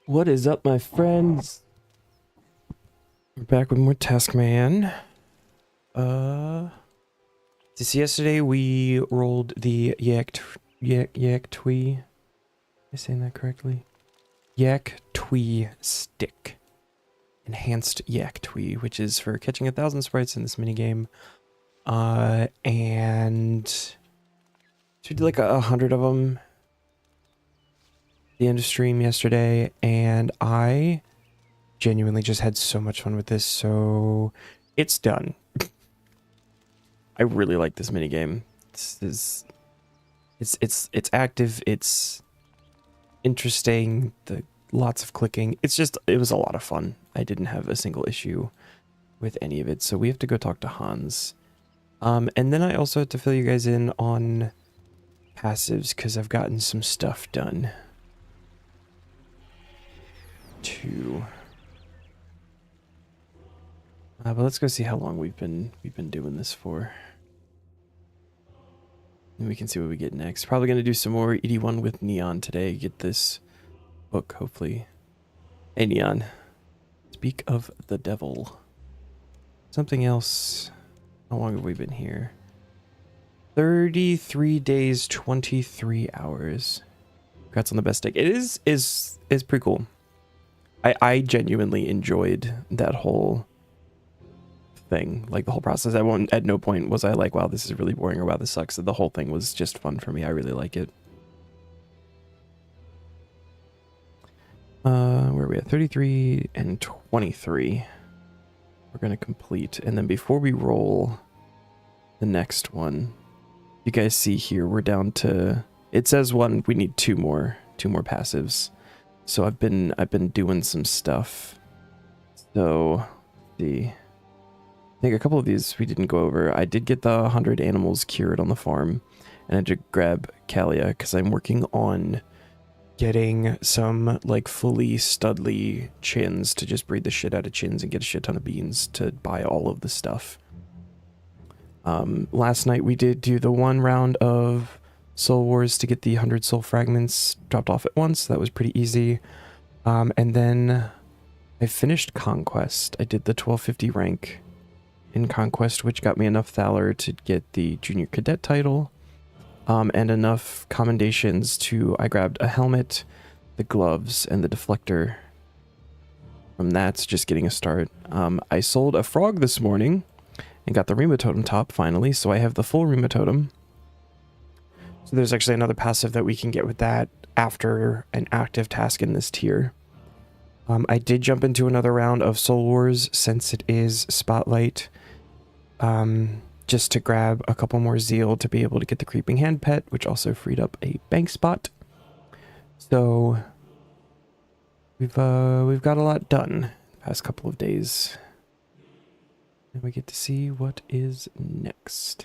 What is up, my friends? We're back with more Taskman. This yesterday we rolled the yak twee. Am I saying that correctly? Yak twee stick. Enhanced yak twee, which is for catching 1,000 sprites in this minigame. And so we did like 100 of them at the end of stream yesterday, and I genuinely just had so much fun with this, so it's done. I really like this minigame. It's active, it's interesting, lots of clicking. It was a lot of fun. I didn't have a single issue with any of it, so we have to go talk to Hans. And then I also have to fill you guys in on passives, because I've gotten some stuff done too. But let's go see how long we've been doing this for. And we can see what we get next. Probably going to do some more ED1 with Neon today. Get this book, hopefully. Hey, Neon. Speak of the devil. Something else. How long have we been here? 33 days, 23 hours. Congrats on the best deck. It is pretty cool. I genuinely enjoyed that whole thing, like the whole process. At no point was I like, wow, this is really boring, or wow, this sucks. The whole thing was just fun for me. I really like it. Where are we at? 33 and 23 we're gonna complete, and then before we roll the next one, you guys see here we're down to, it says we need two more passives. So I've been doing some stuff. So let's see, I think a couple of these we didn't go over. I did get the 100 animals cured on the farm, and I did grab Kalia because I'm working on getting some like fully studly chins to just breed the shit out of chins and get a shit ton of beans to buy all of the stuff. Last night we did do the one round of Soul Wars to get the 100 soul fragments dropped off at once. That was pretty easy. And then I finished Conquest. I did the 1250 rank in Conquest, which got me enough Thaler to get the junior cadet title, and enough commendations to, I grabbed a helmet, the gloves, and the deflector. From that's just getting a start. I sold a frog this morning and got the Rima Totem top finally, so I have the full Rima Totem. So there's actually another passive that we can get with that after an active task in this tier. I did jump into another round of Soul Wars since it is Spotlight, just to grab a couple more zeal to be able to get the Creeping Hand pet, which also freed up a bank spot. So we've got a lot done the past couple of days, and we get to see what is next.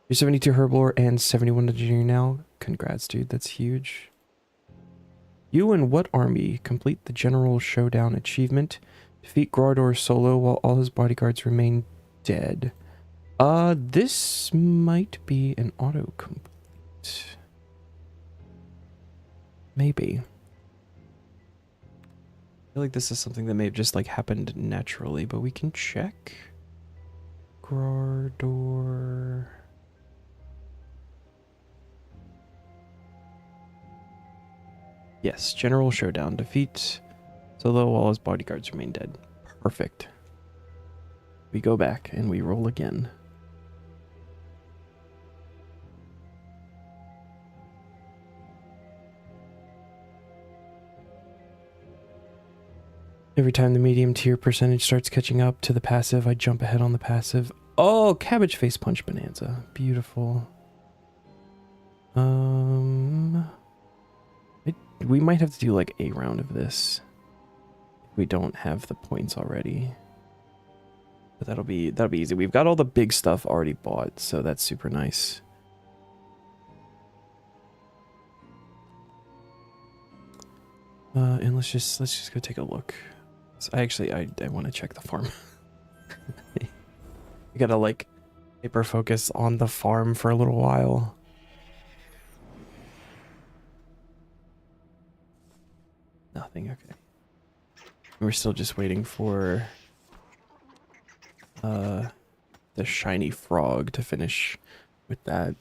You're 72 Herblore and 71 Engineer now. Congrats, dude. That's huge. You and what army complete the General Showdown achievement? Defeat Grodor solo while all his bodyguards remain dead. This might be an autocomplete. Maybe. I feel like this is something that may have just like happened naturally, but we can check. Grodor. Yes, General Showdown. Defeat solo while his bodyguards remain dead. Perfect. We go back and we roll again. Every time the medium tier percentage starts catching up to the passive, I jump ahead on the passive. Oh, Cabbage Face Punch Bonanza. Beautiful. We might have to do like a round of this if we don't have the points already. But that'll be easy. We've got all the big stuff already bought, so that's super nice. And let's just go take a look. So I want to check the farm. We gotta like hyper focus on the farm for a little while. Nothing, okay. We're still just waiting for the shiny frog to finish with that.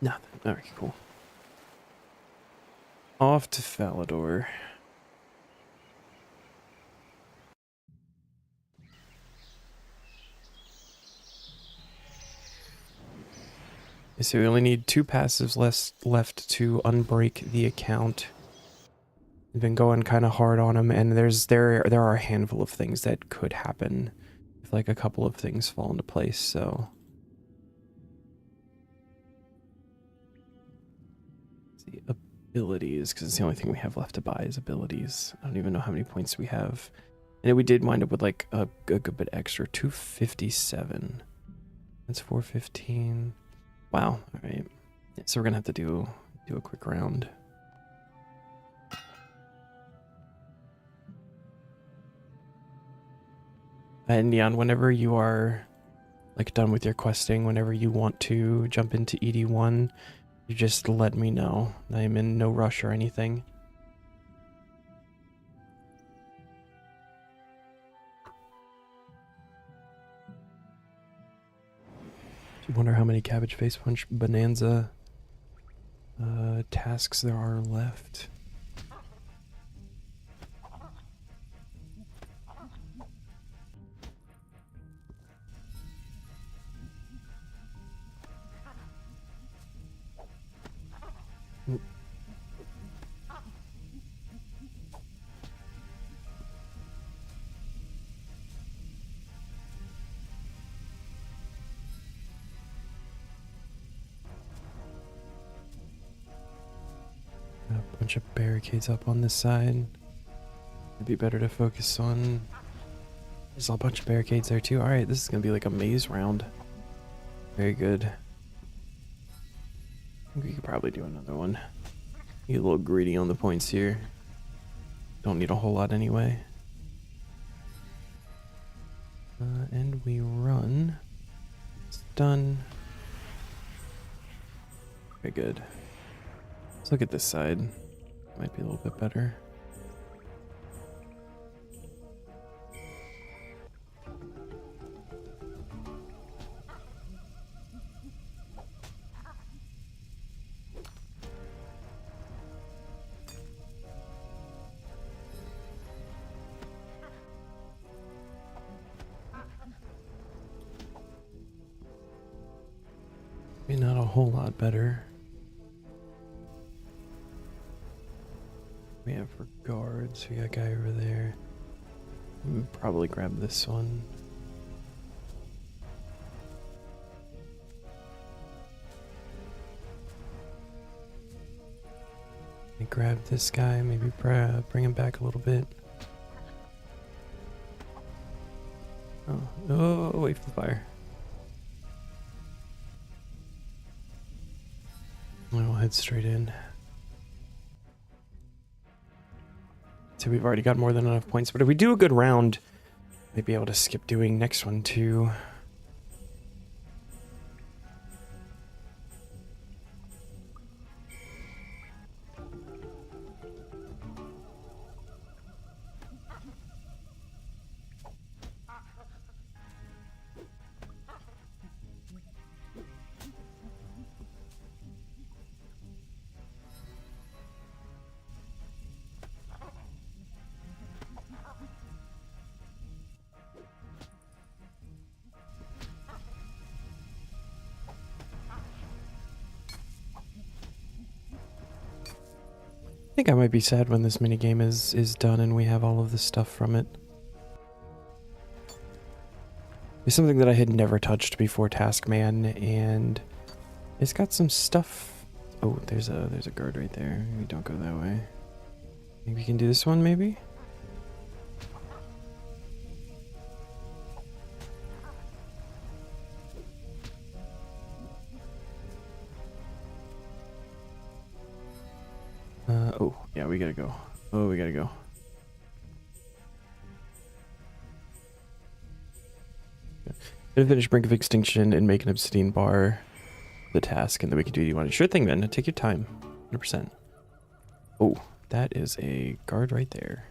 Nothing. Alright, cool. Off to Falador. So we only need 2 passives left to unbreak the account. We've been going kind of hard on them, and there are a handful of things that could happen if like a couple of things fall into place. So the abilities, because it's the only thing we have left to buy is abilities. I don't even know how many points we have, and we did wind up with like a good bit extra. 257. That's 415. Wow. All right. Yeah, so we're gonna have to do a quick round. And Neon, whenever you are like done with your questing, whenever you want to jump into ED1, you just let me know. I am in no rush or anything. Do you wonder how many Cabbage Face Punch Bonanza tasks there are left? A bunch of barricades up on this side. It'd be better to focus on... There's a bunch of barricades there too. Alright, this is gonna be like a maze round. Very good. I think we could probably do another one. Get a little greedy on the points here. Don't need a whole lot anyway. And we run. It's done. Okay, good. Let's look at this side. Might be a little bit better. Maybe not a whole lot better. We have for guards, we got a guy over there. Probably grab this one. Grab this guy, maybe bring him back a little bit. Oh, wait for the fire. I'll head straight in. So we've already got more than enough points, but if we do a good round, might be able to skip doing next one too. I think I might be sad when this minigame is done and we have all of the stuff from it. It's something that I had never touched before Taskman, and it's got some stuff. Oh, there's a guard right there. Maybe don't go that way. Maybe we can do this one, maybe? Oh, yeah, we gotta go. Oh, we gotta go. Gonna finish Brink of Extinction and make an obsidian bar the task, and then we can do what you want. Sure thing, man. Take your time. 100%. Oh, that is a guard right there.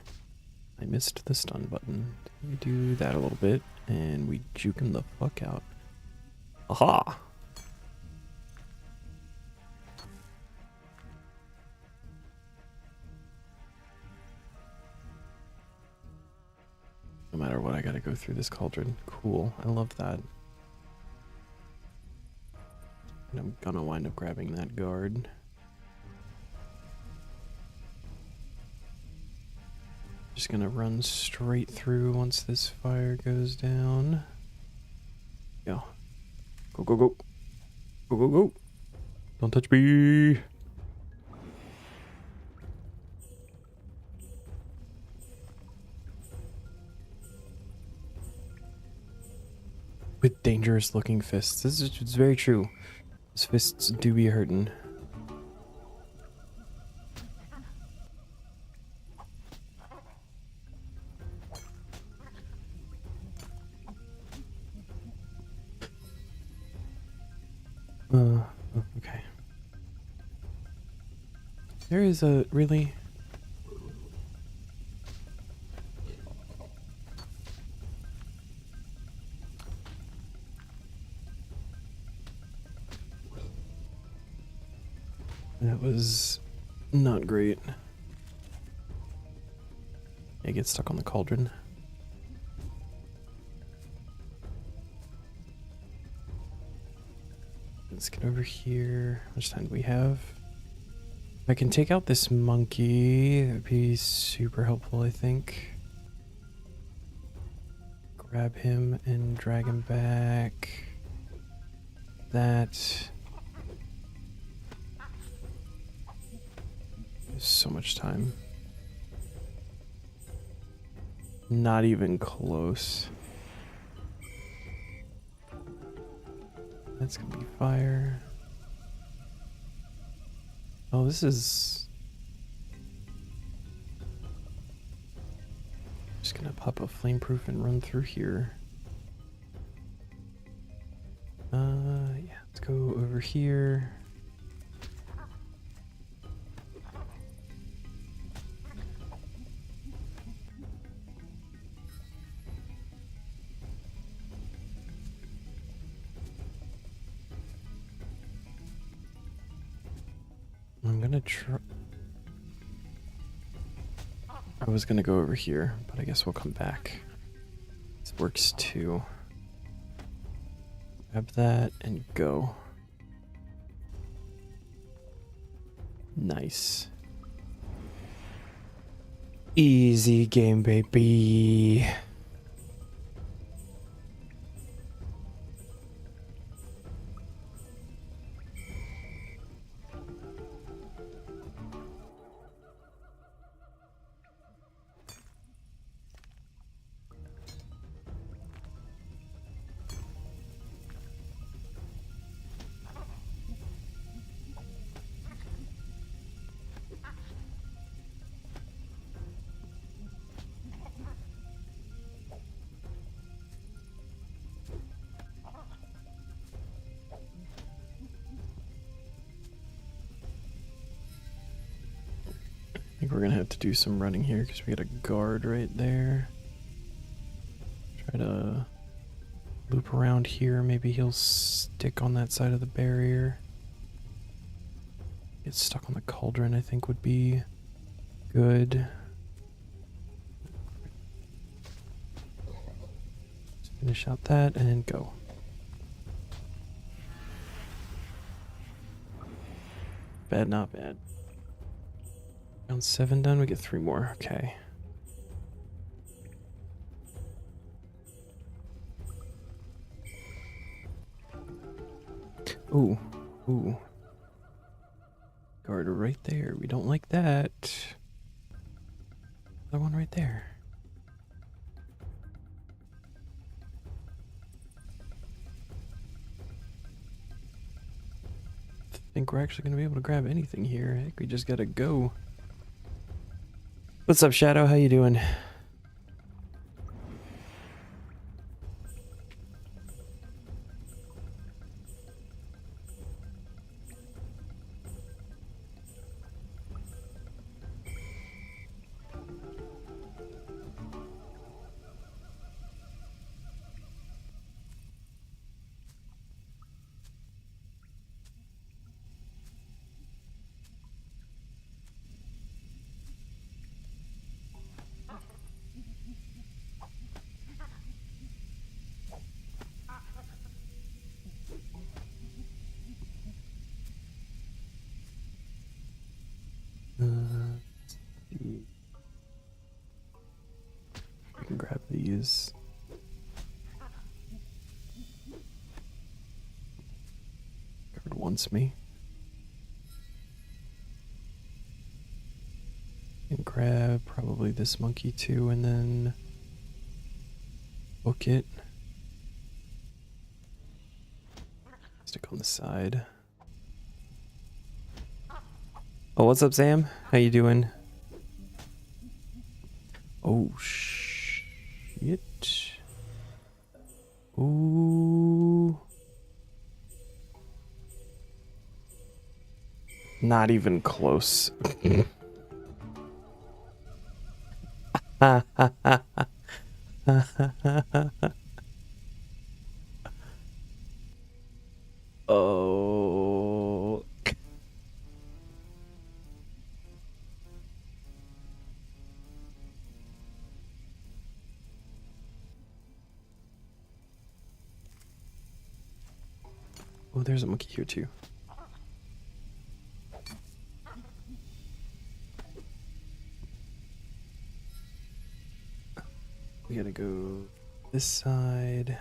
I missed the stun button. We do that a little bit, and we juke him the fuck out. Aha! No matter what, I gotta go through this cauldron. Cool. I love that. And I'm gonna wind up grabbing that guard. Just gonna run straight through once this fire goes down. Go. Go, go, go. Go, go, go. Don't touch me. With dangerous looking fists. This is it's very true. His fists do be hurting. Okay. There is a really... That was not great. I get stuck on the cauldron. Let's get over here. How much time do we have? If I can take out this monkey, that would be super helpful, I think. Grab him and drag him back. That... So much time. Not even close. That's gonna be fire. Oh, this is... Just gonna pop a flameproof and run through here. Yeah, let's go over here. I'm gonna try... I was gonna go over here, but I guess we'll come back. This works too. Grab that and go. Nice. Easy game, baby. I think we're gonna have to do some running here because we got a guard right there. Try to loop around here. Maybe he'll stick on that side of the barrier. Get stuck on the cauldron, I think, would be good. Just finish out that and go. Bad, not bad. Round 7 done, we get 3 more. Okay. Ooh, ooh. Guard right there. We don't like that. Another one right there. I think we're actually going to be able to grab anything here. I think we just got to go. What's up, Shadow? How you doing? these. Guard wants me. And grab probably this monkey too, and then book it. Stick on the side. Oh, what's up, Sam? How you doing? Oh, shit. Ooh. Not even close. Oh. Oh, there's a monkey here too. We gotta go this side.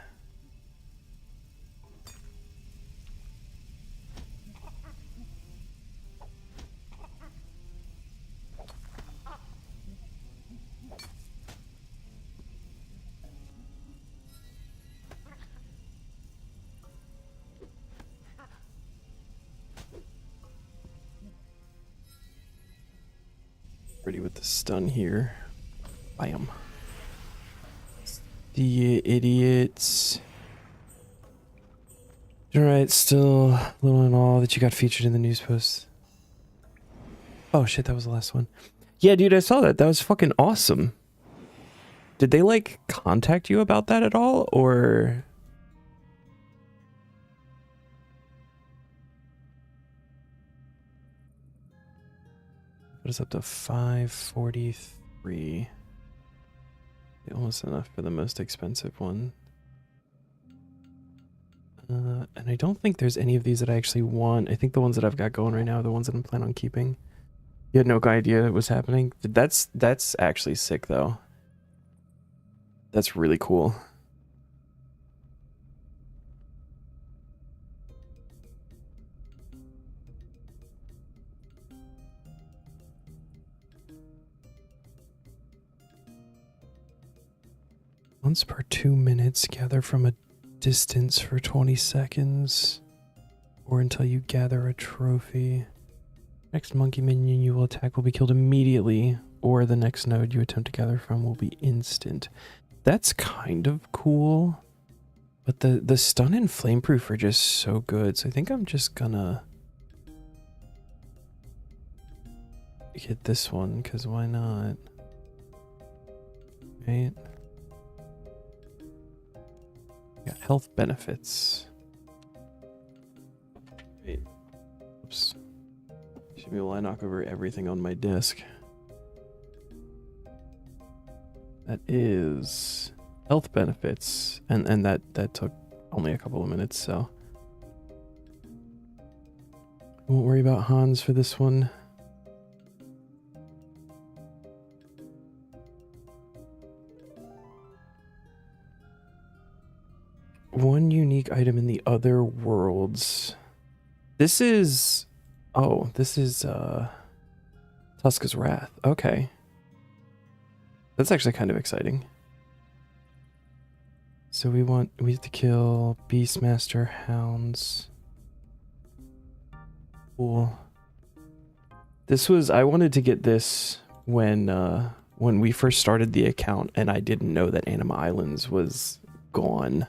Ready with the stun here. Bam. The idiots. Alright, still a little in awe that you got featured in the news post. Oh shit, that was the last one. Yeah, dude, I saw that. That was fucking awesome. Did they, like, contact you about that at all, or... What is up to 543? Almost enough for the most expensive one. And I don't think there's any of these that I actually want. I think the ones that I've got going right now are the ones that I'm planning on keeping. You had no idea it was happening? That's actually sick, though. That's really cool. Once per 2 minutes, gather from a distance for 20 seconds, or until you gather a trophy. Next monkey minion you will attack will be killed immediately, or the next node you attempt to gather from will be instant. That's kind of cool, but the stun and flameproof are just so good, so I think I'm just gonna hit this one, because why not? Right? Got health benefits. Wait. Oops. Should be able to knock over everything on my desk. That is health benefits, and that took only a couple of minutes, so won't worry about Hans for this one. One unique item in the other worlds. This is... Oh, this is Tuska's Wrath. Okay. That's actually kind of exciting. So we have to kill Beastmaster Hounds. Cool. This was... I wanted to get this when we first started the account, and I didn't know that Anima Islands was gone.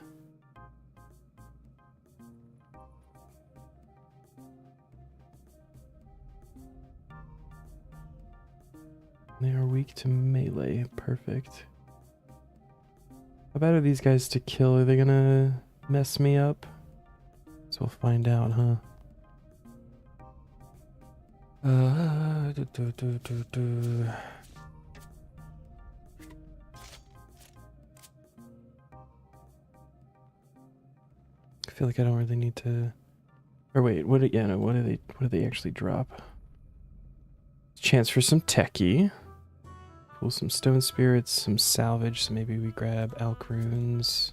They are weak to melee. Perfect. How bad are these guys to kill? Are they gonna mess me up? So we'll find out, huh? I feel like I don't really need to... Or wait, what do they actually drop? Chance for some techie. Cool, some stone spirits, some salvage, so maybe we grab elk runes.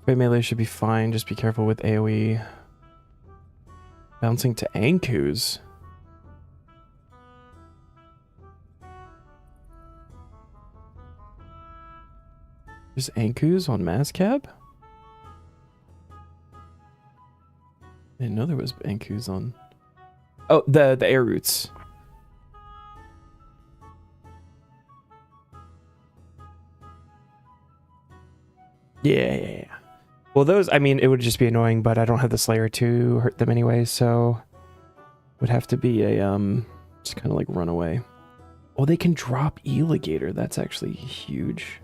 Great melee should be fine, just be careful with AoE. Bouncing to Ankus. There's Ankus on Mazcab? I didn't know there was Ankus on... Oh, the air roots. Yeah. Well, those, I mean, it would just be annoying, but I don't have the Slayer to hurt them anyway, so... Would have to be a, just kind of like run away. Oh, they can drop Eligator. That's actually huge.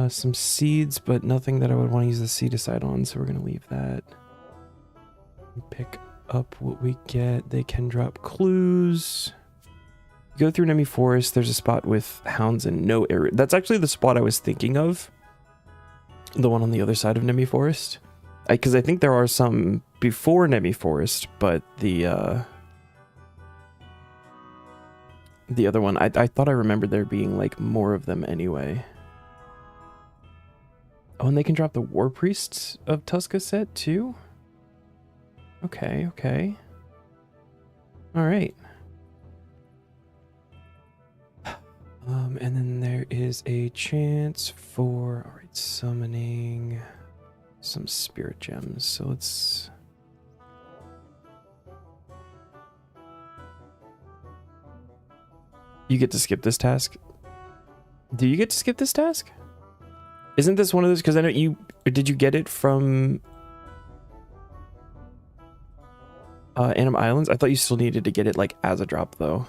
Some seeds, but nothing that I would want to use the seedicide on, so we're going to leave that. Pick up what we get. They can drop clues. You go through Nemi Forest, there's a spot with hounds and no area. That's actually the spot I was thinking of. The one on the other side of Nemi Forest. Because I think there are some before Nemi Forest, but the other one, I thought I remembered there being like more of them anyway. Oh, and they can drop the War Priests of Tuska set too? Okay. Alright. And then there is a chance for, alright, summoning some spirit gems. So let's... You get to skip this task? Do you get to skip this task? Isn't this one of those? Because I know you... Did you get it from... Anim Islands? I thought you still needed to get it, like, as a drop, though.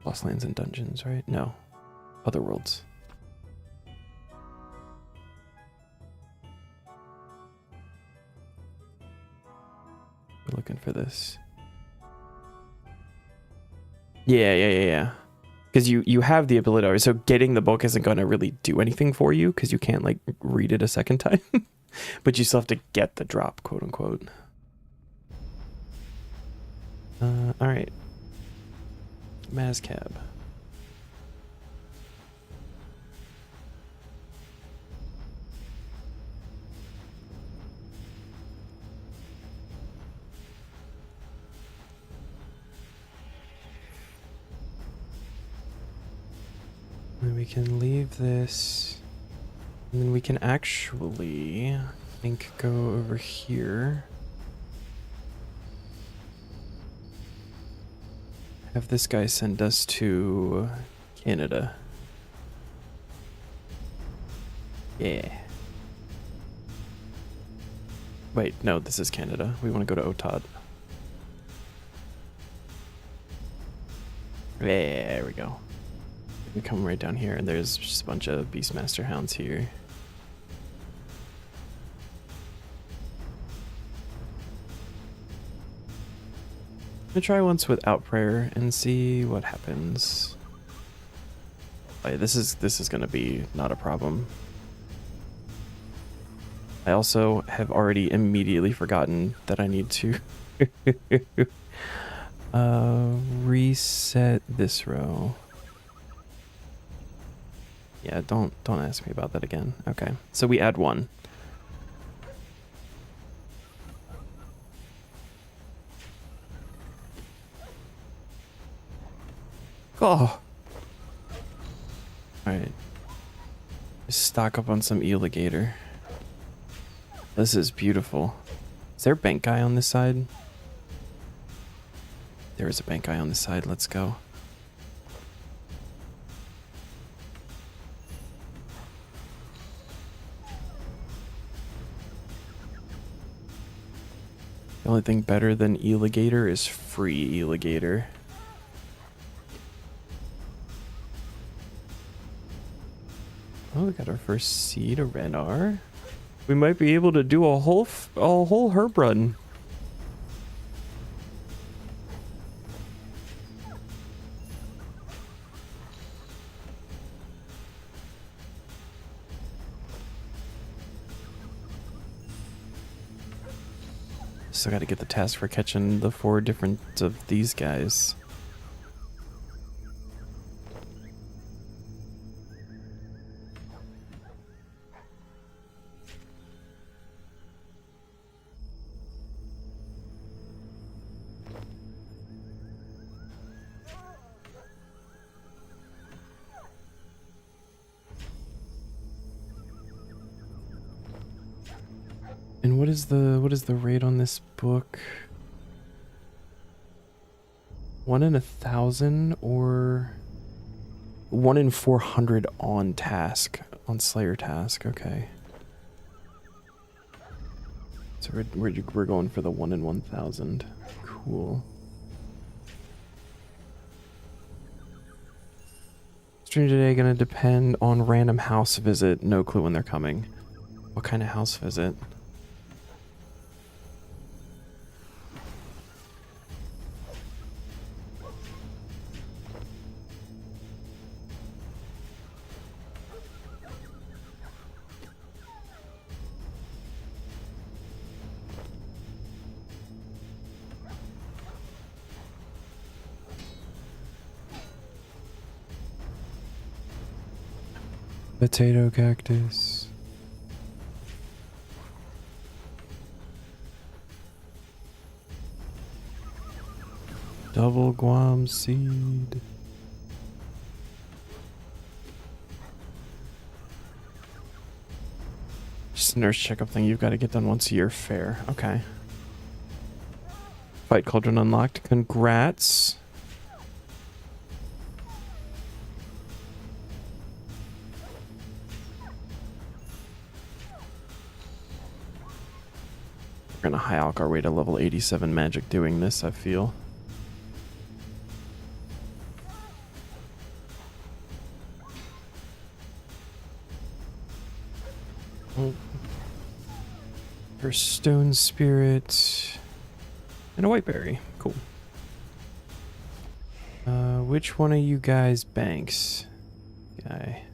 Lost Lands and Dungeons, right? No. Other Worlds. We're looking for this. Yeah. Because you have the ability, so getting the book isn't going to really do anything for you, because you can't, like, read it a second time. But you still have to get the drop, quote-unquote. Alright. Mazcab. And we can leave this, and then we can actually, I think, go over here. Have this guy send us to Canada. Yeah. Wait, no, this is Canada. We want to go to Otad. There we go. We come right down here, and there's just a bunch of Beastmaster hounds here. I'm gonna try once without prayer and see what happens. Like, this is gonna be not a problem. I also have already immediately forgotten that I need to reset this row. Yeah, don't ask me about that again. Okay, so we add one. Oh. Alright. Stock up on some Eligator. This is beautiful. Is there a bank guy on this side? There is a bank guy on this side. Let's go. The only thing better than Eligator is free Eligator. Oh, we got our first seed, a Renar. We might be able to do a whole herb run. Still got to get the task for catching the 4 different of these guys. And what is the rate on this book? 1 in 1,000 or 1 in 400 on task, on Slayer task. Okay. So we're going for the 1 in 1,000. Cool. Stream today gonna depend on random house visit. No clue when they're coming. What kind of house visit? Potato cactus. Double guam seed. Just a nurse checkup thing you've got to get done once a year. Fair. Okay. Fight Cauldron unlocked. Congrats. We're gonna high alch our way to level 87 magic doing this, I feel. Oh. Her stone spirit and a white berry. Cool. Which one of you guys banks? Guy.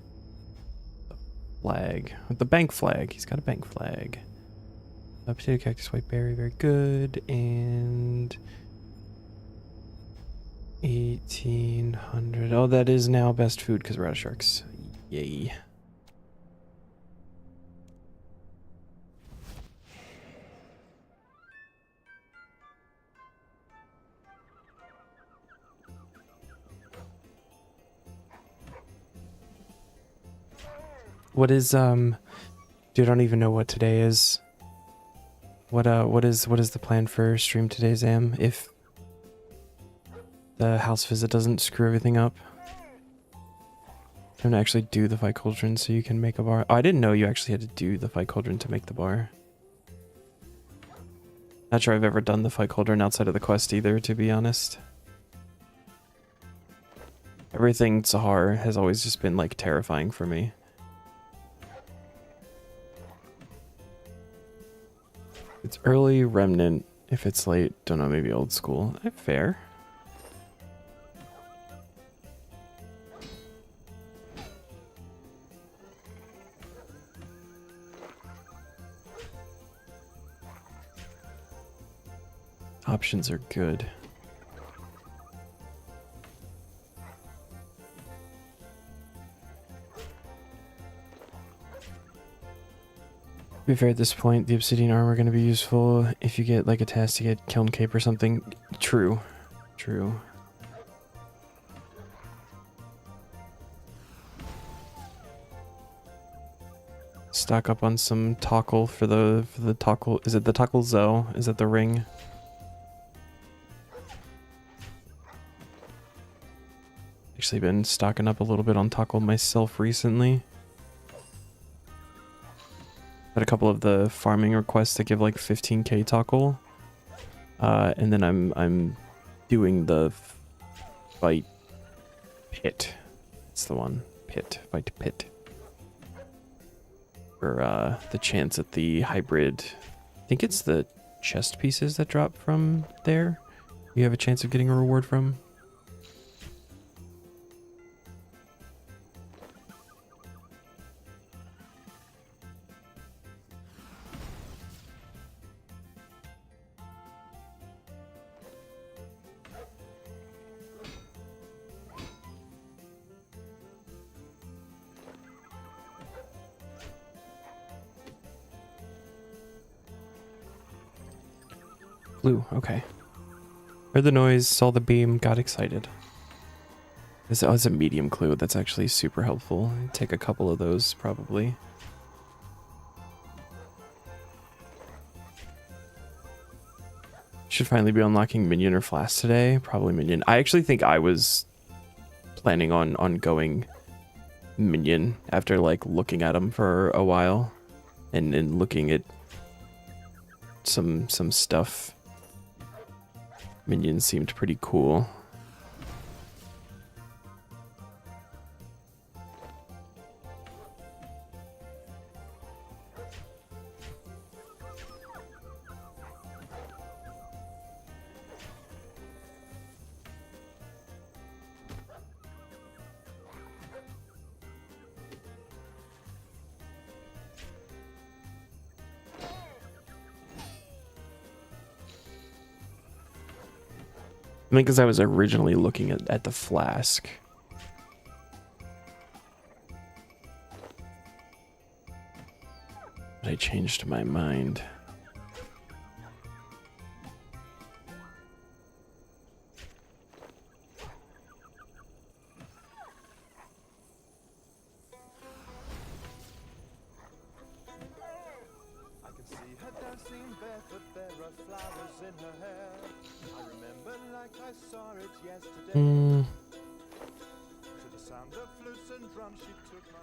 The flag. The bank flag. He's got a bank flag. Potato cactus, white berry, very good. And 1,800. Oh, that is now best food because we're out of sharks. Yay. What is dude, I don't even know what today is. What is the plan for stream today, Zam? If the house visit doesn't screw everything up. I'm gonna actually do the fight cauldron so you can make a bar. Oh, I didn't know you actually had to do the fight cauldron to make the bar. Not sure I've ever done the fight cauldron outside of the quest either, to be honest. Everything Sahar has always just been like terrifying for me. It's early remnant. If it's late, don't know, maybe old school. Fair. Options are good. To be fair, at this point, the obsidian armor going to be useful if you get like a task to get kiln cape or something. True. True. Stock up on some tockle for the tockle. Is it the tockle Zoe? Is it the ring? Actually been stocking up a little bit on tockle myself recently. Had a couple of the farming requests that give like 15k tockle. And then I'm doing the fight pit. That's the one. Pit. Fight pit. For the chance at the hybrid. I think it's the chest pieces that drop from there. You have a chance of getting a reward from. Blue, okay. Heard the noise, saw the beam, got excited. It's a medium clue. That's actually super helpful. Take a couple of those, probably. Should finally be unlocking Minion or Flask today. Probably Minion. I actually think I was planning on going Minion after like looking at them for a while and looking at some stuff. Minions seemed pretty cool. I think because I was originally looking at the flask. But I changed my mind. I can see her dancing barefoot, there are flowers in her hair. I remember like I saw it yesterday. To the sound of flutes and drums she took my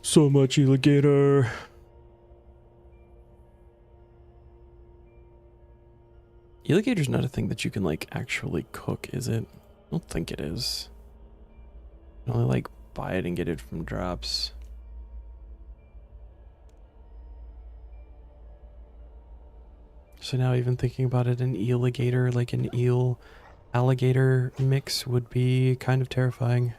So much alligator. Alligator's not a thing that you can like actually cook, is it? I don't think it is. You can only like buy it and get it from drops. So now even thinking about it, an alligator, like an eel alligator mix would be kind of terrifying.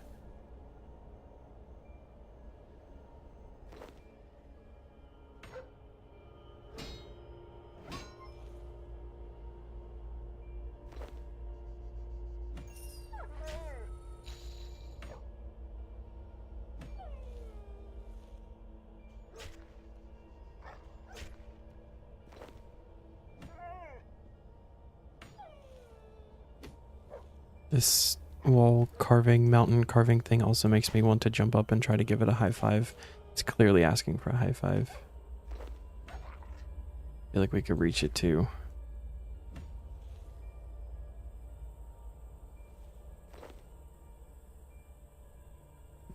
This wall carving, mountain carving thing also makes me want to jump up and try to give it a high five. It's clearly asking for a high five. I feel like we could reach it too.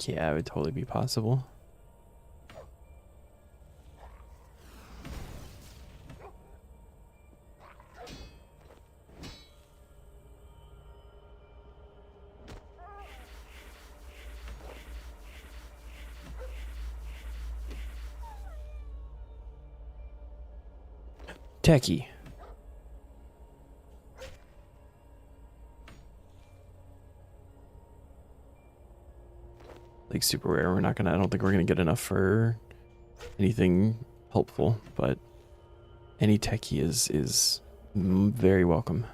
Yeah, it would totally be possible. Techie. Like super rare. I don't think we're gonna get enough for anything helpful, but any techie is very welcome.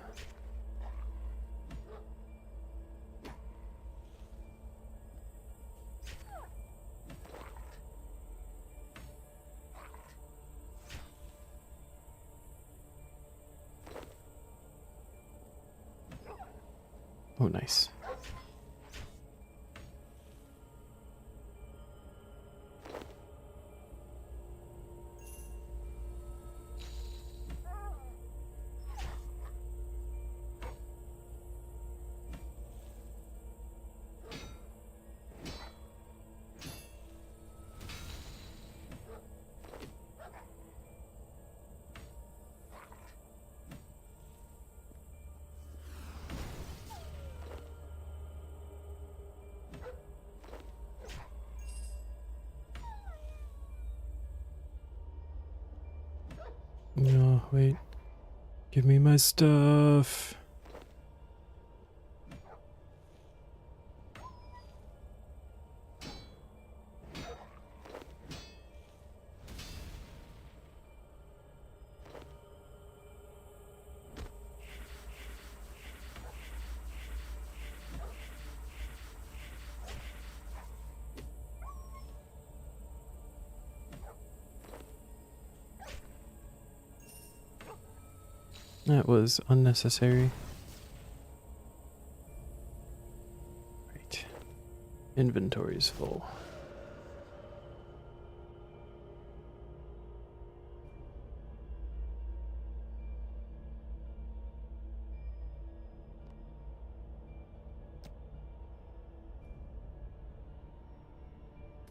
Oh, nice. No, wait. Give me my stuff. That was unnecessary. Right. Inventory's full.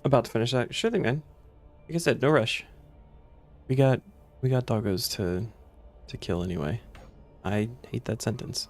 About to finish that. Sure thing, man. Like I said, no rush. We got doggos to kill anyway. I hate that sentence.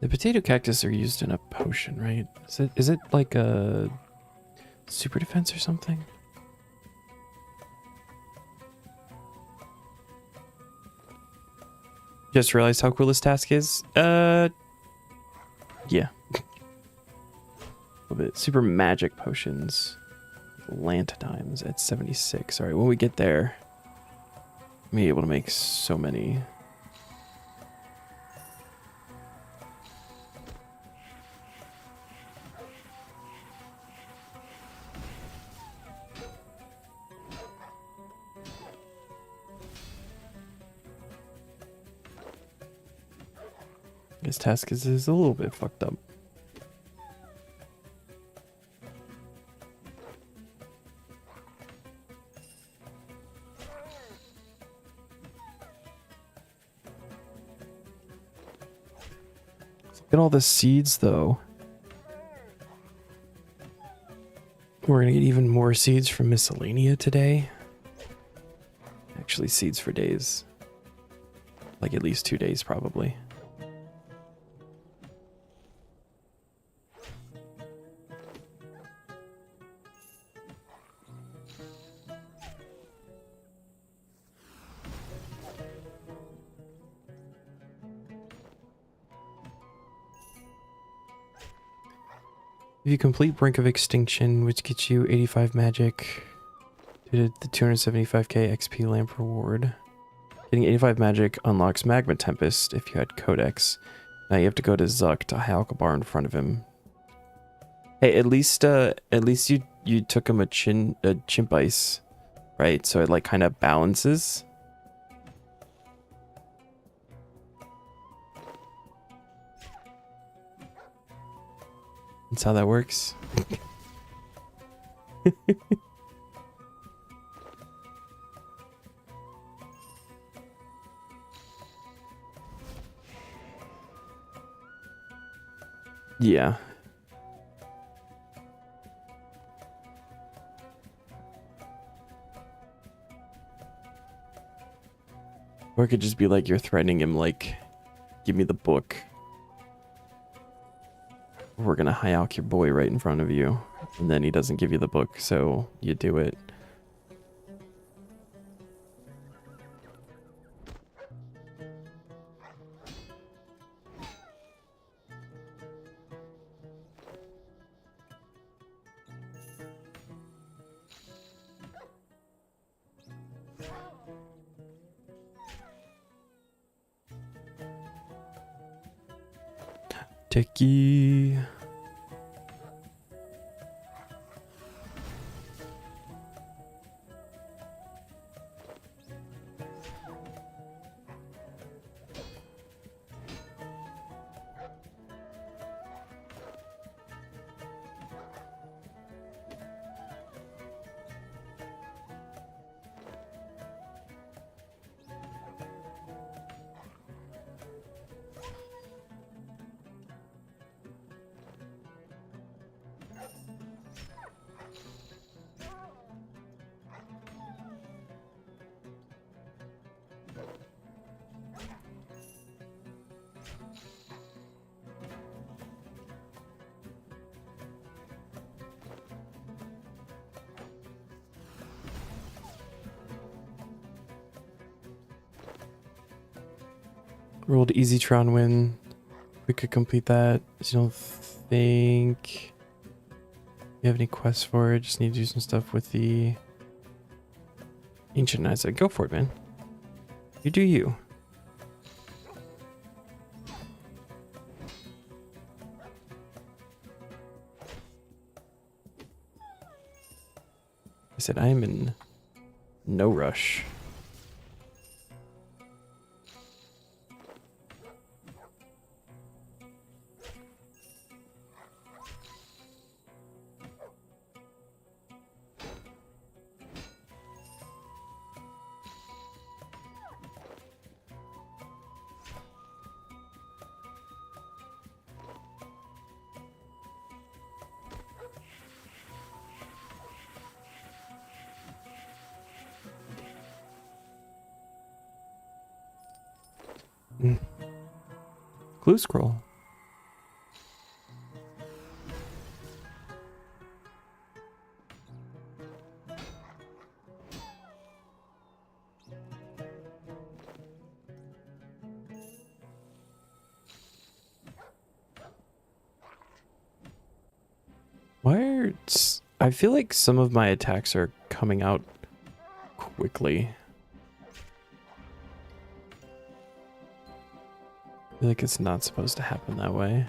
The potato cactus are used in a potion, right? Is it like a super defense or something? Just realized how cool this task is. Yeah. A little bit. Super magic potions. Lantidimes at 76. Alright, when we get there, I'm gonna be able to make so many. This task is a little bit fucked up. Look at all the seeds, though. We're gonna get even more seeds from Miscellanea today. Actually, seeds for days. Like at least 2 days, probably. If you complete Brink of Extinction, which gets you 85 magic to the 275k XP lamp reward. Getting 85 magic unlocks Magma Tempest if you had Codex. Now you have to go to Zuck to High Alkabar in front of him. Hey, at least you took him a chimp ice, right? So it like kind of balances. That's how that works. Yeah. Or it could just be like you're threatening him, like, give me the book. We're gonna high alk your boy right in front of you. And then he doesn't give you the book, so you do it. Techie. Rolled Easytron win. We could complete that. I don't think you have any quests for it. Just need to do some stuff with the Ancient Knights. Go for it, man. You do you. I said I am in no rush. Clue scroll. I feel like some of my attacks are coming out quickly. I feel like it's not supposed to happen that way.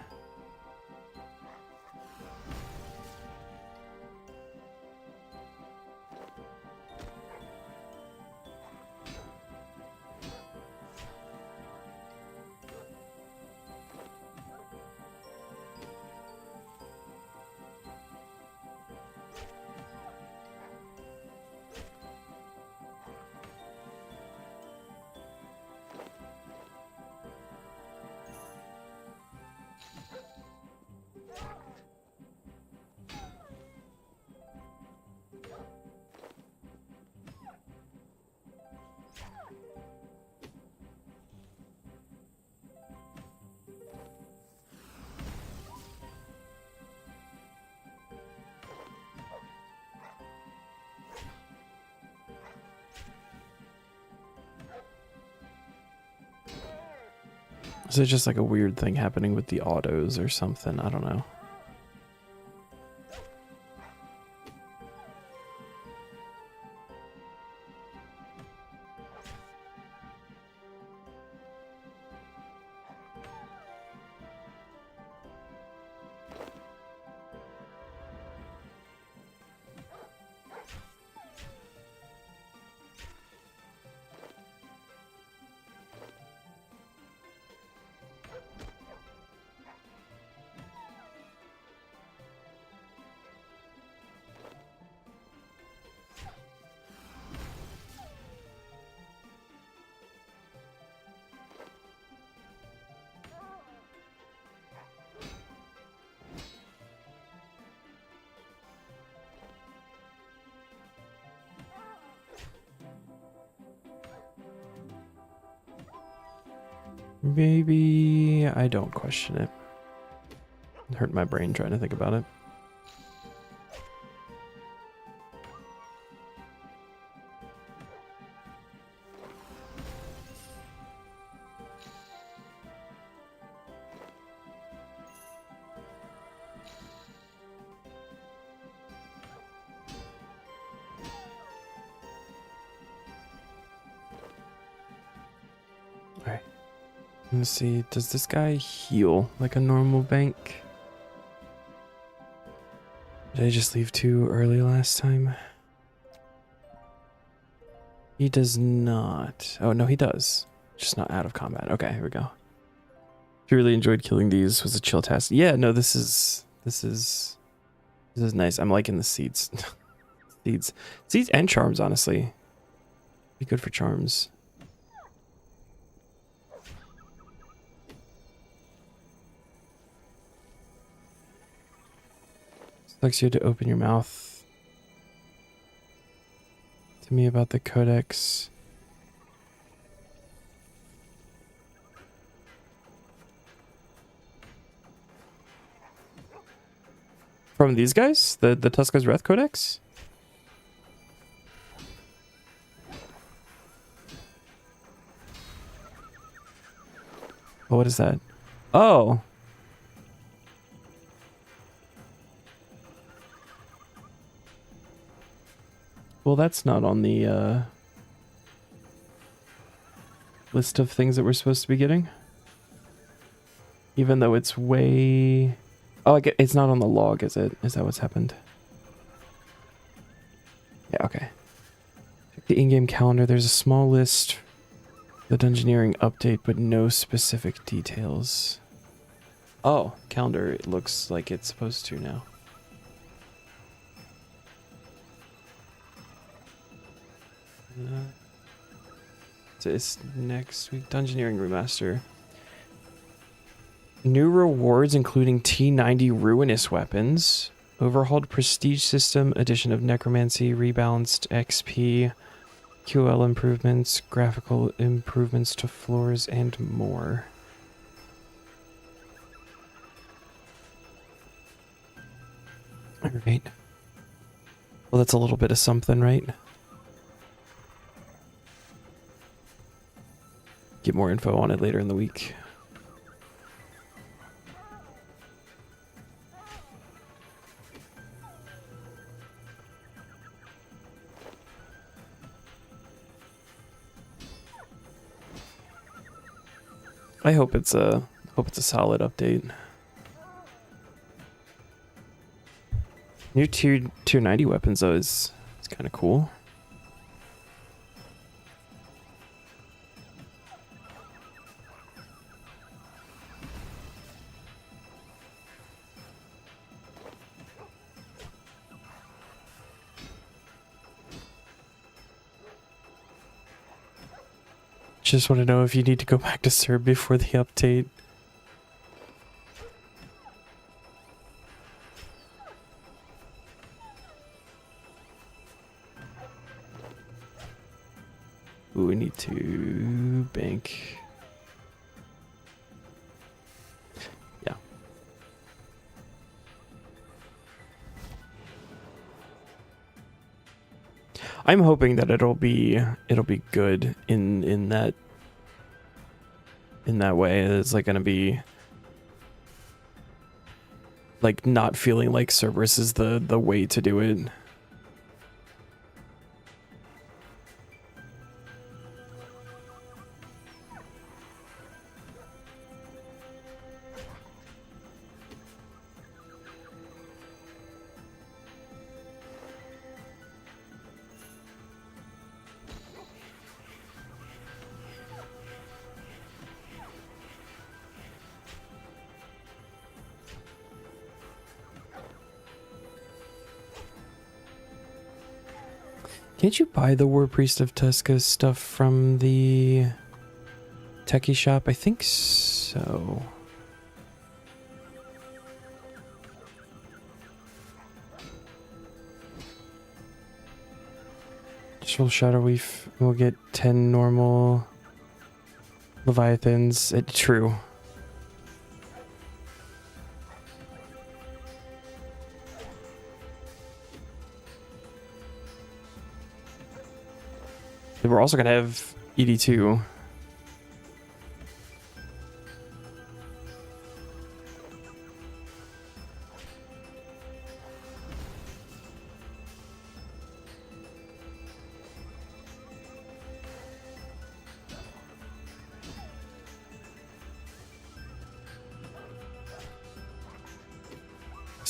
Is it just like a weird thing happening with the autos or something? I don't know. Maybe I don't question it. It hurt my brain trying to think about it. All right. Let's see. Does this guy heal like a normal bank? Did I just leave too early last time? He does not. Oh, no, he does. Just not out of combat. Okay, here we go. If you really enjoyed killing these, was a chill task. Yeah, no, this is nice. I'm liking the seeds. Seeds and charms, honestly. Be good for charms. Sucks you had to open your mouth to me about the codex. From these guys? The Tuska's Wrath Codex? Oh, what is that? Oh. Well, that's not on the list of things that we're supposed to be getting. Even though it's way... Oh, it's not on the log, is it? Is that what's happened? Yeah, okay. Check the in-game calendar. There's a small list. The Dungeoneering update, but no specific details. Oh, calendar. It looks like it's supposed to now. So it's next week. Dungeoneering Remaster. New rewards including T90 Ruinous Weapons, overhauled Prestige System, addition of Necromancy, rebalanced XP, QL improvements, graphical improvements to floors, and more. Alright. Well, that's a little bit of something, right? Get more info on it later in the week. I hope it's a solid update. New tier 90 weapons though is kind of cool. Just want to know if you need to go back to Serb before the update. Ooh, we need to bank. Yeah. I'm hoping that it'll be good in that way. It's like gonna be like not feeling like Cerberus is the way to do it. Can't you buy the War Priest of Tuska stuff from the techie shop? I think so. Just roll Shadow Weave. We'll get 10 normal Leviathans. True. We're also gonna have ED2.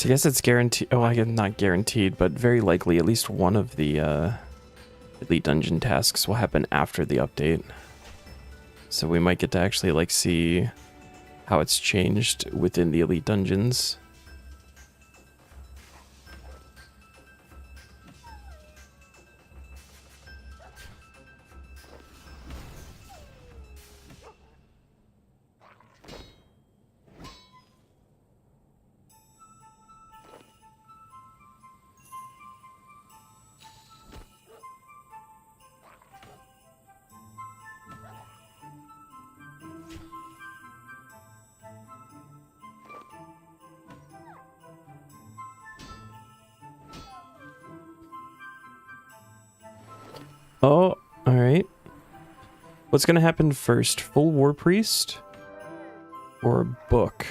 So I guess it's guaranteed. Oh, I guess not guaranteed, but very likely at least one of the elite dungeon tasks will happen after the update. So we might get to actually like see how it's changed within the elite dungeons. Oh, alright. What's gonna happen first? Full War Priest? Or book?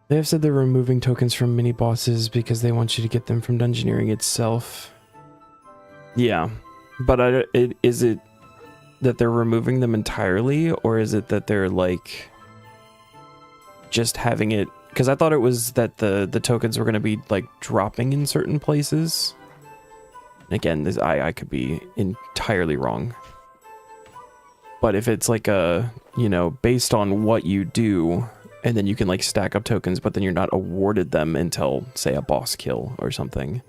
They have said they're removing tokens from mini bosses because they want you to get them from dungeoneering itself. Yeah, but is it that they're removing them entirely, or is it that they're like just having it? Because I thought it was that the tokens were going to be like dropping in certain places. Again, this I could be entirely wrong. But if it's like a, you know, based on what you do, and then you can like stack up tokens, but then you're not awarded them until, say, a boss kill or something.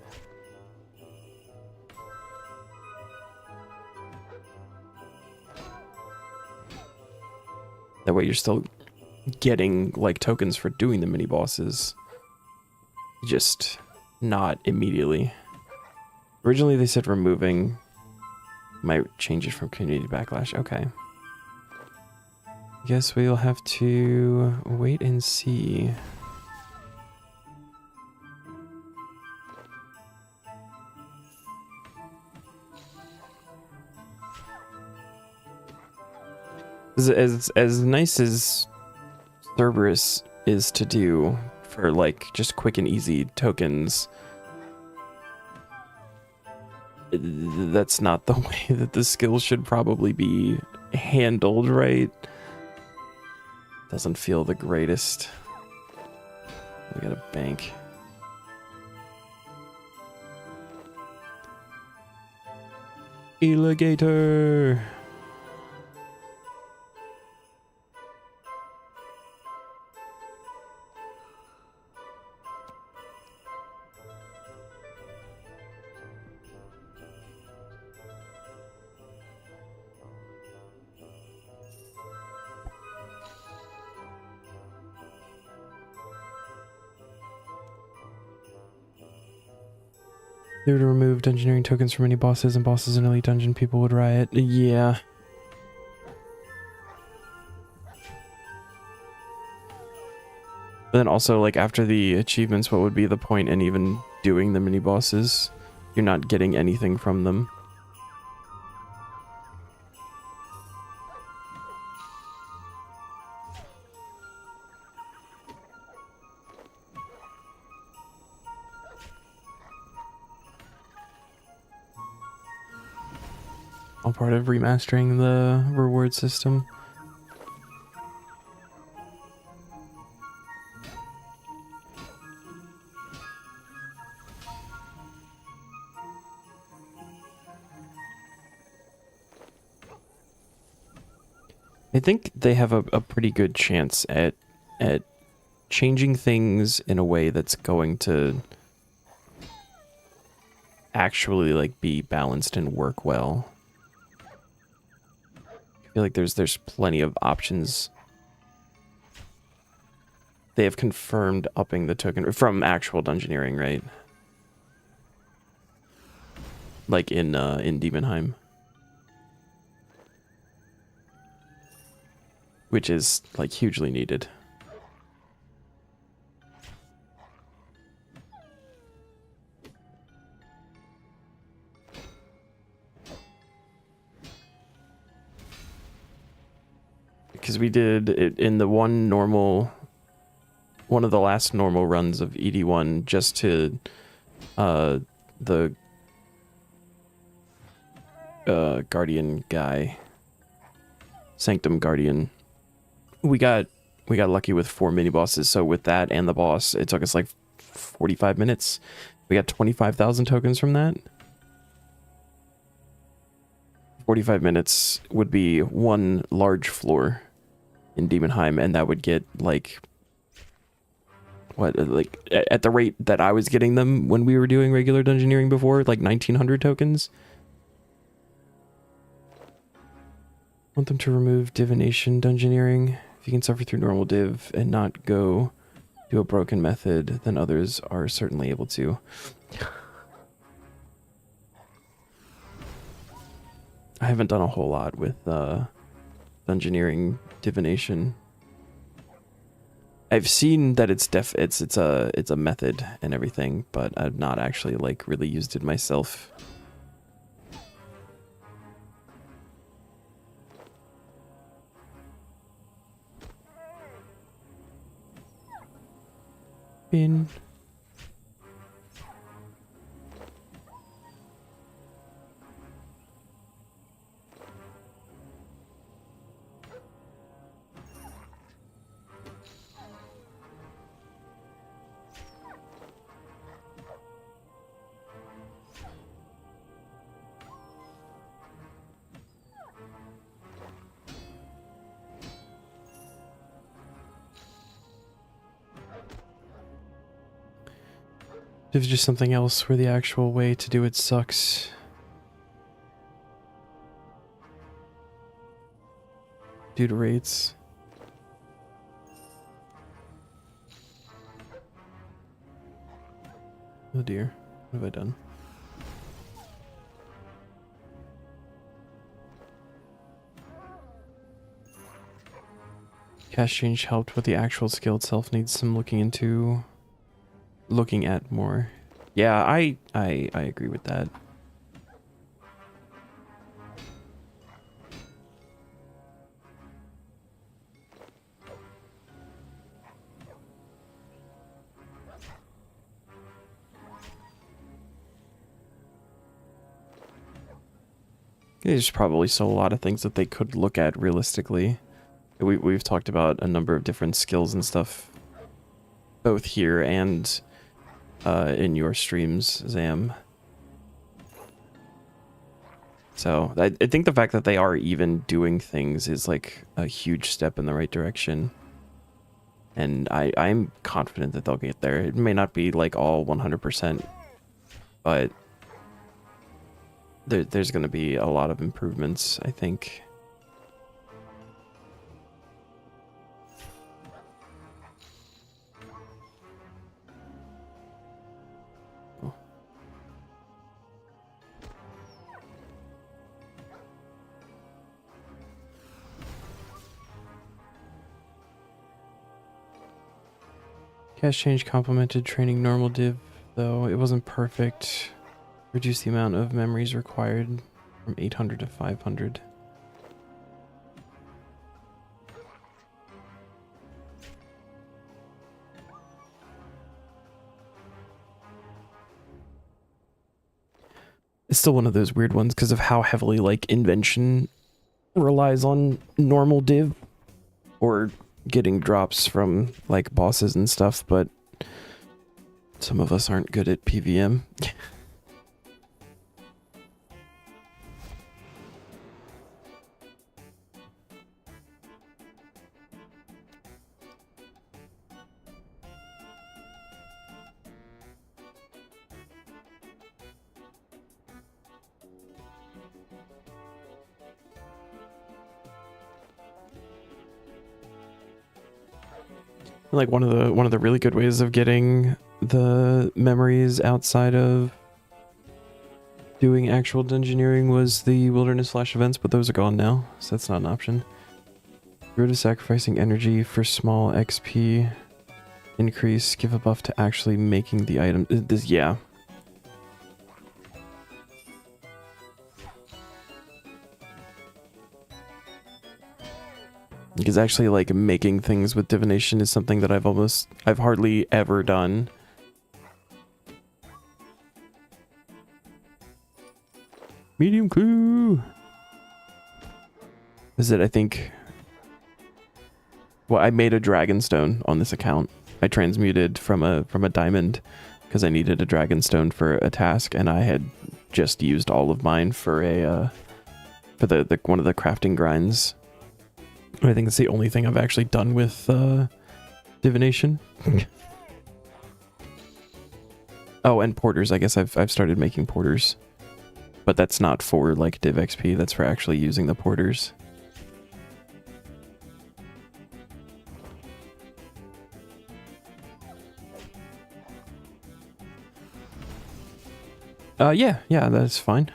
That way you're still getting like tokens for doing the mini bosses, just not immediately. Originally they said removing. Might change it from community backlash. Okay. Guess we'll have to wait and see. As nice as Cerberus is to do for like just quick and easy tokens, that's not the way that the skill should probably be handled, right? Doesn't feel the greatest. We got a bank. Alligator. They would remove dungeoneering tokens from any bosses, and bosses in elite dungeon, people would riot. Yeah. But then also, like, after the achievements, what would be the point in even doing the mini bosses? You're not getting anything from them. All part of remastering the reward system. I think they have a pretty good chance at changing things in a way that's going to actually like be balanced and work well. I feel like there's plenty of options. They have confirmed upping the token from actual dungeoneering, right? Like in Demonheim, which is like hugely needed. Because we did it in the one of the last normal runs of ED1 just to the Guardian guy. Sanctum Guardian. We got lucky with 4 mini bosses, so with that and the boss, it took us like 45 minutes. We got 25,000 tokens from that. 45 minutes would be one large floor in Demonheim, and that would get like what, like at the rate that I was getting them when we were doing regular dungeoneering before, like 1900 tokens. Want them to remove divination dungeoneering. If you can suffer through normal div and not go do a broken method, then others are certainly able to. I haven't done a whole lot with dungeoneering divination. I've seen that it's a method and everything, but I've not actually like really used it myself. Bin. There's just something else where the actual way to do it sucks. Due to rates. Oh dear, what have I done? Cast change helped, but the actual skill itself needs some looking at more. Yeah, I agree with that. There's probably still a lot of things that they could look at realistically. We've talked about a number of different skills and stuff, both here and in your streams, Zam. So I think the fact that they are even doing things is like a huge step in the right direction. And I'm confident that they'll get there. It may not be like all 100%, but there's going to be a lot of improvements, I think. Cast change complemented training normal div, though it wasn't perfect. Reduced the amount of memories required from 800 to 500. It's still one of those weird ones because of how heavily like invention relies on normal div or getting drops from like bosses and stuff, but some of us aren't good at PVM. Like one of the really good ways of getting the memories outside of doing actual dungeoneering was the wilderness flash events, but those are gone now, so that's not an option. Go to sacrificing energy for small XP increase, give a buff to actually making the item. This, yeah. Because actually, like, making things with divination is something that I've hardly ever done. Medium clue! is that I think... Well, I made a dragonstone on this account. I transmuted from a diamond because I needed a dragonstone for a task, and I had just used all of mine for a for the one of the crafting grinds. I think it's the only thing I've actually done with divination. Oh, and porters. I guess I've started making porters, but that's not for like div XP. That's for actually using the porters. Yeah, that's fine.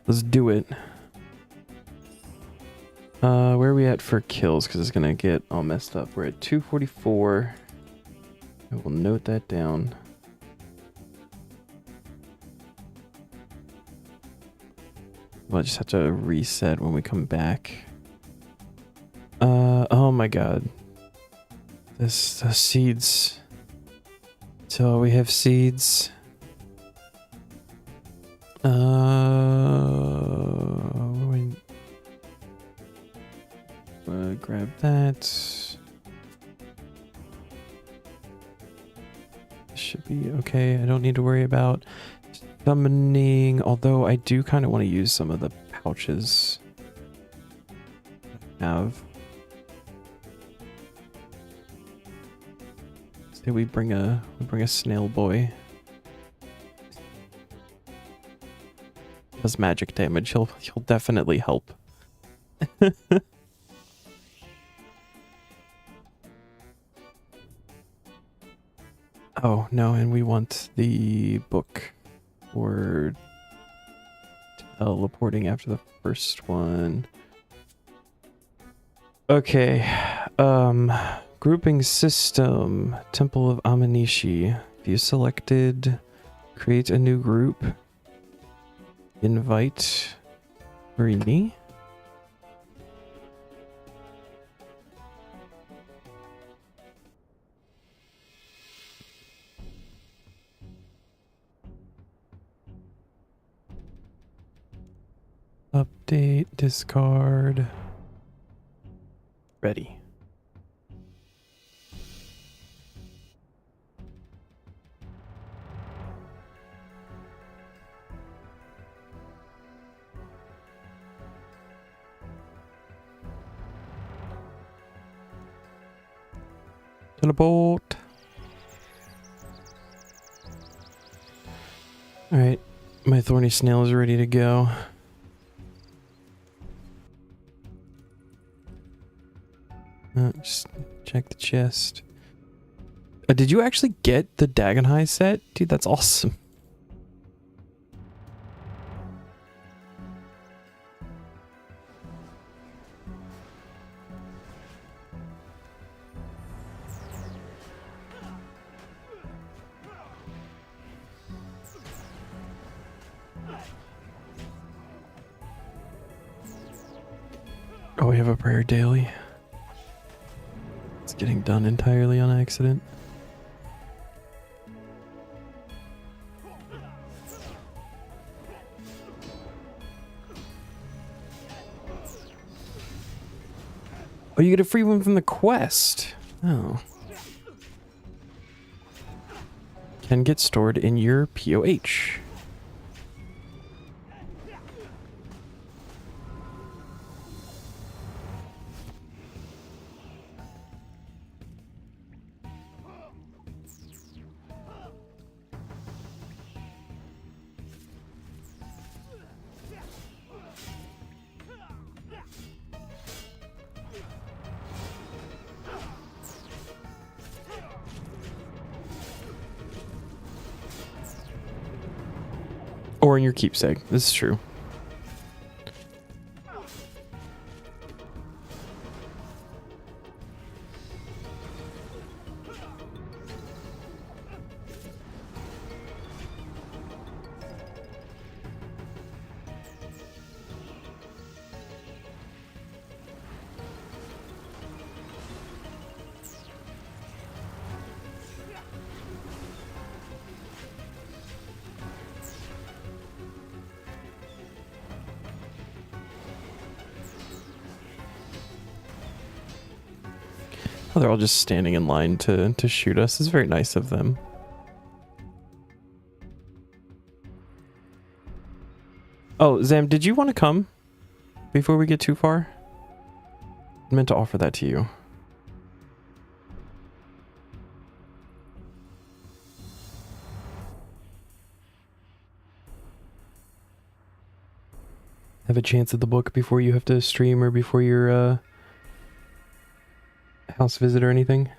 Let's do it. Where are we at for kills? Because it's gonna get all messed up. We're at 244. I will note that down. We'll just have to reset when we come back. Oh my god. The seeds. So we have seeds. Grab that. Should be okay. I don't need to worry about summoning, although I do kind of want to use some of the pouches I have. Say we bring a snail boy. Does magic damage. He'll definitely help. Oh no, and we want the book for teleporting after the first one. Okay. Grouping system. Temple of Amanishi. If you selected, create a new group. Invite Rini. Update, discard. Ready. Teleport. Alright, my thorny snail is ready to go. Just check the chest. Did you actually get the Dagonhai set? Dude, that's awesome. Oh, we have a prayer daily. It's getting done entirely on accident. Oh, you get a free one from the quest. Oh. Can get stored in your POH. Or in your keepsake. This is true. Oh, they're all just standing in line to shoot us. It's very nice of them. Oh, Zam, did you want to come before we get too far? I meant to offer that to you. Have a chance at the book before you have to stream or before your house visit or anything?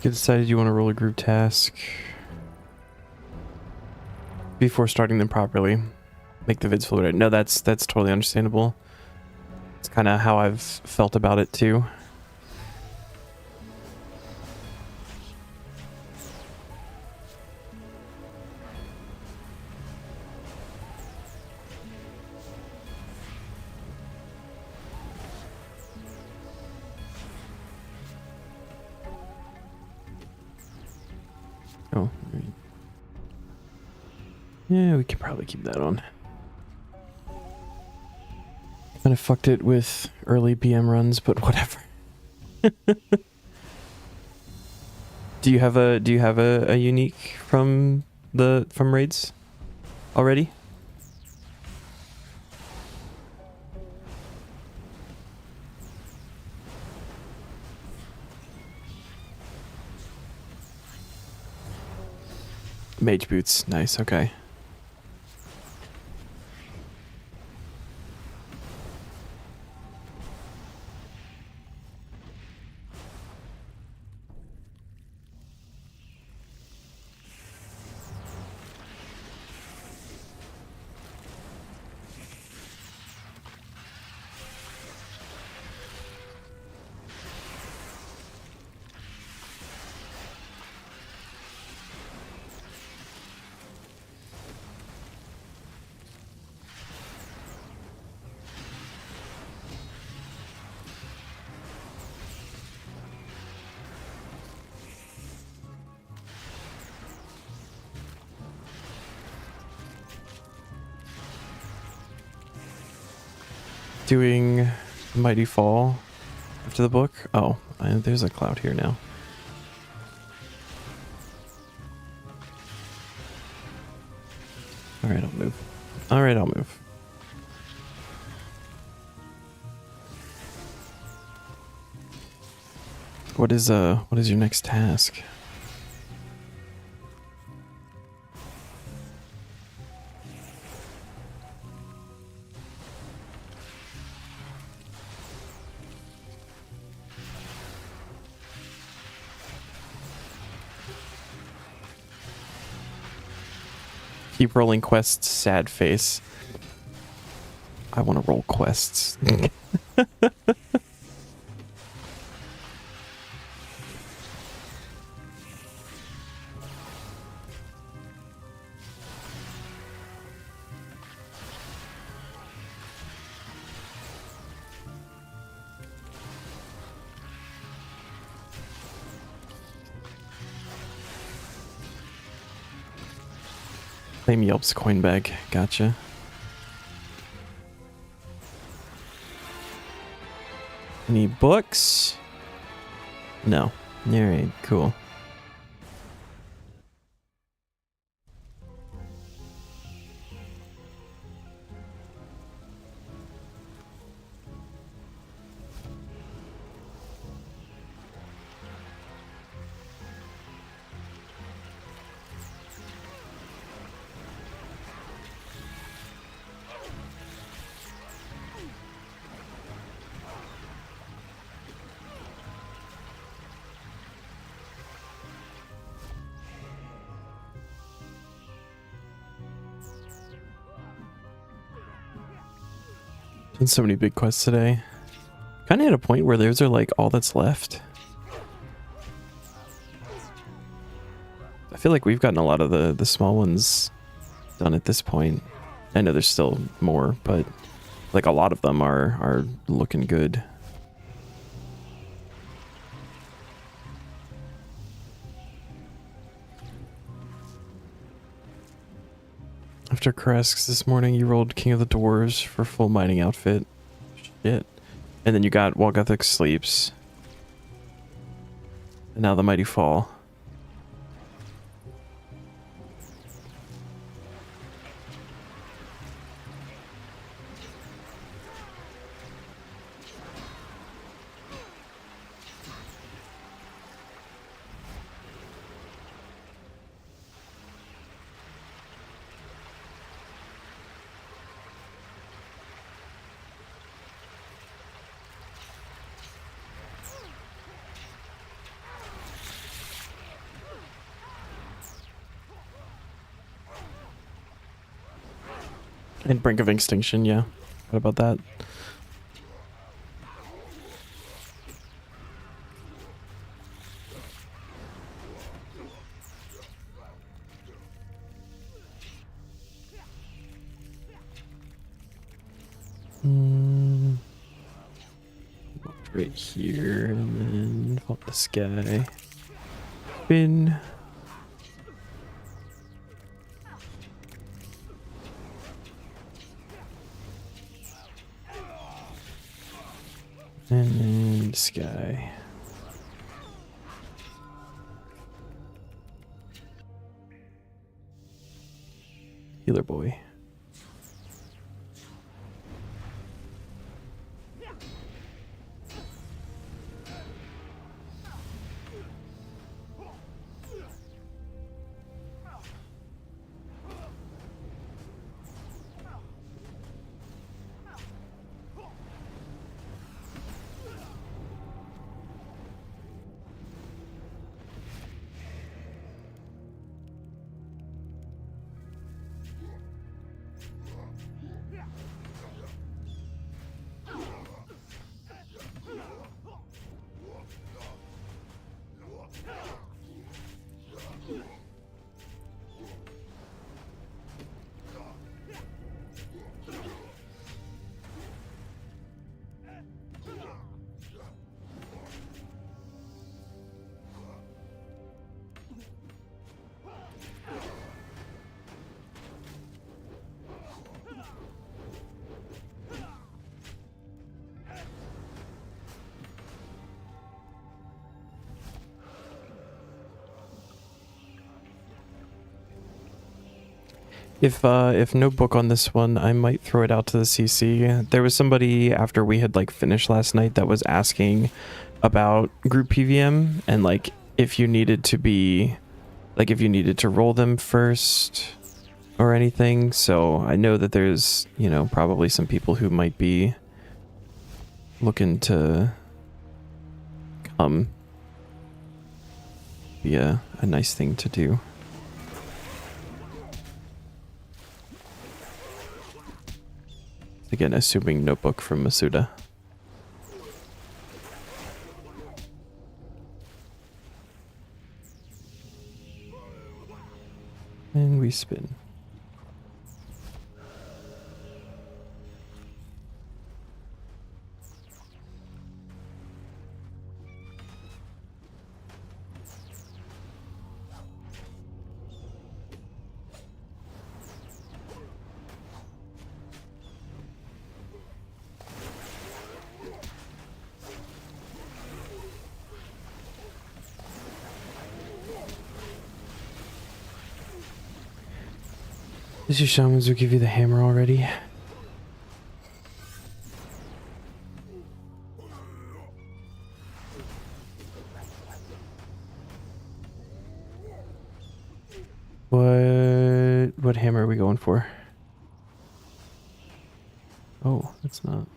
You decided you want to roll a group task before starting them properly. Make the vids fluid. No, that's totally understandable. It's kind of how I've felt about it too. Oh, yeah, we could probably keep that on. Kind of fucked it with early PM runs, but whatever. Do you have a unique from raids already? Mage boots, nice, okay. Doing Mighty Fall after the book? Oh, there's a cloud here now. Alright, I'll move. Alright, I'll move. What is your next task? Keep rolling quests, sad face. I want to roll quests. Claim Yelp's coin bag. Gotcha. Any books? No. Alright, cool. And so many big quests today. Kind of at a point where those are like all that's left. I feel like we've gotten a lot of the small ones done at this point. I know there's still more, but like a lot of them are looking good. After Kresk this morning, you rolled King of the Dwarves for full mining outfit. Shit. And then you got Walgothic Sleeps. And now the Mighty Fall. And Brink of Extinction, yeah. What about that? Right here, and then pop this guy. Spin. And then this guy. Healer boy. If no book on this one, I might throw it out to the CC. There was somebody after we had like finished last night that was asking about group PVM and like if you needed to be like if you needed to roll them first or anything. So I know that there's, you know, probably some people who might be looking to come. Be a nice thing to do. Again, assuming notebook from Masuda. And we spin. Does your shamans will give you the hammer already? What hammer are we going for? Oh, it's not.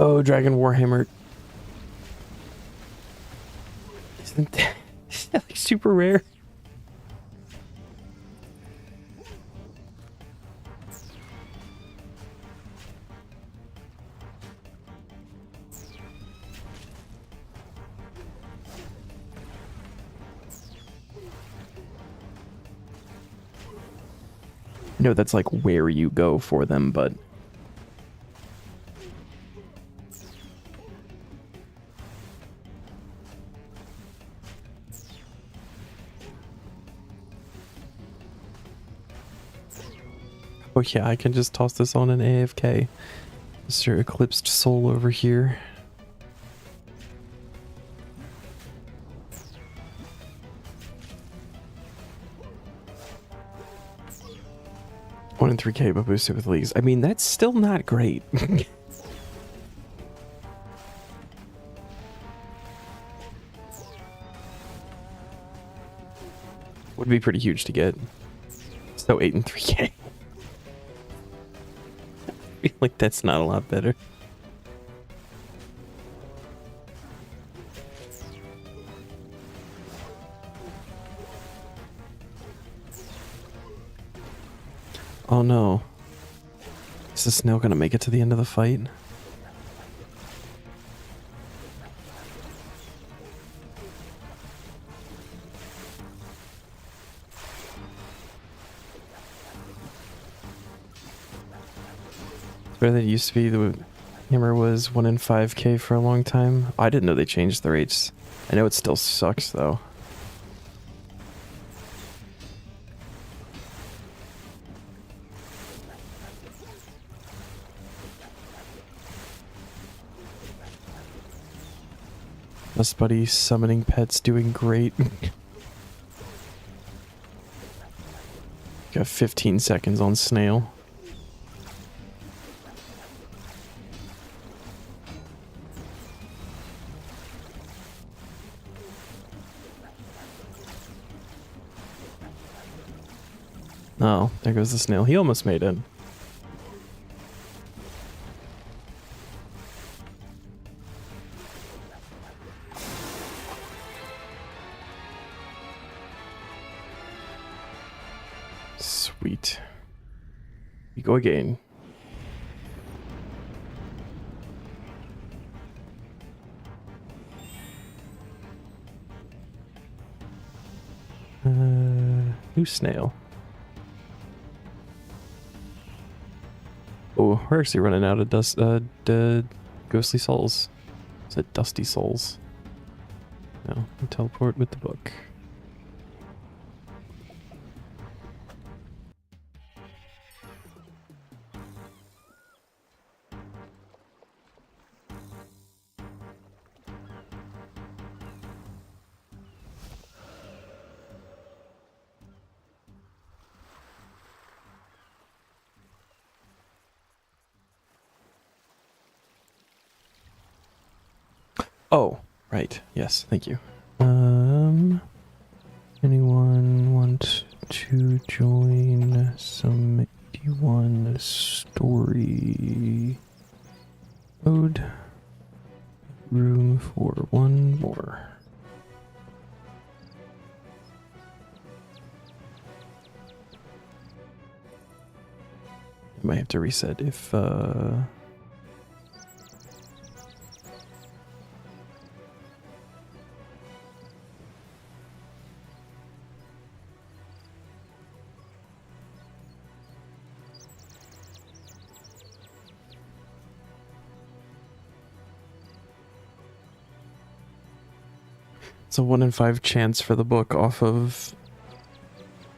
Oh, Dragon Warhammer. Isn't that, isn't that like super rare? No, that's like where you go for them, but oh yeah, I can just toss this on an AFK. Mr. Eclipsed Soul over here. One in 3K, but boosted with leagues. I mean, that's still not great. Would be pretty huge to get. So 8 and 3K. I feel like that's not a lot better. Oh no. Is the snail gonna make it to the end of the fight? It's better than it used to be. The hammer was 1 in 5K for a long time. I didn't know they changed the rates. I know it still sucks though. Best buddy summoning pets doing great. Got 15 seconds on snail. Oh, there goes the snail. He almost made it. Sweet. We go again. New snail. Oh, we're actually running out of ghostly souls. Is it dusty souls? No, we'll teleport with the book. Oh, right. Yes, thank you. Anyone want to join some 81 story mode? Room for one more. Might have to reset if it's a 1 in 5 chance for the book off of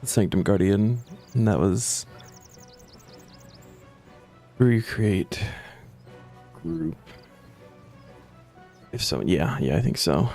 Sanctum Guardian, and that was recreate group. If so, yeah, I think so.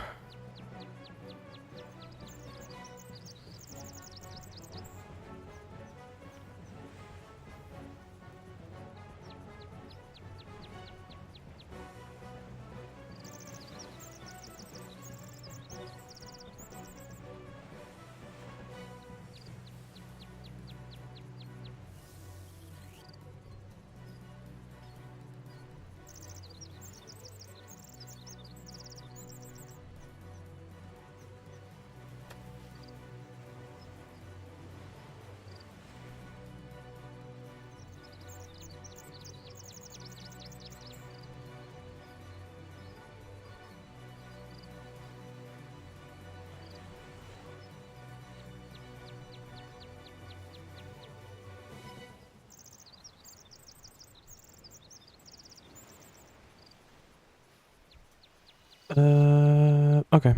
Okay.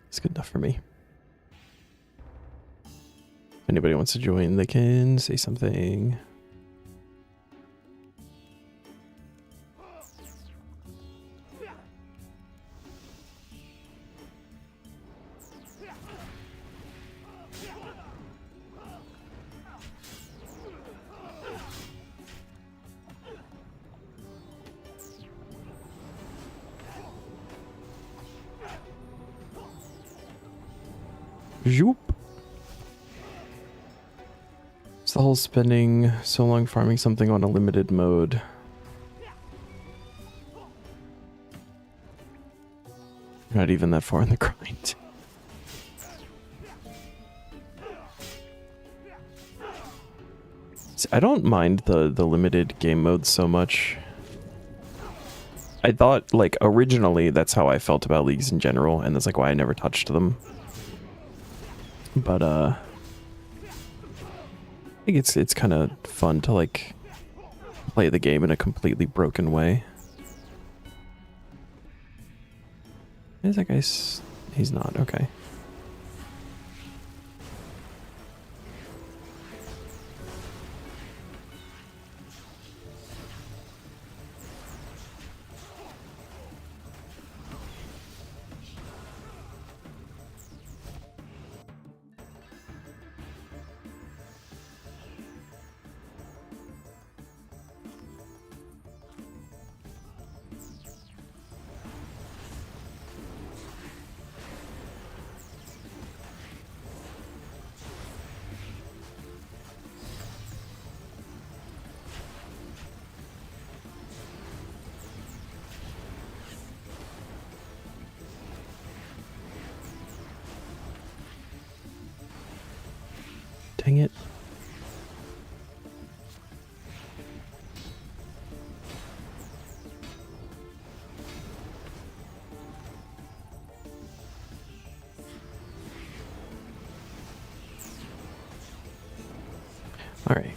It's good enough for me. If anybody wants to join, they can say something. Zoop. It's the whole spending so long farming something on a limited mode. Not even that far in the grind. See, I don't mind the limited game mode so much. I thought, like, originally that's how I felt about leagues in general, and that's like why I never touched them. But I think it's kind of fun to like play the game in a completely broken way. Is that guy? He's not. Okay. Dang it. All right.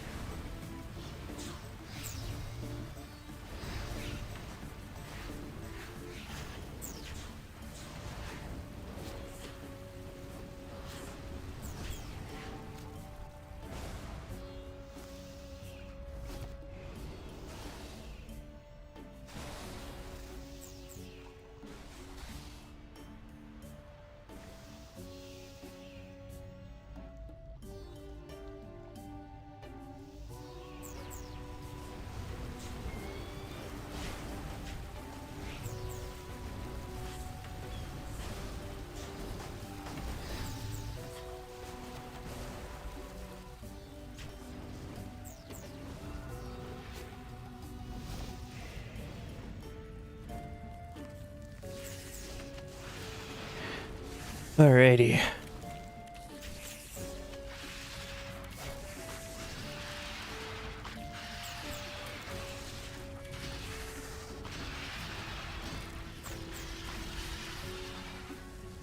Alrighty.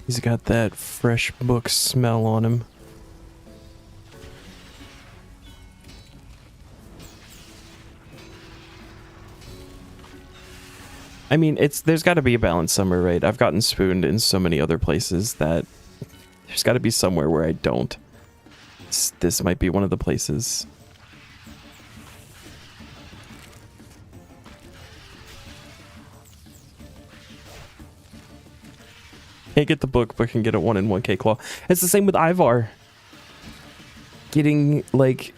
He's got that fresh book smell on him. I mean, there's got to be a balance somewhere, right? I've gotten spooned in so many other places that there's got to be somewhere where I don't. This might be one of the places. Can't get the book, but can get a 1 in 1k claw. It's the same with Ivar. Getting like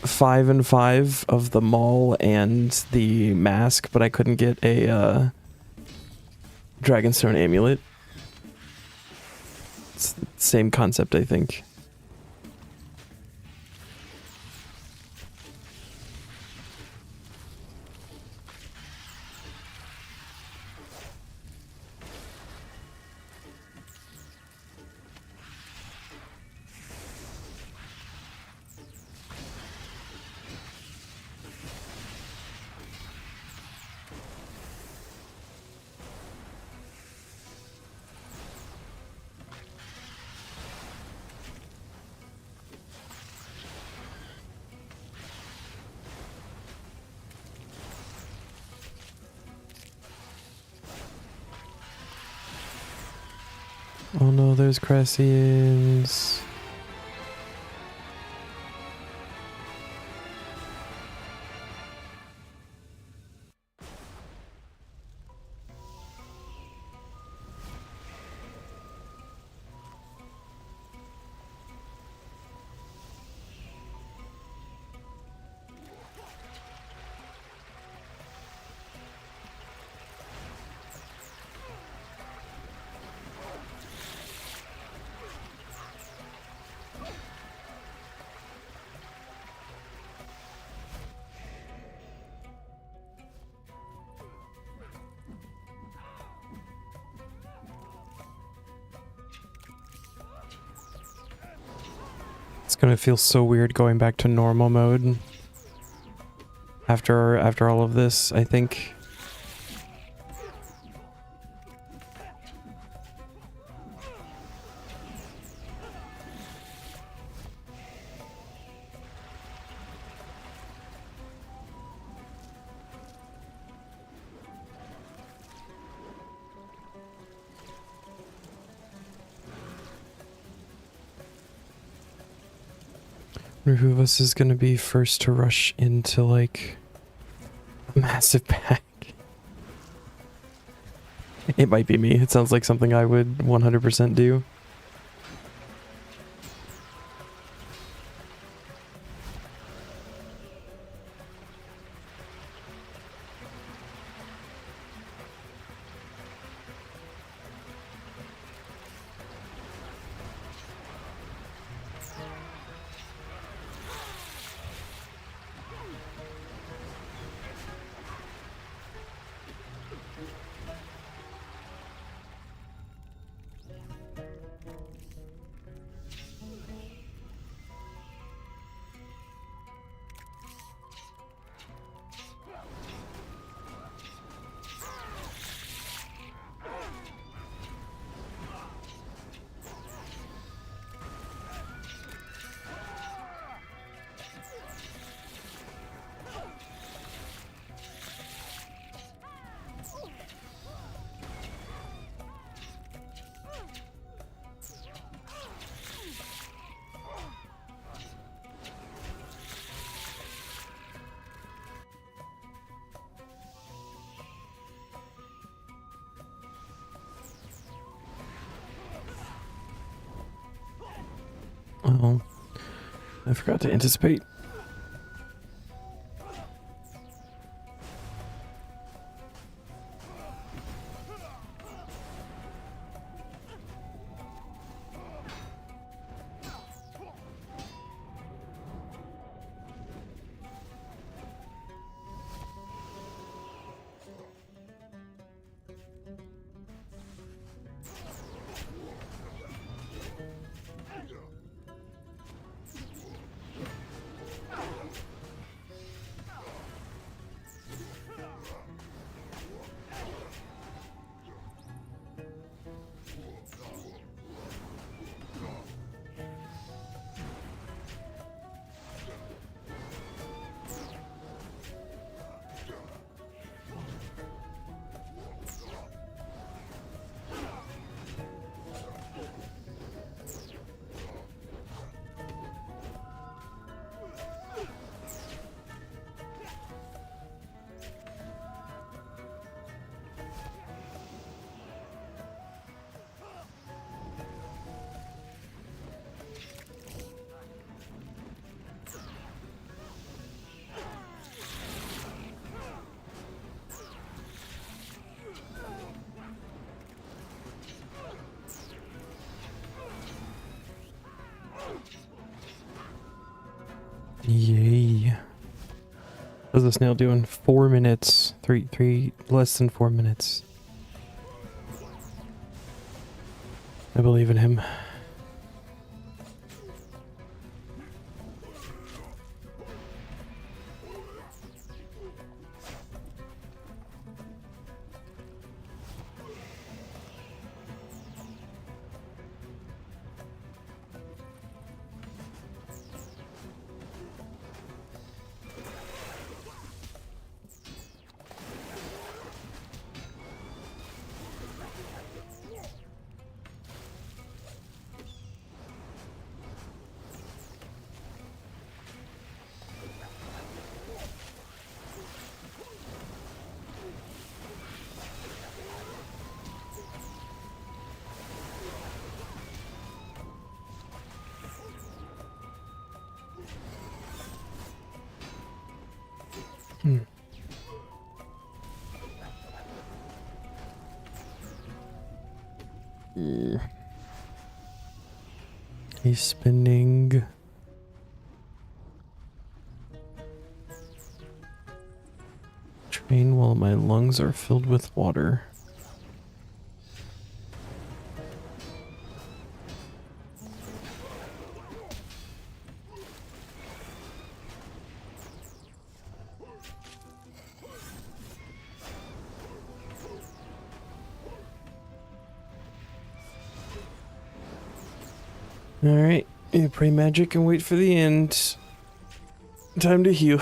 5 and 5 of the maul and the mask, but I couldn't get a Dragonstone amulet. It's the same concept, I think. Oh no, there's Cressians. It's gonna feel so weird going back to normal mode after all of this, I think. Wonder who of us is gonna be first to rush into like a massive pack. It might be me. It sounds like something I would 100% do. Oh, I forgot to anticipate. Yay. How's the snail doing? 4 minutes. Three, less than 4 minutes. I believe in him. He's spinning. Train while my lungs are filled with water. Alright, you pray magic and wait for the end. Time to heal.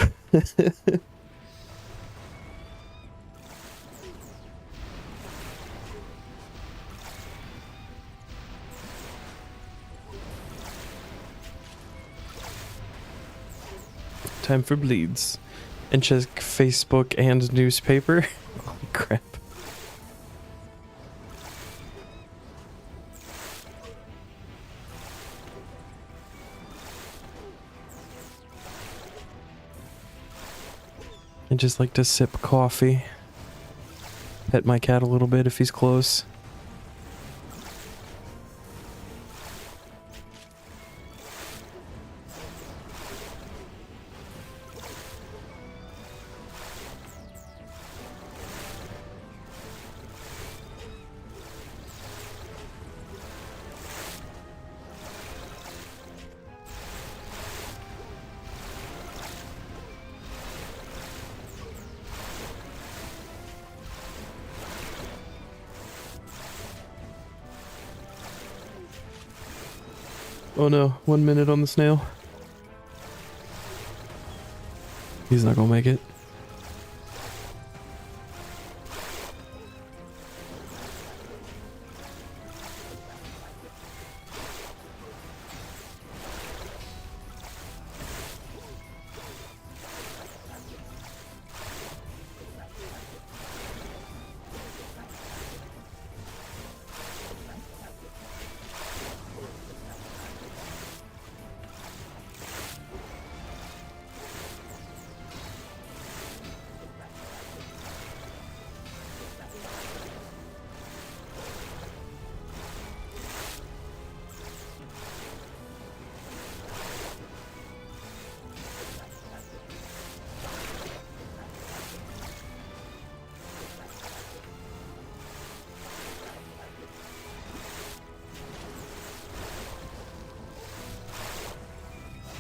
Time for bleeds. And check Facebook and newspaper. Holy crap. I just like to sip coffee. Pet my cat a little bit if he's close. Oh no, 1 minute on the snail. He's not gonna make it.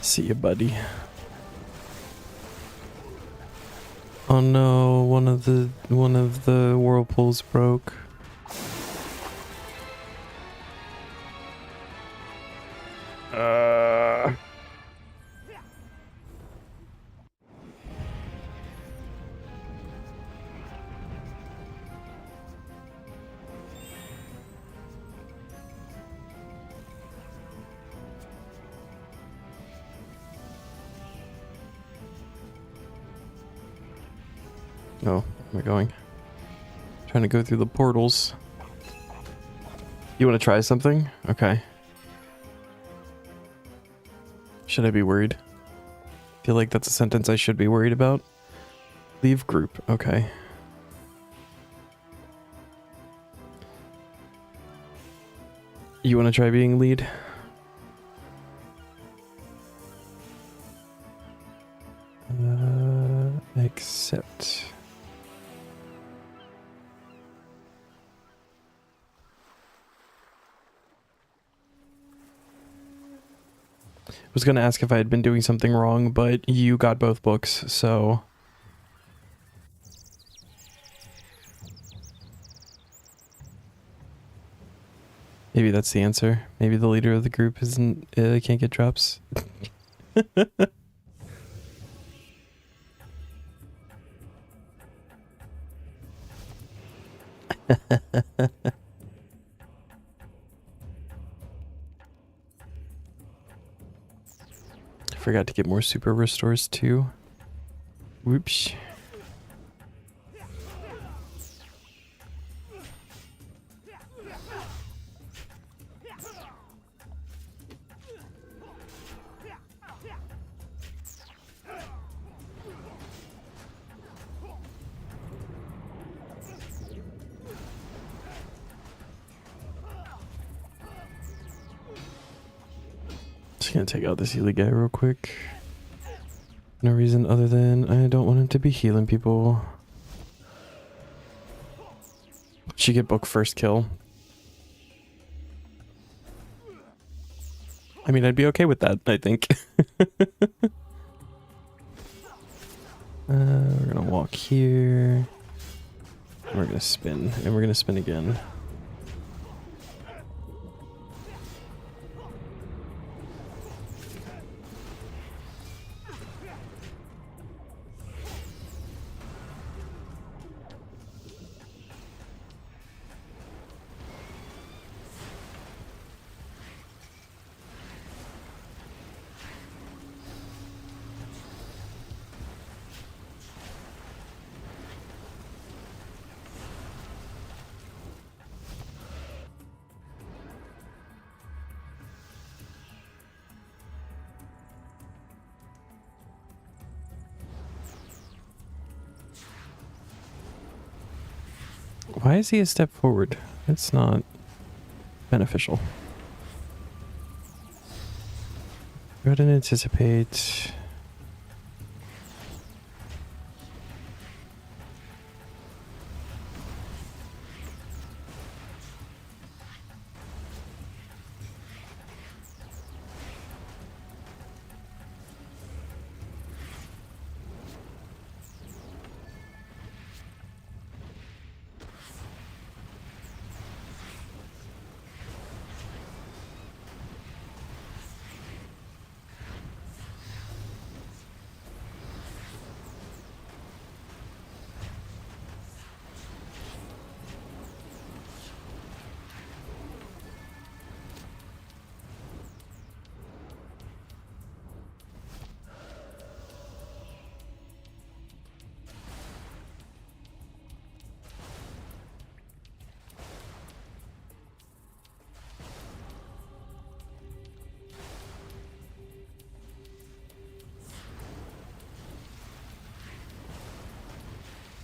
See you, buddy. Oh no, one of the whirlpools broke. Oh, where am I going? Trying to go through the portals. You want to try something? Okay. Should I be worried? Feel like that's a sentence I should be worried about. Leave group. Okay. You want to try being lead? Accept. I was going to ask if I had been doing something wrong, but you got both books, so... Maybe that's the answer. Maybe the leader of the group isn't... can't get drops. Forgot to get more super restores too. Whoops. just gonna take out this Healy guy real quick. No reason other than I don't want him to be healing people. She get book first kill. I mean, I'd be okay with that, I think. We're gonna walk here. We're gonna spin, and we're gonna spin again. Why is he a step forward? It's not beneficial. Go ahead and anticipate.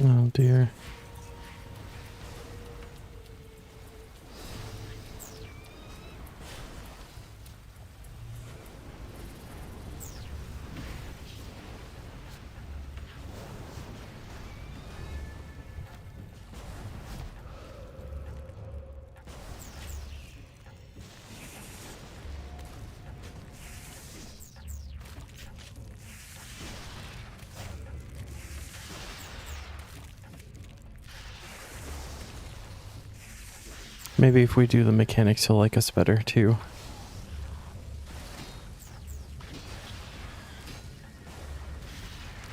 Oh dear. Maybe if we do the mechanics, he'll like us better too.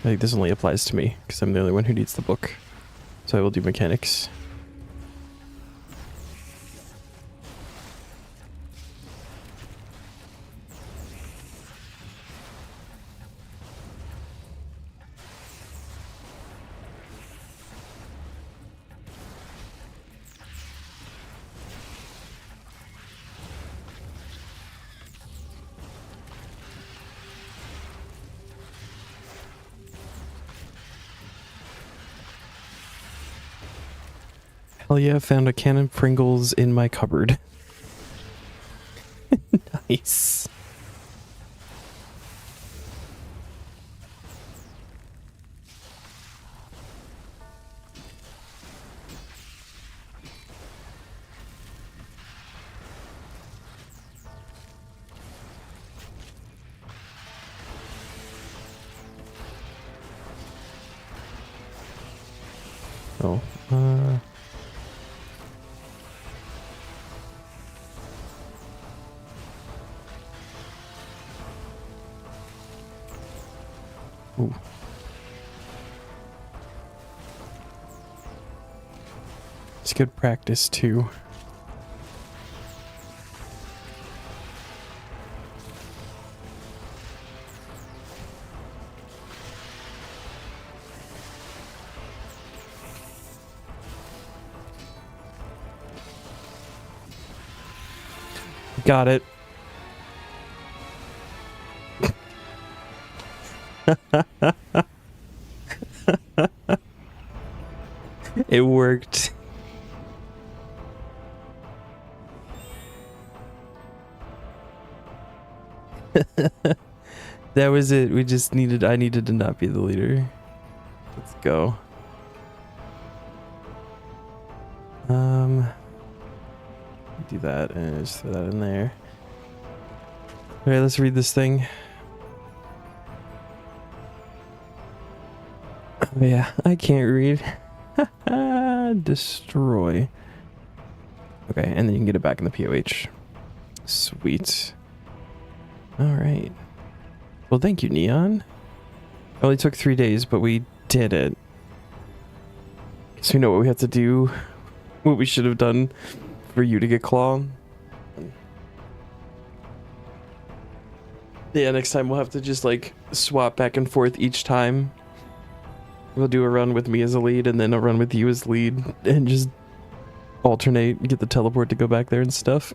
I think this only applies to me because I'm the only one who needs the book. So I will do mechanics. Hell yeah, found a can of Pringles in my cupboard. Nice. Oh, ooh. It's good practice too. Got it. It worked. That was it. We just needed, I needed to not be the leader. Let's go. Do that and just throw that in there. All right, let's read this thing. Oh yeah, I can't read. Destroy. Okay, and then you can get it back in the POH. Sweet. All right. Well, thank you, Neon. It only took 3 days, but we did it. So we know what we have to do, what we should have done for you to get Claw. Yeah, next time we'll have to just like swap back and forth each time. We'll do a run with me as a lead and then a run with you as lead and just alternate, get the teleport to go back there and stuff.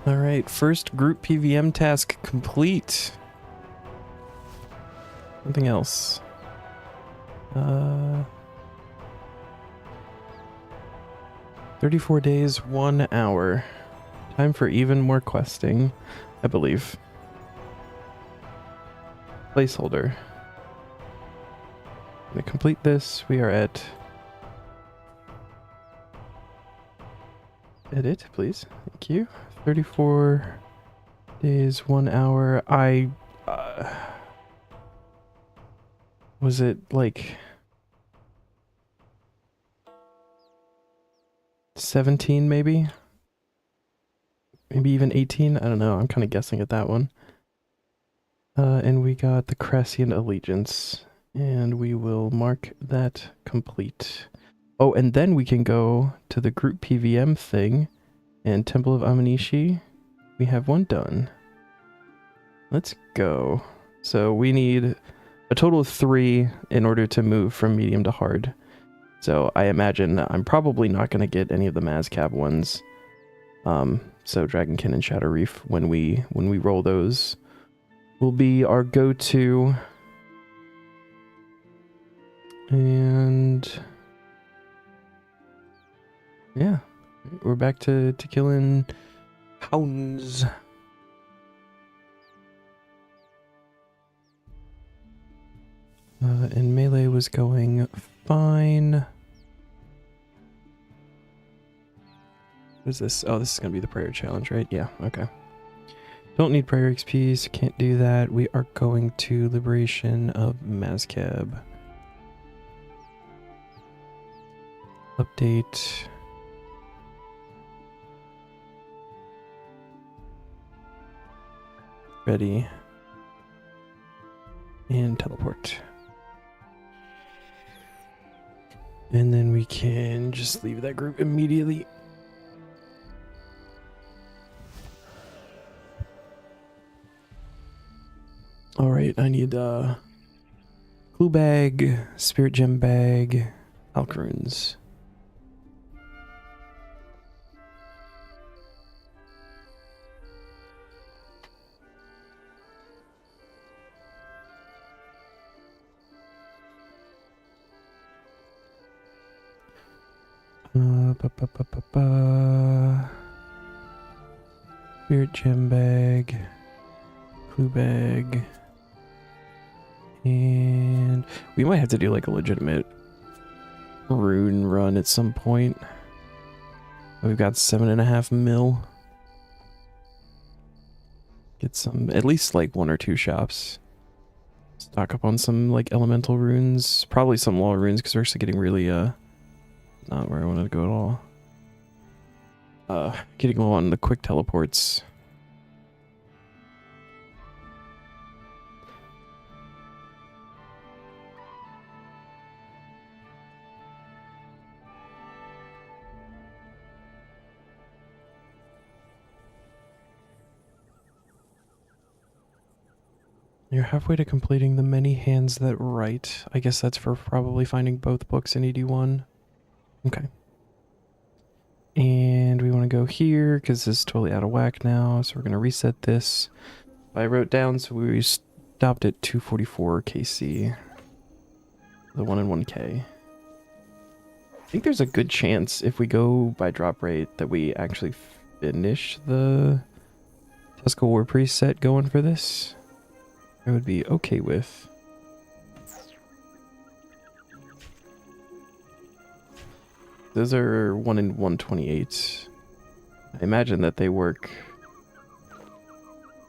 Alright, first group PVM task complete. Something else. 34 days, 1 hour. Time for even more questing, I believe. Placeholder. I'm gonna complete this. We are at... Edit, please. Thank you. 34 days, 1 hour. Was it like 17 maybe? Maybe even 18? I don't know. I'm kind of guessing at that one. And we got the Crassian Allegiance. And we will mark that complete. Oh, and then we can go to the group PVM thing. And Temple of Amanishi. We have one done. Let's go. So we need a total of 3 in order to move from medium to hard. So I imagine I'm probably not going to get any of the Mazcab ones. So Dragonkin and Shadow Reef, when we roll those, will be our go-to. And yeah, we're back to killing hounds. And melee was going fine. What is this? Oh, this is going to be the prayer challenge, right? Yeah, okay. Don't need prayer XP, so can't do that. We are going to Liberation of Mazcab. Update. Ready. And teleport. And then we can just leave that group immediately. Alright, I need clue bag, spirit gem bag, alcarunes. Spirit gem bag, clue bag, and we might have to do like a legitimate rune run at some point. We've got 7.5 mil. Get some, at least like 1 or 2 shops. Stock up on some like elemental runes, probably some law runes because we're actually getting really not where I wanted to go at all. Getting low on the quick teleports. You're halfway to completing the many hands that write. I guess that's for probably finding both books in ED1. Okay. And we want to go here because this is totally out of whack now. So we're going to reset this. I wrote down, so we stopped at 244 KC. The 1 and 1K. think there's a good chance if we go by drop rate that we actually finish the Tuska War Priest set going for this. I would be okay with. Those are 1 in 128. I imagine that they work.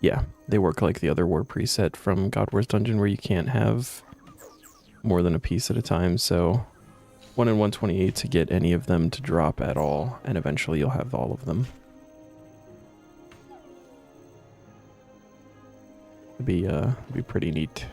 Yeah, they work like the other War Priest set from God War's Dungeon where you can't have more than a piece at a time, so 1 in 128 to get any of them to drop at all, and eventually you'll have all of them. It'd be pretty neat.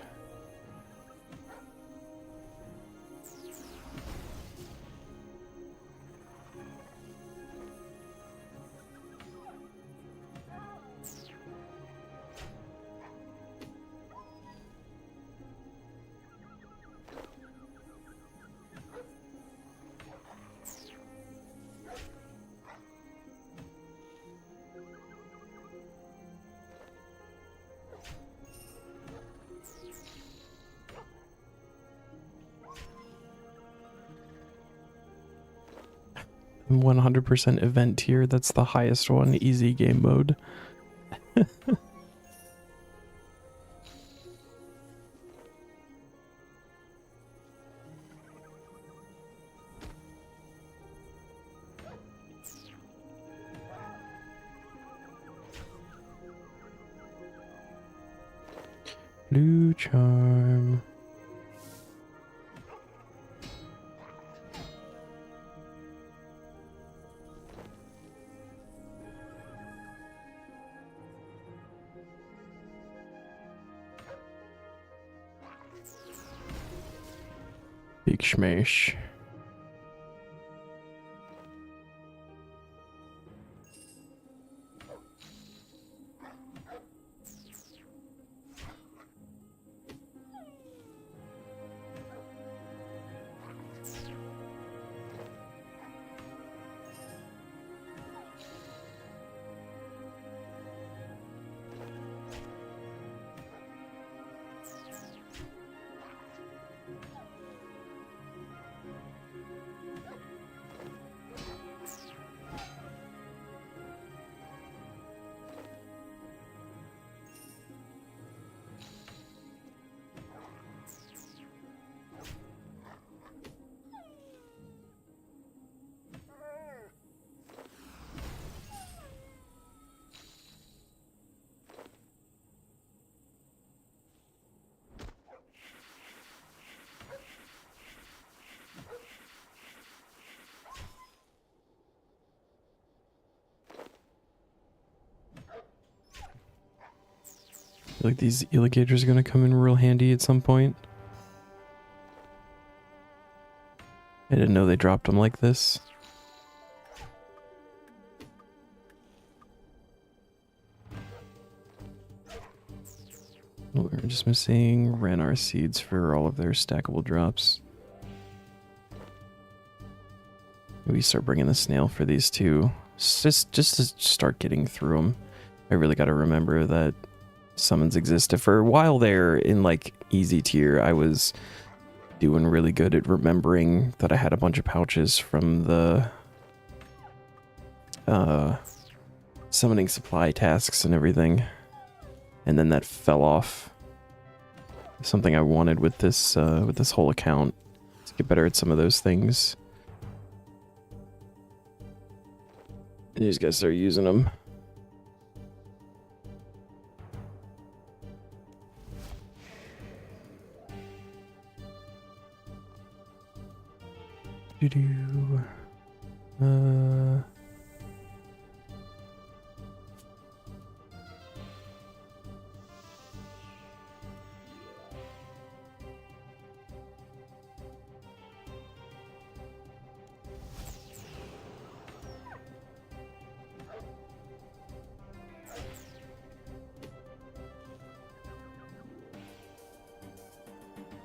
I'm 100% event tier, that's the highest one, easy game mode. Blue charm. Big schmash. Like these alligators are gonna come in real handy at some point. I didn't know they dropped them like this. We're just missing Ranar seeds for all of their stackable drops. Maybe start bringing the snail for these two. Just to start getting through them. I really got to remember that summons exist. For a while there in like easy tier, I was doing really good at remembering that I had a bunch of pouches from the summoning supply tasks and everything. And then that fell off. Something I wanted with this whole account, to get better at some of those things. These guys start using them.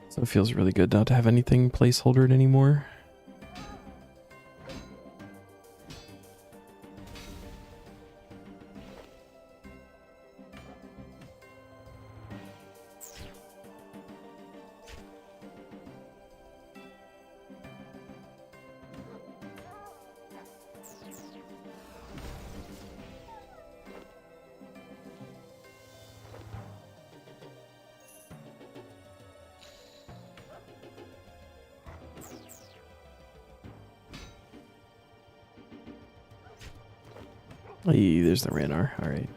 So it feels really good not to have anything placeholdered anymore. Hey, there's the Ranar. All right.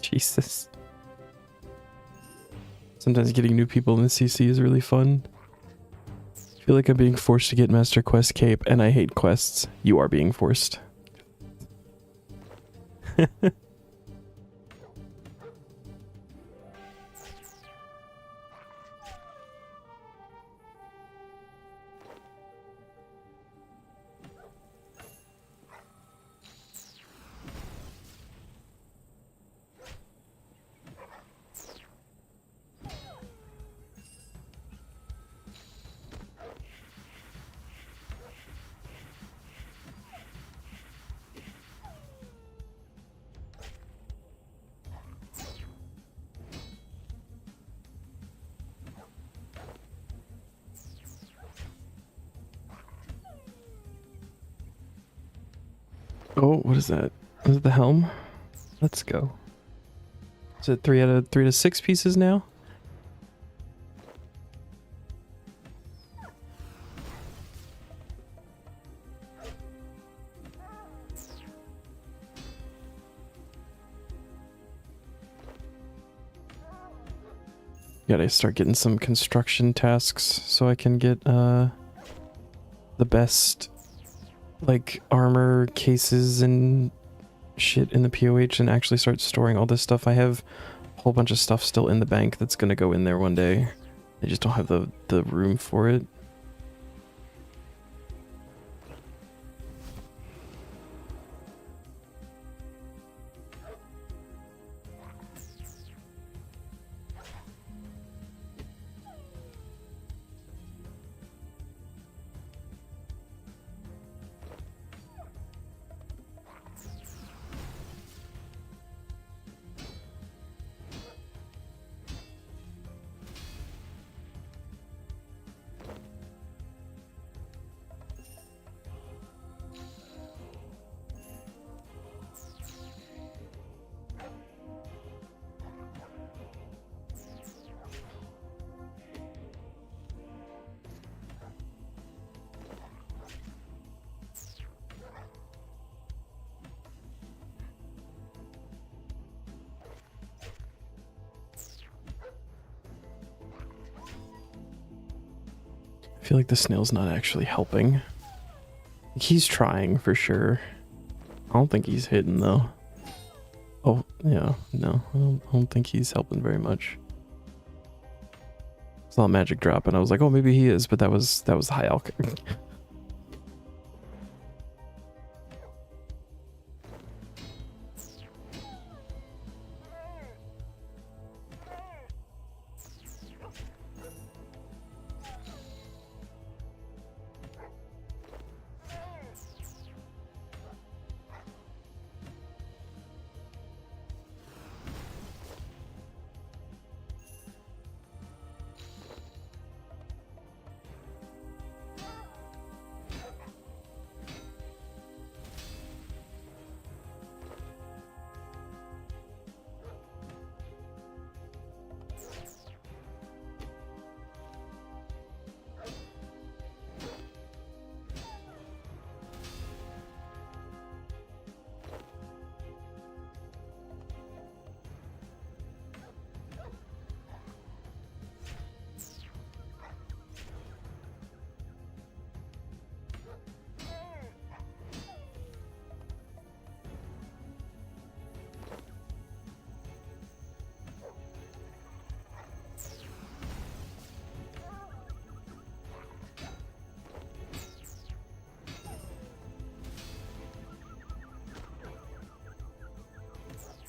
Jesus. Sometimes getting new people in the CC is really fun. I feel like I'm being forced to get Master Quest Cape, and I hate quests. You are being forced. Oh, what is that? Is it the helm? Let's go. Is it 3 out of 3 to 6 pieces now? Gotta start getting some construction tasks so I can get the best like armor cases and shit in the POH and actually start storing all this stuff. I have a whole bunch of stuff still in the bank that's gonna go in there one day. I just don't have the room for it. I feel like the snail's not actually helping. He's trying for sure. I don't think he's hitting though. Oh, yeah, no, I don't think he's helping very much. Saw a magic drop and I was like, oh, maybe he is, but that was high alch.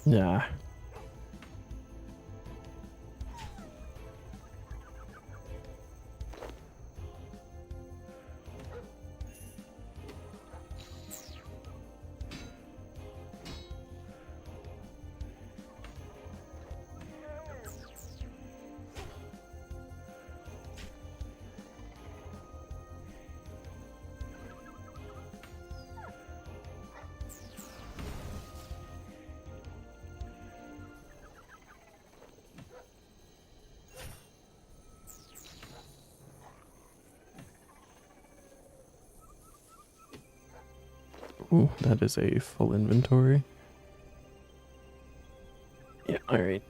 Yeah. Ooh, that is a full inventory. Yeah, alright.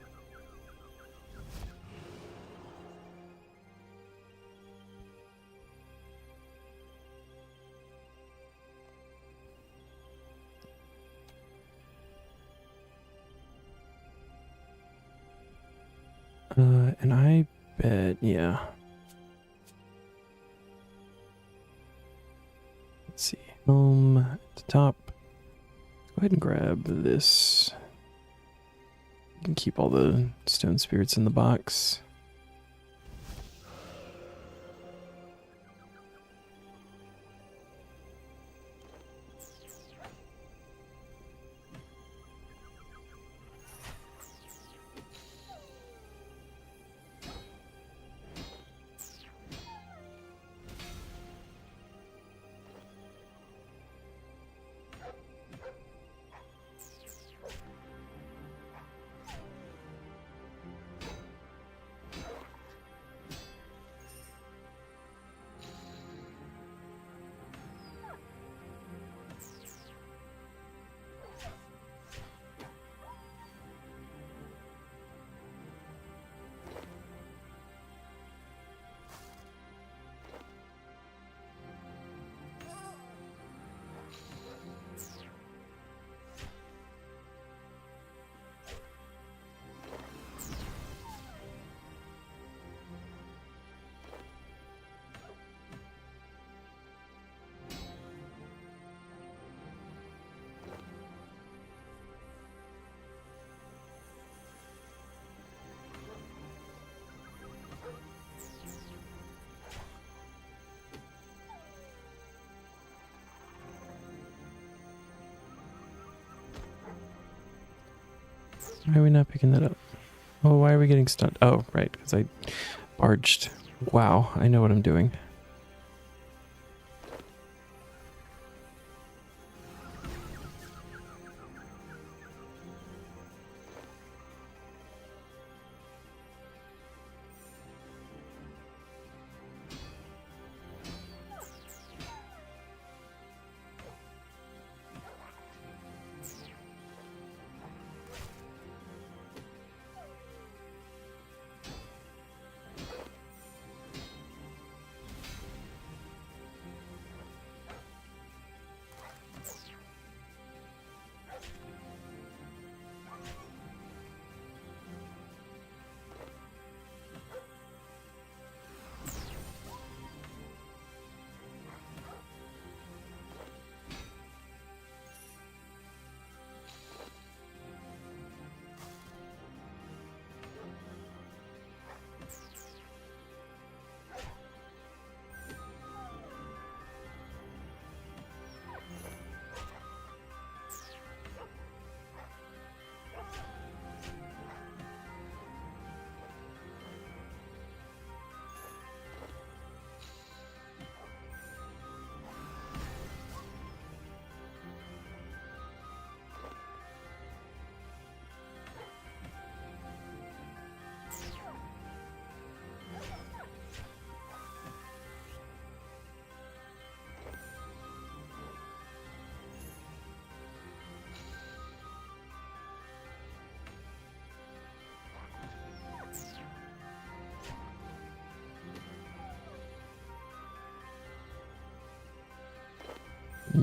And I bet, yeah. Let's see. At the top. Let's go ahead and grab this. You can keep all the stone spirits in the box. Why are we not picking that up? Oh, why are we getting stunned? Oh, right, because I barged. Wow, I know what I'm doing.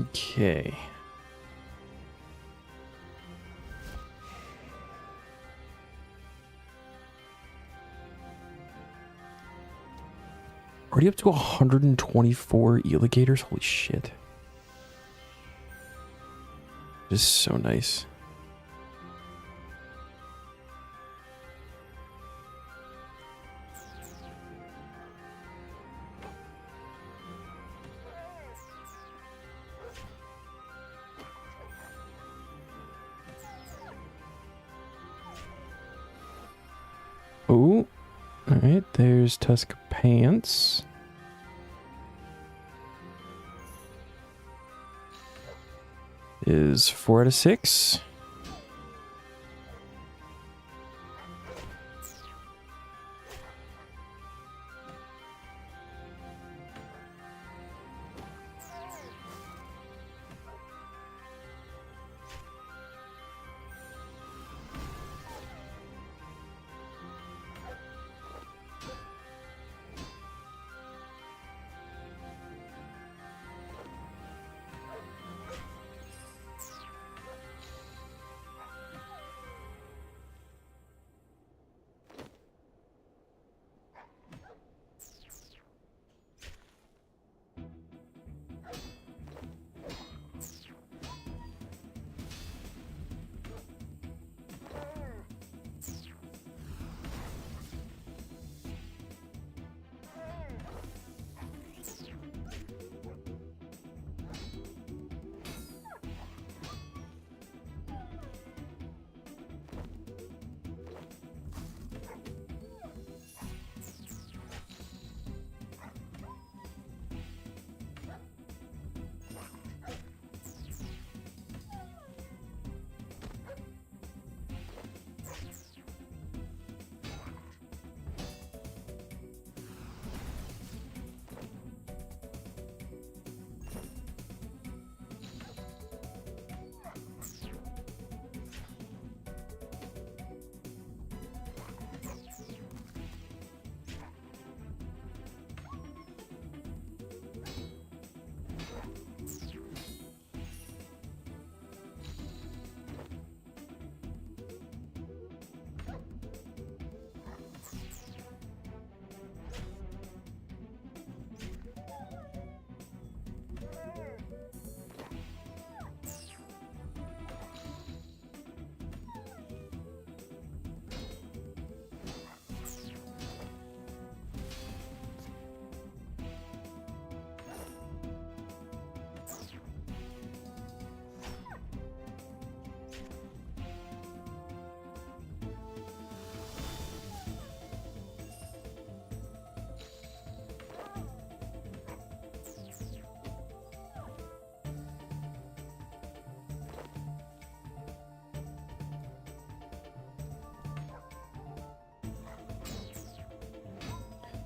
Okay. Already up to 124 alligators. Holy shit. Just so nice. Oh, all right. There's Tusk Pants. Is 4 out of 6.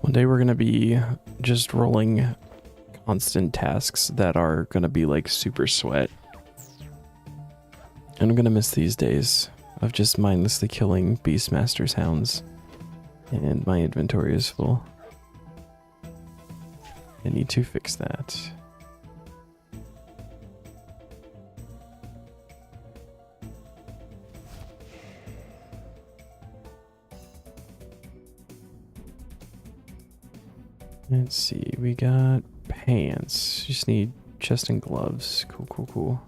One day we're gonna be just rolling constant tasks that are gonna be like super sweat. And I'm gonna miss these days of just mindlessly killing Beastmaster's hounds. And my inventory is full. I need to fix that. Let's see, we got pants. Just need chest and gloves. Cool, cool, cool.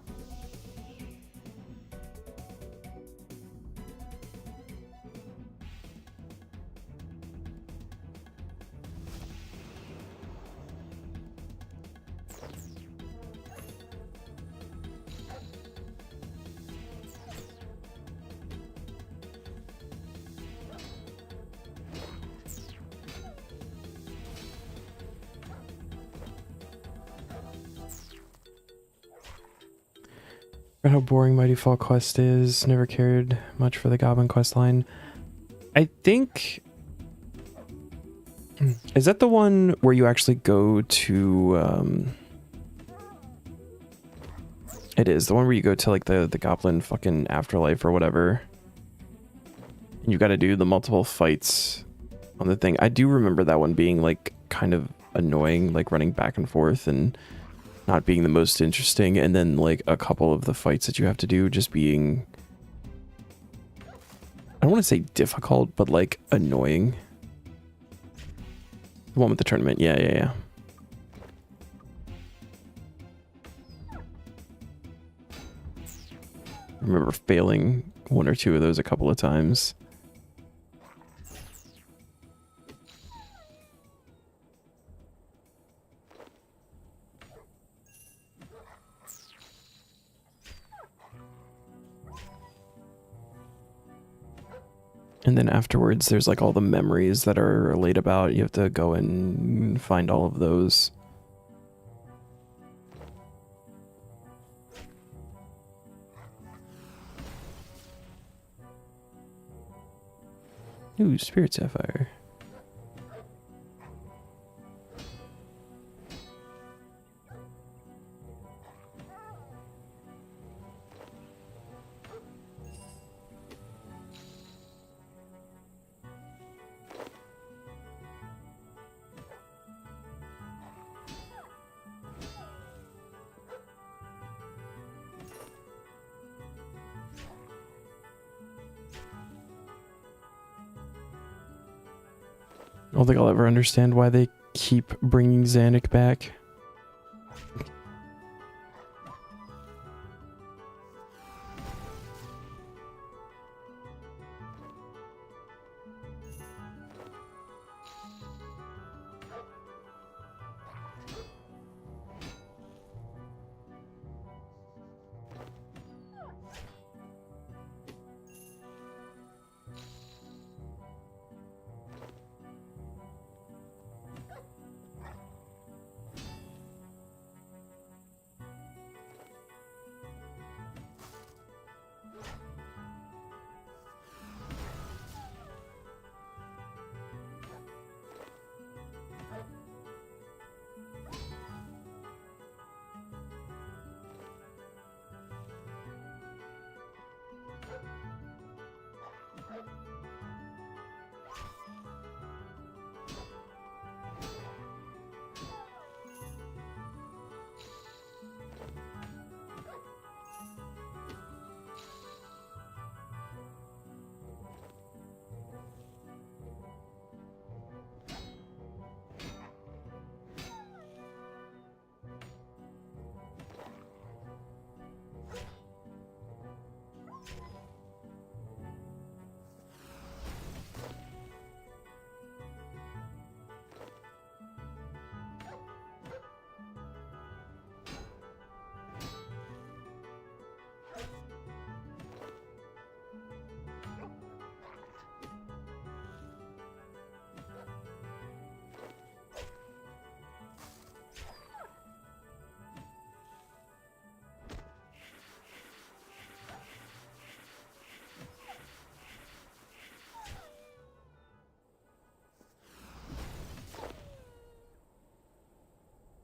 Forgot how boring my default quest is. Never cared much for the Goblin quest line. I think... Is that the one where you actually go to... It is. The one where you go to like the Goblin fucking afterlife or whatever. And you gotta do the multiple fights on the thing. I do remember that one being like kind of annoying, like running back and forth and not being the most interesting, and then like a couple of the fights that you have to do just being, I don't want to say difficult, but like annoying. The one with the tournament, yeah. I remember failing one or two of those a couple of times. And then afterwards, there's like all the memories that are laid about. You have to go and find all of those. Ooh, Spirit Sapphire. I don't think I'll ever understand why they keep bringing Xanic back.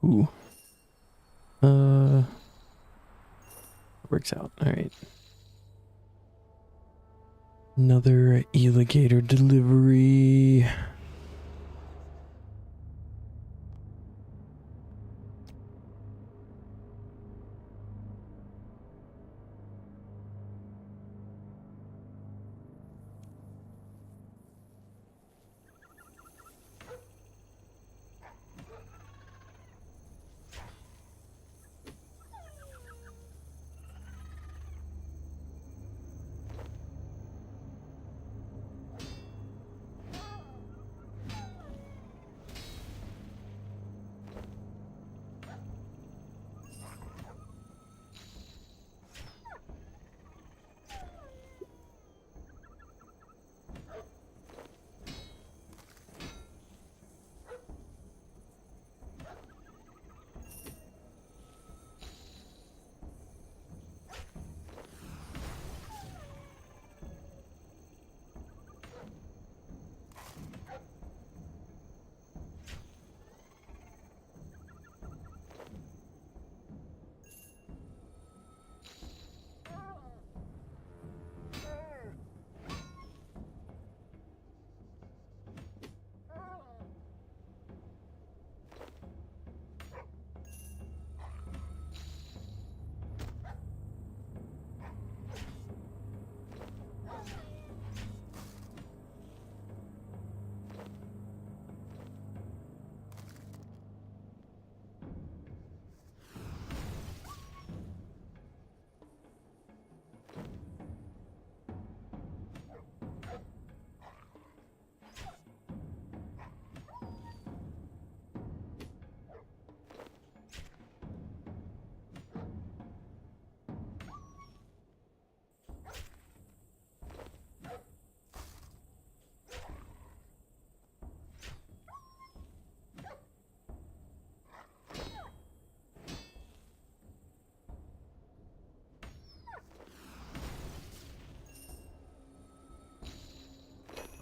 Ooh. Works out. All right. Another alligator delivery.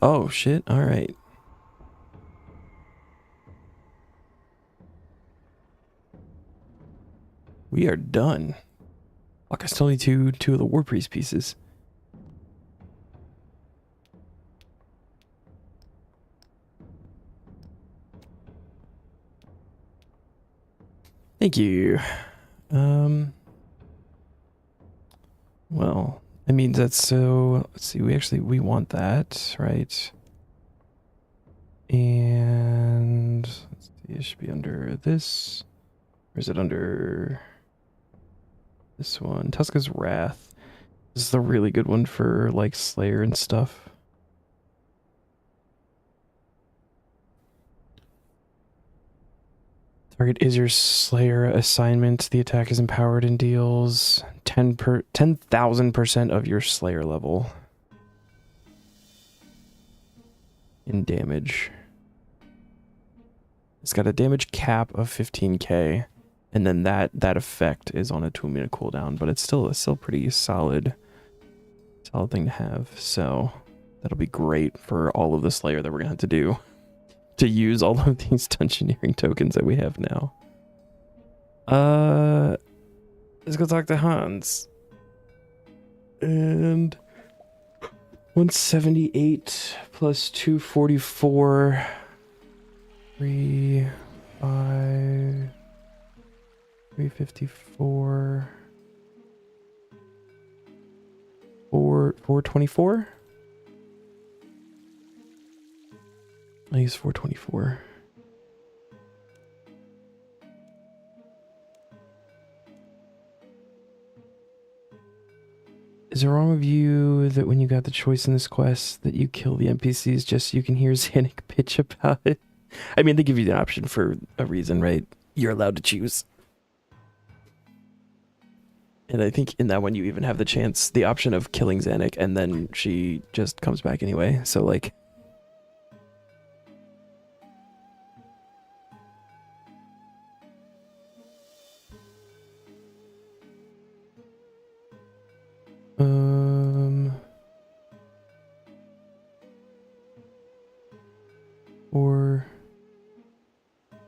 Oh shit. All right. We are done. Fuck, I still need two of the War Priest pieces. Thank you. Well, that means that's so, let's see, we want that, right? And let's see, it should be under this. Or is it under this one? Tuska's Wrath. This is a really good one for like Slayer and stuff. Target is your Slayer assignment. The attack is empowered and deals 10,000% of your Slayer level in damage. It's got a damage cap of 15k, and then that effect is on a 2-minute cooldown, but it's still pretty solid thing to have. So that'll be great for all of the Slayer that we're gonna have to do to use all of these dungeoneering tokens that we have now. Let's go talk to Hans. And 178 plus 244. 3, 5, 354. 424. I use 424. Is it wrong of you that when you got the choice in this quest that you kill the NPCs just so you can hear Xanic bitch about it? I mean, they give you the option for a reason, right? You're allowed to choose. And I think in that one you even have the option of killing Xanic, and then she just comes back anyway. So like, or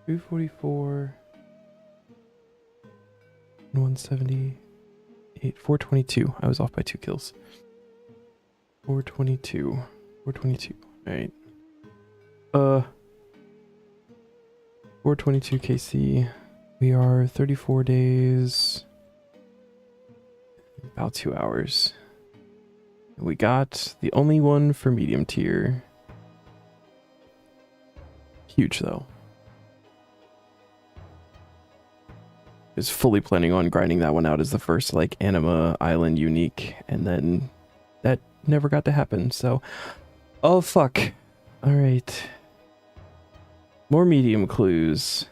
244. 178, 422. I was off by 2 kills. 422. 422. Alright. 422 KC. We are 34 days. About 2 hours. We got the only one for medium tier. Huge though. Is fully planning on grinding that one out as the first like Anima Island unique, and then that never got to happen, so oh fuck. Alright. More medium clues.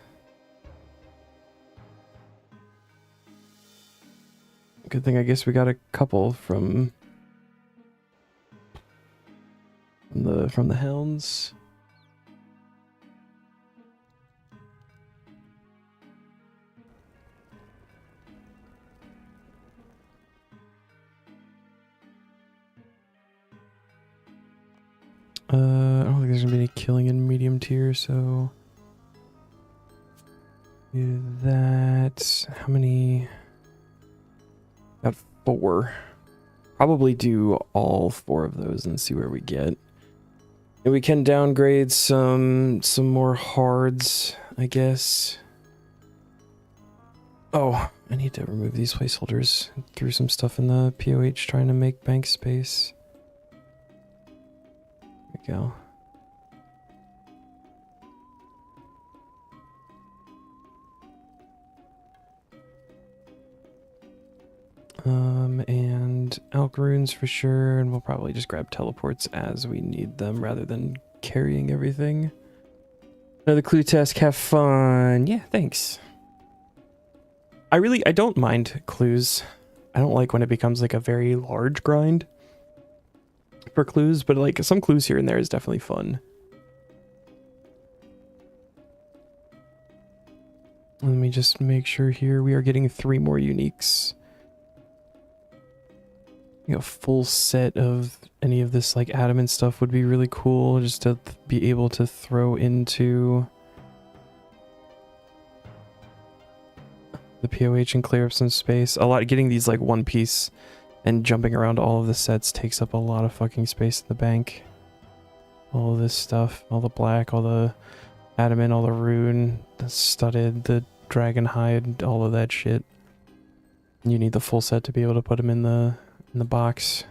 Good thing I guess we got a couple from the hounds. I don't think there's gonna be any killing in medium tier, so do that. How many? Got 4. Probably do all 4 of those and see where we get. And we can downgrade some more hards, I guess. Oh, I need to remove these placeholders. I threw some stuff in the POH trying to make bank space. There we go. And Alk runes for sure, and we'll probably just grab teleports as we need them rather than carrying everything. Another clue task, have fun. Yeah, thanks. I don't mind clues. I don't like when it becomes like a very large grind for clues, but like some clues here and there is definitely fun. Let me just make sure here we are getting 3 more uniques. A full set of any of this like adamant stuff would be really cool, just to be able to throw into the POH and clear up some space. Getting these like one piece and jumping around all of the sets takes up a lot of fucking space in the bank. All of this stuff, all the black, all the adamant, all the rune, the studded, the dragon hide, all of that shit. You need the full set to be able to put them in the box.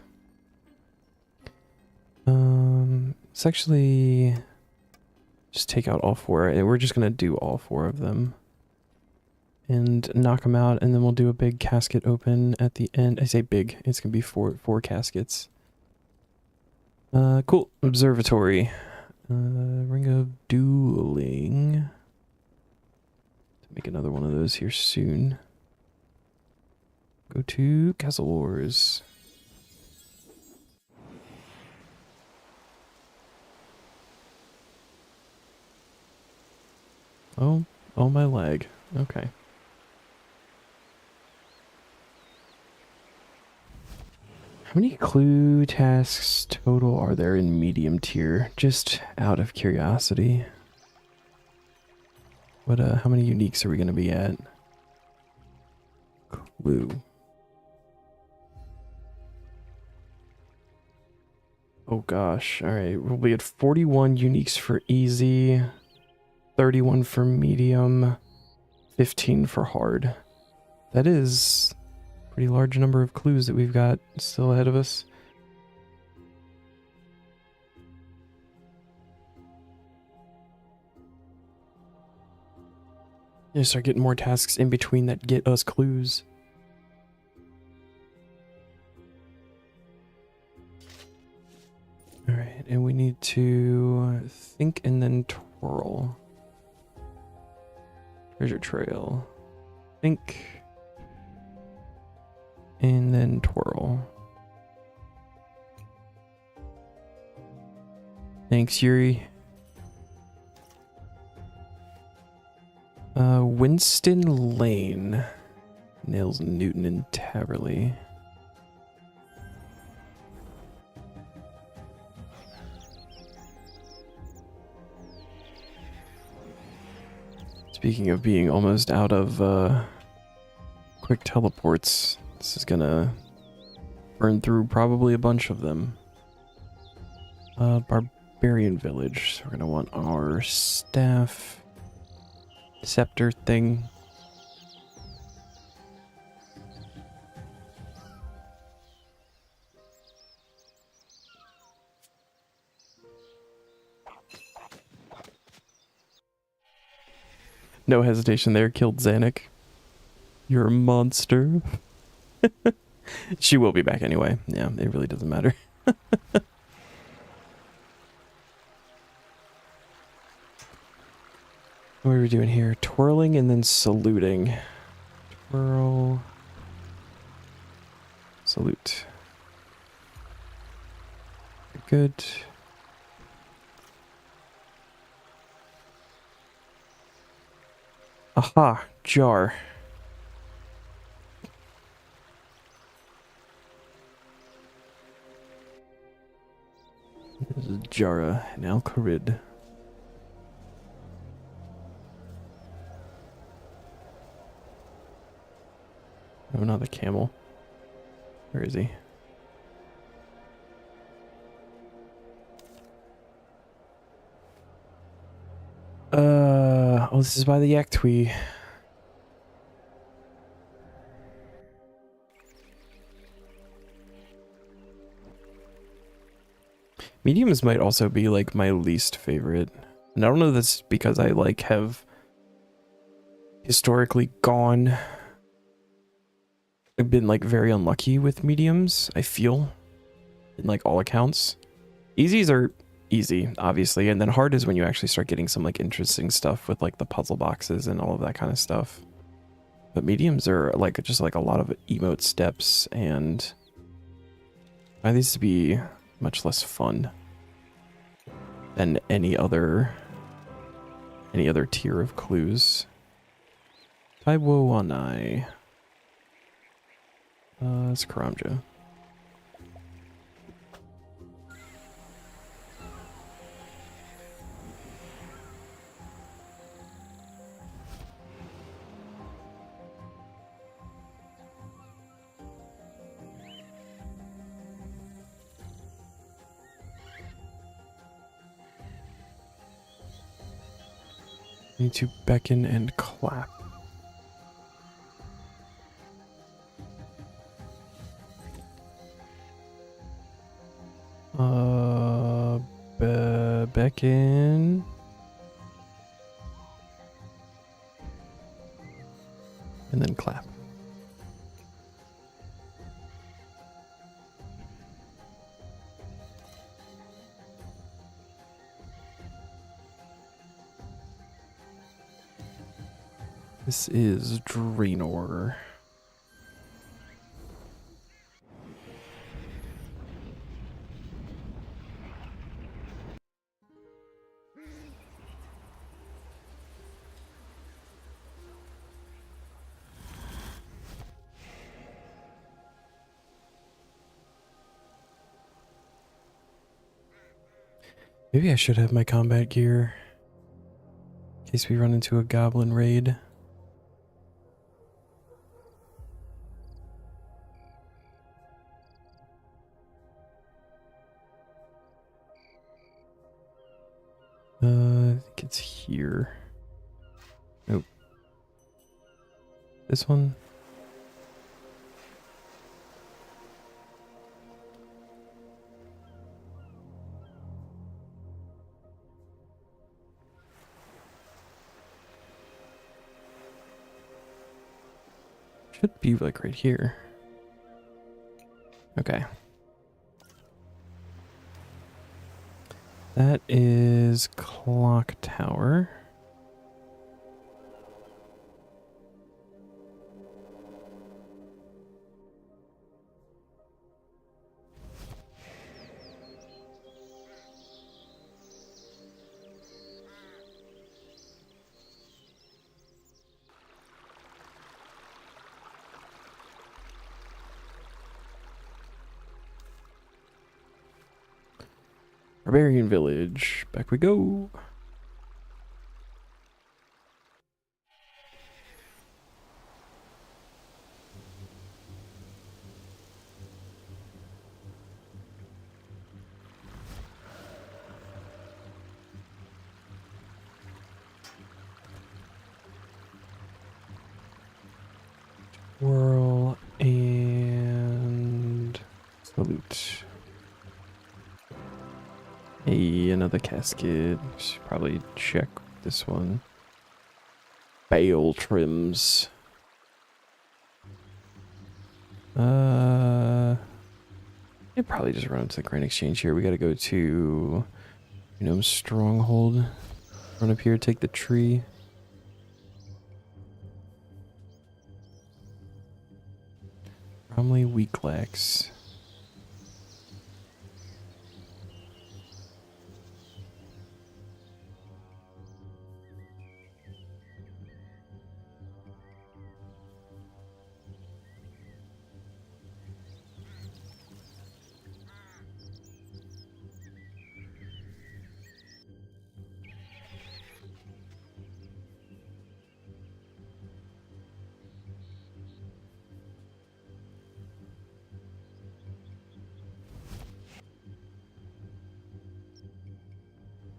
It's actually just take out all 4, and we're just gonna do all 4 of them and knock them out, and then we'll do a big casket open at the end. I say big, it's gonna be 4 caskets. Cool. Observatory. Ring of Dueling. Make another one of those here soon. Go to Castle Wars. Oh, my leg. Okay. How many clue tasks total are there in medium tier? Just out of curiosity. How many uniques are we gonna be at? Clue. Oh gosh, alright, we'll be at 41 uniques for easy, 31 for medium, 15 for hard. That is a pretty large number of clues that we've got still ahead of us. Yeah, start getting more tasks in between that get us clues. Alright, and we need to think and then twirl. Treasure trail. Think. And then twirl. Thanks, Yuri. Winston Lane. Nails Newton and Taverley. Speaking of being almost out of quick teleports. This is gonna burn through probably a bunch of them. Barbarian village. So we're gonna want our staff scepter thing. No hesitation there, killed Zanuck. You're a monster. She will be back anyway. Yeah, it really doesn't matter. What are we doing here? Twirling and then saluting. Twirl. Salute. Good. Aha, jar. This is Jara and Al-Kharid. Oh, not the camel. Where is he? Oh, this is by the Yaktwi. Mediums might also be like my least favorite. And I don't know if that's because I like have historically I've been like very unlucky with mediums, I feel, in like all accounts. Easies are easy, obviously, and then hard is when you actually start getting some like interesting stuff with like the puzzle boxes and all of that kind of stuff. But mediums are like just like a lot of emote steps, and I find these to be much less fun than any other tier of clues. Taiwo Wanai. It's Karamja. Need to beckon and clap. Beckon. And then clap. This is Draenor. Maybe I should have my combat gear in case we run into a goblin raid. I think it's here. Nope. This one? Should be like right here. Okay. That is Clock Tower. Barbarian village. Back we go. Whirl and salute. Hey, another cascade. Should probably check this one. Bale trims. I'd probably just run to the Grand Exchange here. We gotta go to, Stronghold. Run up here, take the tree. Bromley Weaklax.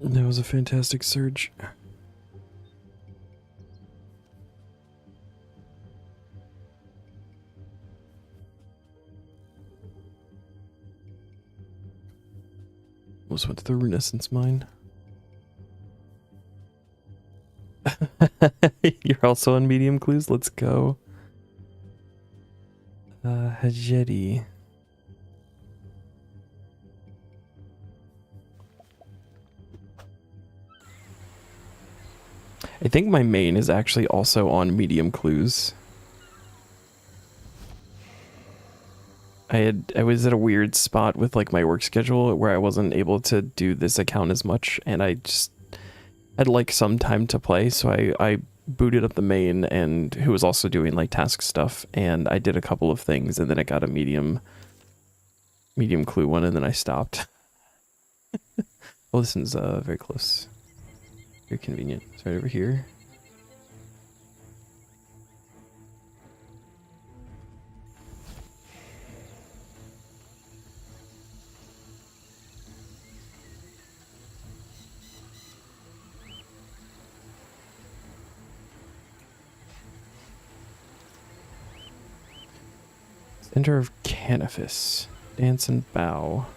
That was a fantastic surge. Almost went to the Renaissance mine. You're also on medium clues? Let's go. Hajedi. I think my main is actually also on medium clues. I was at a weird spot with like my work schedule where I wasn't able to do this account as much, and I just had like some time to play, so I booted up the main, and who was also doing like task stuff, and I did a couple of things, and then I got a medium clue one, and then I stopped. Well, this one's very close. Very convenient. It's right over here. Center of Canifis. Dance and bow.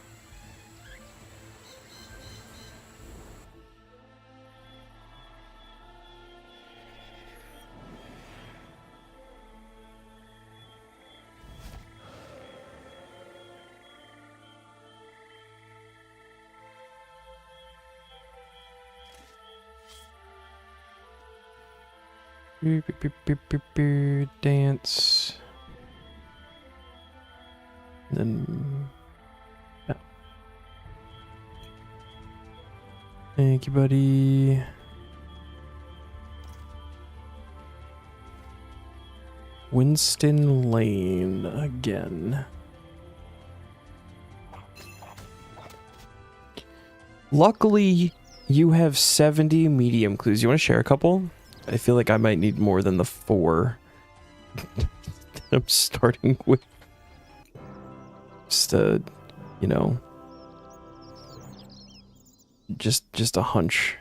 Dance. And then, yeah. Thank you, buddy. Winston Lane again. Luckily, you have 70 medium clues. You want to share a couple? I feel like I might need more than the 4 I'm starting with. Just a, just a hunch.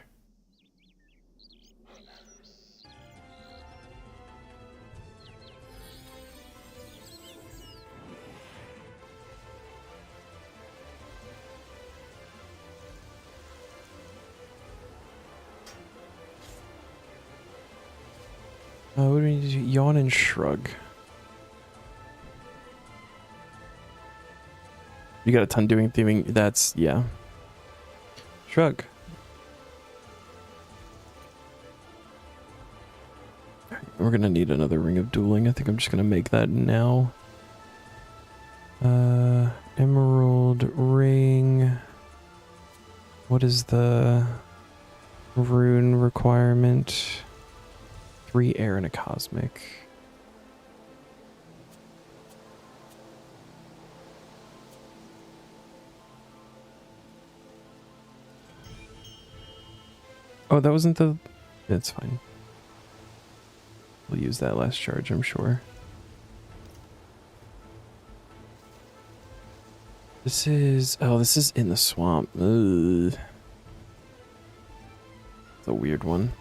What do we need to do? Yawn and shrug. You got a ton doing theming. That's, yeah. Shrug. We're gonna need another ring of dueling. I think I'm just gonna make that now. Emerald ring. What is the rune requirement? 3 air and a cosmic. Oh, that wasn't the... That's fine. We'll use that last charge, I'm sure. This is... Oh, this is in the swamp. Ugh. It's a weird one.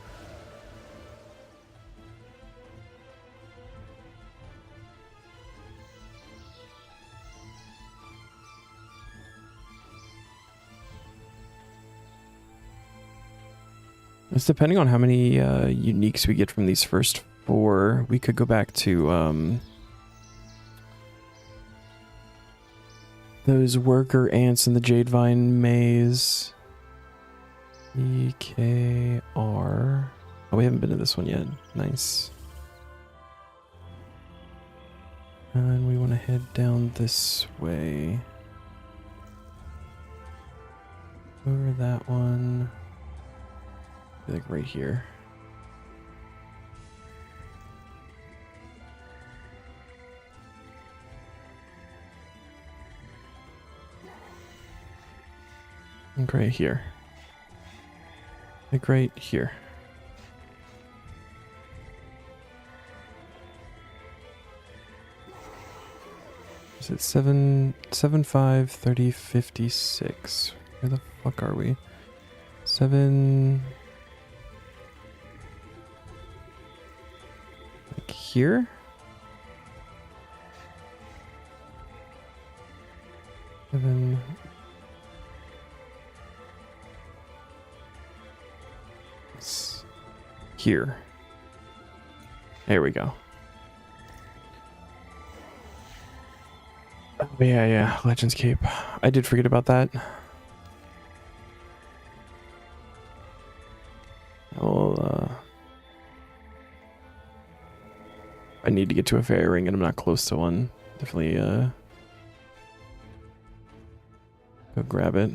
It's depending on how many uniques we get from these first 4. We could go back to those worker ants in the Jade Vine maze. EKR. Oh, we haven't been to this one yet. Nice. And we want to head down this way. Over that one. Like right here. Like right here. Like right here. Is it 7, 5, 30, 56? Where the fuck are we? 7... Like here? 7... It's here. There we go. Oh, yeah, Legends Cape. I did forget about that. I need to get to a fairy ring and I'm not close to one. Definitely go grab it.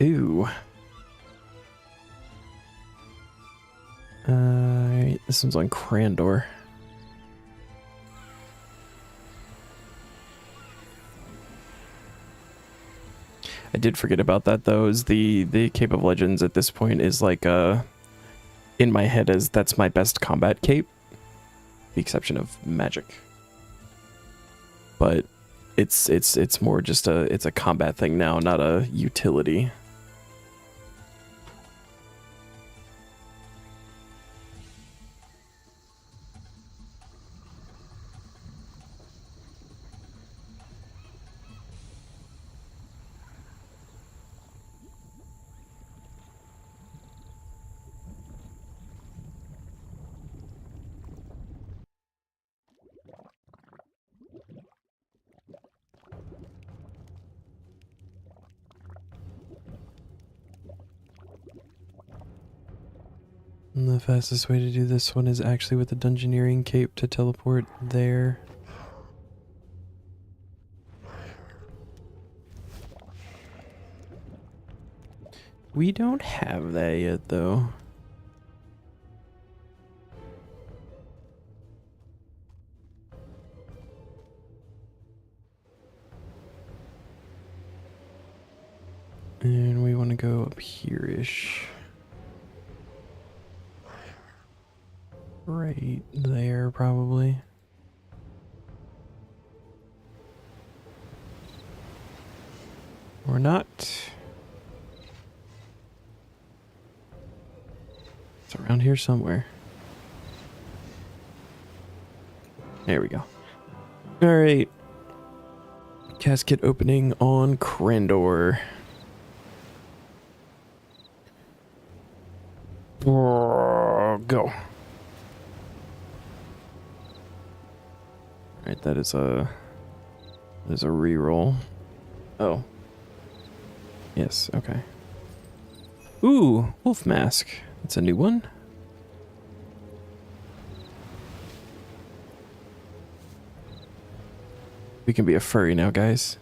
Ooh. This one's on Crandor. I did forget about that though, is the Cape of Legends at this point is like in my head as that's my best combat cape. The exception of magic. But it's more just it's a combat thing now, not a utility. And the fastest way to do this one is actually with the Dungeoneering cape to teleport there. We don't have that yet, though. And we want to go up here-ish. Right there, probably. Or not. It's around here somewhere. There we go. Alright. Casket opening on Crandor. Go. Alright, that is a... There's a reroll. Oh. Yes, okay. Ooh, wolf mask. That's a new one. We can be a furry now, guys.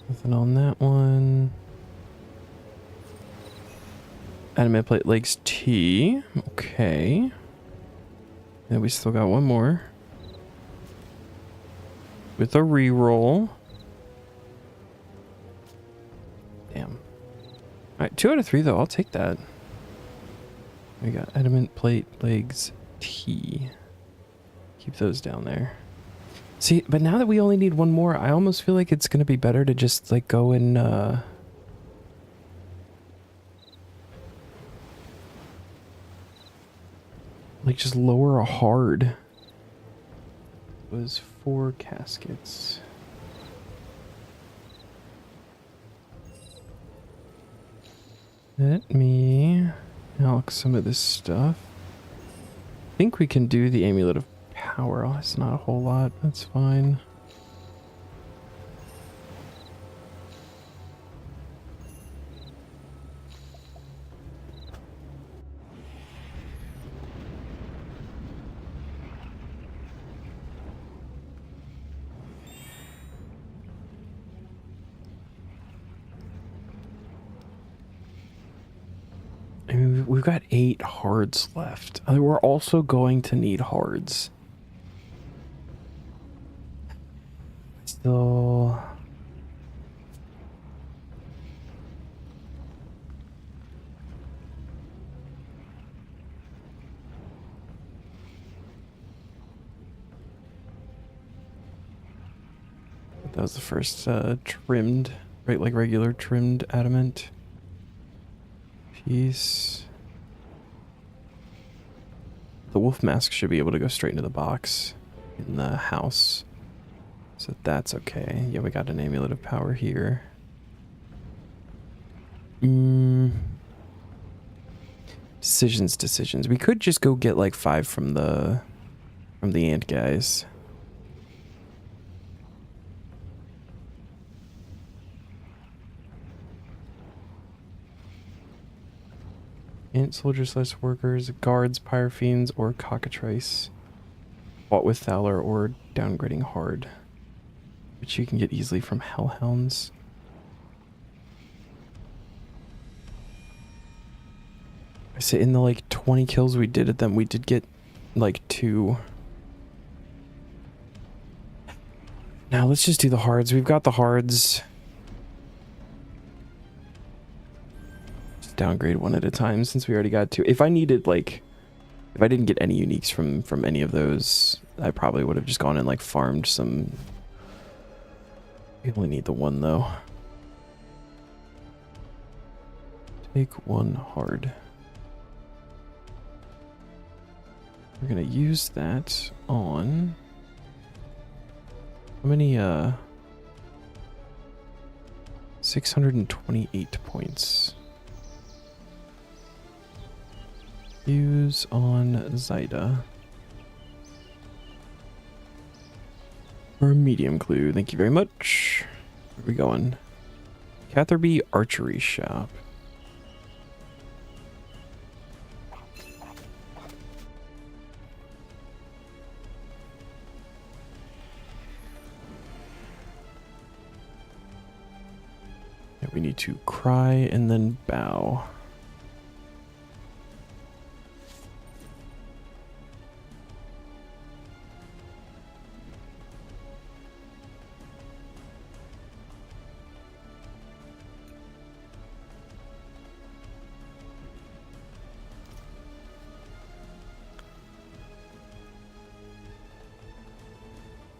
Nothing on that one. Adamant plate legs T. Okay. And we still got one more. With a reroll. Damn. Alright, 2 out of 3 though. I'll take that. We got adamant plate legs T. Keep those down there. See, but now that we only need one more, I almost feel like it's gonna be better to just like go and like just lower a hard. It was 4 caskets. Let me alch some of this stuff. I think we can do the amulet of power. Oh, it's not a whole lot. That's fine. I mean, we've got 8 hards left. We're also going to need hards. Still... That was the first trimmed, right? Like regular trimmed adamant piece. The wolf mask should be able to go straight into the box in the house. So that's okay. Yeah, we got an amulet of power here. Decisions. We could just go get like 5 from the ant guys. Ant soldiers, less workers, guards, pyrofiends, or cockatrice. Fought with Thaler or downgrading hard. Which you can get easily from hellhounds. I say in the like 20 kills we did at them, we did get like 2. Now let's just do the hards. We've got the hards. Downgrade one at a time since we already got 2. If I needed like, if I didn't get any uniques from any of those, I probably would have just gone and like farmed some. We only need the 1 though. Take 1 hard. We're gonna use that on how many 628 points. Use on Zyda. For a medium clue. Thank you very much. Where are we going? Catherby Archery Shop. Yeah, we need to cry and then bow.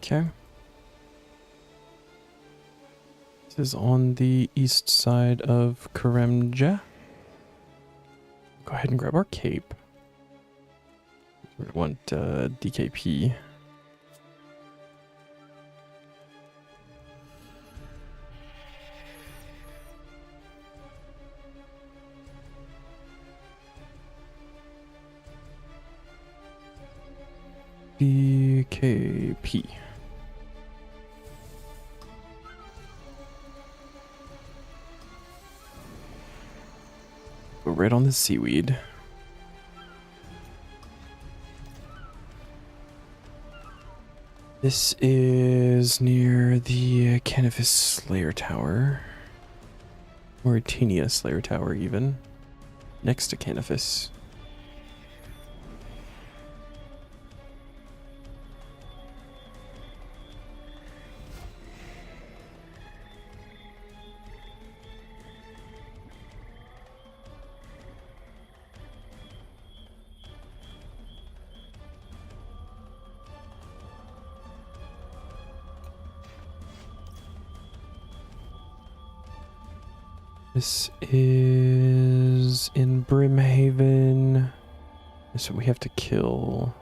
Okay. This is on the east side of Karemja. Go ahead and grab our cape. We want DKP. DKP. Go right on the seaweed. This is near the Canifis Slayer Tower. Mauritania Slayer Tower, even. Next to Canifis. This is in Brimhaven. So we have to kill...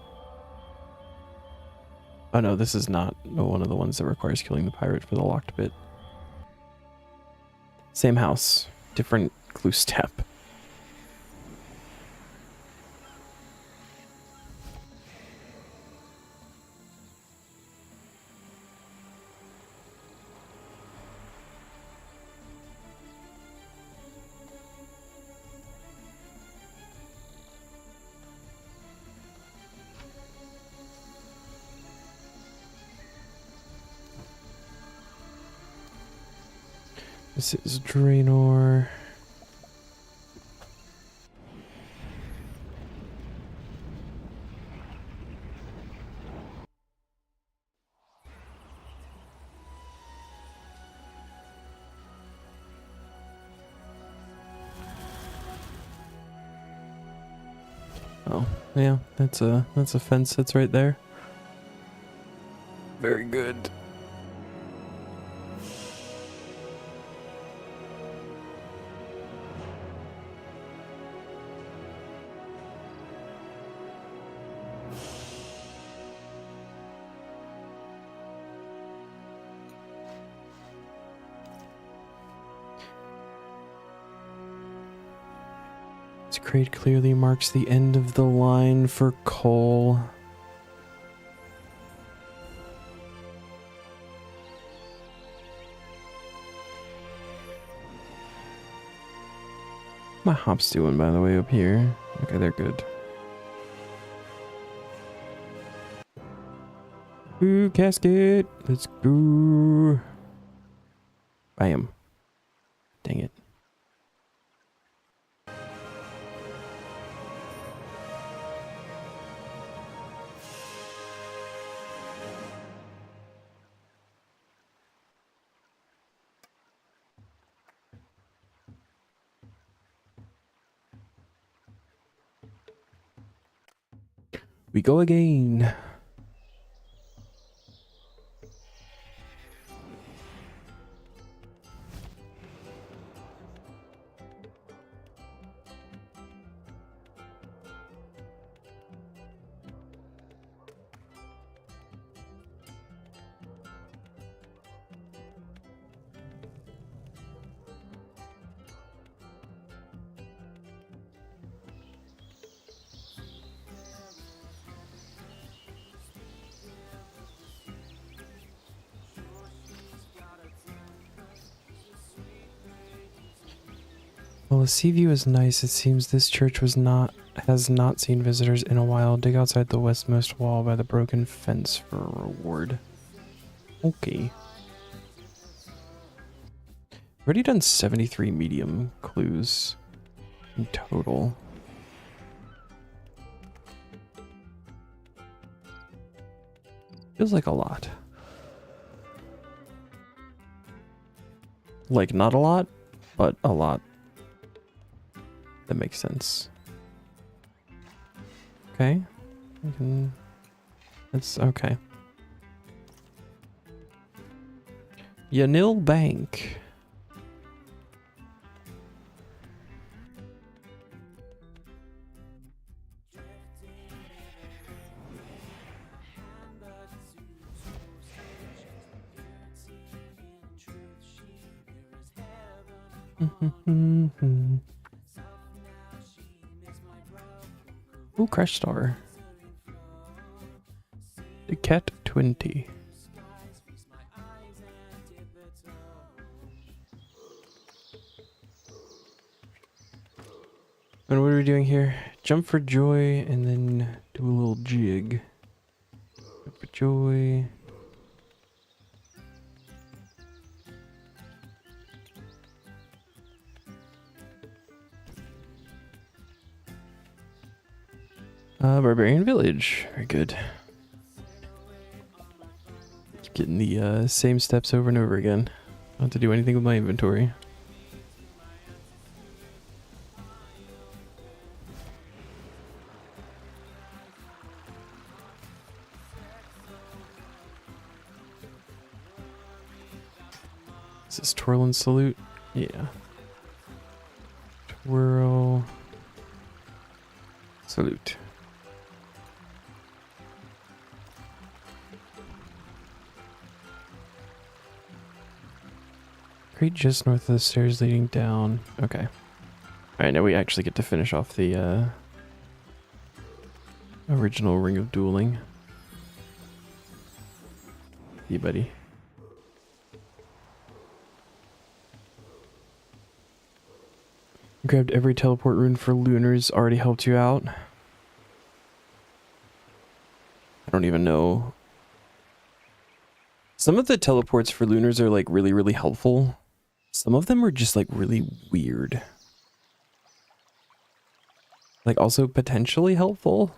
Oh no, this is not one of the ones that requires killing the pirate for the locked bit. Same house, different clue step. This is Draenor. Oh, yeah, that's a fence that's right there. Very good. This crate clearly marks the end of the line for coal. My hops doing, by the way, up here. Okay, they're good. Ooh, casket! Let's go! Bam. Dang it. We go again. While the sea view is nice, it seems this church has not seen visitors in a while. Dig outside the westmost wall by the broken fence for a reward. Okay. Already done 73 medium clues in total. Feels like a lot. Like not a lot, but a lot. That makes sense. Okay. That's okay. Yanil Bank. Ooh, Crash Star. The Cat 20. And what are we doing here? Jump for joy and then do a little jig. Jump for joy. Barbarian Village. Very good. Keep getting the same steps over and over again. I don't have to do anything with my inventory. Is this Torlin Salute? Yeah. Whirl. Salute. Great, just north of the stairs leading down. Okay. Alright, now we actually get to finish off the original Ring of Dueling. Yeah, buddy. Grabbed every teleport rune for Lunars, already helped you out. I don't even know. Some of the teleports for Lunars are like really, really helpful. Some of them are just like really weird. Like also potentially helpful,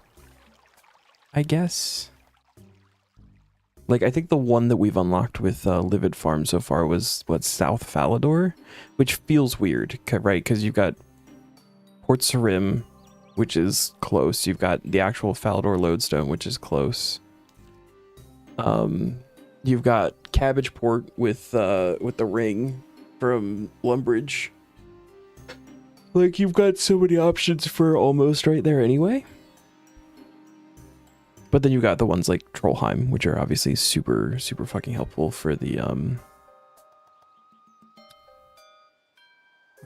I guess. Like I think the one that we've unlocked with Livid Farm so far was what, South Falador, which feels weird, right? Because you've got Port Sarim, which is close. You've got the actual Falador Lodestone, which is close. You've got Cabbage Port with the ring from Lumbridge. Like, you've got so many options for almost right there anyway. But then you got the ones like Trollheim, which are obviously super, super fucking helpful for the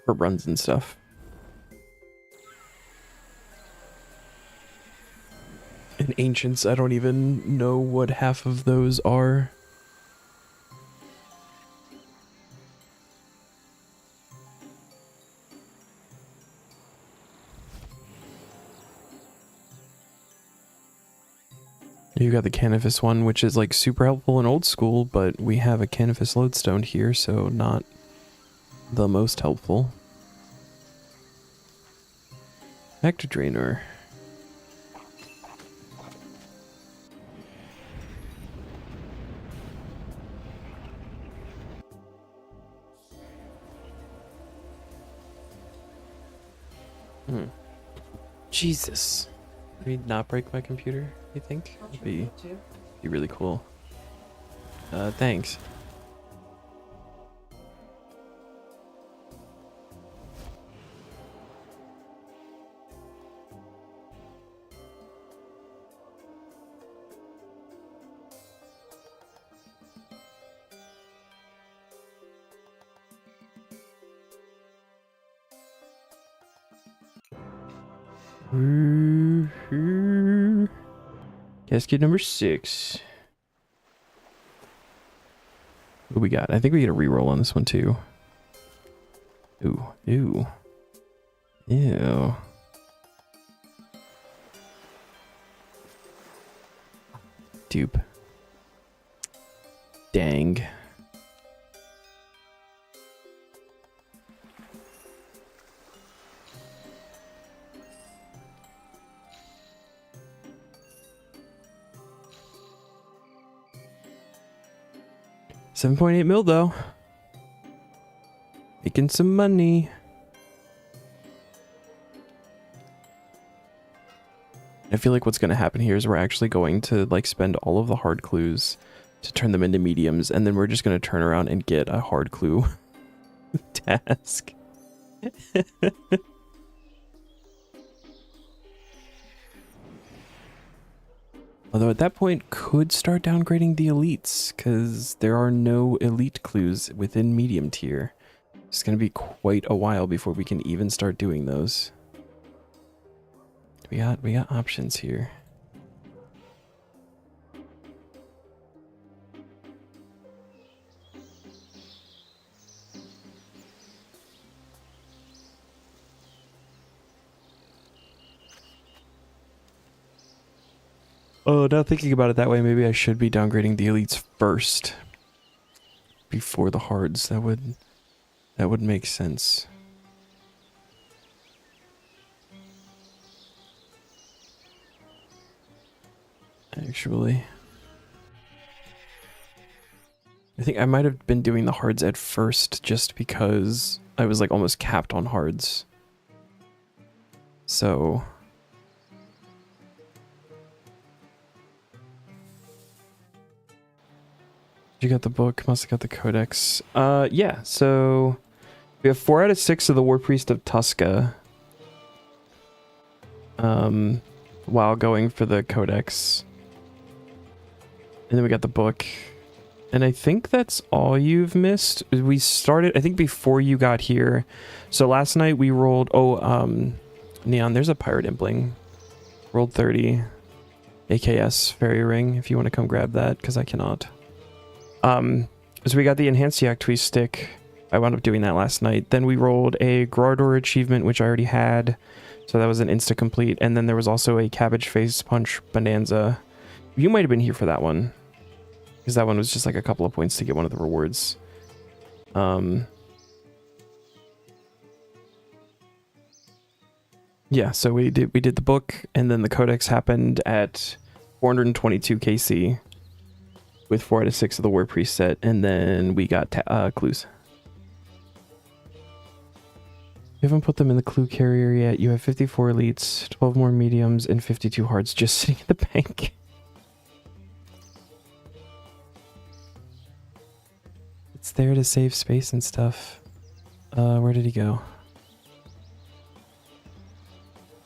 for runs and stuff. And Ancients, I don't even know what half of those are. You got the Canifis one, which is like super helpful in old school, but we have a Canifis Lodestone here, so not the most helpful. Actor Draenor. Jesus. Can we not break my computer, you think? It'd be really cool. Thanks. Casket number 6. What we got? I think we get a reroll on this one too. Ooh, ew. Ew. Dupe. Dang. $7.8 mil though. Making some money. I feel like what's going to happen here is we're actually going to like spend all of the hard clues to turn them into mediums, and then we're just going to turn around and get a hard clue task. Although at that point could start downgrading the elites, because there are no elite clues within medium tier. It's going to be quite a while before we can even start doing those. We got options here. Oh, now thinking about it that way, maybe I should be downgrading the elites first before the hards. That would make sense. Actually, I think I might have been doing the hards at first just because I was like almost capped on hards. So you got the book, must have got the codex. Yeah, so We have 4 out of 6 of the War Priest of Tusca. While going for the Codex. And then we got the book. And I think that's all you've missed. We started, I think, before you got here. So last night we rolled... Neon, there's a Pirate Impling. Rolled 30. AKS Fairy Ring, if you want to come grab that, because I cannot. So we got the Enhanced Yak Tweez Stick. I wound up doing that last night. Then we rolled a Grardor achievement, which I already had. So that was an insta-complete. And then there was also a Cabbage Face Punch Bonanza. You might have been here for that one. Because that one was just like a couple of points to get one of the rewards. Yeah, so we did the book, and then the Codex happened at 422 KC with 4 out of 6 of the War Priest set, and then we got clues. You haven't put them in the clue carrier yet. You have 54 elites, 12 more mediums, and 52 hearts just sitting in the bank. It's there to save space and stuff. Where did he go?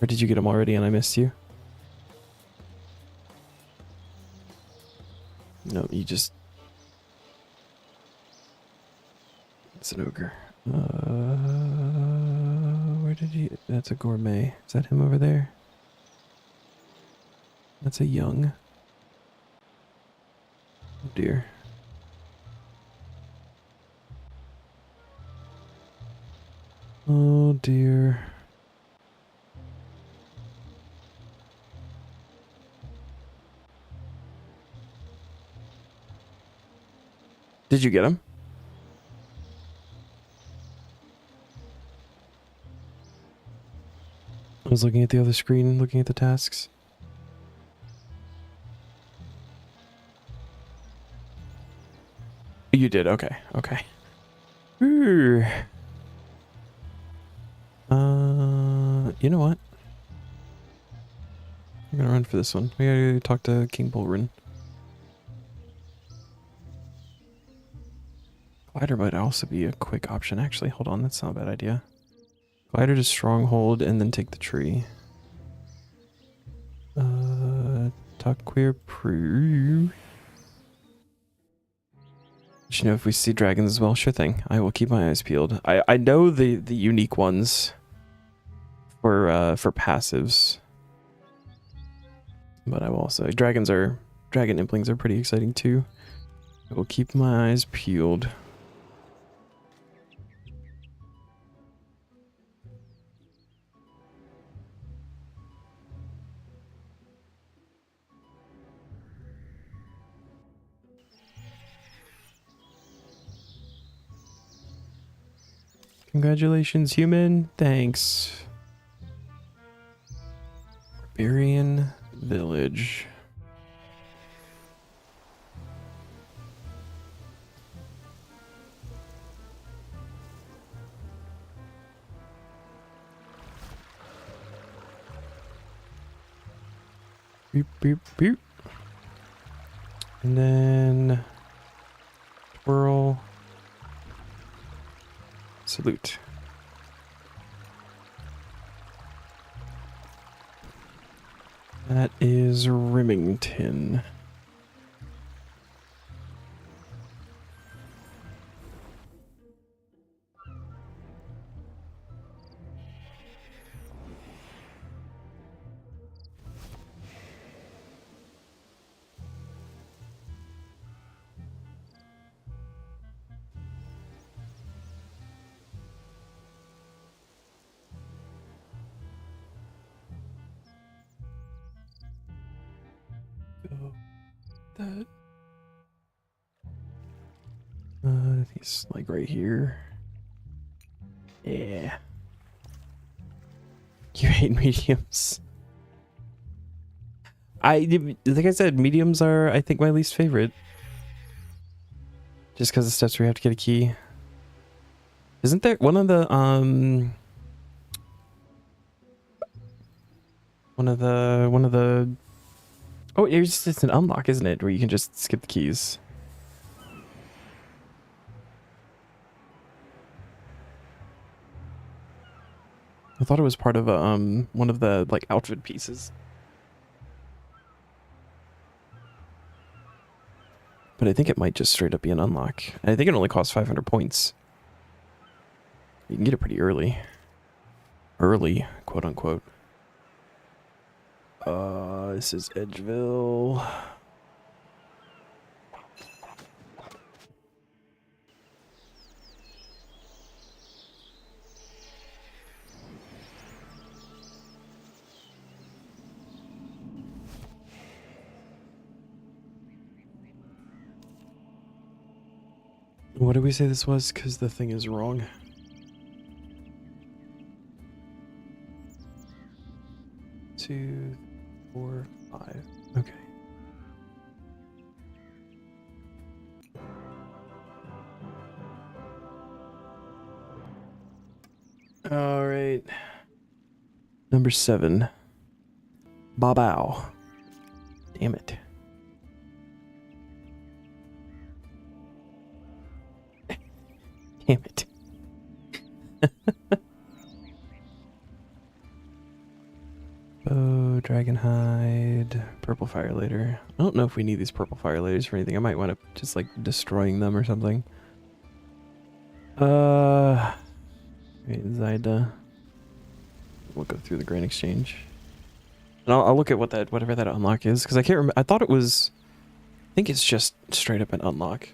Or did you get him already and I missed you? No, you just... It's an ogre. Where did he... That's a gourmet. Is that him over there? That's a young. Oh dear. Oh dear. Did you get him? I was looking at the other screen, looking at the tasks. You did, okay, okay. Ooh. You know what? I'm gonna run for this one. We gotta go talk to King Bullrun. Glider might also be a quick option. Actually, hold on, that's not a bad idea. Glider to Stronghold and then take the tree. Talk queer proof. You know, if we see dragons as well, sure thing. I will keep my eyes peeled. I know the unique ones for passives, but I will also dragon implings are pretty exciting too. I will keep my eyes peeled. Congratulations, human. Thanks. Barbarian Village. Beep, beep, beep. And then twirl. Salute. That is Remington. That he's like right here. Yeah. You hate mediums. Like I said, mediums are, I think, my least favorite. Just because of steps where you have to get a key. Isn't there one of the oh, it's an unlock, isn't it? Where you can just skip the keys. I thought it was part of a, one of the like outfit pieces. But I think it might just straight up be an unlock. And I think it only costs 500 points. You can get it pretty early. Early, quote unquote. This is Edgeville. What did we say this was? Because the thing is wrong. Two, 4, 5. Okay. All right. Number 7. Babao. Damn it. Damn it. Bow, dragon hide, purple fire later. I don't know if we need these purple fire laters for anything. I might want to just like destroying them or something. Wait, Zyda. We'll go through the Grand Exchange. And I'll look at what that, whatever that unlock is, because I can't remember. I thought it was, I think it's just straight up an unlock.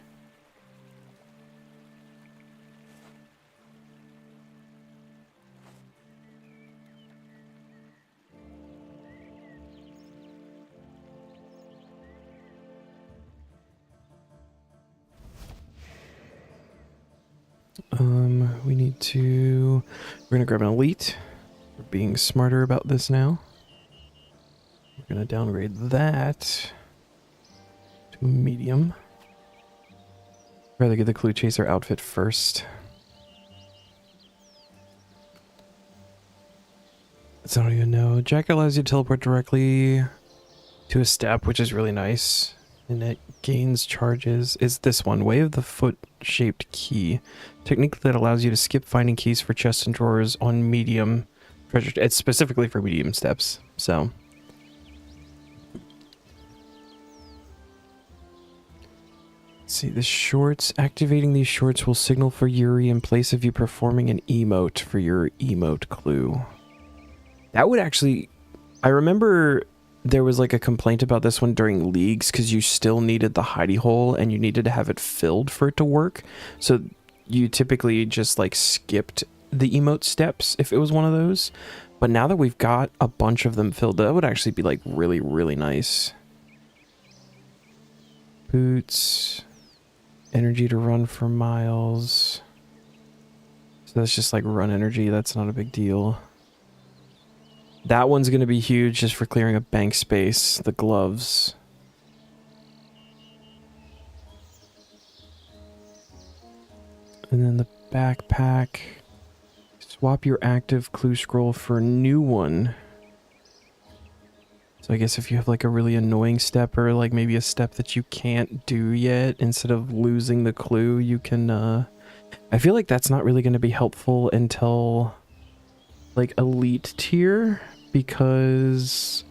We need to, we're gonna grab an elite. We're being smarter about this now. We're gonna downgrade that to a medium. Rather get the Clue Chaser outfit first. So I don't even know. Jacket allows you to teleport directly to a step, which is really nice. And it gains charges. Is this one, Way of the Foot-shaped key. Technique that allows you to skip finding keys for chests and drawers on medium treasure. It's specifically for medium steps, so. Let's see, the shorts. Activating these shorts will signal for Yuri in place of you performing an emote for your emote clue. That would actually, I remember there was like a complaint about this one during leagues because you still needed the hidey hole and you needed to have it filled for it to work. So you typically just like skipped the emote steps if it was one of those. But now that we've got a bunch of them filled, that would actually be like really, really nice. Boots, energy to run for miles. So that's just like run energy. That's not a big deal. That one's going to be huge just for clearing up bank space. The gloves. And then the backpack. Swap your active clue scroll for a new one. So I guess if you have like a really annoying step or like maybe a step that you can't do yet, instead of losing the clue, you can... I feel like that's not really going to be helpful until like elite tier, because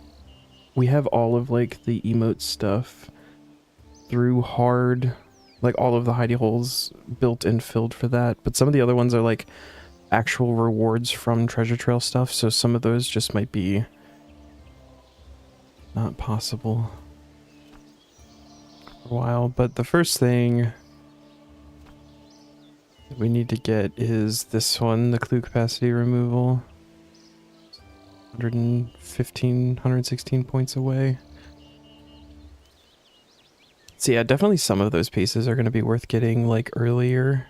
we have all of like the emote stuff through hard, like all of the hidey holes built and filled for that. But some of the other ones are like actual rewards from treasure trail stuff, so some of those just might be not possible for a while. But the first thing we need to get is this one, the clue capacity removal. 116 points away. So yeah, definitely some of those pieces are going to be worth getting like earlier.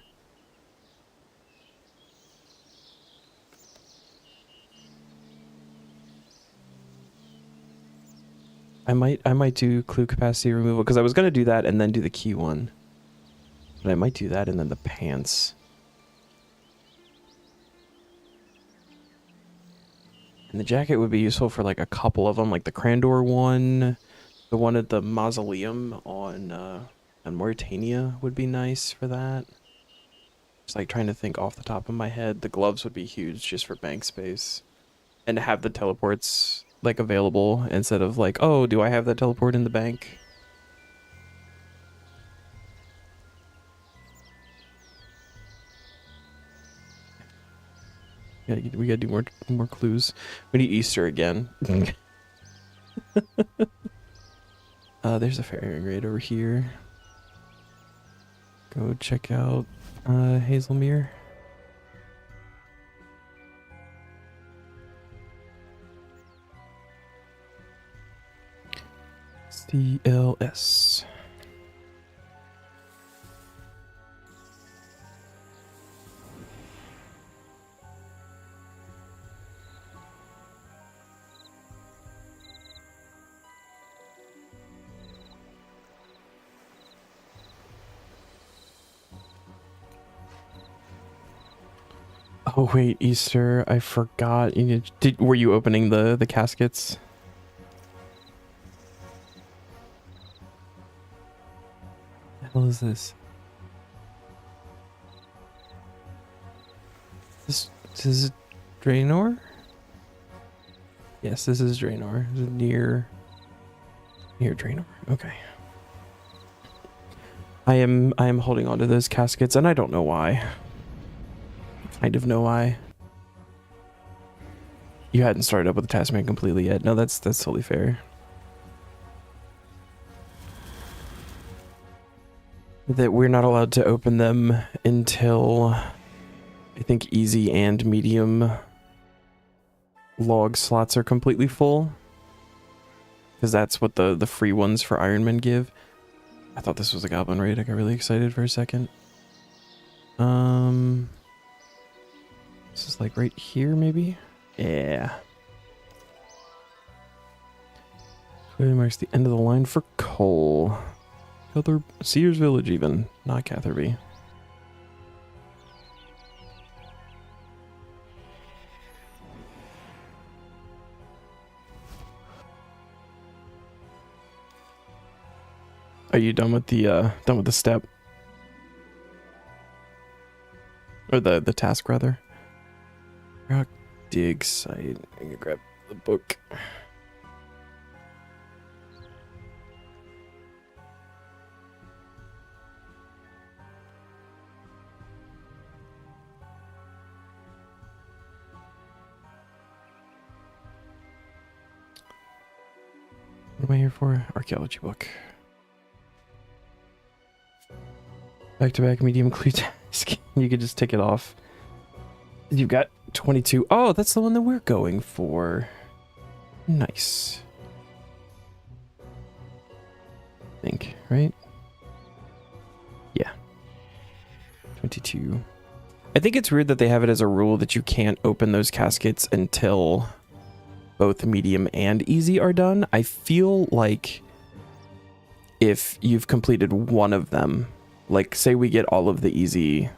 I might do clue capacity removal because I was going to do that and then do the key one. But I might do that and then the pants. And the jacket would be useful for like a couple of them, like the Crandor one, the one at the mausoleum on Mauritania would be nice for that. just like trying to think off the top of my head. The gloves would be huge just for bank space. And to have the teleports like available instead of like, oh, do I have that teleport in the bank? Yeah, we gotta do more clues. We need Easter again. There's a ferry right over here. Go check out Hazelmere. CLS. Oh wait, Easter, I forgot. Were you opening the caskets? What the hell is this? This is Draenor? Yes, this is Draenor. This is near Draenor. Okay. I am holding on to those caskets and I don't know why. Kind of know why. You hadn't started up with the Taskman completely yet. No, that's totally fair. That we're not allowed to open them until I think easy and medium log slots are completely full. Because that's what the free ones for Ironman give. I thought this was a goblin raid. I got really excited for a second. This is like right here, maybe? Yeah. Clearly marks the end of the line for coal. Sears Village even, not Catherby. Are you done with the step? Or the task rather? Rock dig site. I can grab the book. What am I here for? Archaeology book. Back-to-back medium clue task. You could just tick it off. You've got 22. Oh, that's the one that we're going for. Nice. I think, right? Yeah. 22. I think it's weird that they have it as a rule that you can't open those caskets until both medium and easy are done. I feel like if you've completed one of them, like say we get all of the easy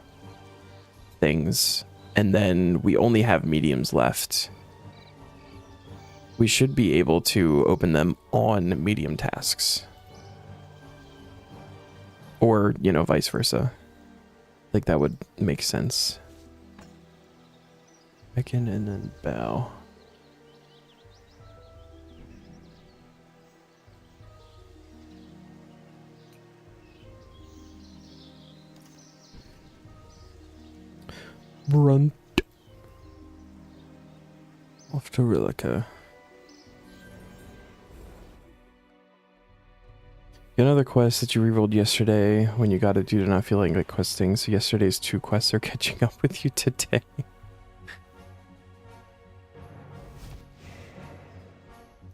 things and then we only have mediums left, we should be able to open them on medium tasks. Or, you know, vice versa. Like that would make sense. Beckon and then bow. Brunt. Off to Rilica. Another quest that you rerolled yesterday when you got it due to not feeling like questing. So yesterday's 2 quests are catching up with you today.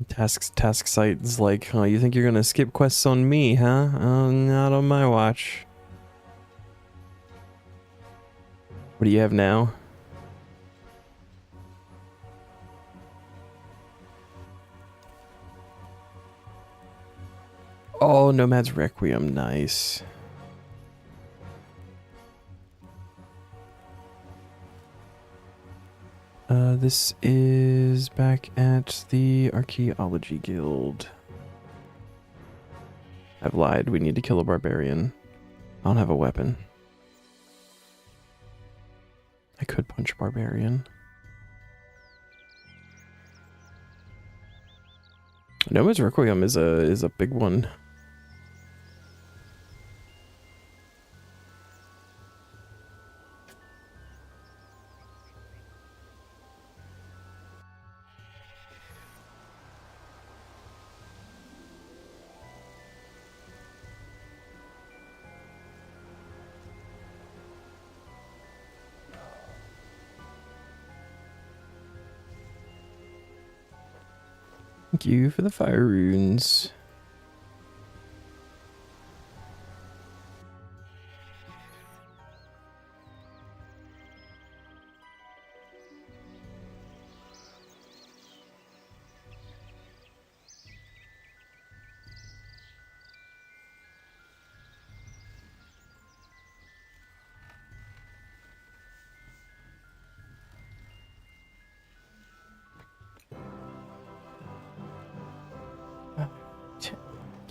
Task site is like, oh, you think you're gonna skip quests on me, huh? Not on my watch. What do you have now? Oh, Nomad's Requiem, nice. This is back at the Archaeology Guild. I've lied, we need to kill a barbarian. I don't have a weapon. Punch Barbarian. Noma's Requiem is a big one. Thank you for the fire runes.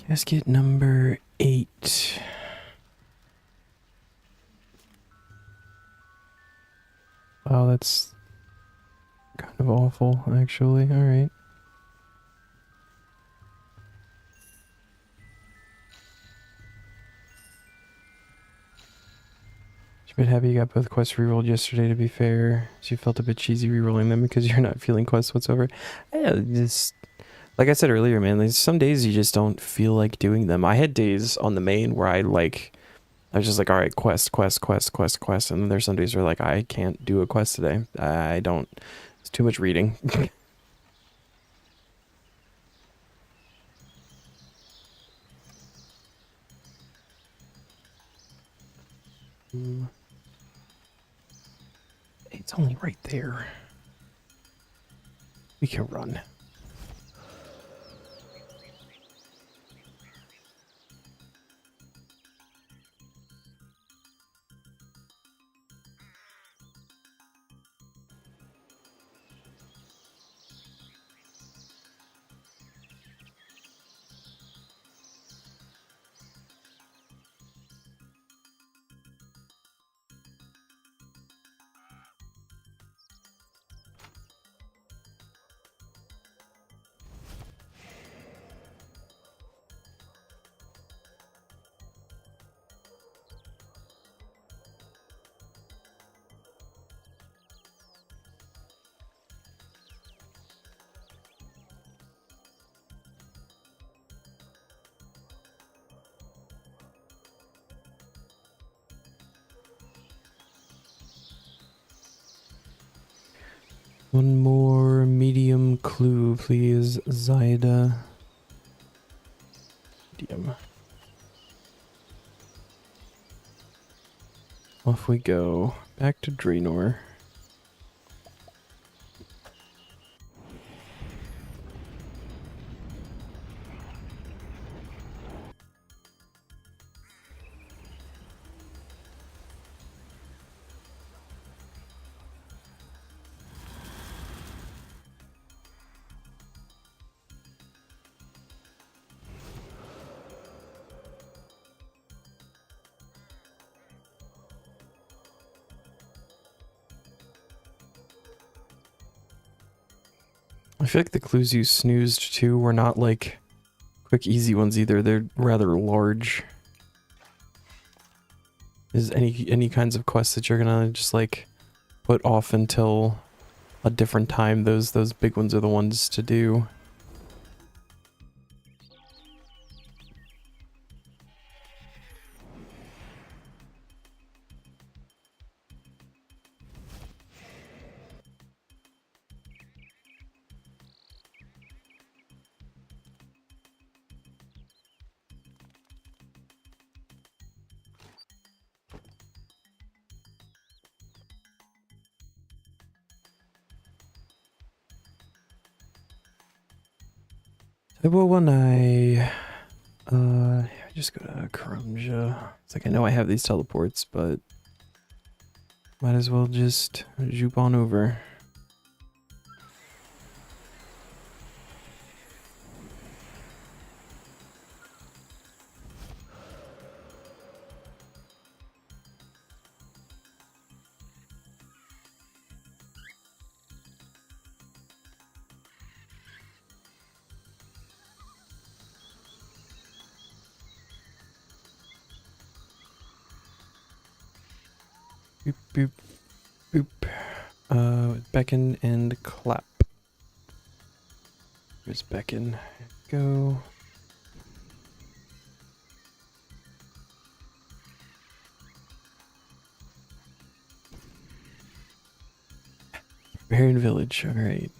Casket number 8. Wow, that's kind of awful, actually. Alright. A bit happy you got both quests rerolled yesterday, to be fair. So you felt a bit cheesy rerolling them because you're not feeling quests whatsoever. Yeah, just... Like I said earlier, man, there's some days you just don't feel like doing them. I had days on the main where I was just like, all right, quest. And then there's some days where like, I can't do a quest today. I don't, it's too much reading. It's only right there. We can run. One more medium clue, please, Zaida. Medium. Off we go. Back to Draenor. I feel like the clues you snoozed to were not like quick easy ones either. They're rather large. Is any kinds of quests that you're gonna just like put off until a different time? Those big ones are the ones to do. Well, when I just go to Karumja. It's like I know I have these teleports, but might as well just zoop on over. boop, boop. Beckon and clap. Here's Beckon. Go. Barbarian Village, alright.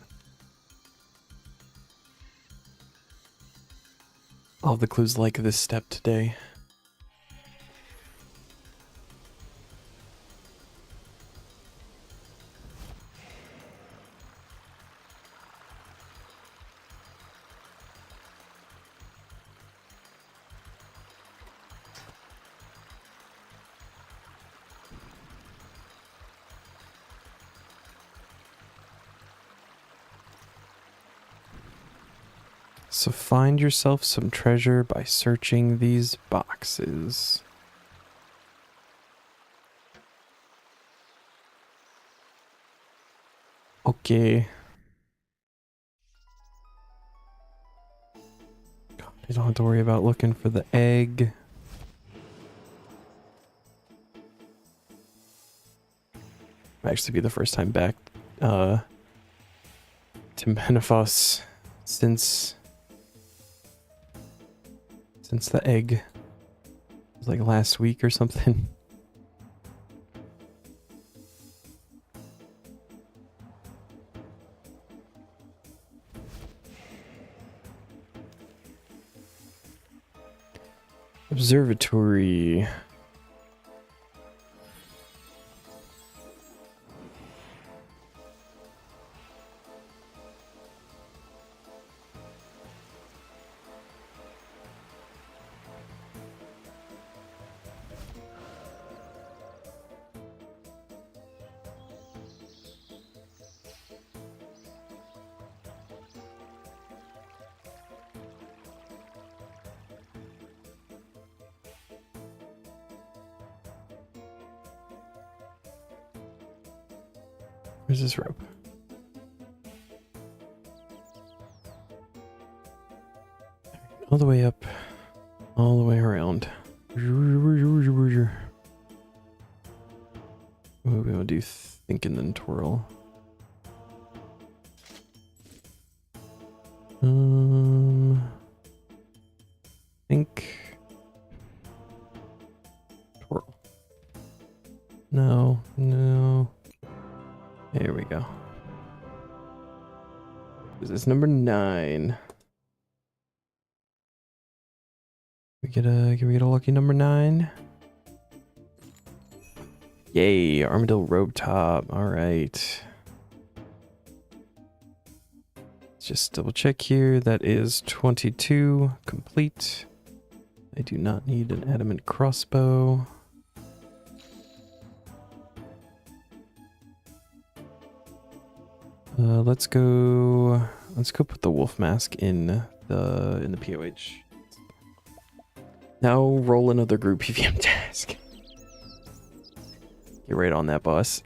All the clues like this step today. So find yourself some treasure by searching these boxes. Okay. You don't have to worry about looking for the egg. Might actually be the first time back to Menefos since the egg was like last week or something. Observatory. Where's this rope? All the way up, all the way around. Ooh, we want to do think and then twirl. Think. Twirl. No, no. There we go. This is number 9. Can we get a lucky number 9? Yay, armadillo robe top. All right. Let's just double check here. That is 22 complete. I do not need an adamant crossbow. Let's go put the wolf mask in the POH. Now roll another group PVM task. Get right on that, boss.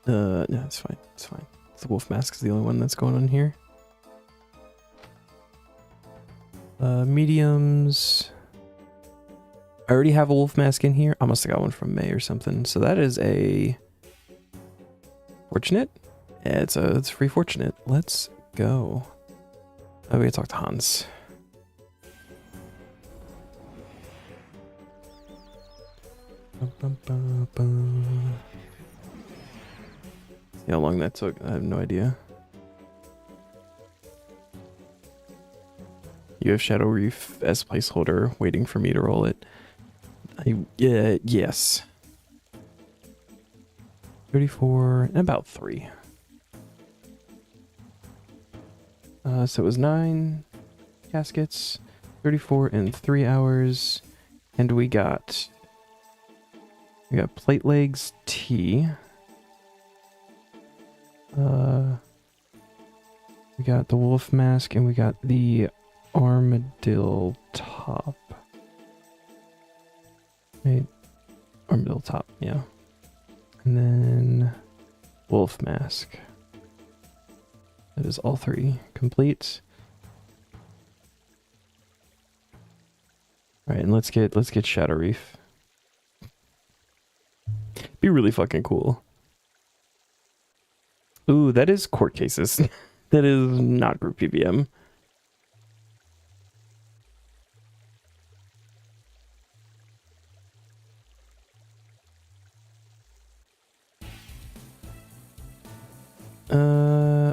No, it's fine. It's fine. The wolf mask is the only one that's going on here. Mediums. I already have a wolf mask in here. I must have got one from May or something. So that is a fortunate. Yeah, it's free fortunate. Let's go. Oh, we gotta talk to Hans. See how long that took? I have no idea. You have Shadow Reef as placeholder, waiting for me to roll it. Yes. 34 and about 3. So it was 9 caskets, 34 in 3 hours, and we got plate legs T. We got the wolf mask, and we got the armadillo top. Right, armadillo top, yeah. And then wolf mask. That is all 3 complete. All right, and let's get Shadow Reef. Be really fucking cool. Ooh, that is court cases. That is not group PBM.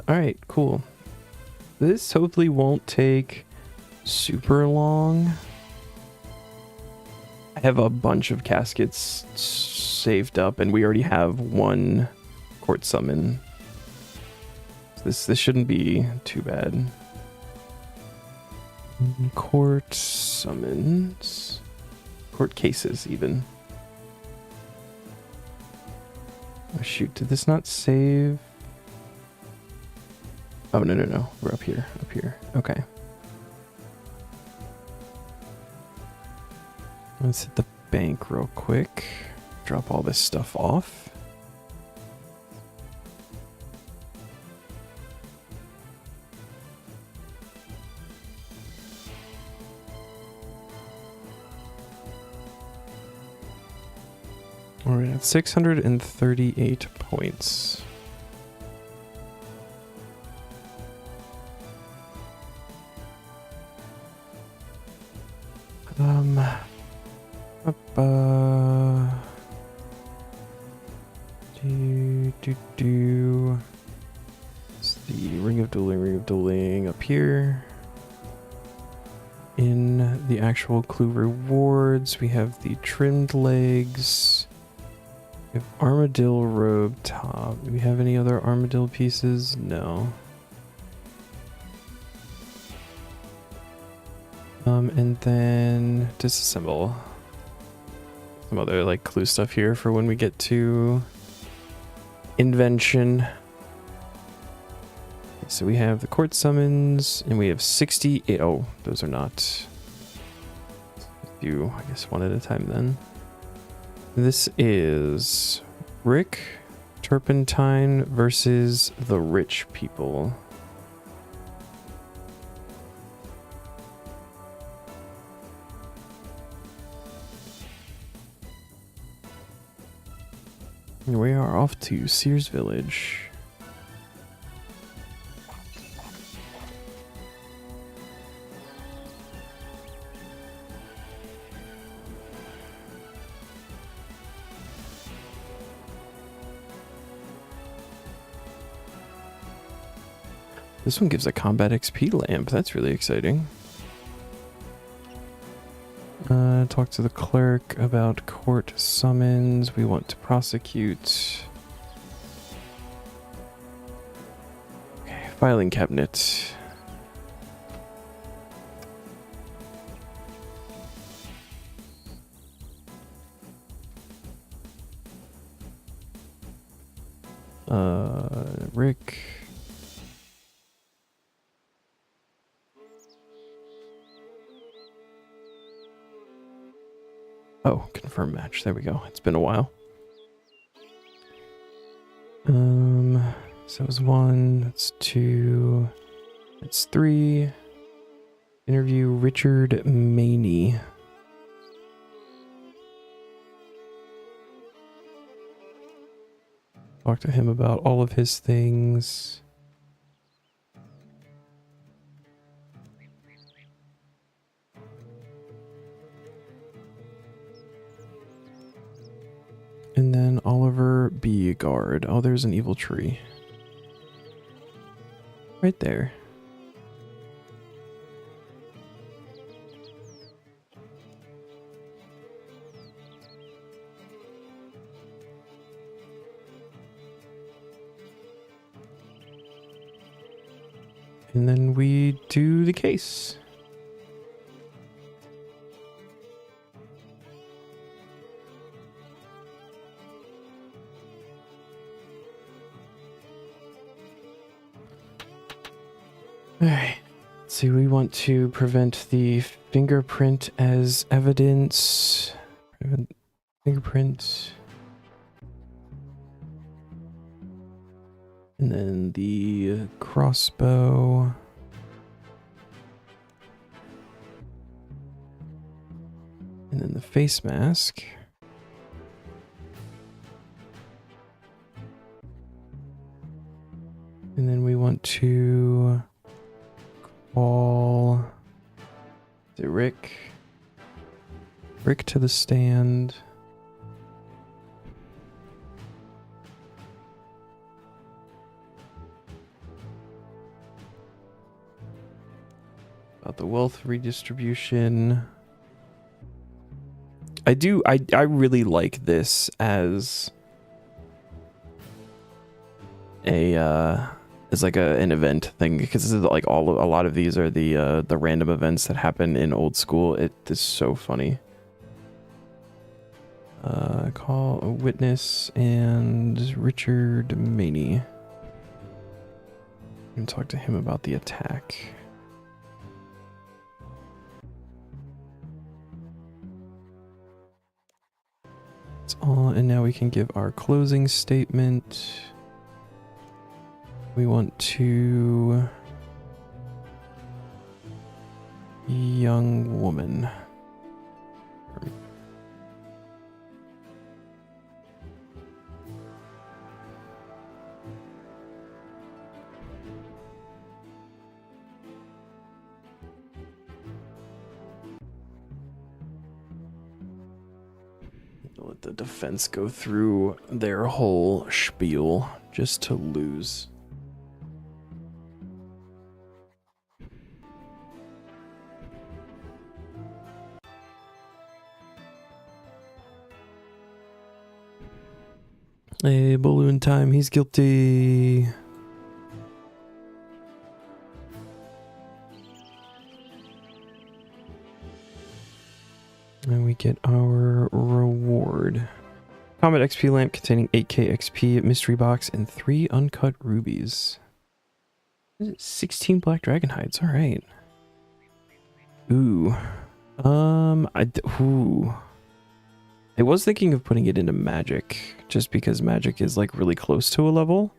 Alright, cool. This hopefully won't take super long. I have a bunch of caskets saved up, and we already have 1 court summon. This shouldn't be too bad. Court summons. Court cases, even. Oh shoot, did this not save? Oh, no. We're up here. Okay. Let's hit the bank real quick. Drop all this stuff off. We're at 638 points. It's the Ring of Dueling up here. In the actual clue rewards, we have the trimmed legs. We have armadillo robe top. Do we have any other armadillo pieces? No. And then disassemble. Some other like clue stuff here for when we get to invention. So we have the court summons, and we have 68. Oh, those are not. Let's do, I guess, one at a time then. This is Rick Turpentine versus the Rich People. We are off to Sears Village. This one gives a combat XP lamp. That's really exciting. Talk to the clerk about court summons. We want to prosecute. Okay, filing cabinet. Rick. Oh, confirm match. There we go. It's been a while. So that was 1. That's 2. That's 3. Interview Richard Maney. Talk to him about all of his things. And then Oliver Beegard. Oh, there's an evil tree. Right there. And then we do the case. Alright, so we want to prevent the fingerprint as evidence. Prevent fingerprint. And then the crossbow. And then the face mask. And then we want to call the Rick to the stand. About the wealth redistribution. I really like this as an event thing, because this is like a lot of these are the random events that happen in old school. It is so funny. Call a witness and Richard Maney. And talk to him about the attack. That's all, and now we can give our closing statement. We want to... young woman. Let the defense go through their whole spiel just to lose. Hey, balloon time, he's guilty. And we get our reward. Combat XP lamp containing 8k XP, mystery box, and 3 uncut rubies. 16 black dragon hides, alright. Ooh. Ooh. I was thinking of putting it into magic, just because magic is like really close to a level.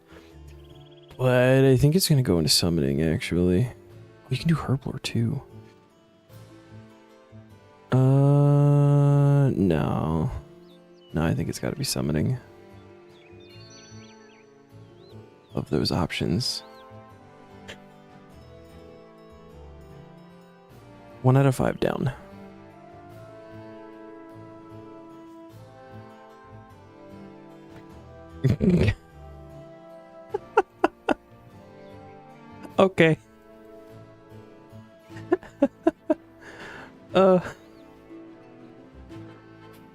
But I think it's gonna go into summoning, actually. We can do herblore too. No. No, I think it's gotta be summoning. Of those options. 1 out of 5 down. Okay.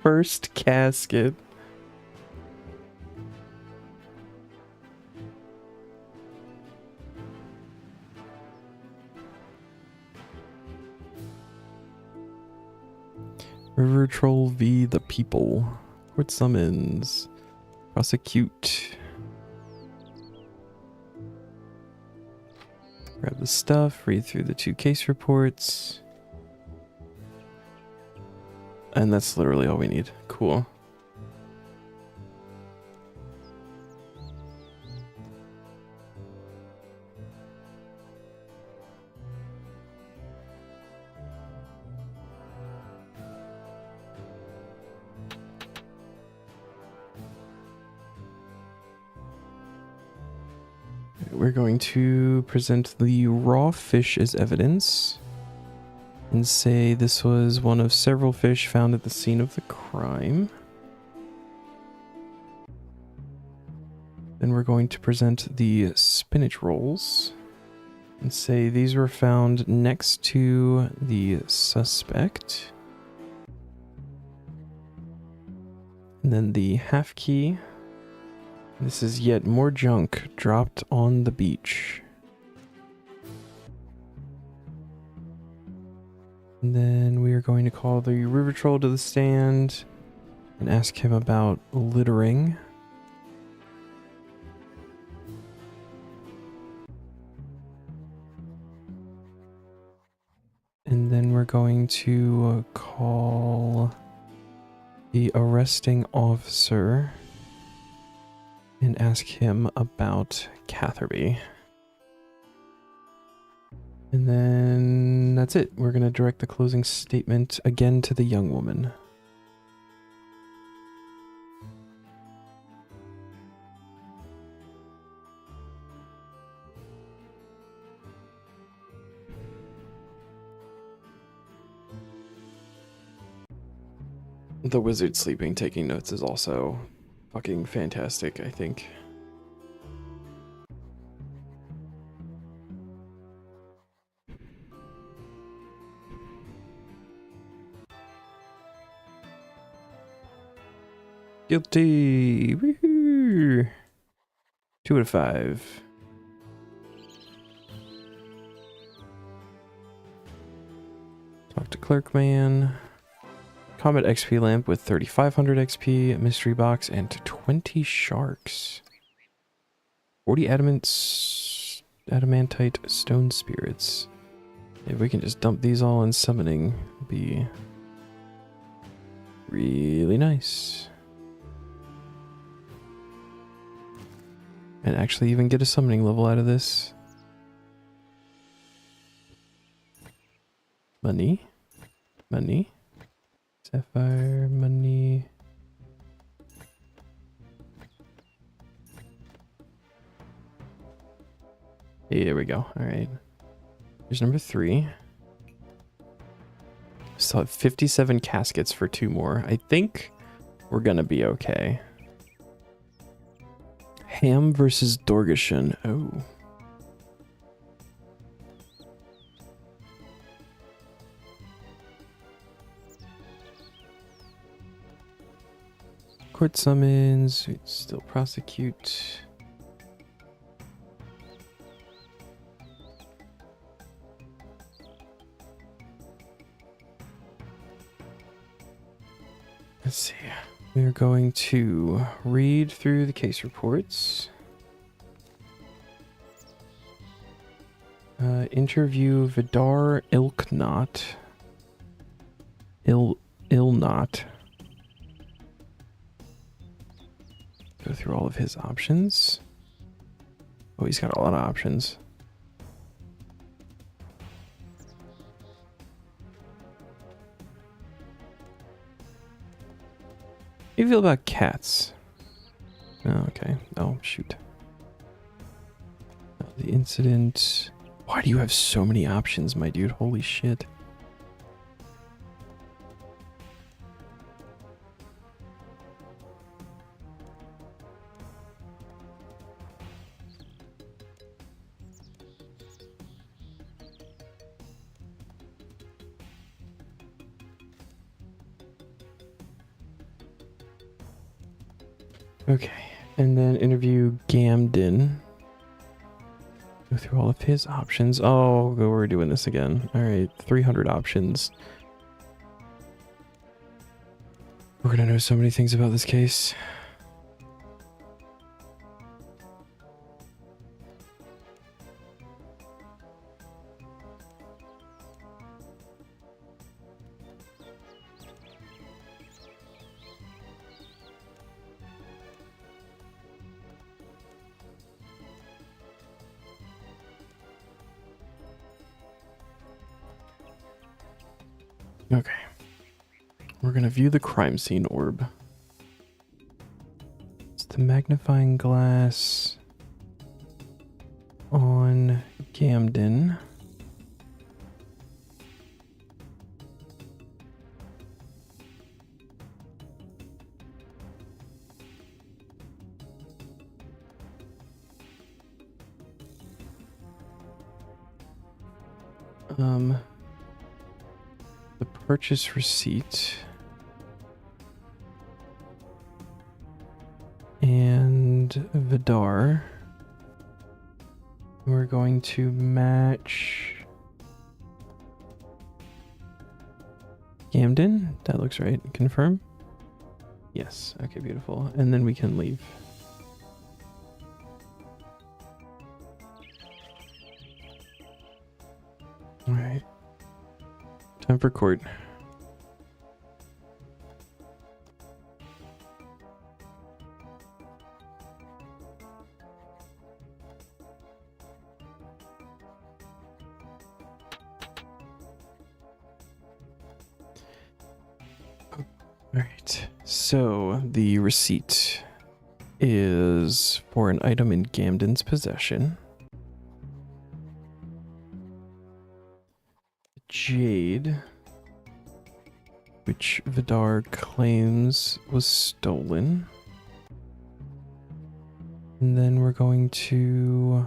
First casket. River Troll v. The People. Court summons. Prosecute. Grab the stuff, read through the 2 case reports. And that's literally all we need. Cool. We're going to present the raw fish as evidence and say this was one of several fish found at the scene of the crime. Then we're going to present the spinach rolls and say these were found next to the suspect. And then the half key. This is yet more junk dropped on the beach. And then we are going to call the river troll to the stand and ask him about littering. And then we're going to call the arresting officer and ask him about Catherby. And then that's it. We're going to direct the closing statement again to the young woman. The wizard sleeping, taking notes is also fucking fantastic, I think. Guilty! Woohoo! 2 out of 5. Talk to Clerkman. Combat XP lamp with 3500 XP, mystery box, and 20 sharks. 40 adamantite stone spirits. If we can just dump these all in summoning, it'd be really nice. And actually even get a summoning level out of this. Money. Money. Sapphire, money. Hey, there we go. Alright. Here's number 3. Still have 57 caskets for 2 more. I think we're gonna be okay. Ham versus Dorgashin. Oh. Court summons. We'd still prosecute. Let's see. We're going to read through the case reports. Interview Vidar Ilknot. Ilnot. Go through all of his options. Oh, he's got a lot of options. How do you feel about cats? Oh, okay. Oh, shoot. Oh, the incident. Why do you have so many options, my dude? Holy shit. Okay, and then interview Gamden. Go through all of his options. Oh, we're doing this again. All right, 300 options. We're gonna know so many things about this case. Okay. We're gonna view the crime scene orb. It's the magnifying glass on Gamden. The purchase receipt and Vidar. We're going to match Gamden. That looks right. Confirm. Yes. Okay, beautiful. And then we can leave. All right. Time for court. So the receipt is for an item in Gamden's possession. Jade, which Vidar claims was stolen. And then we're going to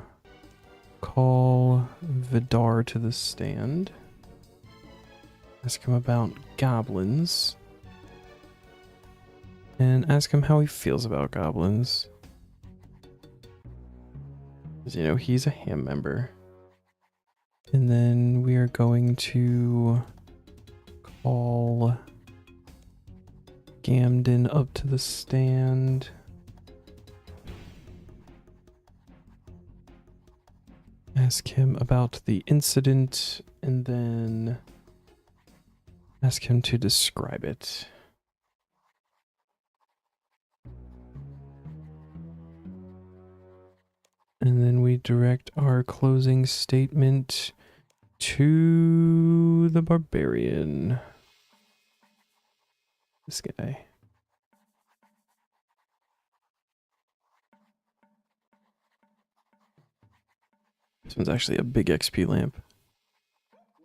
call Vidar to the stand. Ask him about goblins. And ask him how he feels about goblins. Because, you know, he's a ham member. And then we are going to call Gamden up to the stand. Ask him about the incident, and then ask him to describe it. And then we direct our closing statement to the barbarian. This guy. This one's actually a big XP lamp.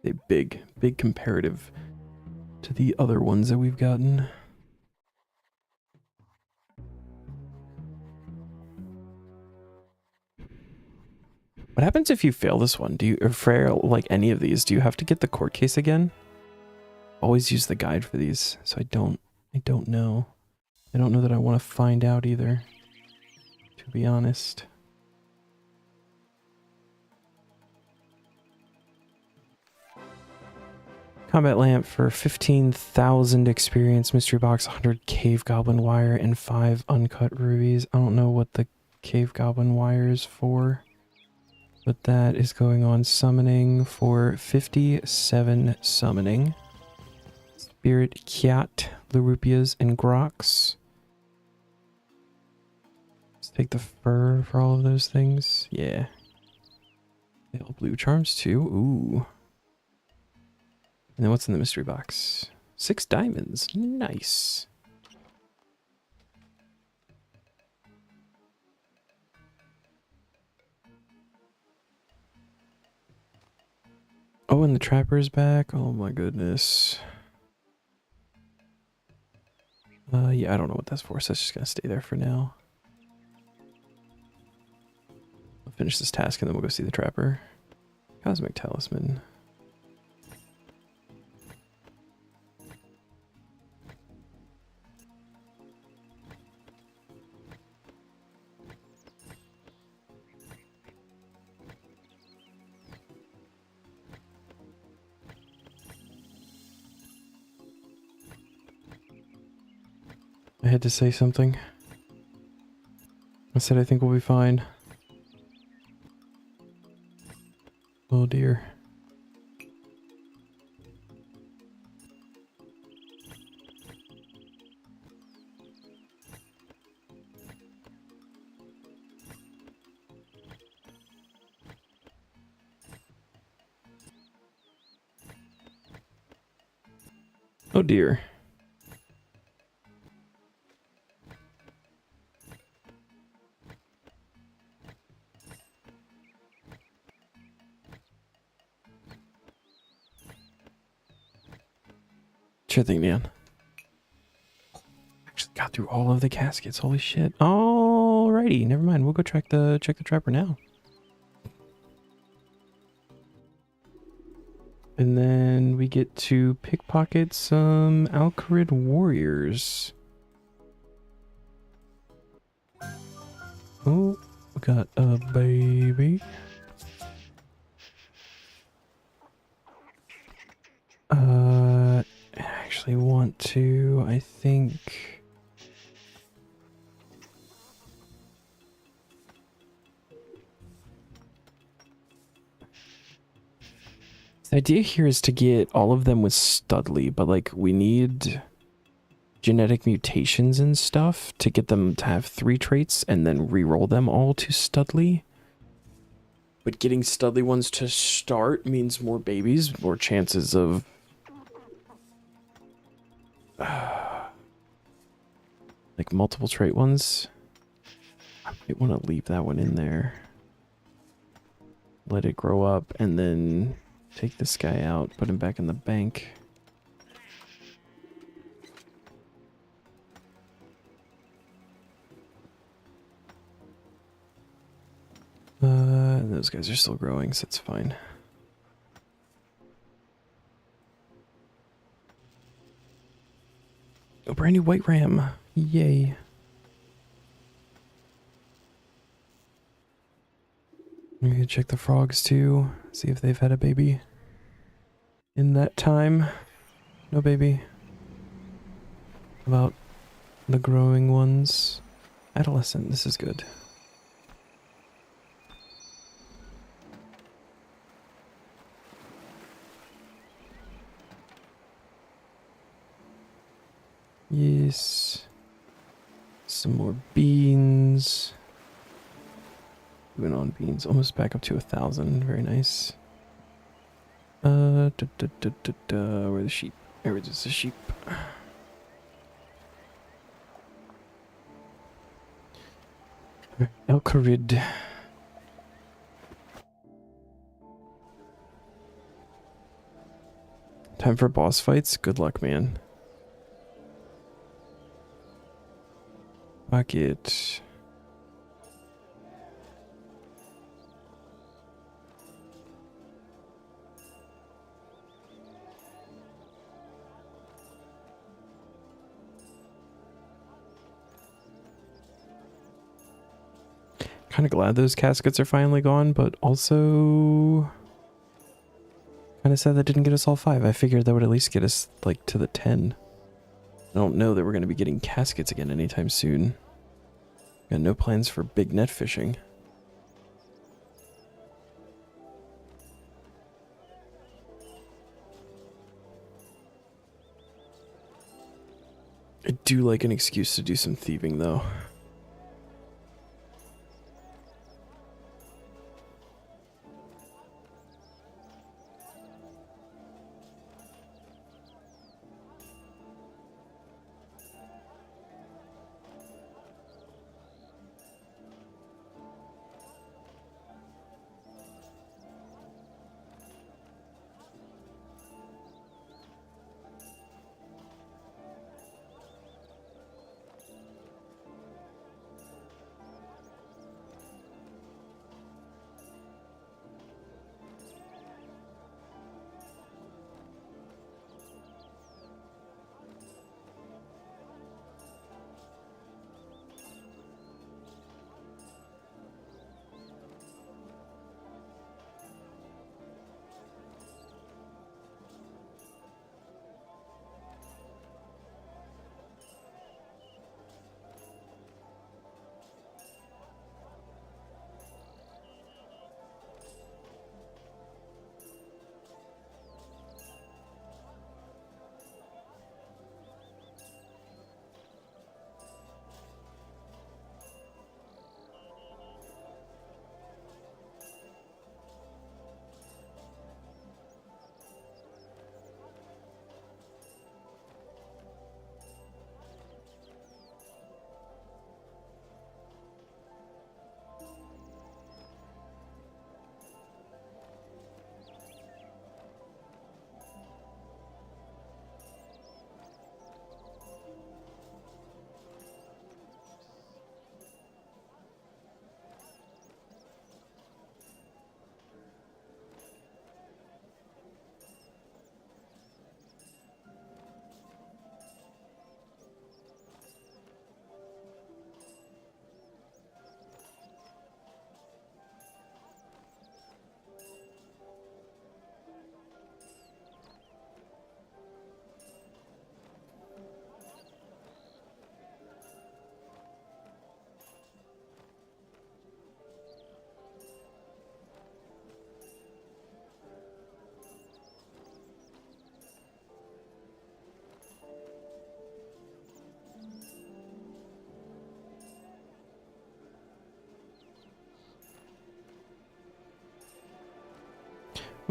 A big comparative to the other ones that we've gotten. What happens if you fail this one? Do you, or fail like any of these, do you have to get the court case again? Always use the guide for these, so I don't know. I don't know that I want to find out either, to be honest. Combat lamp for 15,000 experience, mystery box, 100 cave goblin wire, and 5 uncut rubies. I don't know what the cave goblin wire is for, but that is going on summoning for 57 summoning. Spirit Kiat, Larupias, and Grox. Let's take the fur for all of those things. Yeah. Pale blue charms too. Ooh. And then what's in the mystery box? 6 diamonds. Nice. Oh, and the trapper's back. Oh my goodness. Yeah, I don't know what that's for, so it's just gonna stay there for now. I'll finish this task and then we'll go see the trapper. Cosmic Talisman. I had to say something. I said I think we'll be fine. Oh dear. Oh dear. Sure thing, man. Actually got through all of the caskets. Holy shit. Alrighty, never mind. We'll go check the trapper now. And then we get to pickpocket some Alcarid warriors. Oh, we got a baby. I actually want to, I think. The idea here is to get all of them with Studley, but like we need genetic mutations and stuff to get them to have 3 traits and then re-roll them all to Studley. But getting Studley ones to start means more babies, more chances of like multiple trait ones. I might want to leave that one in there. Let it grow up and then take this guy out, put him back in the bank. Those guys are still growing, so it's fine. A brand new white ram. Yay. I'm gonna check the frogs too, see if they've had a baby in that time. No baby. About the growing ones. Adolescent, this is good. Yes. Some more beans. Moving on beans. Almost back up to 1,000. Very nice. Where are the sheep? There it is, the sheep. Elkarid. Time for boss fights? Good luck, man. Bucket. Kind of glad those caskets are finally gone, but also kind of sad that didn't get us all 5. I figured that would at least get us like to the 10. I don't know that we're going to be getting caskets again anytime soon. Got no plans for big net fishing. I do like an excuse to do some thieving though.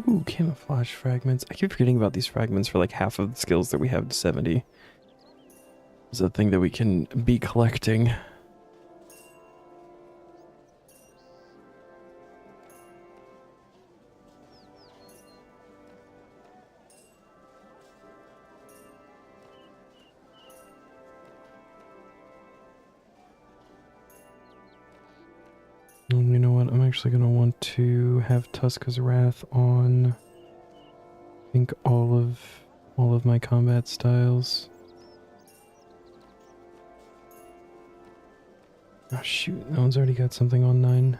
Ooh, camouflage fragments. I keep forgetting about these fragments for like half of the skills that we have to 70. is a thing that we can be collecting. You know what? I'm actually gonna want to have Tuska's Wrath on. I think all of my combat styles. Oh shoot, that one's already got something on 9.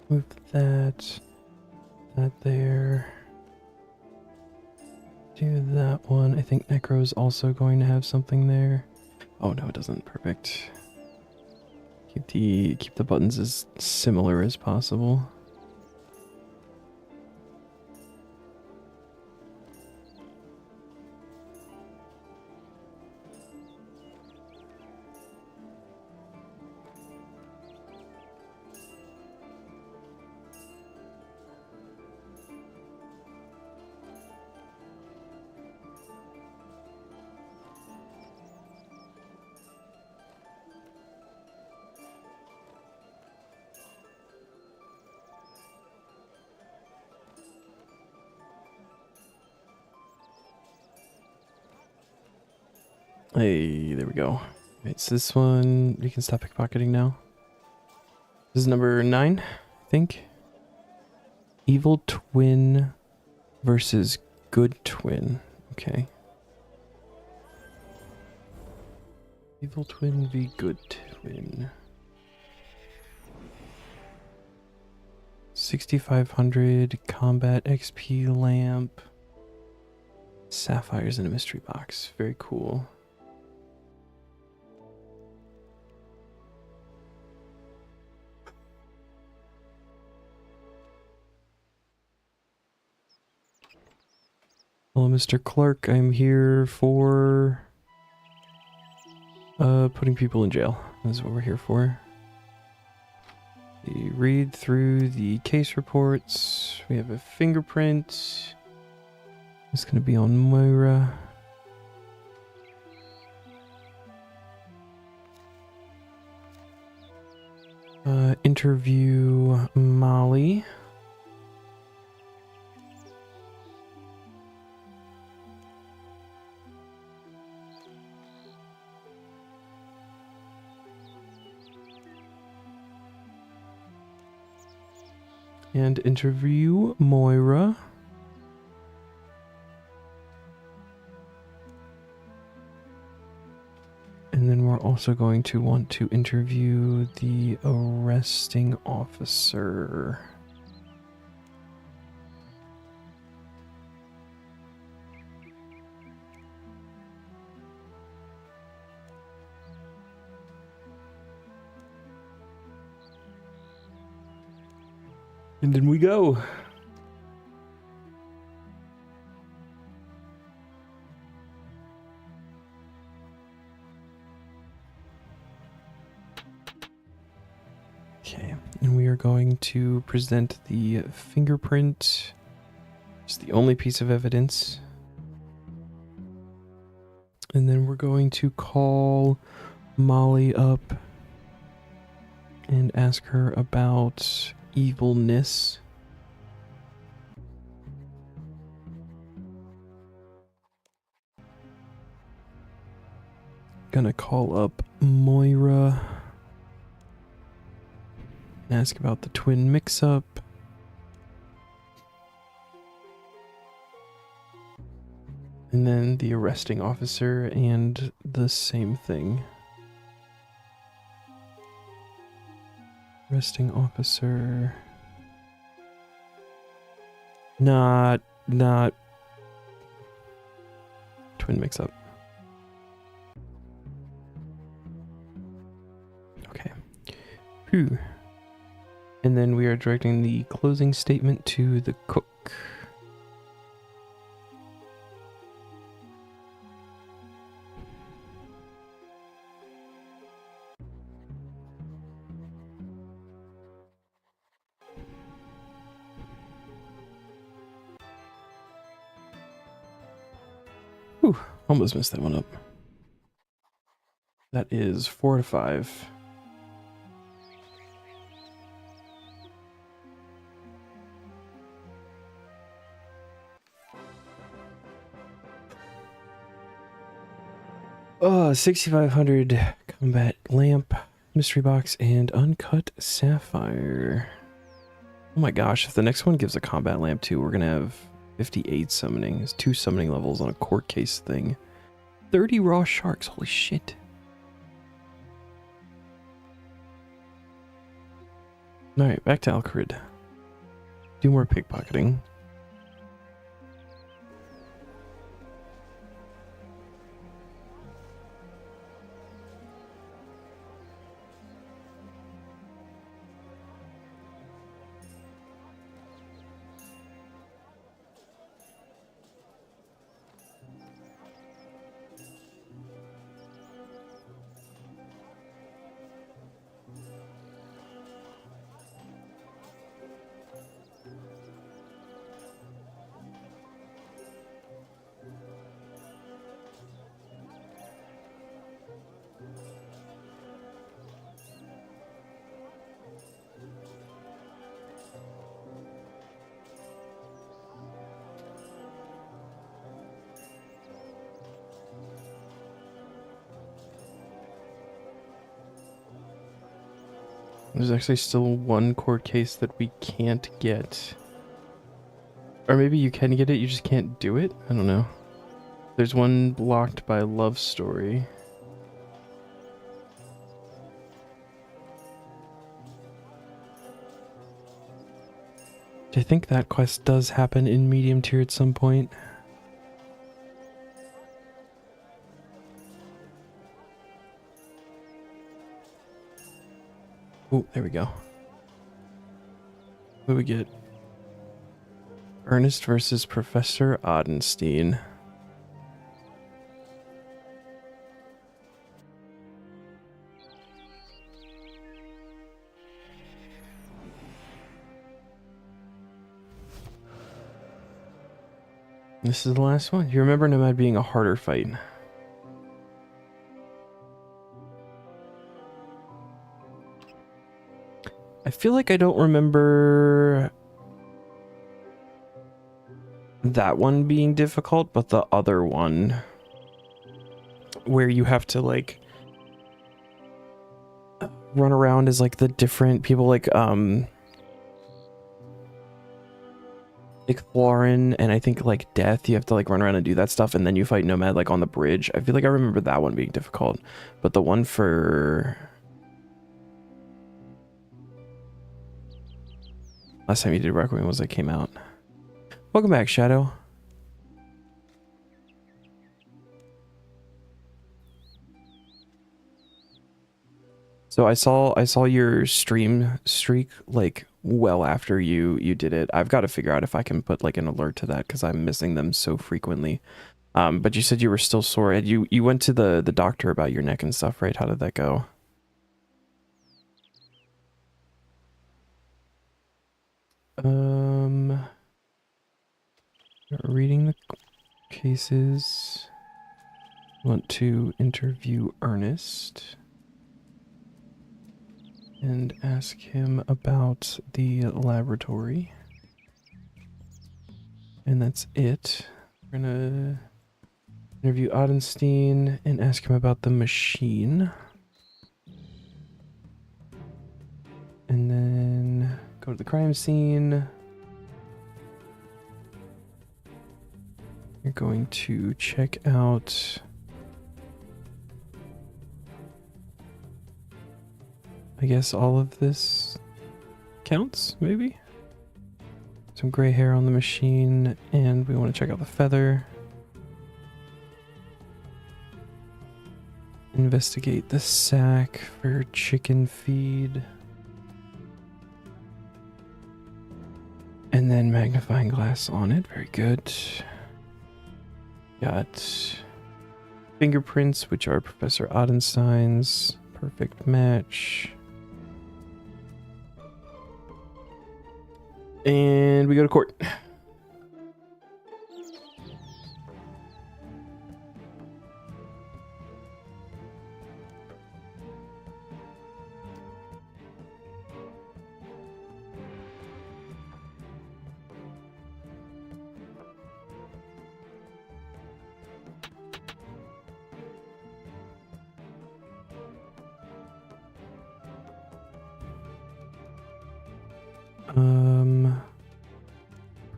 Move that there. Do that one. I think Necro's also going to have something there. Oh no, it doesn't. Perfect. Keep the buttons as similar as possible. Hey, there we go. It's this one. You can stop pickpocketing now. This is number 9, I think. Evil twin versus good twin. Okay. Evil twin v good twin. 6,500 combat XP lamp. Sapphires in a mystery box. Very cool. Well, Mr. Clark, I'm here for putting people in jail. That's what we're here for. We read through the case reports. We have a fingerprint. It's gonna be on Moira. Interview Molly. And interview Moira. And then we're also going to want to interview the arresting officer. And then we go. Okay, and we are going to present the fingerprint. It's the only piece of evidence. And then we're going to call Molly up and ask her about evilness. Gonna call up Moira and ask about the twin mix-up. And then the arresting officer and the same thing. Arresting officer. Not twin mix-up. Okay. Whew. And then we are directing the closing statement to the cook. Whew, almost messed that one up. That is 4 to 5. Oh, 6,500 combat lamp, mystery box, and uncut sapphire. Oh my gosh, if the next one gives a combat lamp too, we're gonna have 58 summoning. It's 2 summoning levels on a court case thing. 30 raw sharks, holy shit. Alright, back to Alcarid. Do more pickpocketing. There's actually still one court case that we can't get. Or maybe you can get it, you just can't do it? I don't know. There's one blocked by Love Story. I think that quest does happen in medium tier at some point. Oh, there we go. What do we get? Ernest versus Professor Odenstein. This is the last one. You remember Nomad being a harder fight. I feel like I don't remember that one being difficult, but the other one where you have to like run around as like the different people like Lauren and I think like Death, you have to like run around and do that stuff and then you fight Nomad like on the bridge. I feel like I remember that one being difficult, but the one for last time you did Requiem was that came out. Welcome back, Shadow. So I saw your stream streak like well after you did it. I've got to figure out if I can put like an alert to that because I'm missing them so frequently. But you said you were still sore. You went to the doctor about your neck and stuff, right? How did that go? Reading the cases. Want to interview Ernest and ask him about the laboratory. And that's it. We're gonna interview Odenstein and ask him about the machine. And then go to the crime scene. You're going to check out I guess all of this counts, maybe? Some gray hair on the machine, and we want to check out the feather. Investigate the sack for chicken feed. And then magnifying glass on it, very good. Got fingerprints, which are Professor Odenstein's. Perfect match. And we go to court.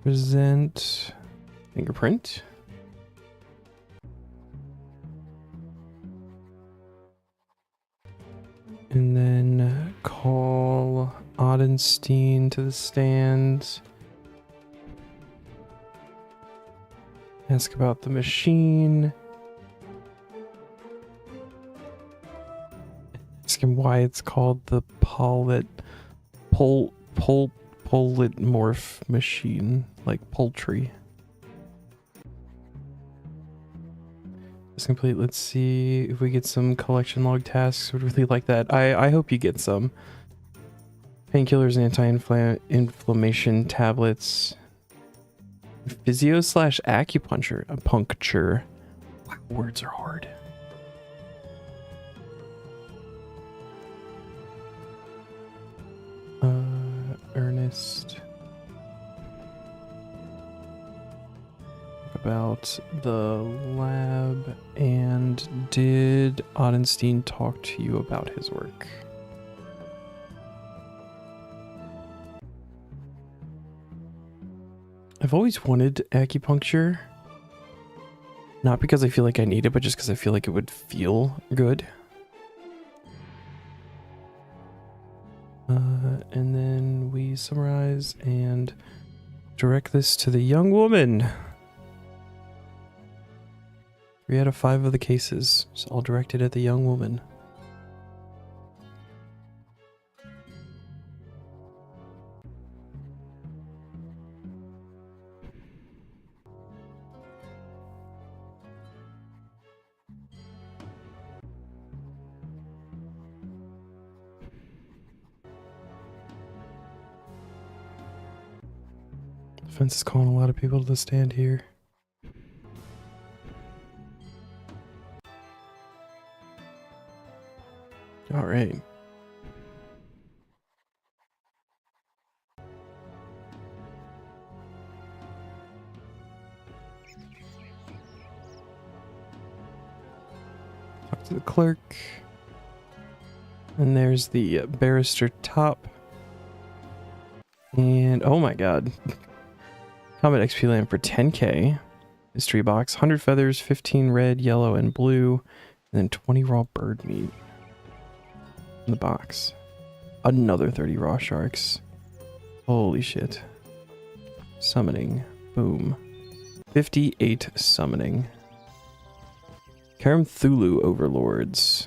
Present fingerprint. And then call Odenstein to the stand. Ask about the machine. Ask him why it's called the polymorph machine, like poultry. It's complete. Let's see if we get some collection log tasks. Would really like that. I hope you get some painkillers and anti-inflammation tablets. Physio slash acupuncture. Puncture. Wow, words are hard. Ernest. About the lab, and did Odenstein talk to you about his work? I've always wanted acupuncture. Not because I feel like I need it, but just because I feel like it would feel good. And then we summarize and direct this to the young woman. 3 out of 5 of the cases, so all directed at the young woman. Defense is calling a lot of people to the stand here. All right. Talk to the clerk. And there's the barrister top. And oh my god. Combat XP lamp for 10k. Mystery box. 100 feathers, 15 red, yellow, and blue. And then 20 raw bird meat. In the box. Another 30 raw sharks. Holy shit. Summoning. Boom. 58 summoning. Karamthulu overlords.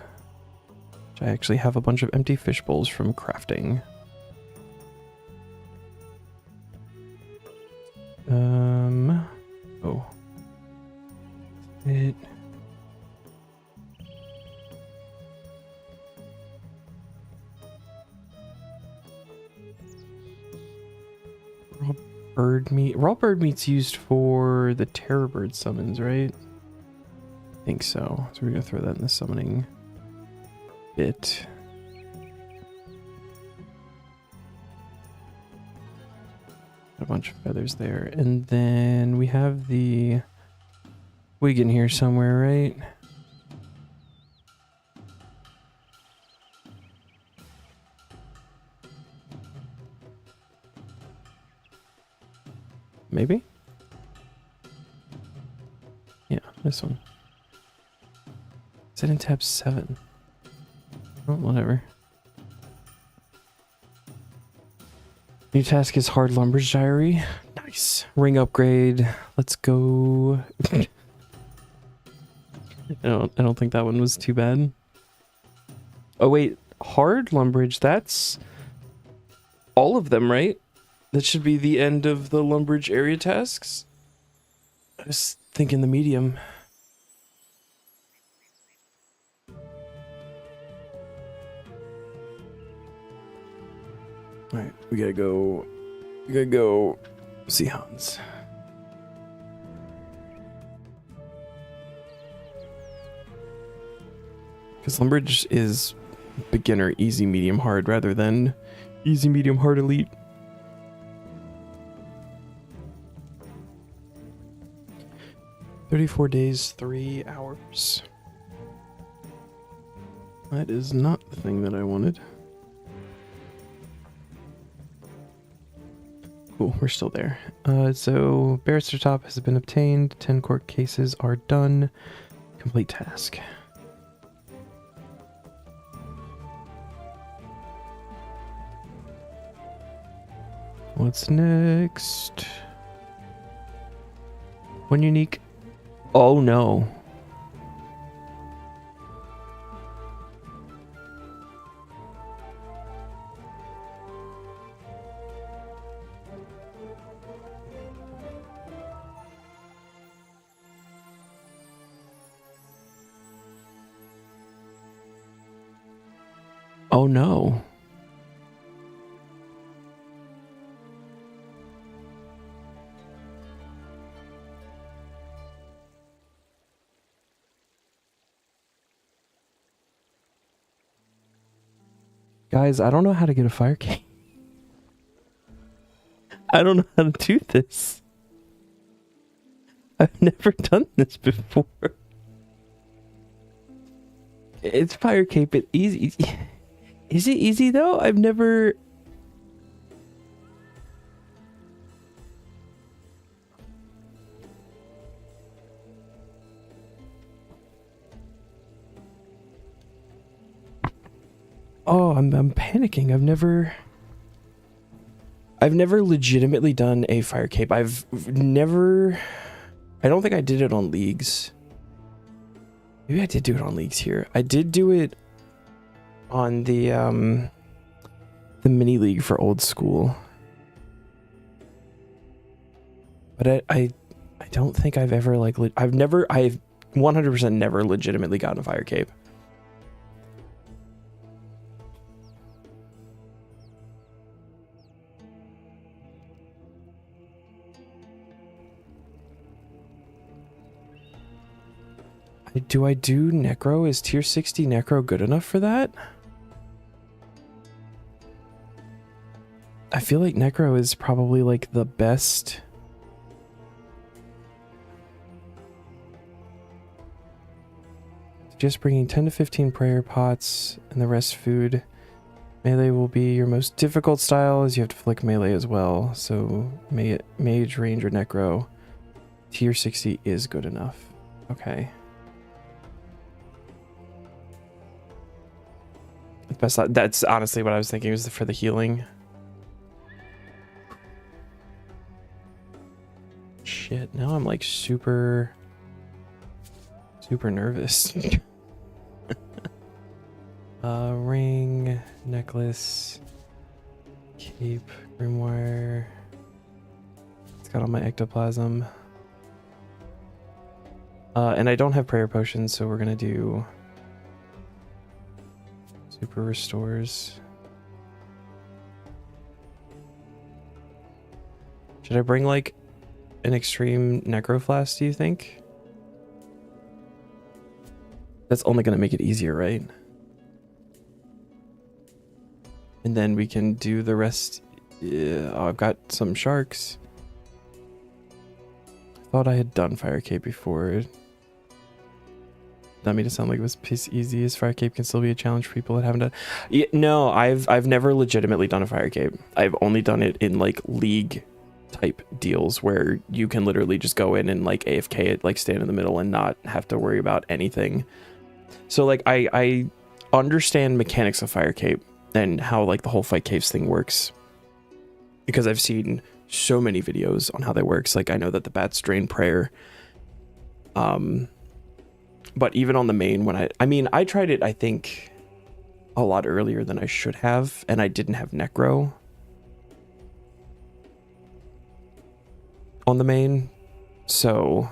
Which I actually have a bunch of empty fish bowls from crafting. Oh. It. Raw bird meat. Raw bird meat's used for the terror bird summons, right? I think so. So we're gonna throw that in the summoning bit. A bunch of feathers there. And then we have the wig in here somewhere, right? Maybe? Yeah, this one. Is it in tab 7? Oh, whatever. New task is hard lumber's diary. Nice. Ring upgrade. Let's go. I don't think that one was too bad. Oh wait, hard lumbridge, that's all of them, right? That should be the end of the lumbridge area tasks. I was thinking the medium. Alright, we gotta go see Hans. Because lumbridge is beginner, easy, medium, hard, rather than easy, medium, hard, elite. "34 days, 3 hours. That is not the thing that I wanted. Cool, we're still there. So barrister top has been obtained. 10 court cases are done. Complete task. What's next? One unique. Oh no. Oh no. Guys, I don't know how to get a fire cape. I don't know how to do this. I've never done this before. It's fire cape. It easy. Is it easy though? I've never. Oh, I'm panicking. I've never legitimately done a fire cape. I don't think I did it on leagues. Maybe I did do it on leagues here. I did do it on the mini league for old school. But I don't think I've ever I've 100% never legitimately gotten a fire cape. Do I do Necro? Is tier 60 Necro good enough for that? I feel like Necro is probably like the best. Just bringing 10 to 15 prayer pots and the rest food. Melee will be your most difficult style as you have to flick melee as well. So mage, range, or Necro. Tier 60 is good enough. Okay. That's honestly what I was thinking was for the healing. Shit, now I'm like super nervous. Ring, necklace, cape, grimoire. It's got all my ectoplasm. And I don't have prayer potions, so we're gonna do super restores. Should I bring like an extreme necroflask, do you think? That's only going to make it easier, right? And then we can do the rest. Yeah, oh, I've got some sharks. I thought I had done Fire Cape before. That made it sound like it was piece easy, as Fire Cape can still be a challenge for people that haven't done. Yeah, no, I've never legitimately done a Fire Cape. I've only done it in like league type deals where you can literally just go in and like AFK it, like stand in the middle and not have to worry about anything. So like I understand mechanics of Fire Cape and how like the whole Fight Caves thing works, because I've seen so many videos on how that works. Like I know that the bats drain prayer. But even on the main, when I tried it, I think a lot earlier than I should have, and I didn't have Necro on the main, so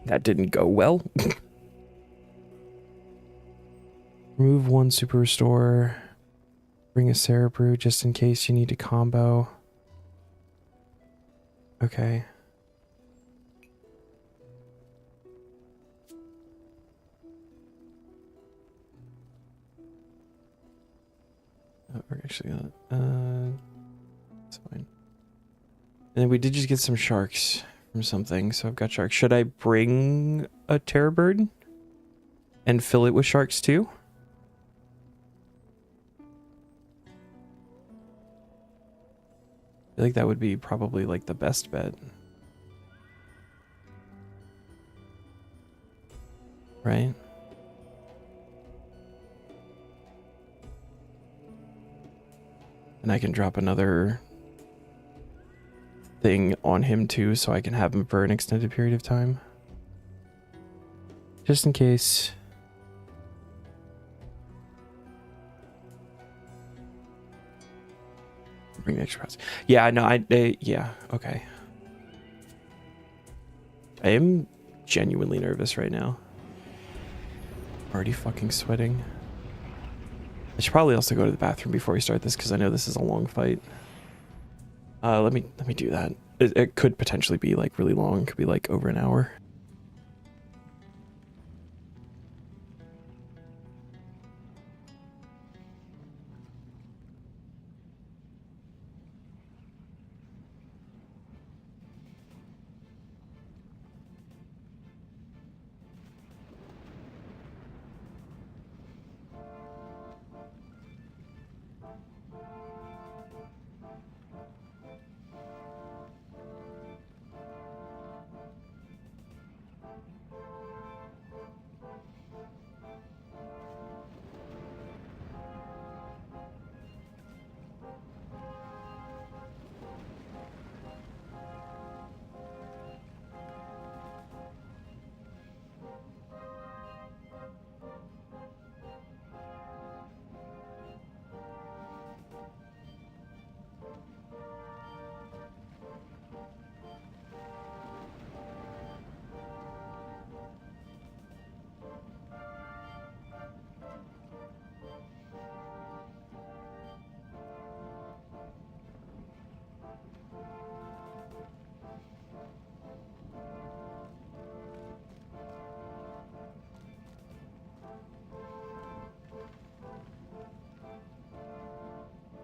that didn't go well. Remove one super restore. Bring a Sarah Brew just in case you need to combo. Okay. Oh, we're actually gonna, that's fine. And we did just get some sharks from something, so I've got sharks. Should I bring a terror bird and fill it with sharks too? feel like that would be probably like the best bet. Right? And I can drop another thing on him too, so I can have him for an extended period of time. Just in case. Bring the extra pass. Yeah, no, yeah, okay. I am genuinely nervous right now. Already fucking sweating. I should probably also go to the bathroom before we start this because I know this is a long fight. Let me do that. It could potentially be like really long. It could be like over an hour.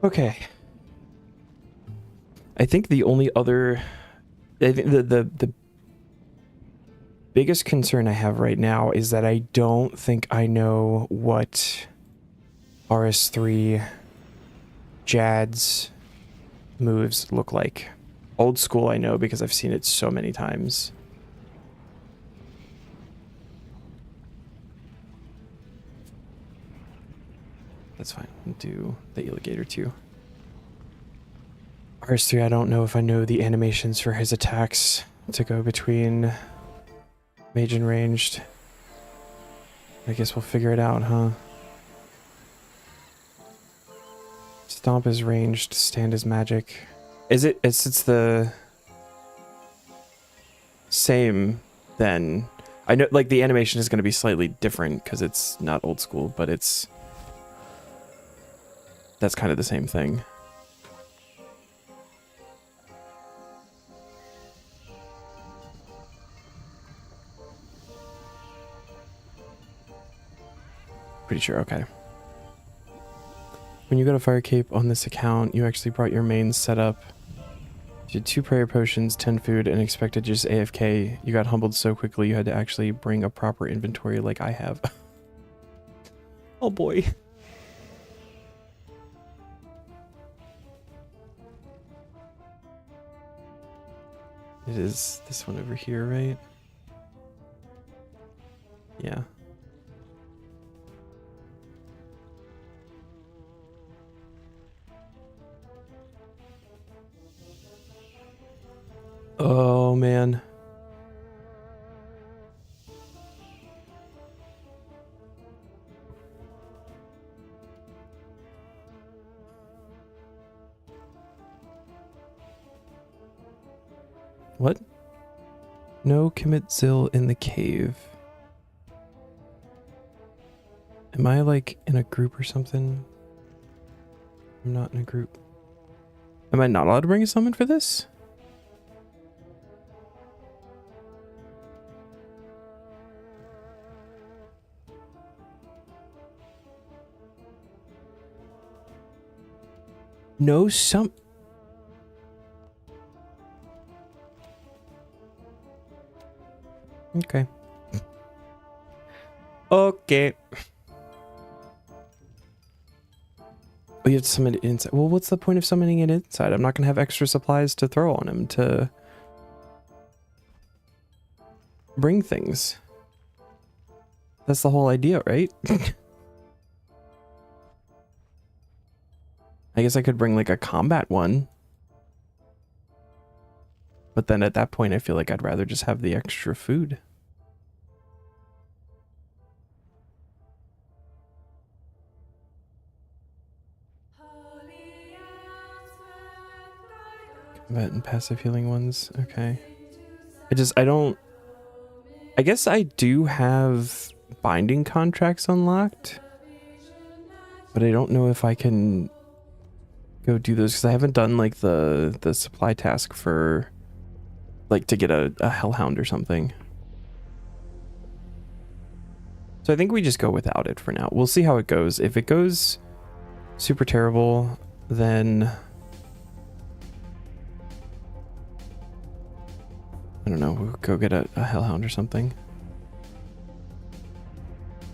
Okay. I think the only other, I think the biggest concern I have right now is that I don't think I know what RS3 Jad's moves look like. Old school I know because I've seen it so many times. That's fine. I'll do the alligator too. RS3, I don't know if I know the animations for his attacks to go between mage and ranged. I guess we'll figure it out, huh? Stomp is ranged, stand is magic. It's the same then. I know like the animation is going to be slightly different because it's not old school, but that's kind of the same thing. Pretty sure, okay. When you got a fire cape on this account, you actually brought your main setup. You did 2 prayer potions, 10 food, and expected just AFK. You got humbled so quickly you had to actually bring a proper inventory like I have. Oh boy. It is this one over here, right? Yeah. Oh man. What? No commit Zill in the cave. Am I like in a group or something? I'm not in a group. Am I not allowed to bring a summon for this? No sum. Okay. Okay. Oh, you have to summon it inside. Well, what's the point of summoning it inside? I'm not going to have extra supplies to throw on him to bring things. That's the whole idea, right? I guess I could bring like a combat one. But then at that point, I feel like I'd rather just have the extra food. Combat and passive healing ones. Okay. I guess I do have binding contracts unlocked. But I don't know if I can go do those because I haven't done like the supply task for like to get a hellhound or something. So I think we just go without it for now. We'll see how it goes. If it goes super terrible, then I don't know, we'll go get a hellhound or something.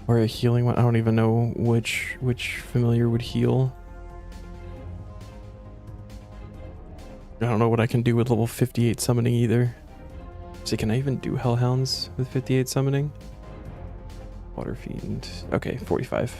Or a healing one. I don't even know which familiar would heal. I don't know what I can do with level 58 summoning either. So can I even do hellhounds with 58 summoning? Water fiend. Okay, 45.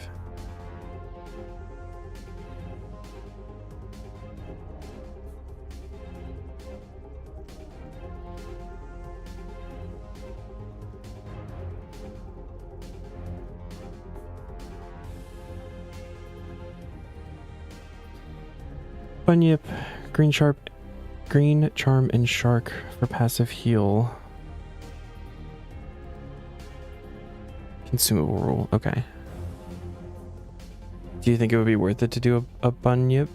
Bunyip, green charm and shark for passive heal. Consumable rule. Okay. Do you think it would be worth it to do a bunyip?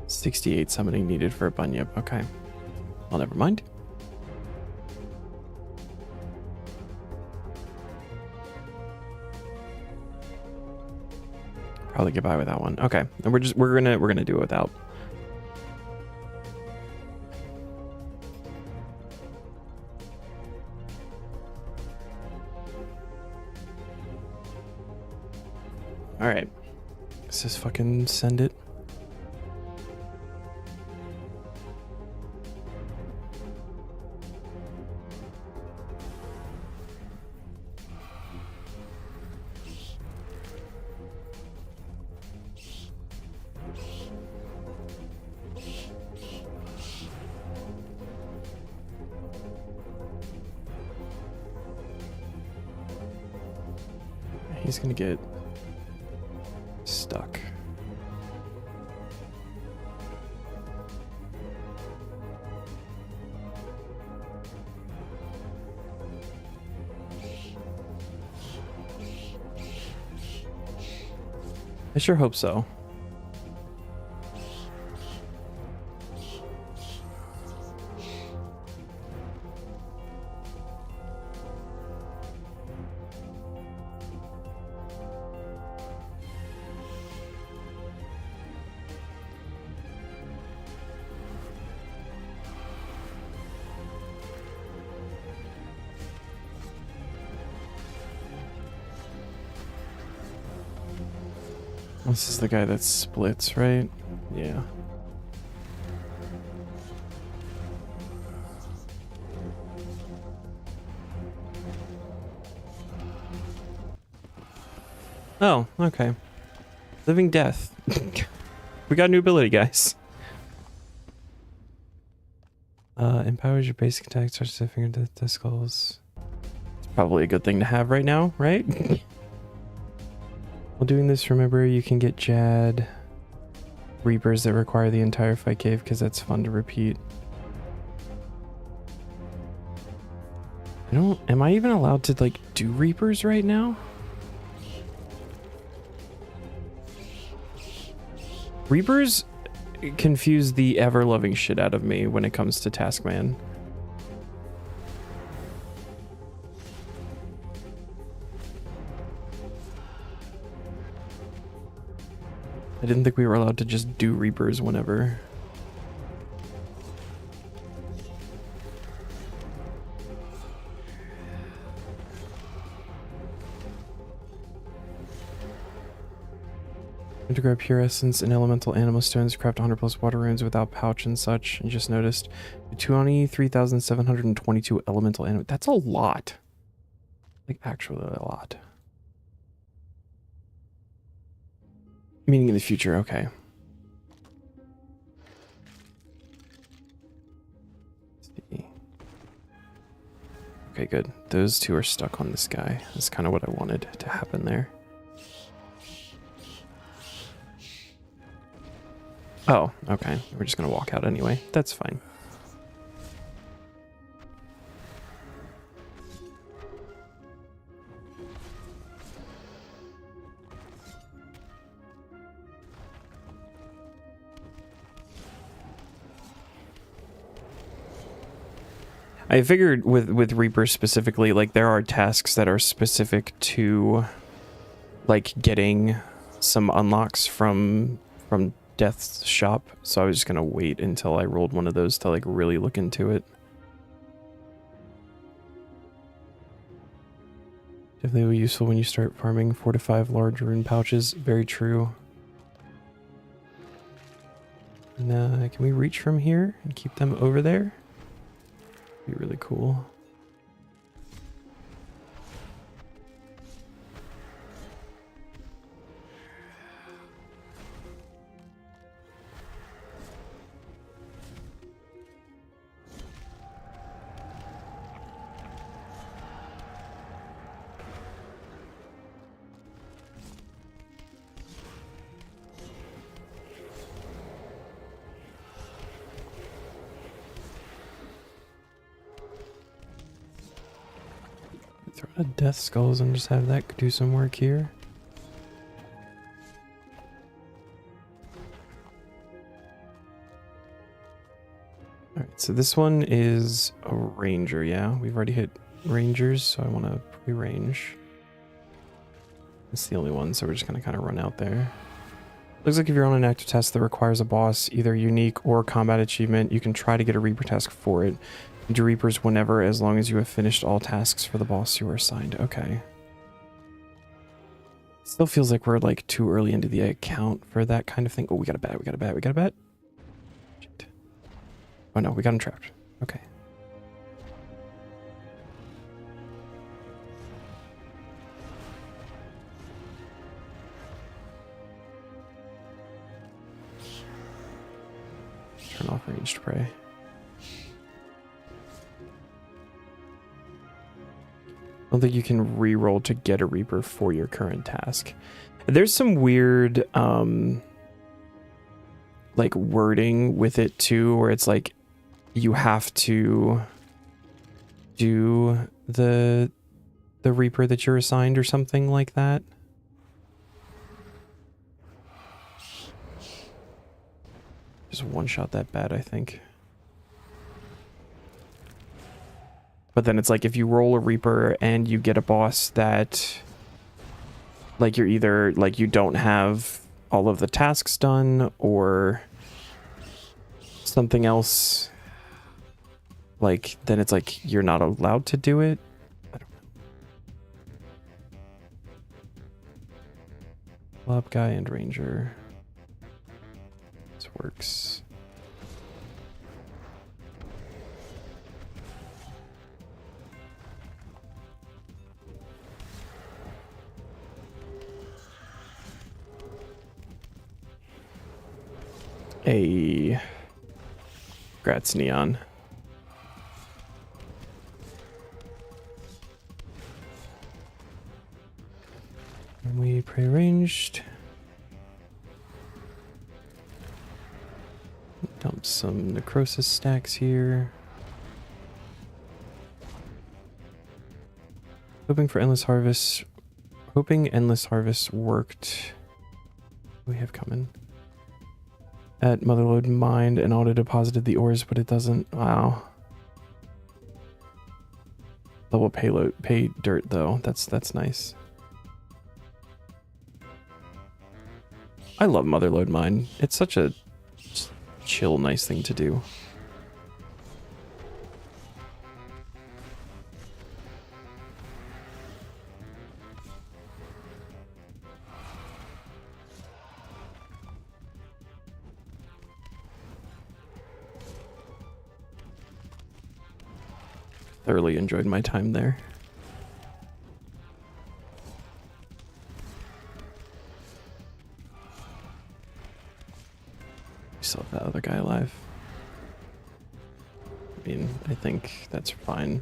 $68 summoning needed for a bunyip. Okay. Well, never mind. Probably get by with that one. Okay. And we're gonna do it without. All right. Let's just fucking send it. He's gonna get stuck. I sure hope so. This is the guy that splits, right? Yeah. Oh, okay. Living Death. We got a new ability, guys. Empowers your basic attack, starts to finger death testicles. It's probably a good thing to have right now, right? While doing this, remember you can get Jad Reapers that require the entire fight cave because that's fun to repeat. Am I even allowed to like do Reapers right now? Reapers confuse the ever-loving shit out of me when it comes to Taskman. I didn't think we were allowed to just do Reapers whenever. To grab pure essence and elemental animal stones, craft 100 plus water runes without pouch and such. And just noticed 23,722 elemental animal. That's a lot. Like actually a lot. Meaning in the future, okay. Let's see. Okay, good. Those two are stuck on this guy. That's kind of what I wanted to happen there. Oh, okay. We're just gonna walk out anyway. That's fine. I figured with Reaper specifically, like there are tasks that are specific to like getting some unlocks from Death's shop, so I was just gonna wait until I rolled one of those to like really look into it. Definitely useful when you start farming 4 to 5 large rune pouches. Very true. And can we reach from here and keep them over there? Be really cool. Throw out death skulls and just have that do some work here. Alright, so this one is a ranger, yeah? We've already hit rangers, so I want to pre-range. It's the only one, so we're just going to kind of run out there. Looks like if you're on an active task that requires a boss, either unique or combat achievement, you can try to get a Reaper task for it. Do Reapers whenever, as long as you have finished all tasks for the boss you are assigned. Okay. Still feels like we're like too early into the account for that kind of thing. Oh, we got a bat, we got a bat, we got a bat. Shit. Oh no, we got him trapped. Okay. Turn off ranged prey. I don't think you can re-roll to get a Reaper for your current task. There's some weird like wording with it too, where it's like you have to do the Reaper that you're assigned or something like that. Just one-shot that bat, I think. But then it's like if you roll a Reaper and you get a boss that like you're either like you don't have all of the tasks done or something else, like then it's like you're not allowed to do it. I don't know. Lab guy and ranger. This works. Hey, congrats, Neon. And we pre-arranged. Dump some necrosis stacks here. Hoping for endless harvest. Hoping endless harvest worked. What do we have coming? at Motherlode mined and auto deposited the ores, but it doesn't. Wow. Double pay dirt though. That's nice. I love Motherlode mine. It's such a chill, nice thing to do. Thoroughly enjoyed my time there. We still have that other guy alive. I mean, I think that's fine.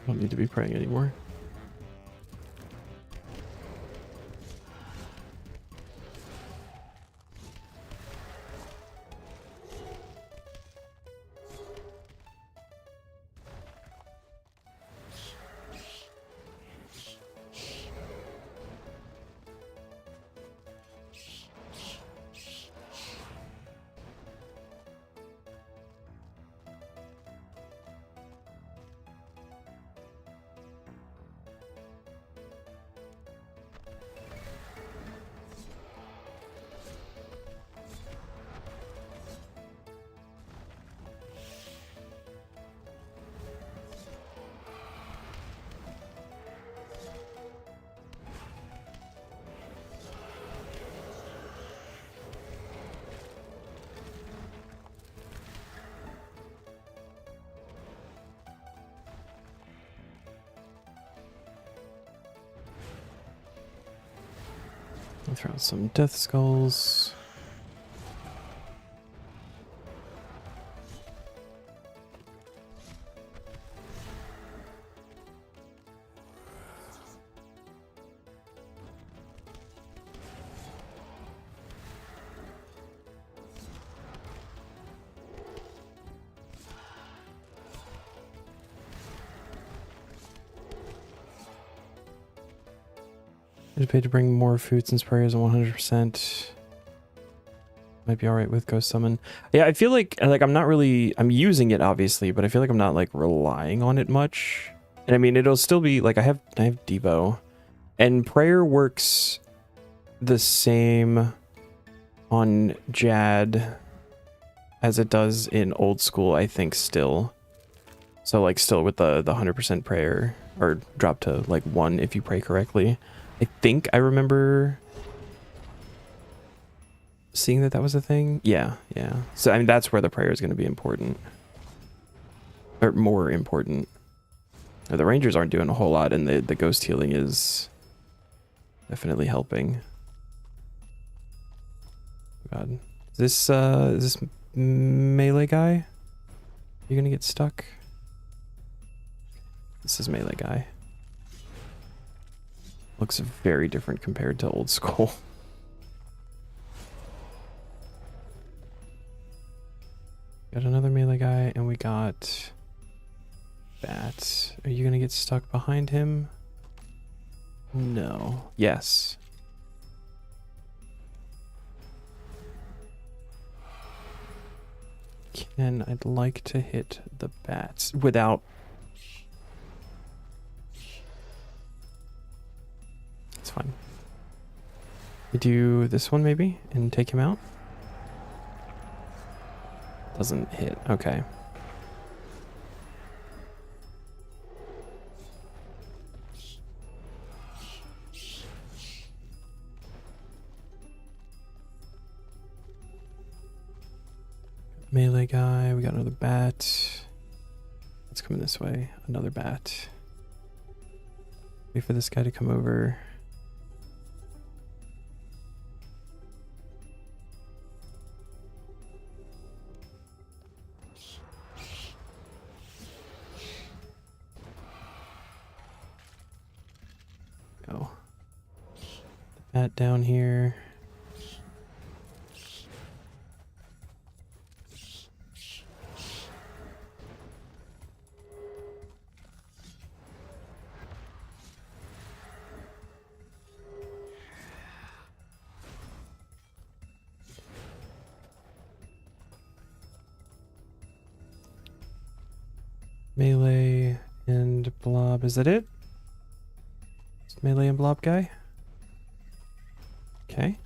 Don't need to be praying anymore. I'll throw out some death skulls. I just paid to bring more foods and sprayers and 100%. Might be alright with Ghost Summon. Yeah, I feel like I'm not really... I'm using it, obviously, but I feel like I'm not, like, relying on it much. And I mean, it'll still be... Like, I have Devo. And Prayer works the same on Jad as it does in Old School, I think, still. So, like, still with the 100% Prayer. Or drop to, like, 1 if you pray correctly. I think I remember seeing that was a thing. Yeah. So, I mean, that's where the prayer is going to be important. Or more important. The Rangers aren't doing a whole lot, and the ghost healing is definitely helping. God. Is this melee guy? You gonna get stuck? This is melee guy. Looks very different compared to Old School. Got another melee guy, and we got Bat. Are you gonna get stuck behind him? No. Yes. I'd like to hit the bats without... It's fine. We do this one maybe and take him out. Doesn't hit. Okay. Melee guy. We got another bat. It's coming this way. Another bat. Wait for this guy to come over. Go. The bat down here. Melee and blob. Is that it? Is melee and blob guy? Okay.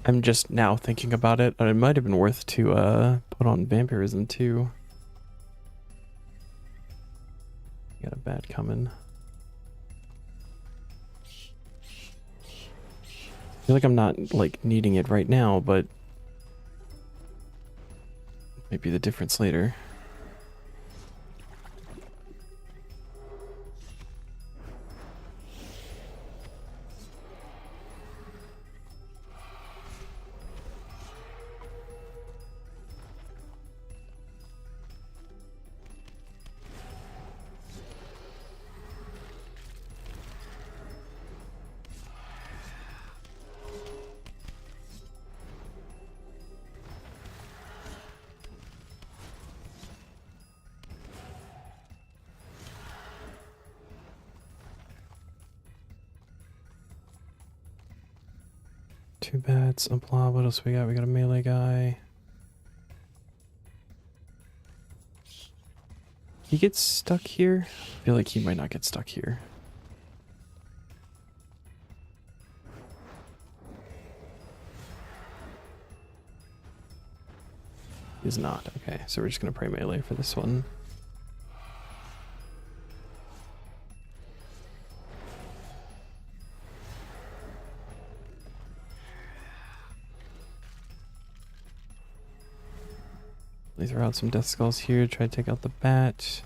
I'm just now thinking about it. It might have been worth to put on vampirism too. Got a bat coming. I feel like I'm not like needing it right now, but might be the difference later. Two bats, a blob. What else we got? We got a melee guy. He gets stuck here? I feel like he might not get stuck here. He's not. Okay, so we're just gonna pray melee for this one. They throw out some death skulls here, try to take out the bat.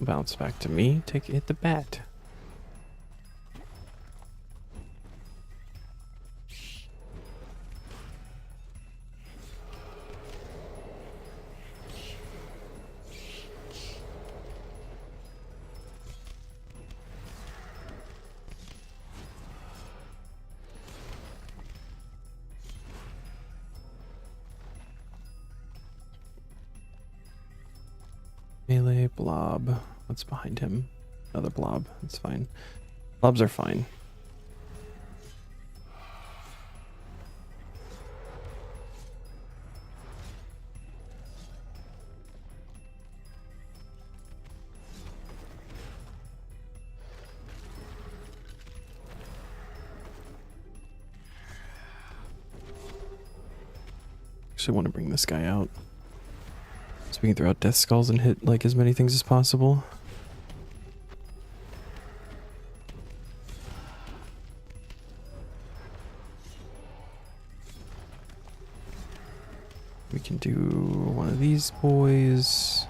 Bounce back to me, hit the bat. Melee, blob. What's behind him? Another blob. That's fine. Blobs are fine. Actually want to bring this guy out. So we can throw out death skulls and hit like as many things as possible. We can do one of these boys.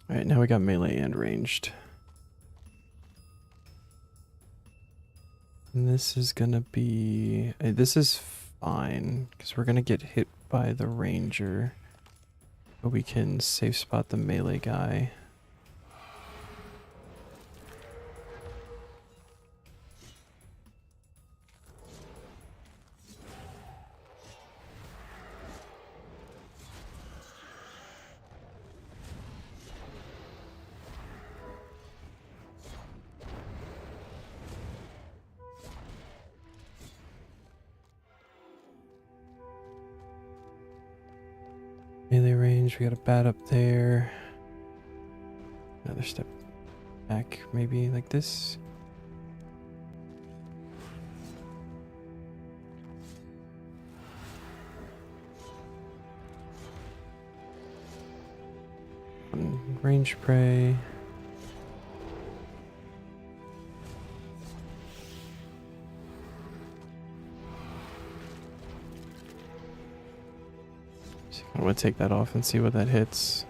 Alright, now we got melee and ranged. And this is gonna be... this is fine, because we're gonna get hit by the ranger. But we can safe spot the melee guy. Melee range, we got a bat up there. Another step back, maybe like this. Range prey. So I'm gonna take that off and see what that hits.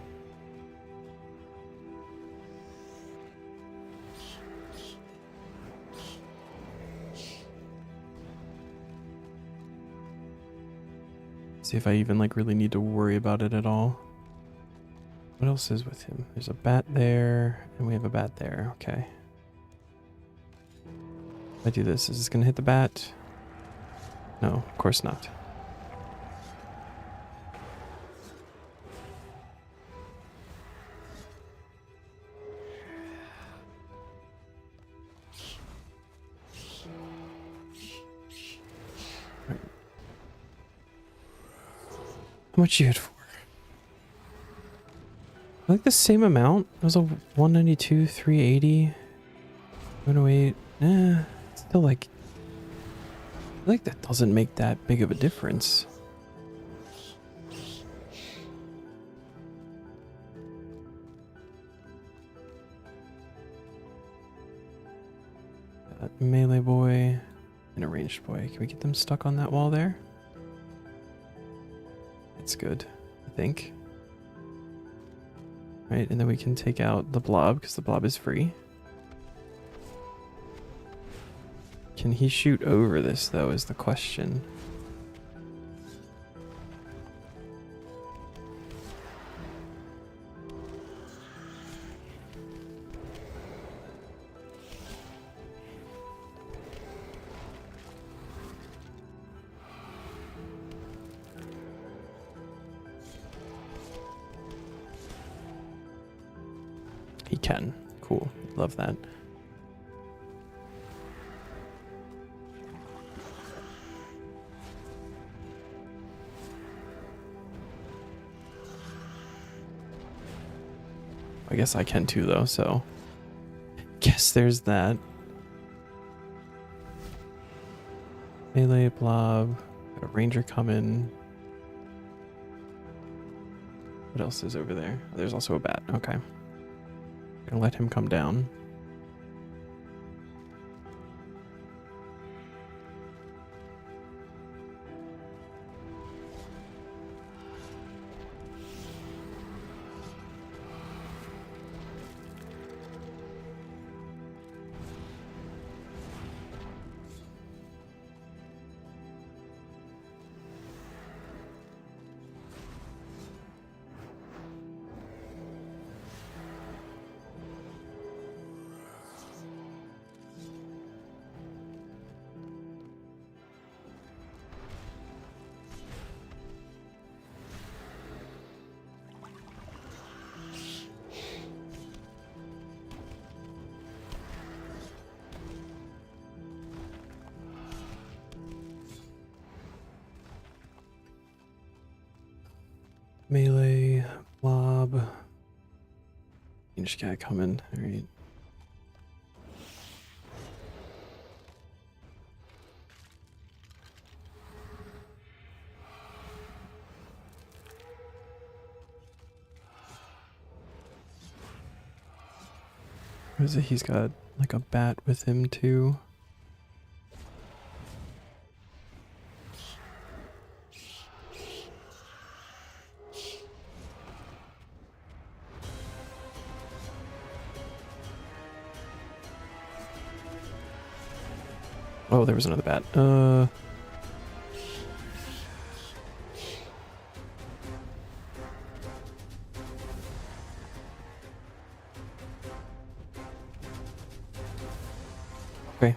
See if I even like really need to worry about it at all. What else is with him? There's a bat there, and we have a bat there. Okay. If I do this, is this gonna hit the bat? No, of course not. Right. How much you hit for? I like the same amount. It was a 192, 380, 108. It's still like, I feel like that doesn't make that big of a difference. Got melee boy and a ranged boy. Can we get them stuck on that wall there? That's good, I think. Right, and then we can take out the blob because the blob is free. Can he shoot over this though is the question. He can. Cool. Love that. I guess I can too though, so guess there's that. Melee blob. Got a ranger coming. What else is over there? There's also a bat. Okay. Gonna let him come down. Melee, blob. You just gotta come in. Alright. What is it? He's got like a bat with him too. Oh, there was another bat. Okay.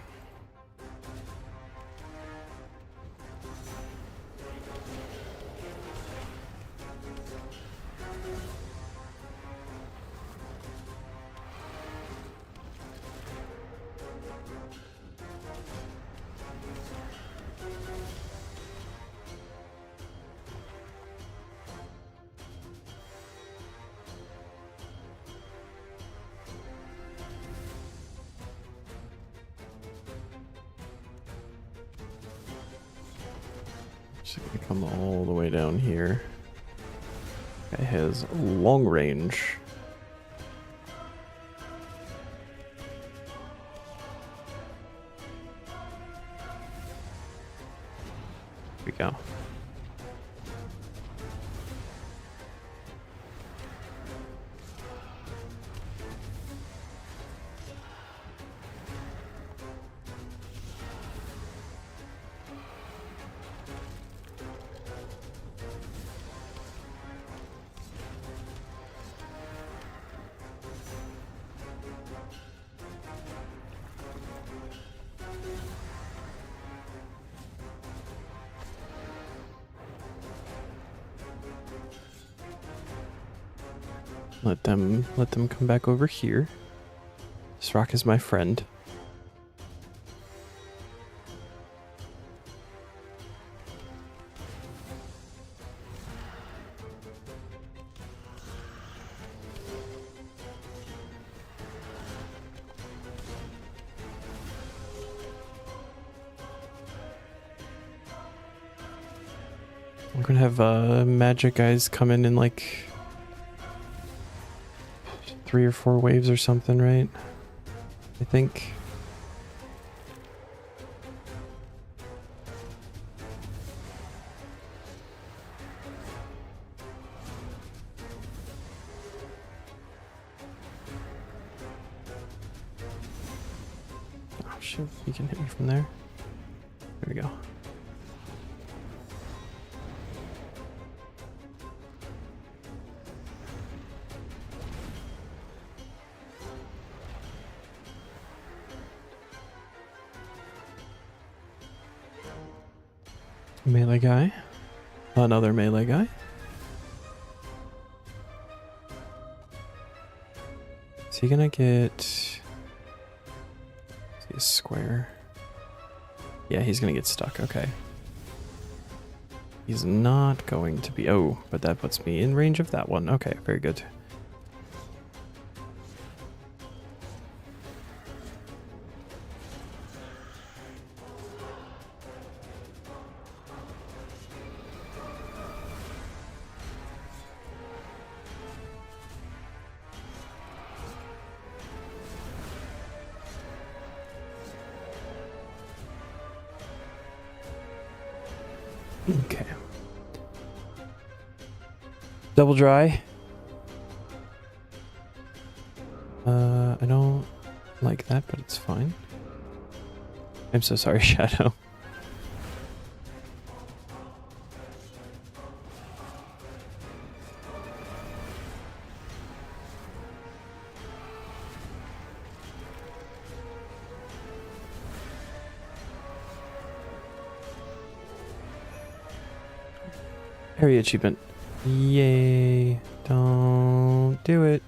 Just gonna come all the way down here. Guy has long range. Here we go. Let them come back over here. This rock is my friend. We're gonna have magic guys come in like 3 or 4 waves or something, right? I think. Oh shit, you can hit me from there. There we go. Melee guy. Another melee guy. Is he gonna get... Is he a square? Yeah, he's gonna get stuck. Okay. He's not going to be... Oh, but that puts me in range of that one. Okay, very good. Okay. Double dry. I don't like that, but it's fine. I'm so sorry, Shadow. Area achievement. Yay. Don't do it.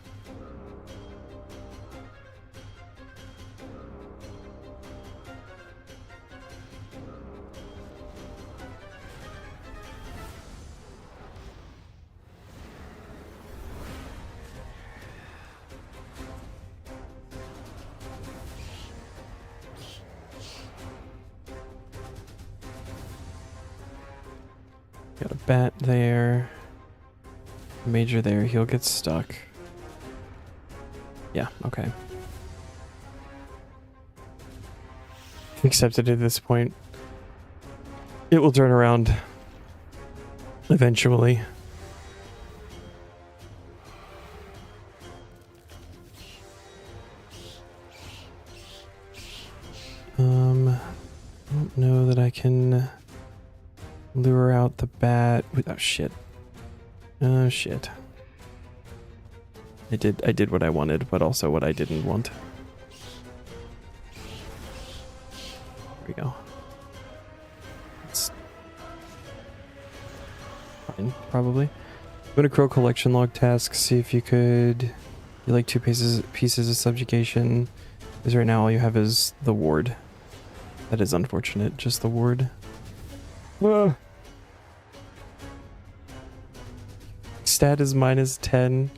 Got a bat there. Major there. He'll get stuck. Yeah, okay. Accepted at this point. It will turn around eventually. I don't know that I can lure out the bat with... Oh shit. Oh shit. I did what I wanted, but also what I didn't want. There we go. It's fine, probably. I'm gonna crow collection log task, see if you could... You like 2 pieces of subjugation. Because right now all you have is the ward. That is unfortunate, just the ward. Stat is -10.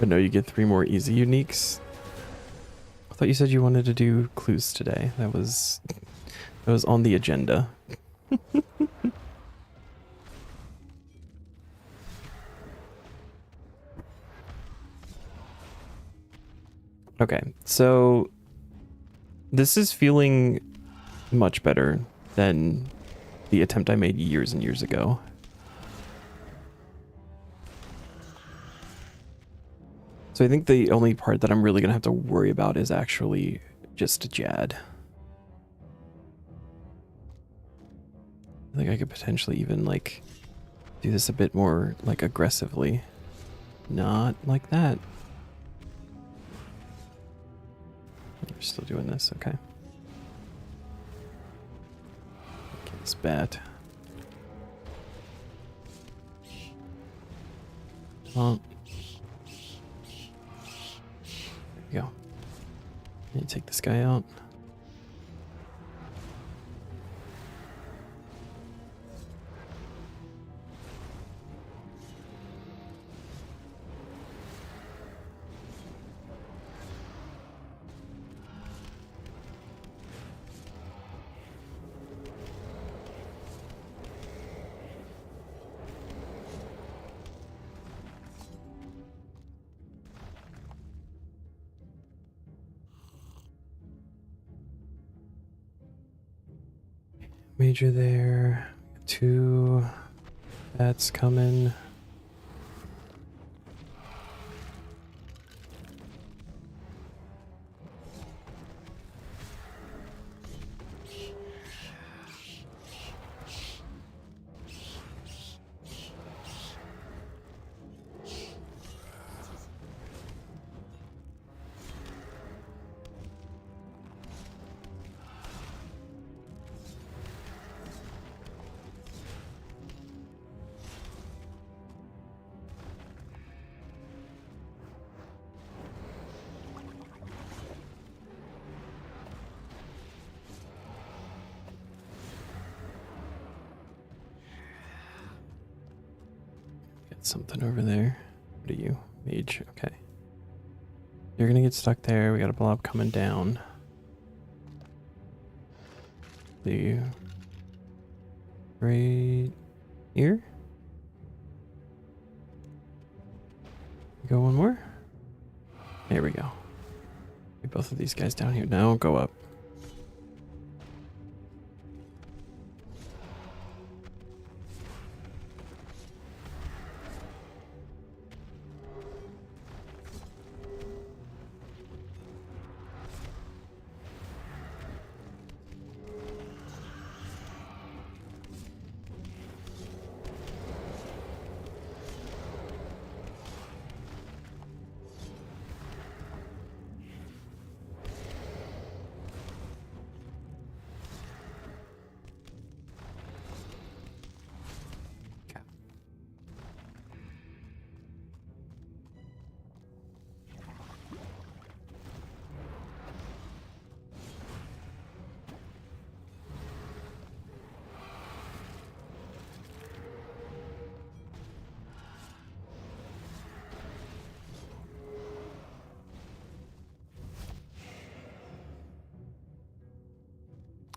But no, you get 3 more easy uniques. thought you said you wanted to do clues today. That was on the agenda. Okay, so this is feeling much better than the attempt I made years and years ago. So I think the only part that I'm really gonna have to worry about is actually just Jad. I think I could potentially even like do this a bit more like aggressively. Not like that. We're still doing this, okay. Get this bat. Well, there we go. Need to take this guy out. Major there. 2 bats coming. Something over there. What are you? Mage. Okay. You're gonna get stuck there. We got a blob coming down. The right here. Go one more. There we go. Get both of these guys down here. Now go up.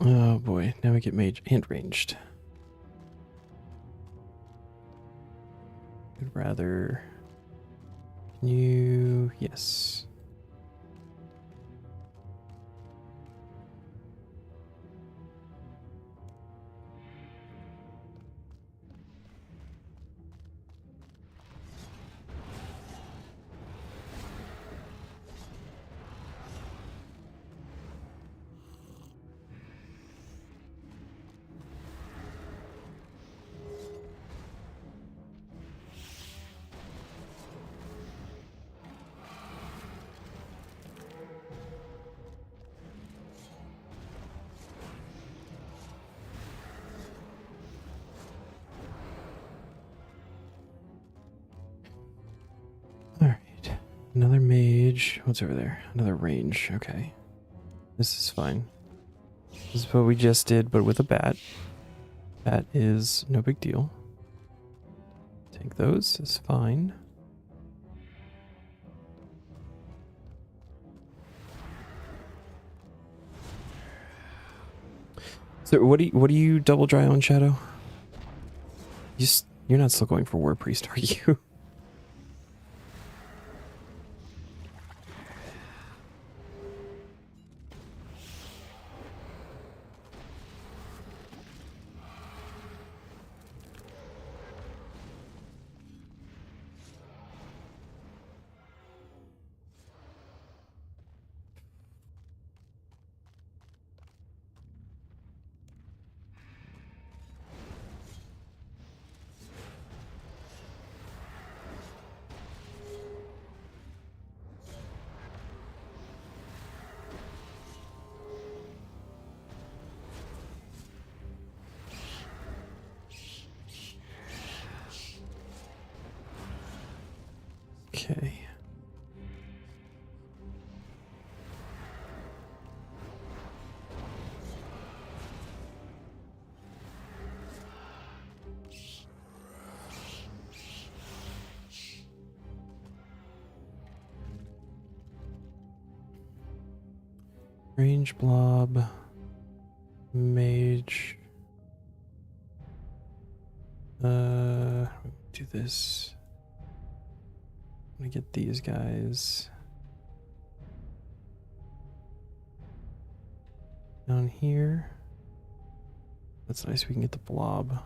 Oh boy, now we get mage and ranged. I'd rather... Can you... Yes. Another mage. What's over there? Another range. Okay. This is fine. This is what we just did, but with a bat. Bat is no big deal. Take those. It's fine. So what do you double dry on, Shadow? You're not still going for War Priest, are you? Okay. Range blob, mage. Do this. I'm gonna get these guys down here. That's nice. We can get the blob.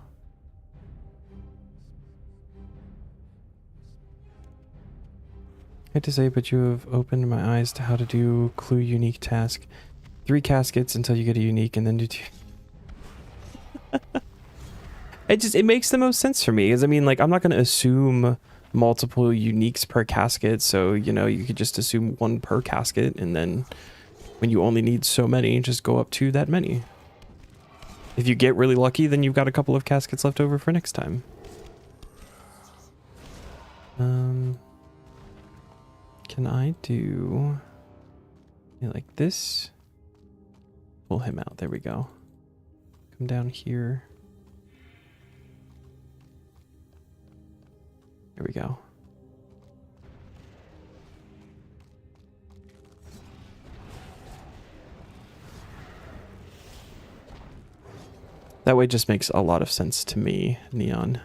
I hate to say, but you have opened my eyes to how to do clue unique task. 3 caskets until you get a unique, and then do 2. It makes the most sense for me, because I mean, like, I'm not gonna assume multiple uniques per casket, so you know, you could just assume 1 per casket, and then when you only need so many, just go up to that many. If you get really lucky, then you've got a couple of caskets left over for next time. Can I do like this? Pull him out. There we go. Come down here. There we go. That way just makes a lot of sense to me, Neon.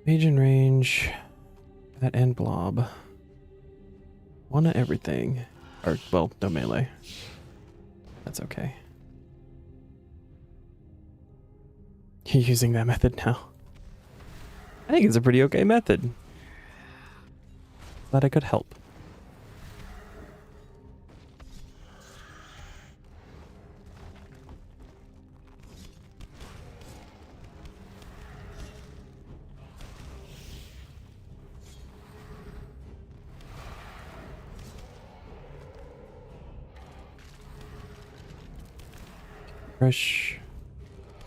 Mage and range, that and blob. One of everything. Or, well, no melee. That's okay. You're using that method now. I think it's a pretty okay method. Glad I could help.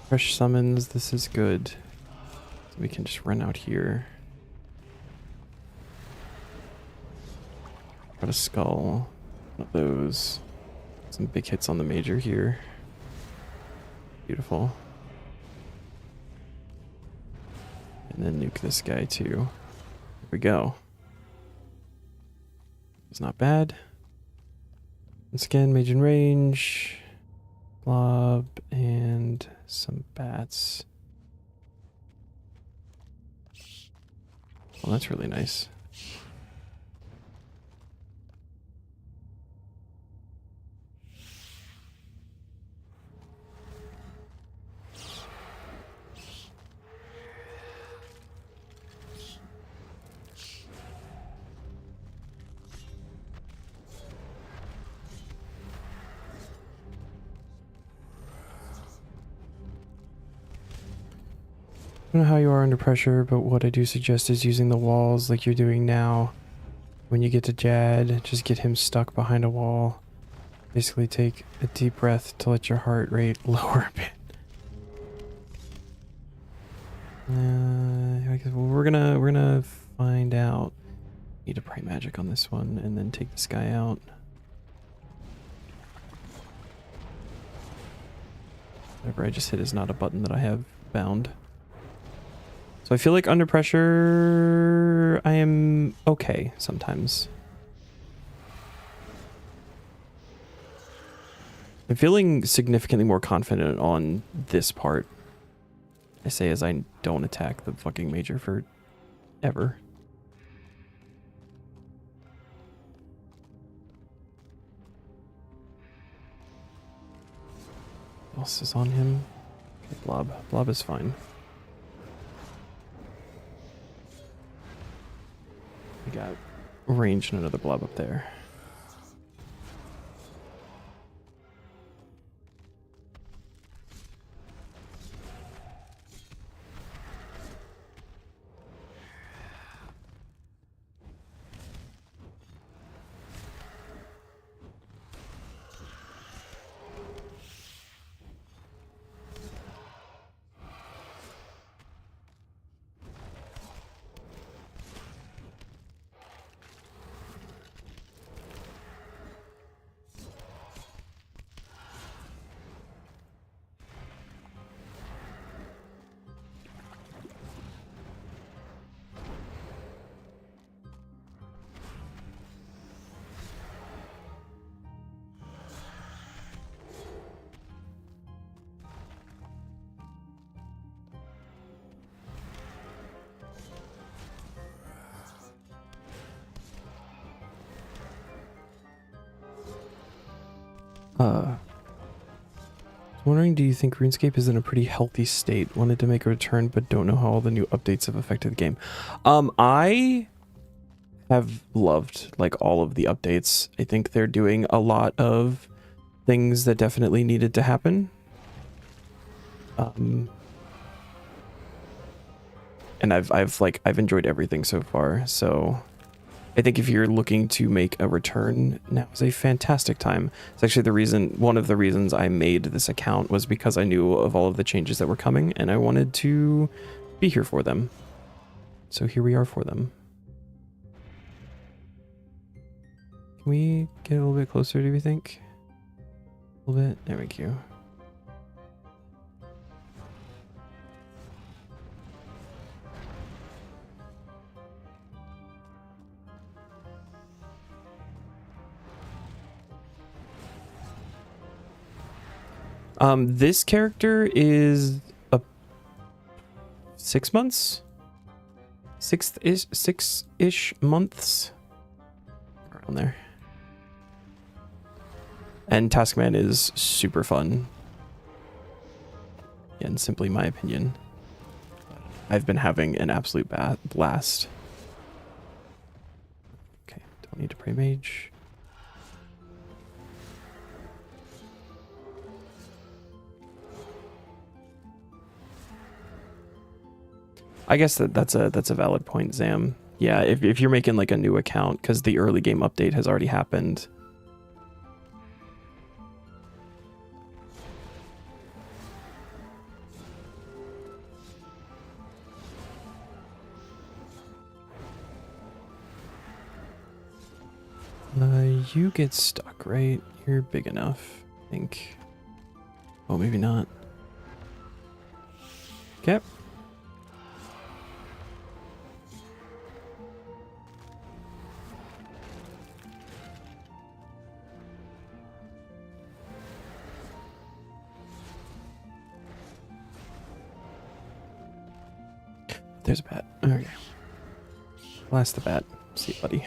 Fresh summons, this is good. So we can just run out here. Got a skull. One of those. Some big hits on the major here. Beautiful. And then nuke this guy too. Here we go. It's not bad. Once again, mage in range. Blob and some bats. Well, that's really nice. I don't know how you are under pressure, but what I do suggest is using the walls like you're doing now. When you get to Jad, just get him stuck behind a wall. Basically take a deep breath to let your heart rate lower a bit. I guess we're gonna find out. Need to pray magic on this one and then take this guy out. Whatever I just hit is not a button that I have bound. So I feel like under pressure, I am okay sometimes. I'm feeling significantly more confident on this part. I say as I don't attack the fucking major for ever. What else is on him? Okay, Blob. Blob is fine. We got range and another blob up there. Wondering, do you think RuneScape is in a pretty healthy state? Wanted to make a return, but don't know how all the new updates have affected the game. I have loved like all of the updates. I think they're doing a lot of things that definitely needed to happen. And I've enjoyed everything so far. So I think if you're looking to make a return, now is a fantastic time. It's actually one of the reasons I made this account was because I knew of all of the changes that were coming and I wanted to be here for them. So here we are for them. Can we get a little bit closer, do we think? A little bit? There we go. This character is 6 months? 6-ish months? Around there. And Taskman is super fun. And simply my opinion. I've been having an absolute blast. Okay, don't need to pray mage. I guess that's a valid point, Zam. Yeah, if you're making like a new account, because the early game update has already happened. You get stuck, right? You're big enough, I think. Oh, maybe not. Okay. There's a bat. Okay. Blast the bat. See you, buddy.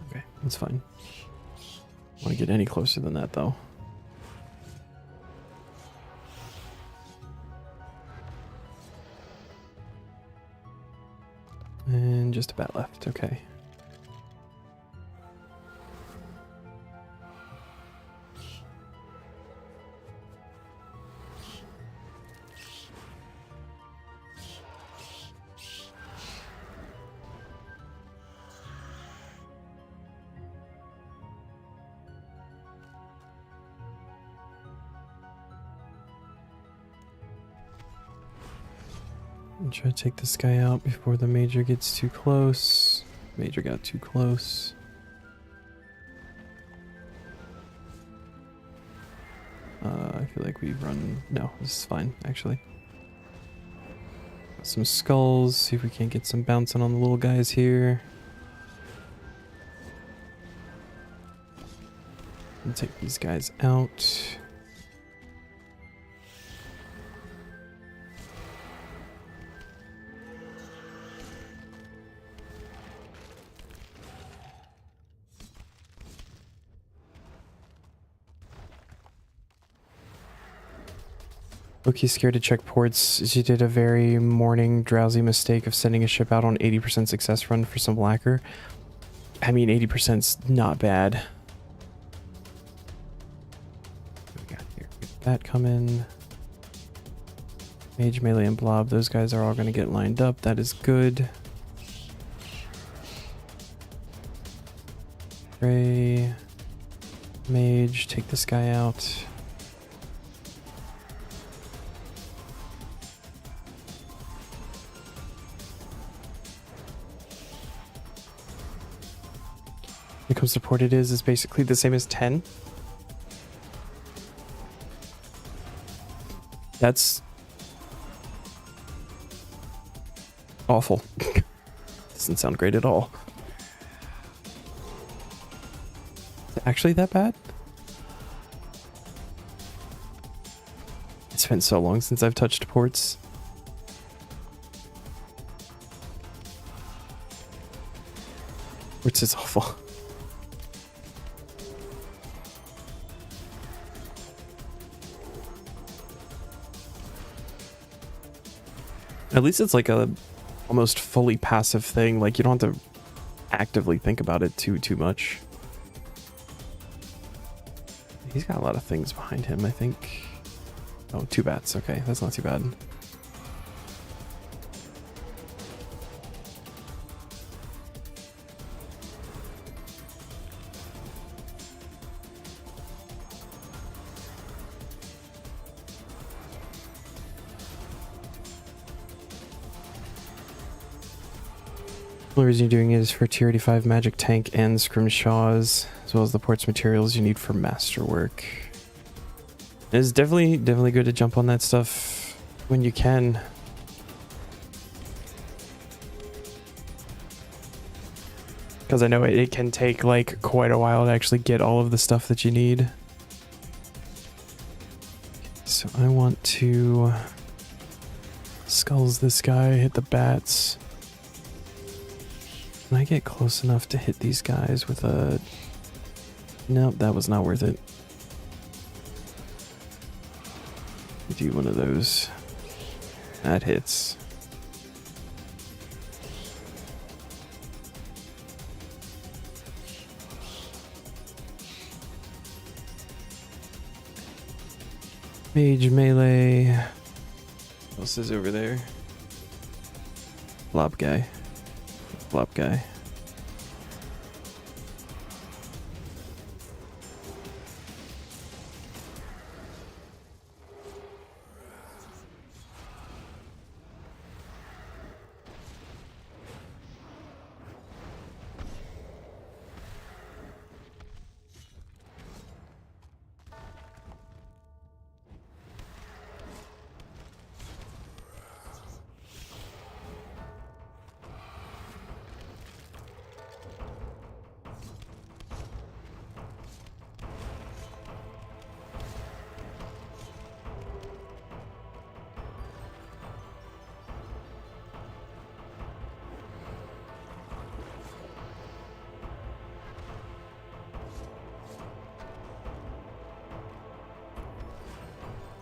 Okay, that's fine. Want to get any closer than that, though. And just a bat left. Okay. And try to take this guy out before the major gets too close. Major got too close. I feel like we run... No, this is fine, actually. Got some skulls, see if we can't get some bouncing on the little guys here. And take these guys out. Loki's scared to check ports. She did a very morning drowsy mistake of sending a ship out on 80% success run for some lacquer. I mean, 80%'s not bad. What we got here? That coming. Mage, melee, and blob. Those guys are all going to get lined up. That is good. Ray. Mage, take this guy out. When it comes to port, it is basically the same as 10. That's awful. Doesn't sound great at all. Is it actually that bad? It's been so long since I've touched ports. Ports is awful. At least it's like a almost fully passive thing. Like you don't have to actively think about it too much. He's got a lot of things behind him, I think. Oh, 2 bats. Okay, that's not too bad. The only reason you're doing it is for tier 85 magic tank and scrimshaws, as well as the ports materials you need for masterwork. It's definitely good to jump on that stuff when you can. Because I know it can take like quite a while to actually get all of the stuff that you need. So I want to skulls this guy, hit the bats. Can I get close enough to hit these guys with a... Nope, that was not worth it. Do one of those. That hits. Mage melee. What else is over there? Blob guy. Blob guy.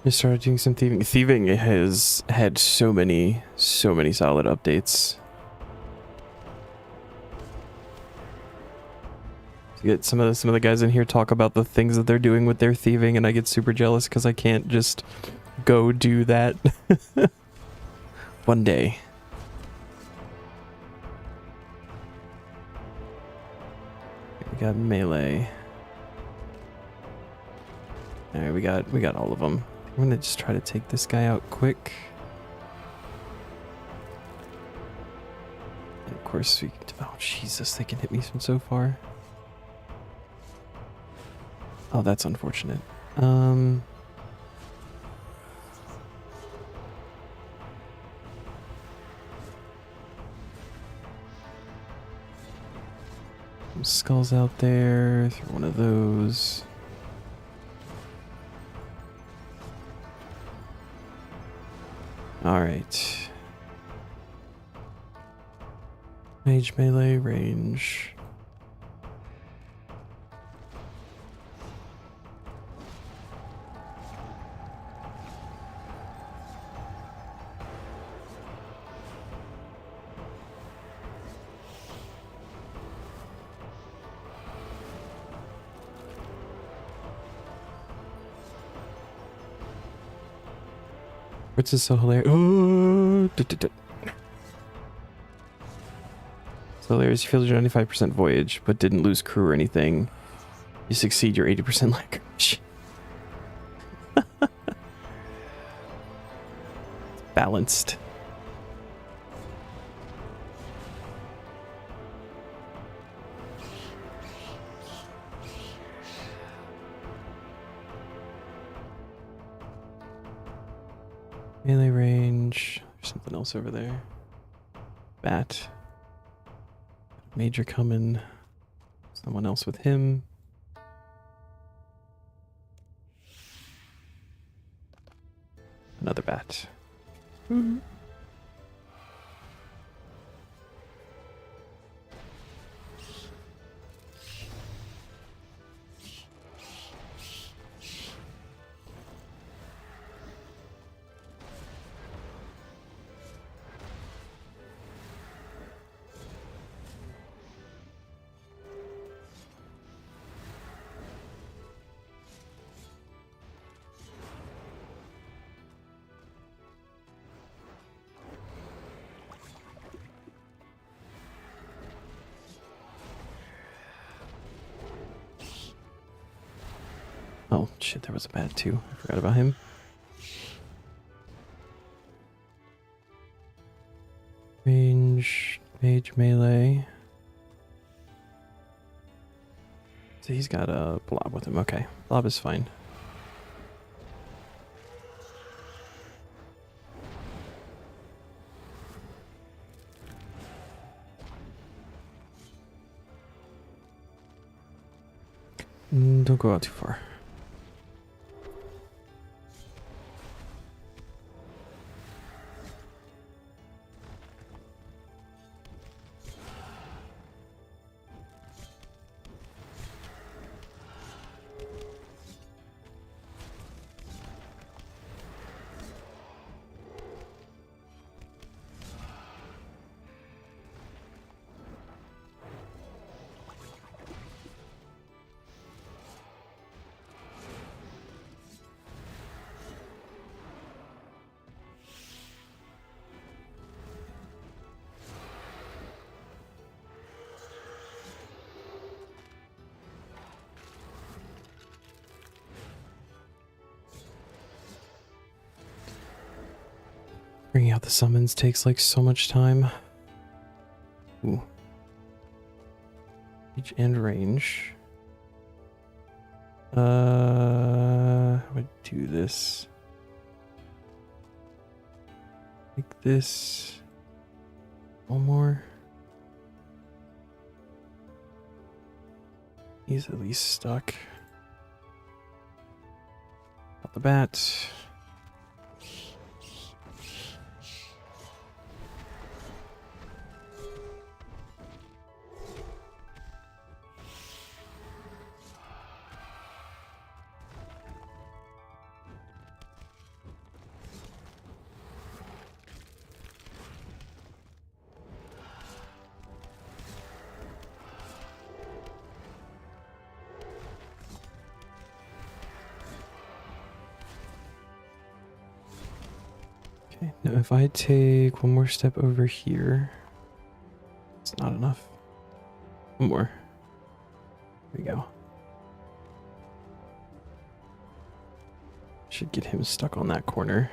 I started doing some thieving. Thieving has had so many solid updates. To get some of the guys in here talk about the things that they're doing with their thieving, and I get super jealous because I can't just go do that. One day. We got melee. Alright, we got all of them. I'm gonna just try to take this guy out quick. Of course, we. Oh, Jesus, they can hit me from so far. Oh, that's unfortunate. Some skulls out there. Throw one of those. All right. Mage melee range. What's this so hilarious? Oh, so hilarious. You failed your 95% voyage, but didn't lose crew or anything. You succeed your 80% language. Balanced. Melee range. There's something else over there. Bat. Major coming. Someone else with him. Another bat. Mm-hmm. Oh, shit, there was a bat too. I forgot about him. Range, mage, melee. So he's got a blob with him. Okay, blob is fine. Don't go out too far. Bringing out the summons takes like so much time. Ooh. Reach and range. I would do this. Like this. One more. He's at least stuck. Got the bat. Okay, now if I take one more step over here, it's not enough. One more. There we go. Should get him stuck on that corner.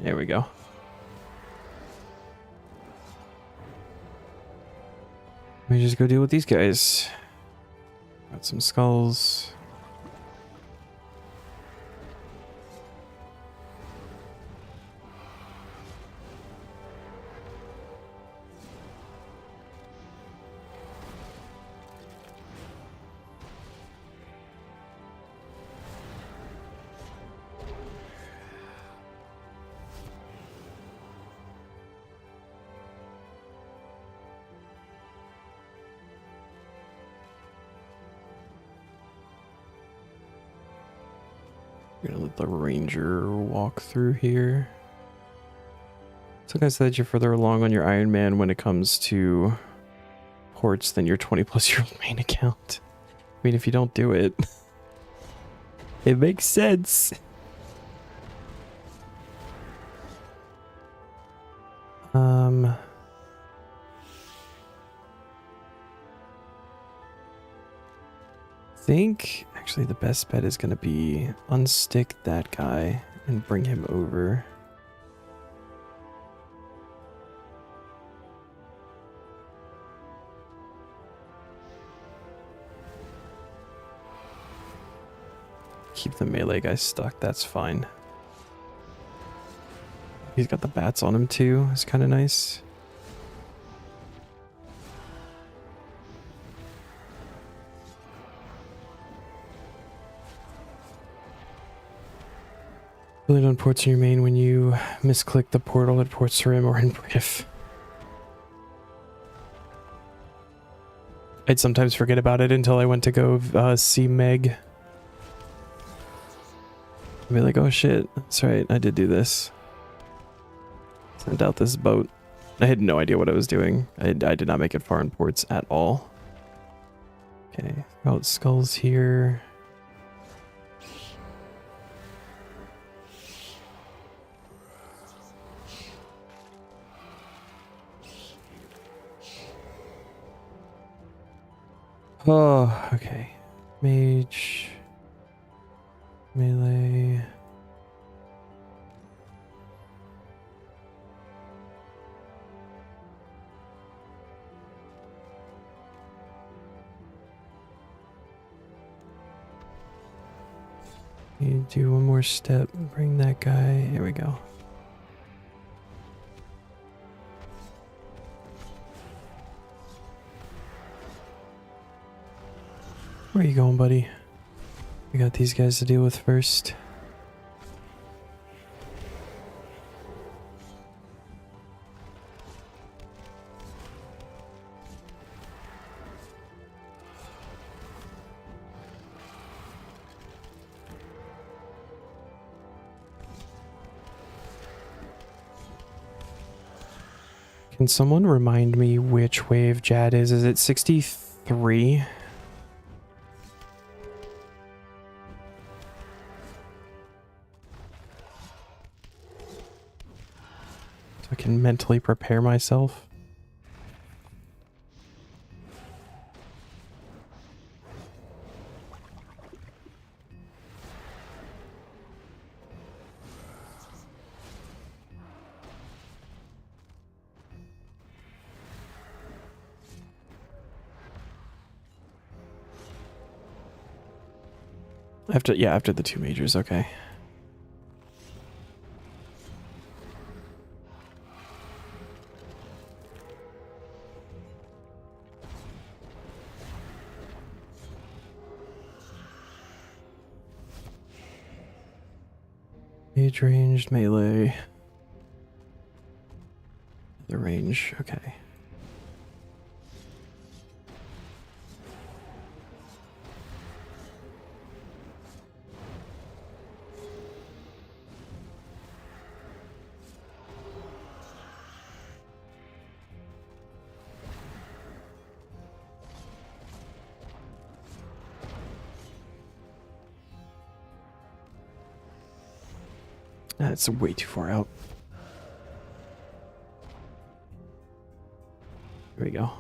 There we go. Let me just go deal with these guys. Got some skulls. I'm gonna let the ranger walk through here. So like I said, you're further along on your Iron Man when it comes to ports than your 20-plus-year-old main account. I mean, if you don't do it, it makes sense. I think actually the best bet is gonna be unstick that guy and bring him over. Keep the melee guy stuck, that's fine. He's got the bats on him too, it's kind of nice. Really don't ports in your main when you misclick the portal at ports rim or in brief. I'd sometimes forget about it until I went to go see Meg. I'd be like, oh shit, that's right, I did do this. Sent out this boat. I had no idea what I was doing. I did not make it far in ports at all. Okay, got skulls here. Oh, okay. Mage. Melee. You do one more step, bring that guy. Here we go. Where are you going, buddy? We got these guys to deal with first. Can someone remind me which wave Jad is? Is it 63? So I can mentally prepare myself. After the two majors, okay. Mage ranged, melee. The range, okay. That's way too far out. Here we go.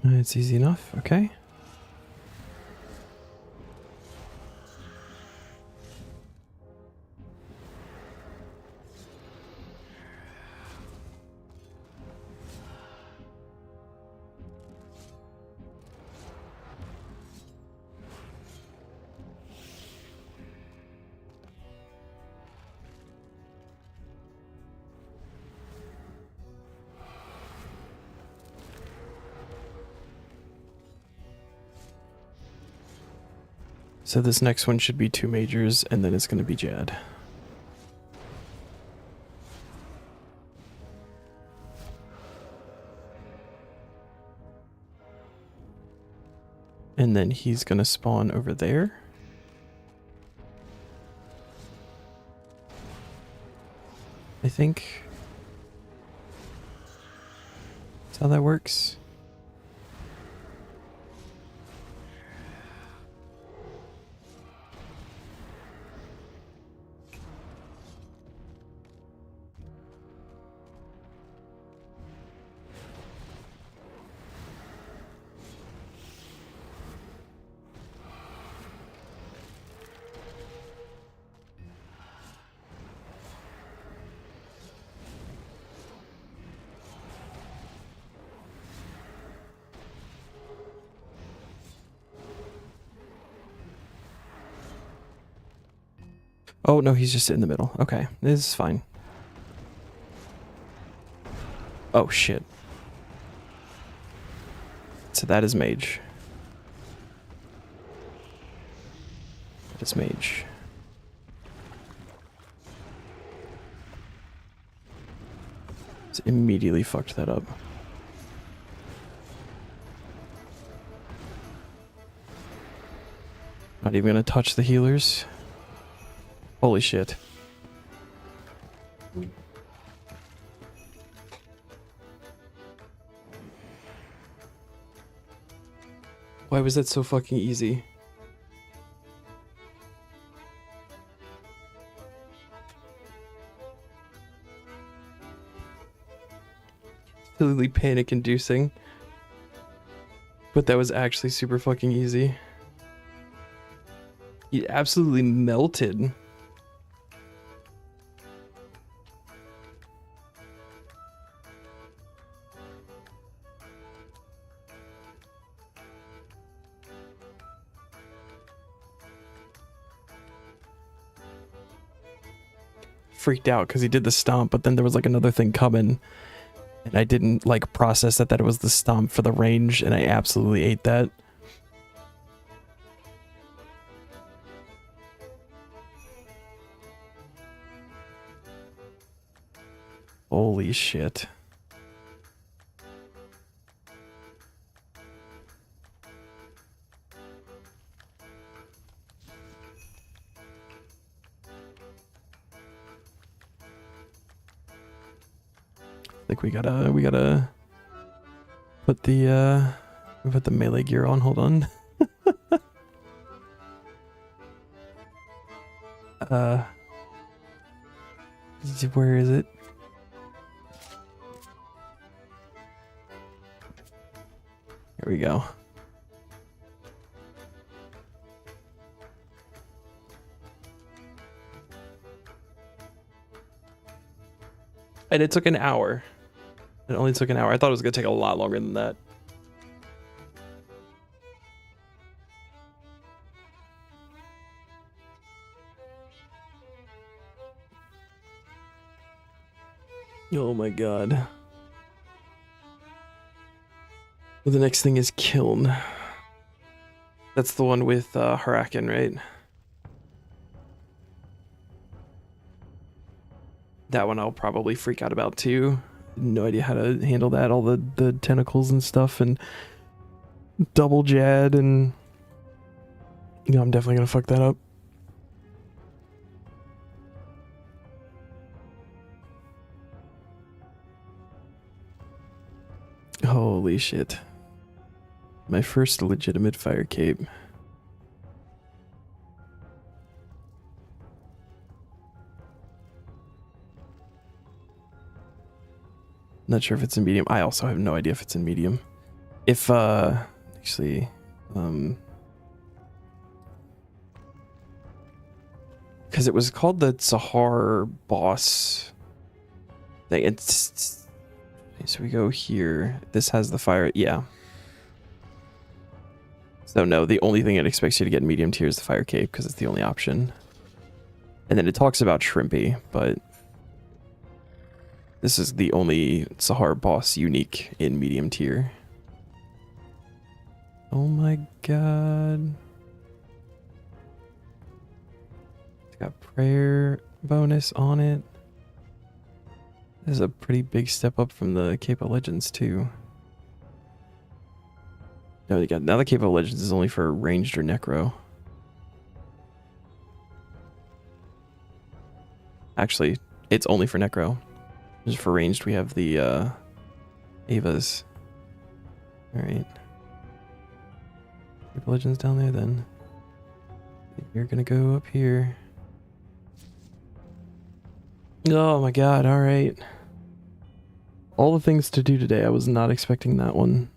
It's easy enough. Okay. So this next one should be 2 majors, and then it's going to be Jad. And then he's going to spawn over there. I think that's how that works. Oh, no, he's just in the middle. Okay, this is fine. Oh, shit. So that is mage. That is mage. Just immediately fucked that up. Not even gonna touch the healers. Holy shit. Why was that so fucking easy? Completely panic inducing. But that was actually super fucking easy. He absolutely melted. Freaked out because he did the stomp, but then there was like another thing coming, and I didn't like process that it was the stomp for the range, and I absolutely ate that. Holy shit. Like we gotta put the melee gear on. Hold on. Where is it? Here we go. And it took an hour. It only took an hour. I thought it was gonna take a lot longer than that. Oh my god. Well, the next thing is Kiln. That's the one with Harakin, right? That one I'll probably freak out about too. No idea how to handle that. All the tentacles and stuff, and double Jad, and you know, I'm definitely gonna fuck that up. Holy shit. My first legitimate fire cape. Not sure if it's in medium. I also have no idea if it's in medium. if actually because it was called the Sahar boss thing. It's so we go here. This has the fire. Yeah. So no, the only thing it expects you to get in medium tier is the fire cape because it's the only option. And then it talks about Shrimpy, but this is the only Sahar boss unique in medium tier. Oh my god. It's got prayer bonus on it. This is a pretty big step up from the Cape of Legends too. No, now the Cape of Legends is only for ranged or necro. Actually, it's only for necro. Just for ranged, we have the Avas. Alright. Cape of Legends down there then. You're gonna go up here. Oh my god, alright. All the things to do today, I was not expecting that one.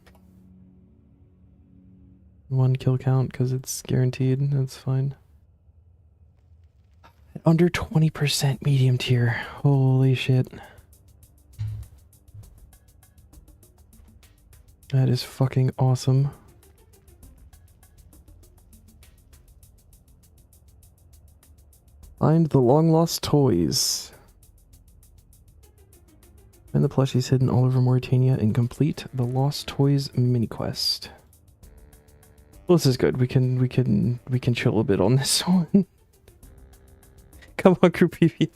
One kill count because it's guaranteed. That's fine. Under 20% medium tier. Holy shit. That is fucking awesome. Find the long lost toys. Find the plushies hidden all over Mauritania and complete the Lost Toys mini quest. Well, this is good. We can chill a bit on this one. Come on, group PV.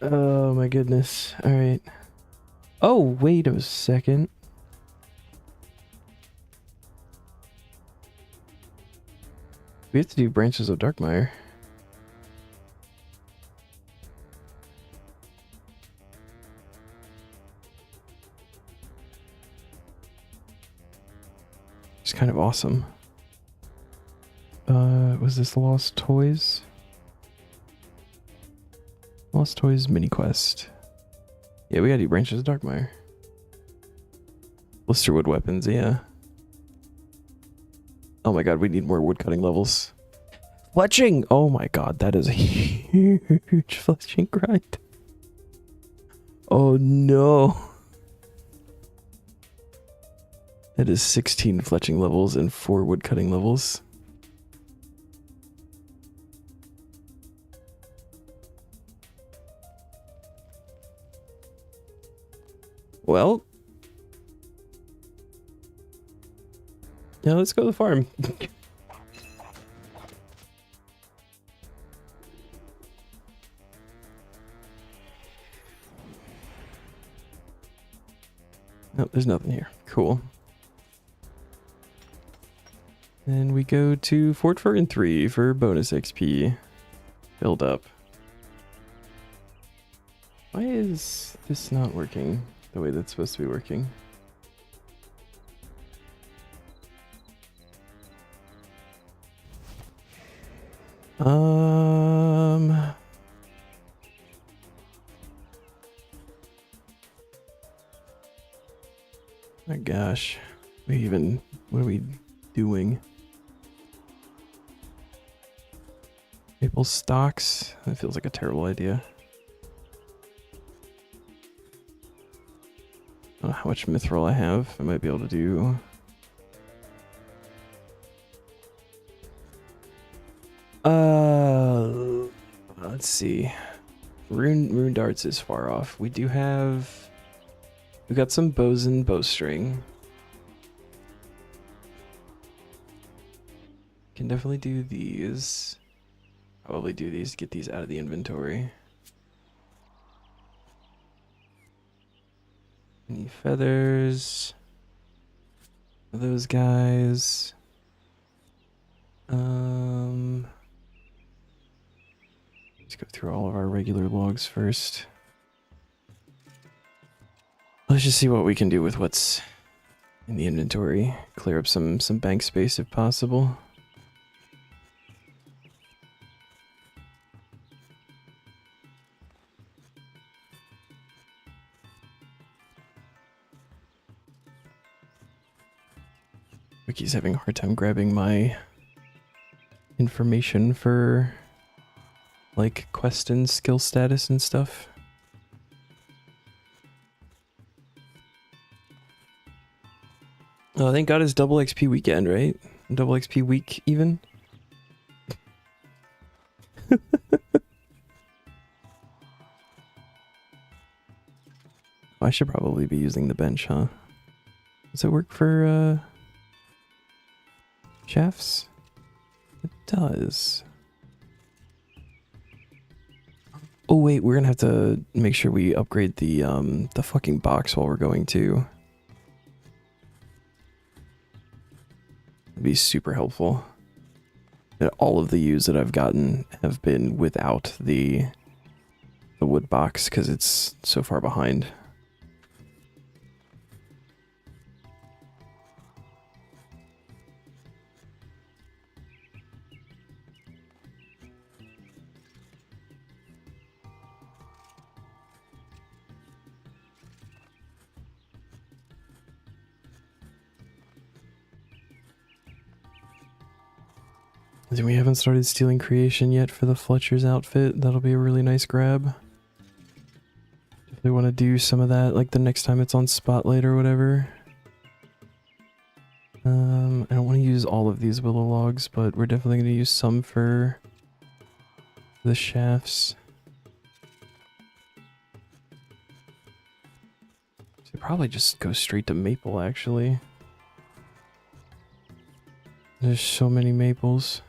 Oh my goodness. All right. Oh, wait a second. We have to do Branches of Darkmire. It's kind of awesome. Was this Lost Toys? Lost Toys mini quest. Yeah, we gotta do Branches of Darkmire. Blisterwood weapons, yeah. Oh my god, we need more woodcutting levels. Fletching! Oh my god, that is a huge fletching grind. Oh no. That is 16 fletching levels and 4 woodcutting levels. Well. Yeah, let's go to the farm. Nope, there's nothing here. Cool. Then we go to Fort Fern 3 for bonus XP. Build up. Why is this not working the way that's supposed to be working? My gosh. What are we doing? Maple stocks? That feels like a terrible idea. I don't know how much mithril I have. I might be able to do... let's see. Rune darts is far off. We do have... We got some bows and bowstring. Can definitely do these. Probably do these, get these out of the inventory. Any feathers? Those guys. Let's go through all of our regular logs first. Let's Let's just see what we can do with what's in the inventory. Clear up some bank space if possible. Wiki's having a hard time grabbing my information for like quest and skill status and stuff. Oh, thank God it's double XP weekend, right? Double XP week even. I should probably be using the bench, huh? Does it work for shafts? It does. Oh wait, we're gonna have to make sure we upgrade the fucking box while we're going to. That'd be super helpful. All of the U's that I've gotten have been without the wood box because it's so far behind. We haven't started stealing creation yet for the Fletcher's outfit. That'll be a really nice grab. If they want to do some of that, like the next time it's on Spotlight or whatever. I don't want to use all of these willow logs, but we're definitely going to use some for the shafts. So probably just go straight to maple, actually. There's so many maples.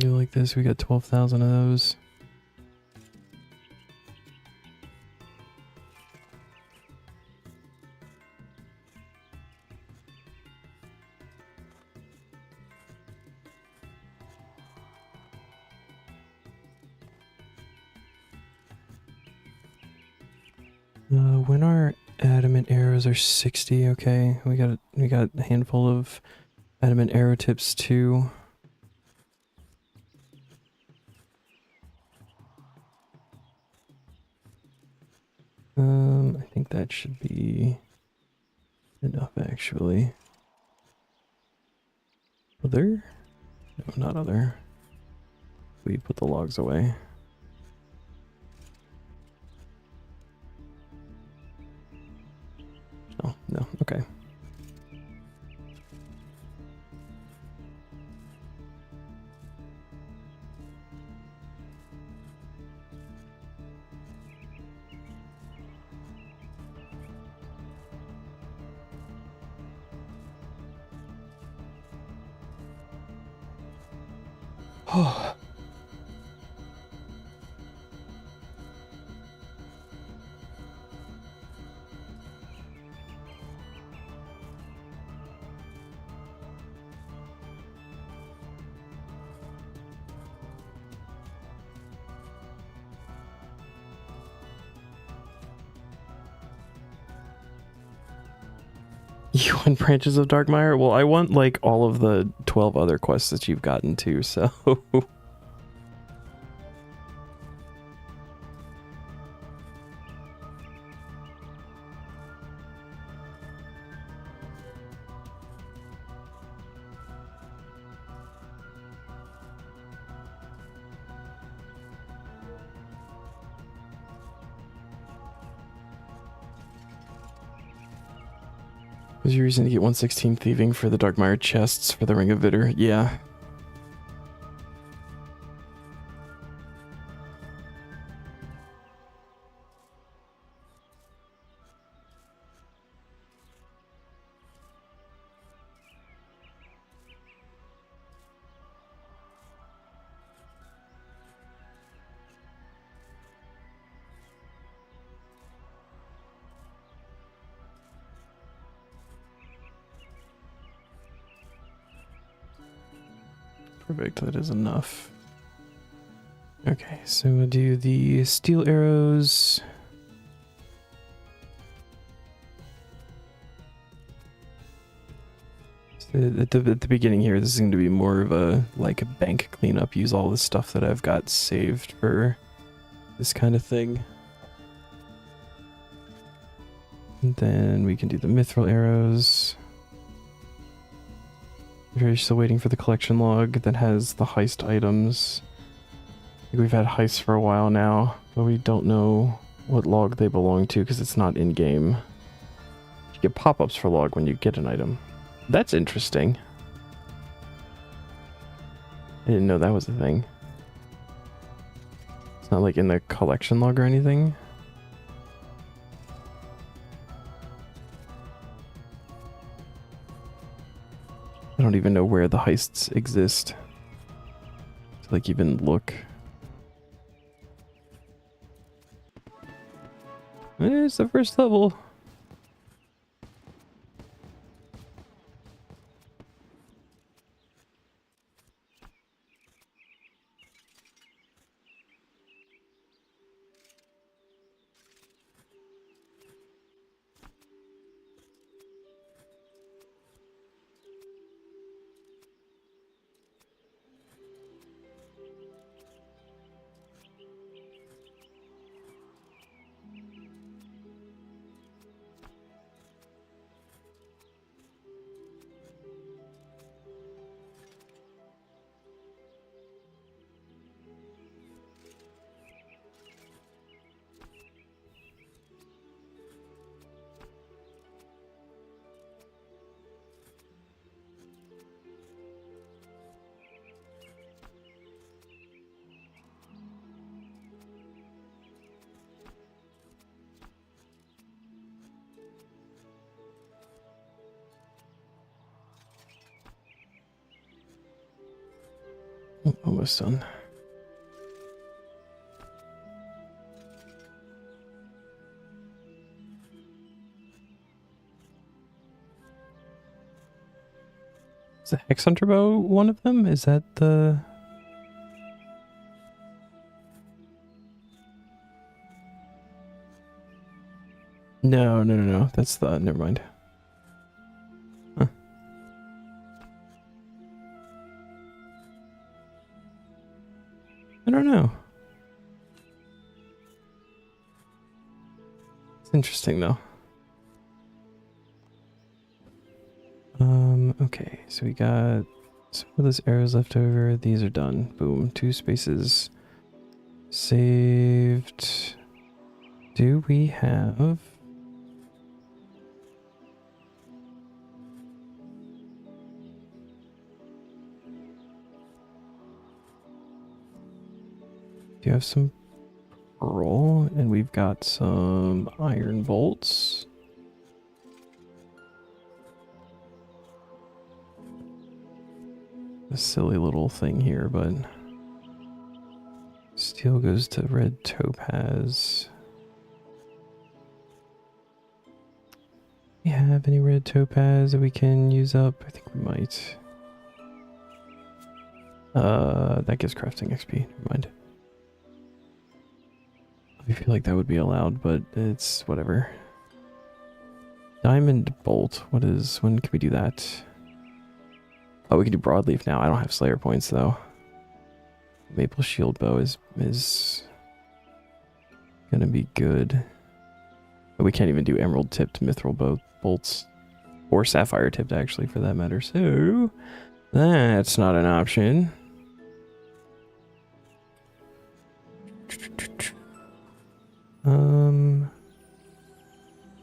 You like this? We got 12,000 of those. When our adamant arrows are 60, okay. We got a handful of adamant arrow tips too. I think that should be enough actually. Other? No, not other. We put the logs away. Oh, no, okay. Oh. You want Branches of Darkmire? Well, I want like all of the 12 other quests that you've gotten to, so... Was your reason to get 116 thieving for the Darkmire chests for the Ring of Vitter? Yeah. Perfect, that is enough. Okay, so we'll do the steel arrows. So at the beginning here, this is going to be more of a like a bank cleanup. Use all the stuff that I've got saved for this kind of thing. And then we can do the mithril arrows. We're still waiting for the collection log that has the heist items. I think we've had heists for a while now, but we don't know what log they belong to because it's not in-game. You get pop-ups for log when you get an item. That's interesting. I didn't know that was a thing. It's not like in the collection log or anything. I don't even know where the heists exist to like even look. It's the first level. Almost done. Is the Hex Hunter bow one of them? Is that the... No. That's the... Never mind. Huh. I don't know. It's interesting though. Okay, so we got some of those arrows left over. These are done. Boom. 2 spaces saved. Do we have... Do you have some pearl? And we've got some iron bolts. A silly little thing here, but steel goes to red topaz. Do we have any red topaz that we can use up? I think we might. That gives crafting XP. Never mind. I feel like that would be allowed, but it's whatever. Diamond bolt. What is... When can we do that? Oh, we can do broadleaf now. I don't have Slayer points though. Maple shield bow is gonna be good. But we can't even do emerald tipped mithril bolts. Or sapphire tipped actually for that matter. So that's not an option. I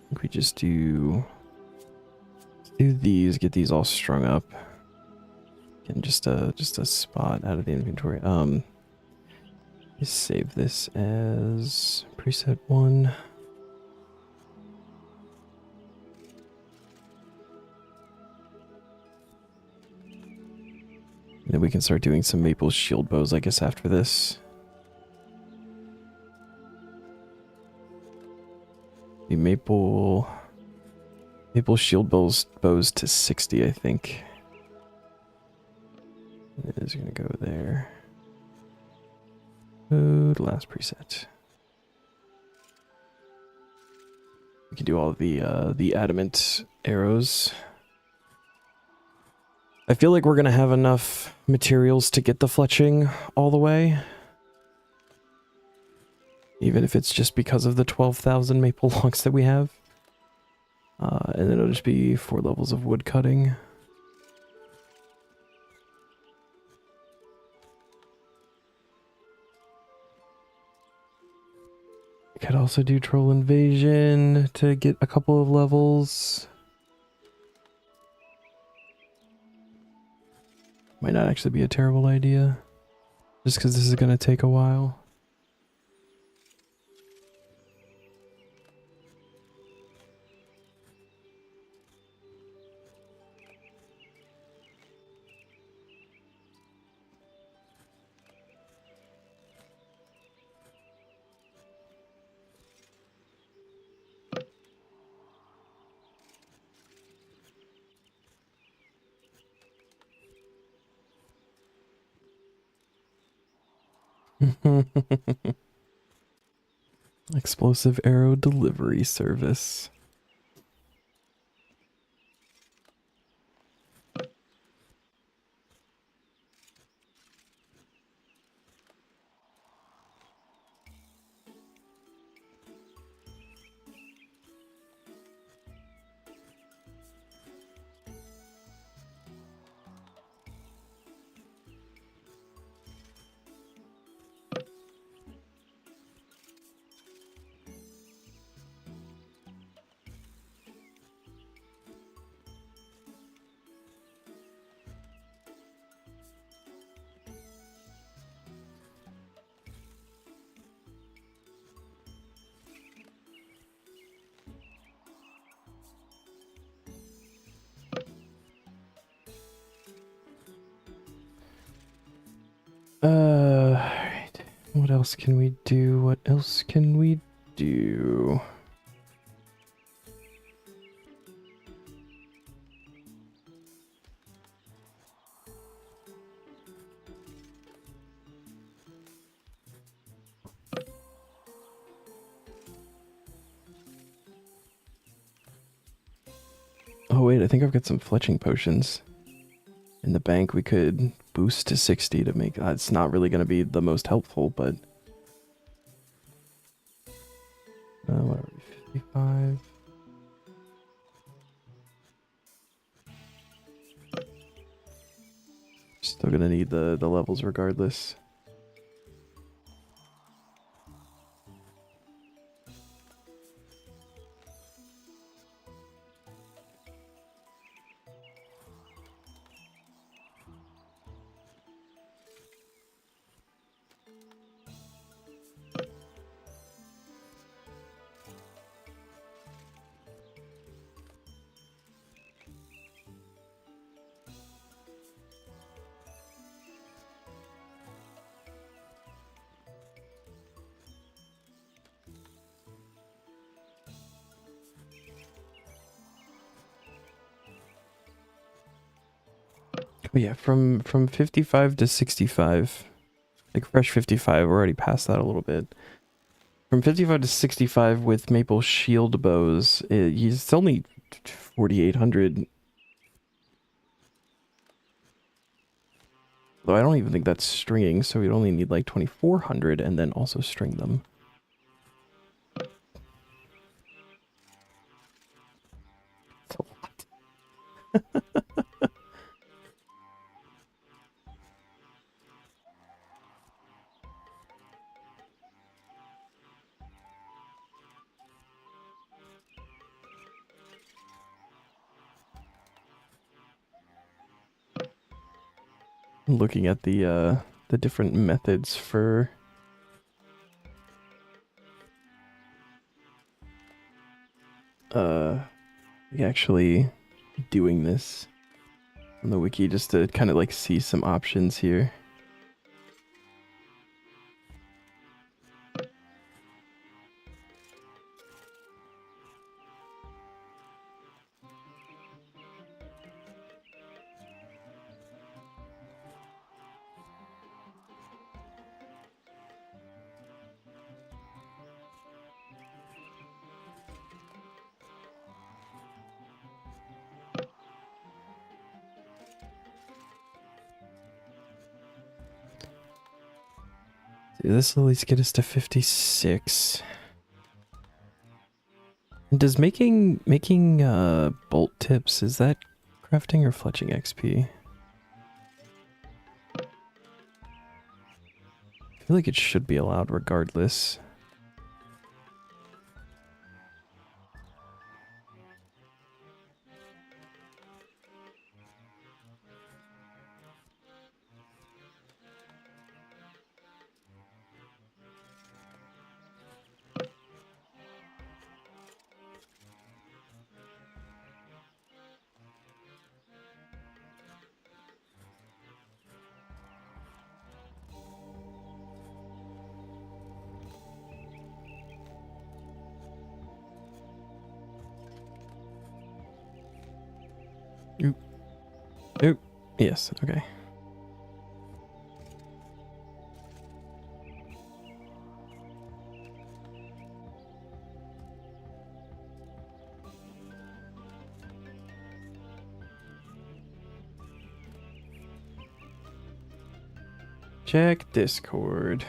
think we just do these, get these all strung up. And just a spot out of the inventory. Just save this as preset 1. And then we can start doing some maple shield bows, I guess, after this. The maple shield bows to 60, I think. It is gonna go there. Last preset. We can do all of the adamant arrows. I feel like we're gonna have enough materials to get the fletching all the way. Even if it's just because of the 12,000 maple logs that we have. And then it'll just be 4 levels of wood cutting. I could also do troll invasion to get a couple of levels. Might not actually be a terrible idea. Just because this is going to take a while. Explosive arrow delivery service. Alright. What else can we do? What else can we do? Oh wait, I think I've got some fletching potions. In the bank, we could boost to 60 to make... it's not really going to be the most helpful, but... what are we, 55? Still going to need the levels regardless. But yeah, from 55 to 65, like fresh 55, we're already past that a little bit. From 55 to 65 with maple shield bows, it's only 4,800. Though I don't even think that's stringing, so we'd only need like 2,400 and then also string them. That's a lot. Looking at the different methods for actually doing this on the wiki, just to kind of like see some options here. This will at least get us to 56. Does making bolt tips, is that crafting or fletching XP? I feel like it should be allowed regardless. Oop. Oop. Yes, okay. Check Discord.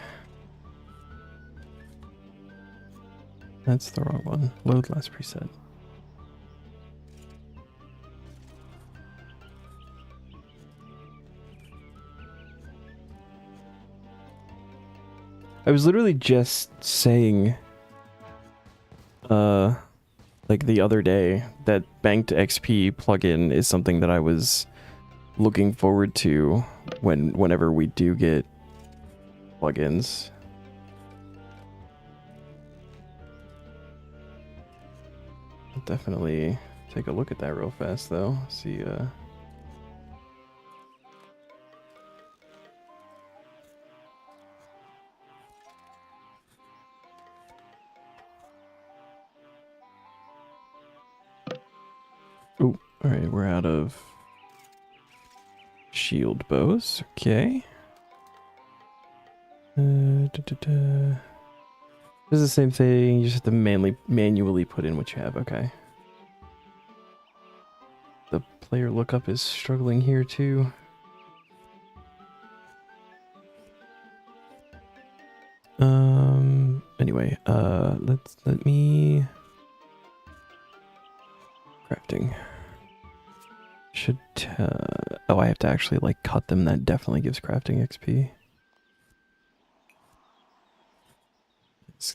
That's the wrong one. Load last preset. I was literally just saying, like the other day, that banked XP plugin is something that I was looking forward to whenever we do get plugins. I'll definitely take a look at that real fast though. See, oh, alright, we're out of shield bows. Okay. It's the same thing, you just have to manually put in what you have, okay. The player lookup is struggling here too. Anyway, let me crafting. Should oh, I have to actually like cut them. That definitely gives crafting XP.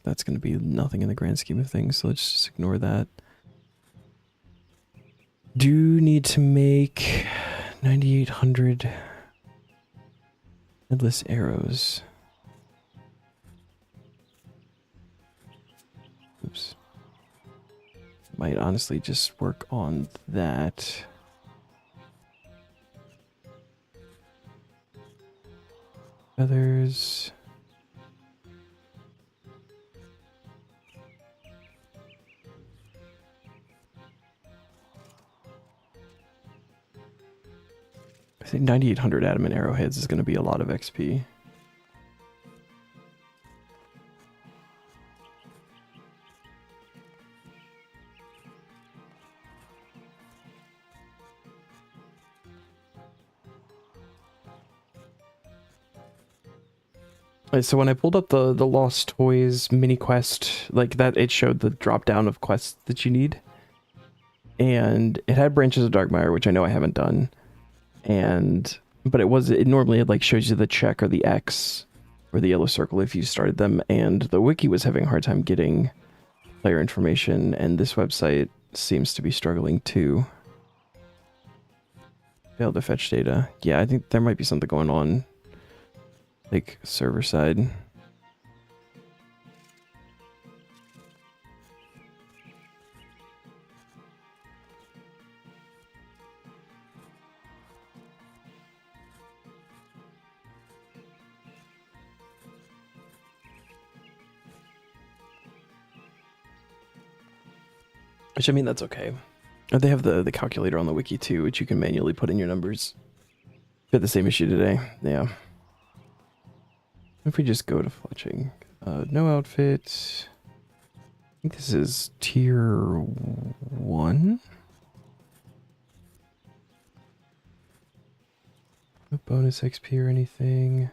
That's going to be nothing in the grand scheme of things, so let's just ignore that. Do need to make 9,800 headless arrows. Oops. Might honestly just work on that. Feathers. I think 9,800 adamant arrowheads is going to be a lot of XP. So when I pulled up the Lost Toys mini quest, like that, it showed the drop down of quests that you need. And it had Branches of Darkmire, which I know I haven't done. But it normally like shows you the check or the X or the yellow circle if you started them. And the wiki was having a hard time getting player information, and this website seems to be struggling too. Failed to fetch data. Yeah, I think there might be something going on. Like, server side. Which, I mean, that's okay. They have the calculator on the wiki too, which you can manually put in your numbers. We had the same issue today. Yeah. If we just go to fletching, no outfit. I think this is tier 1. No bonus XP or anything.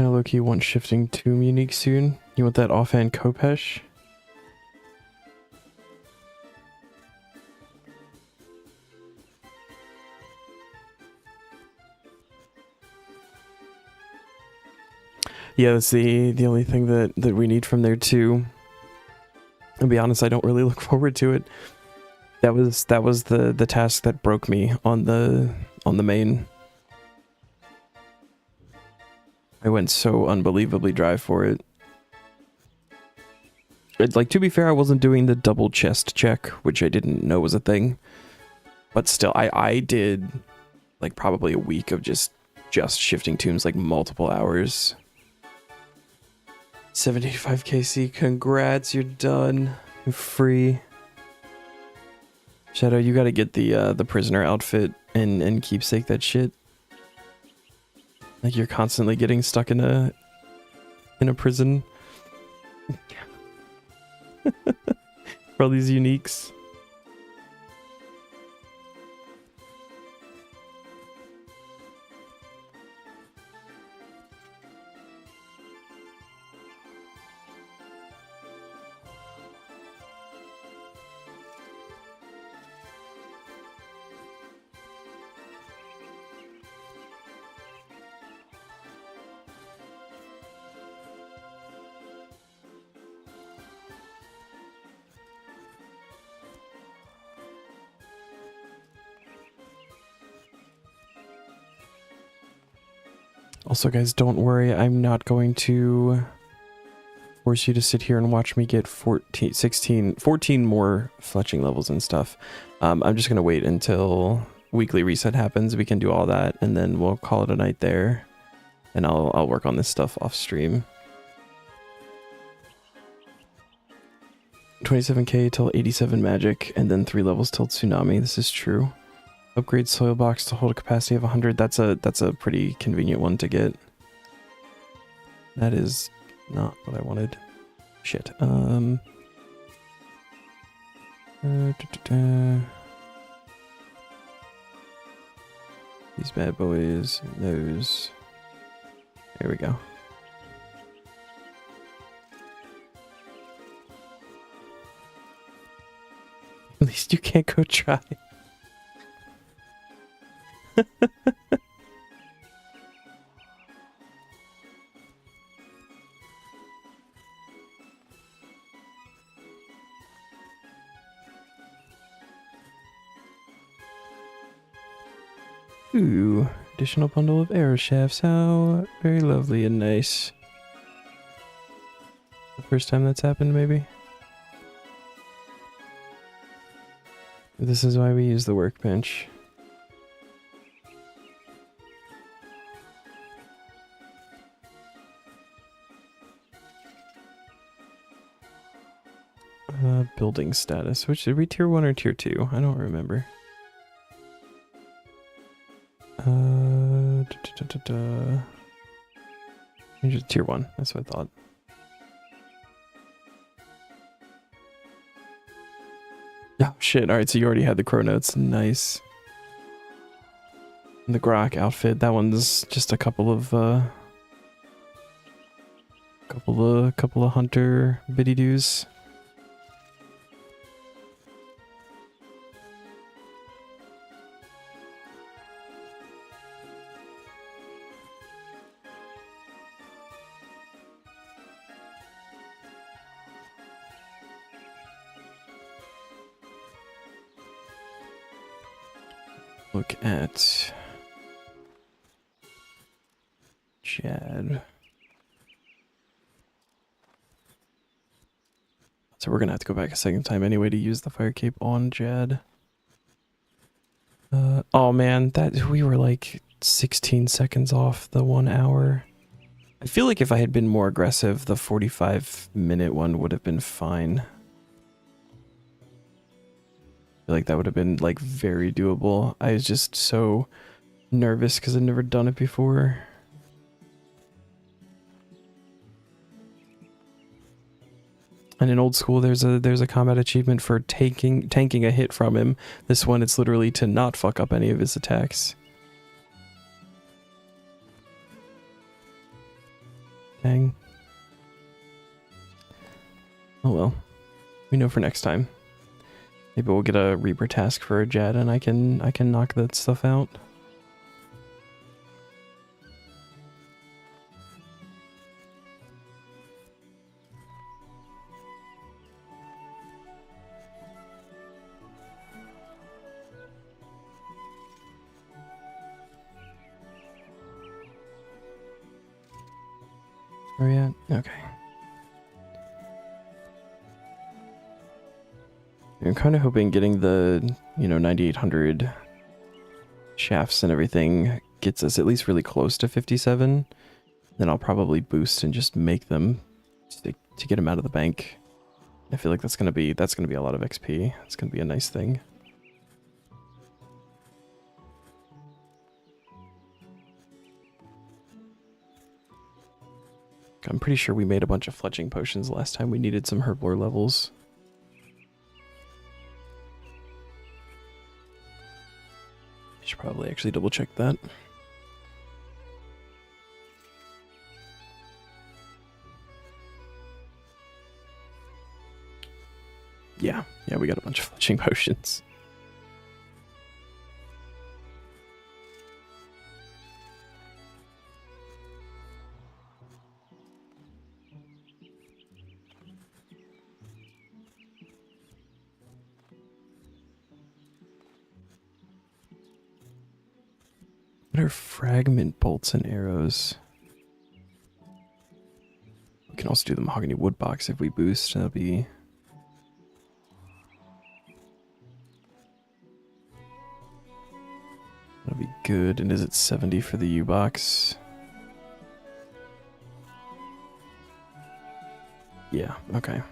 kind of low-key want shifting tomb unique soon. You want that offhand Kopesh? Yeah, that's the only thing that we need from there too. To be honest, I don't really look forward to it. That was the task that broke me on the main. I went so unbelievably dry for it. Like, to be fair, I wasn't doing the double chest check, which I didn't know was a thing. But still, I did like probably a week of just shifting tombs, like multiple hours. 75 KC, congrats, you're done. You're free. Shadow, you gotta get the prisoner outfit and keepsake that shit. Like, you're constantly getting stuck in a prison. For all these uniques. Also, guys, don't worry. I'm not going to force you to sit here and watch me get 14 more fletching levels and stuff. I'm just going to wait until weekly reset happens. We can do all that, and then we'll call it a night there. And I'll work on this stuff off stream. 27k till 87 magic, and then 3 levels till tsunami. This is true. Upgrade soil box to hold a capacity of 100. That's a pretty convenient one to get. That is not what I wanted. Shit. These bad boys. Those. There we go. At least you can't go try. Ooh, additional bundle of arrow shafts. How very lovely and nice. The first time that's happened, maybe? This is why we use the workbench. Building status. Which did we tier 1 or tier 2? I don't remember. Just tier 1. That's what I thought. Oh shit! All right, so you already had the crow notes. Nice. And the Grok outfit. That one's just a couple of hunter biddy doos. Look at Jad. So we're gonna have to go back a second time anyway to use the fire cape on Jad. Oh man, that we were like 16 seconds off the 1 hour. I feel like if I had been more aggressive, the 45-minute one would have been fine. Like that would have been like very doable. I was just so nervous because I'd never done it before. And in old school, there's a combat achievement for tanking a hit from him. This one, it's literally to not fuck up any of his attacks. Dang. Oh well. We know for next time. Maybe we'll get a Reaper task for a jet and I can knock that stuff out. Where are we at? Okay. I'm kind of hoping getting the, 9800 shafts and everything gets us at least really close to 57. Then I'll probably boost and just make them to get them out of the bank. I feel like that's gonna be a lot of XP. It's gonna be a nice thing. I'm pretty sure we made a bunch of fletching potions last time we needed some herblore levels. I should probably actually double check that. Yeah, we got a bunch of fletching potions. What are fragment bolts and arrows? We can also do the mahogany wood box if we boost. That'll be good. And is it 70 for the U-box? Yeah, okay.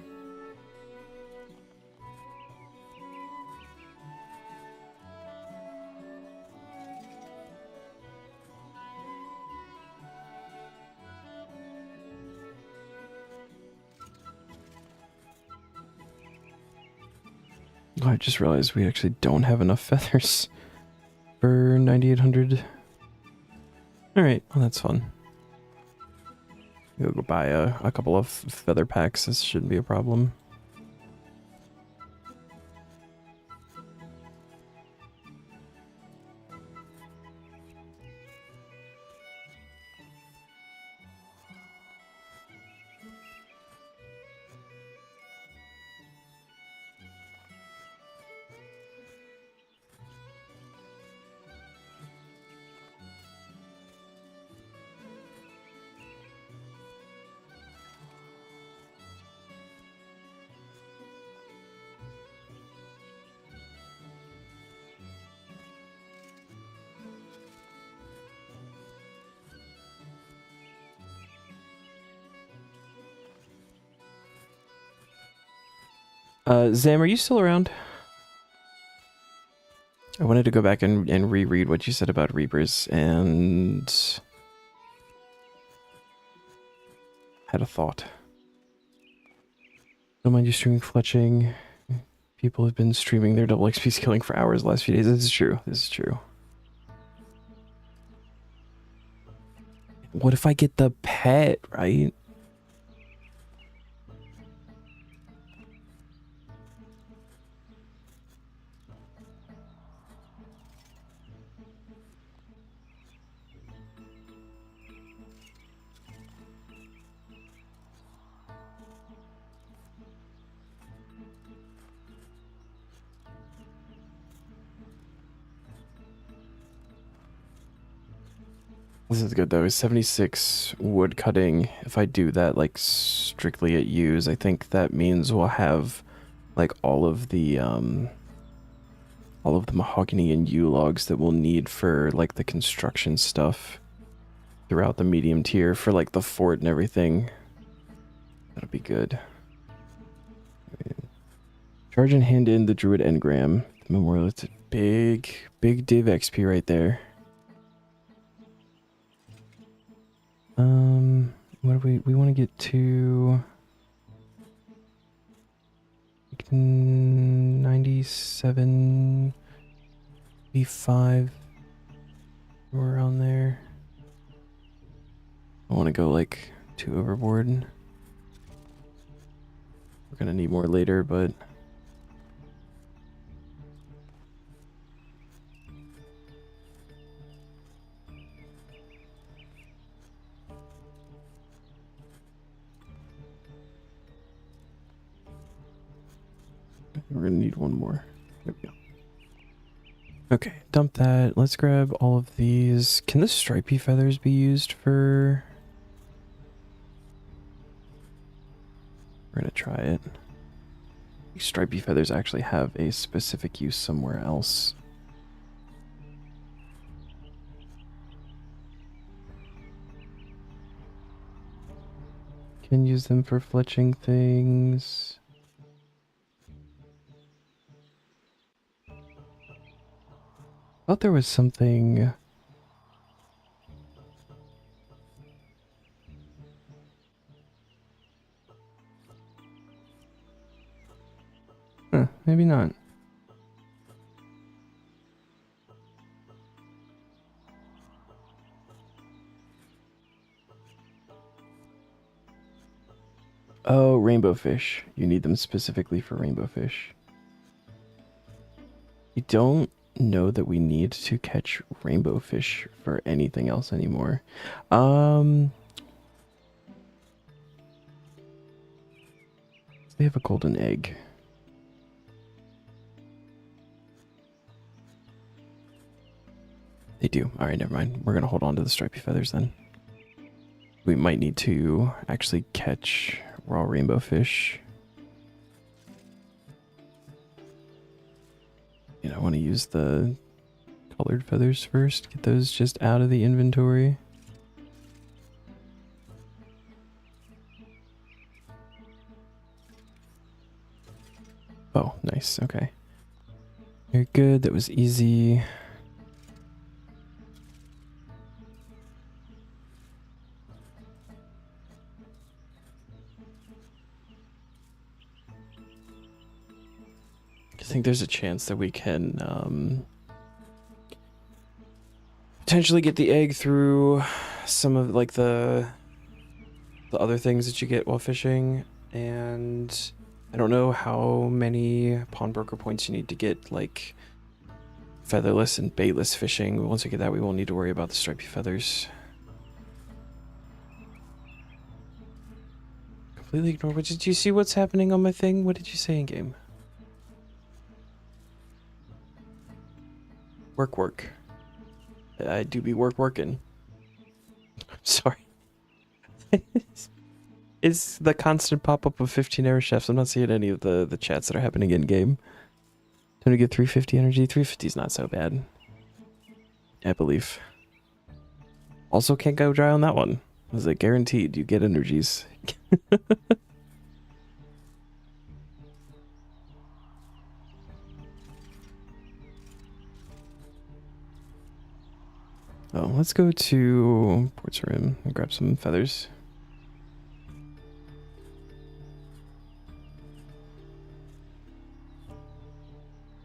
Oh, I just realized we actually don't have enough feathers for 9800. Alright, well that's fun. We'll go buy a couple of feather packs. This shouldn't be a problem. Zam, are you still around? I wanted to go back and reread what you said about Reapers, and had a thought. Don't mind you streaming fletching. People have been streaming their double XP skilling for hours the last few days. This is true. This is true. What if I get the pet, right? This is good though. 76 wood cutting. If I do that like strictly at use, I think that means we'll have like all of the mahogany and yew logs that we'll need for like the construction stuff throughout the medium tier for like the fort and everything. That'll be good. Charge and hand in the druid engram. The memorial, it's a big div XP right there. What do we want to get to 97, 85, around there. I want to go like 2 overboard. We're gonna need more later, but we're gonna need one more. There we go. Okay, dump that. Let's grab all of these. Can the stripy feathers be used for... We're gonna try it. These stripy feathers actually have a specific use somewhere else. Can use them for fletching things. Thought there was something... Huh, maybe not. Oh, rainbow fish. You need them specifically for rainbow fish. You don't know that we need to catch rainbow fish for anything else anymore. They have a golden egg. They do. All right, never mind. We're going to hold on to the stripy feathers then. We might need to actually catch raw rainbow fish. You know, I want to use the colored feathers first. Get those just out of the inventory. Oh, nice. Okay. Very good. That was easy. I think there's a chance that we can potentially get the egg through some of like the other things that you get while fishing, and I don't know how many pawnbroker points you need to get like featherless and baitless fishing. Once we get that, we won't need to worry about the stripy feathers. Completely ignore. What did you see? What's happening on my thing? What did you say in game? Work. I do be working. Sorry. It's the constant pop-up of 15 error chefs. I'm not seeing any of the chats that are happening in game. Time to get 350 energy. 350 is not so bad, I believe. Also can't go dry on that one. Was it guaranteed you get energies? Oh, let's go to Port's Rim and grab some feathers.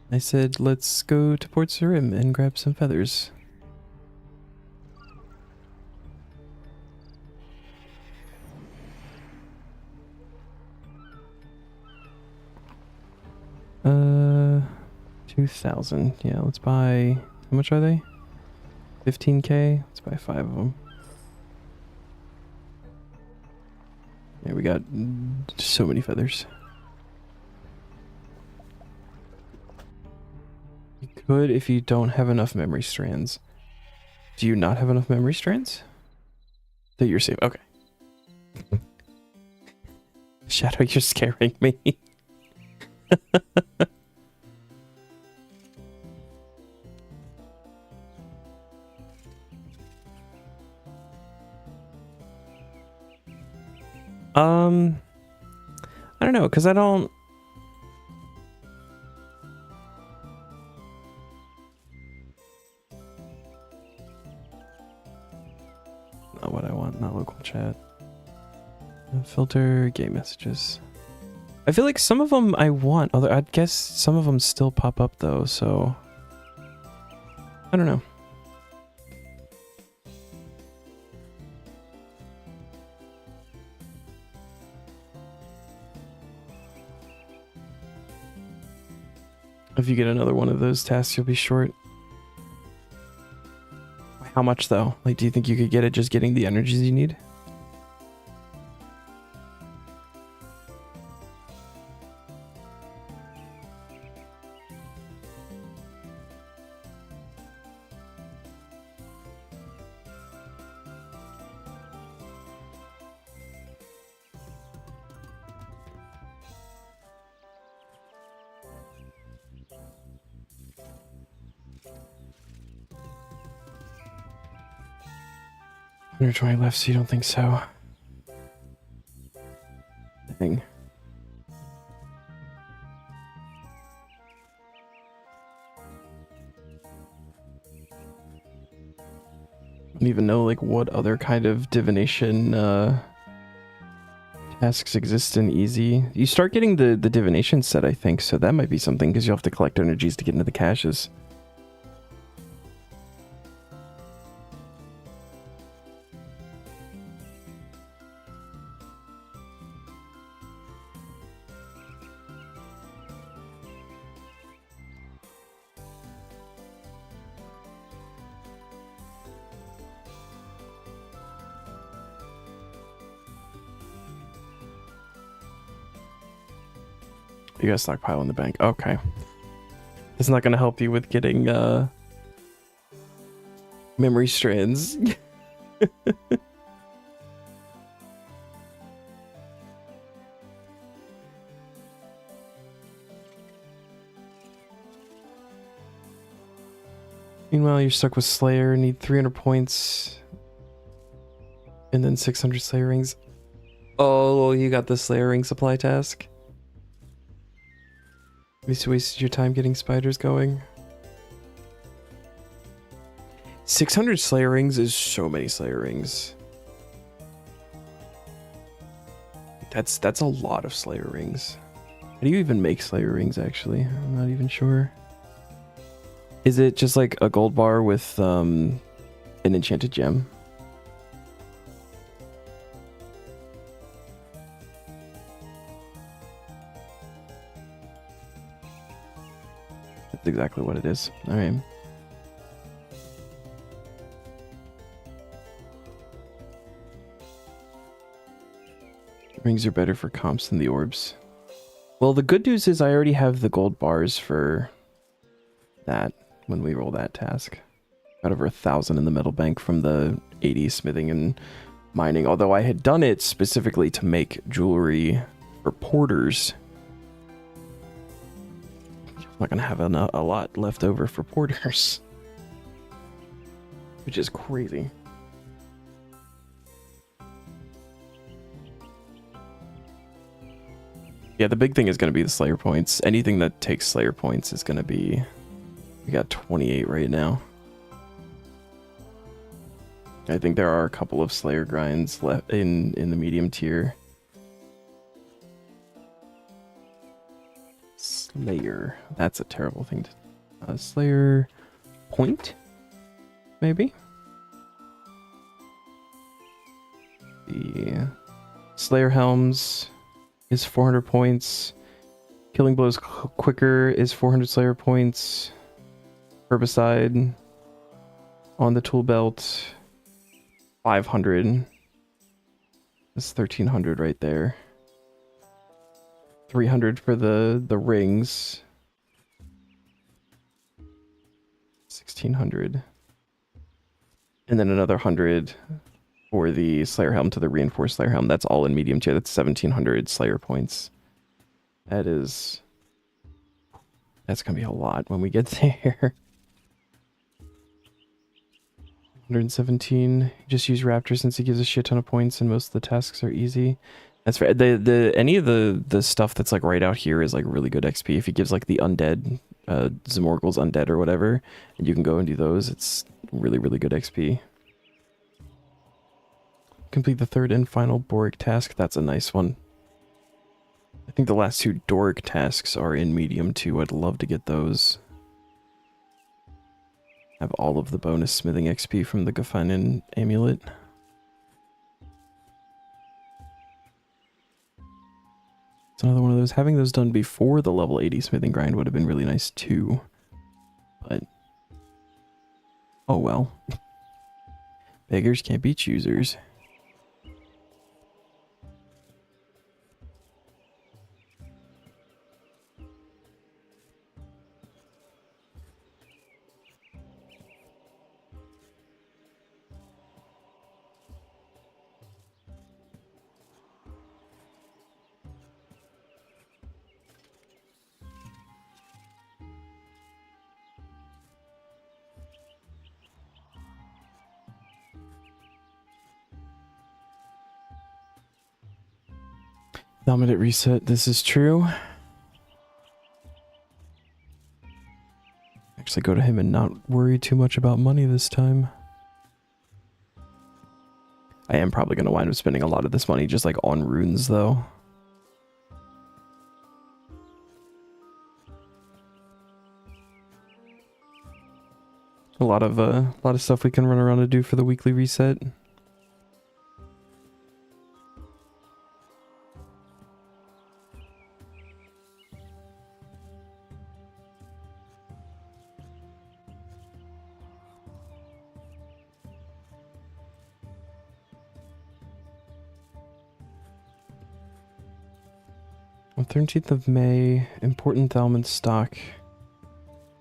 I said, let's go to Port's Rim and grab some feathers. Uh, 2,000. Yeah, let's buy... How much are they? 15k? Let's buy 5 of them. Yeah, we got so many feathers. You could if you don't have enough memory strands. Do you not have enough memory strands? That you're safe. Okay. Shadow, you're scaring me. I don't know, because I don't... Not what I want, not local chat. Filter game messages. I feel like some of them I want, although I guess some of them still pop up though, so... I don't know. If you get another one of those tasks, you'll be short. How much though? Like, do you think you could get it just getting the energies you need? Under 20 left, so you don't think so? Dang. I don't even know like what other kind of divination tasks exist in easy. You start getting the divination set, I think, so that might be something because you'll have to collect energies to get into the caches. You got a stockpile in the bank. Okay. It's not going to help you with getting memory strands. Meanwhile, you're stuck with Slayer. Need 300 points. And then 600 Slayer rings. Oh, you got the Slayer ring supply task? You wasted your time getting spiders going. 600 Slayer rings is so many Slayer rings. That's a lot of Slayer rings. How do you even make Slayer rings, actually? I'm not even sure. Is it just like a gold bar with an enchanted gem? That's exactly what it is. All right. Rings are better for comps than the orbs. Well, the good news is I already have the gold bars for that when we roll that task. Got over 1,000 in the metal bank from the 80 smithing and mining, although I had done it specifically to make jewelry for porters. I'm not gonna have a lot left over for porters, which is crazy. Yeah, the big thing is going to be the Slayer points. Anything that takes Slayer points is going to be... We got 28 right now. I think there are a couple of Slayer grinds left in the medium tier. Slayer. That's a terrible thing to... Slayer point? Maybe? The Slayer helms is 400 points. Killing blows quicker is 400 Slayer points. Herbicide on the tool belt 500. That's 1300 right there. 300 for the rings. 1600. And then another 100 for the Slayer Helm to the Reinforced Slayer Helm. That's all in medium tier. That's 1700 Slayer points. That's gonna be a lot when we get there. 117. Just use Raptor since he gives a shit ton of points and most of the tasks are easy. That's right. Any of the stuff that's like right out here is like really good XP. If he gives like the undead, Zimorgul's undead or whatever, and you can go and do those, it's really, really good XP. Complete the third and final Boric task. That's a nice one. I think the last two Doric tasks are in medium too. I'd love to get those. Have all of the bonus smithing XP from the Gefanen amulet. It's another one of those. Having those done before the level 80 smithing grind would have been really nice too. But, oh well. Beggars can't be choosers. Dominant reset, this is true. Actually go to him and not worry too much about money this time. I am probably going to wind up spending a lot of this money just like on runes though. A lot of stuff we can run around and do for the weekly reset. On 13th of May, important Thalmon stock.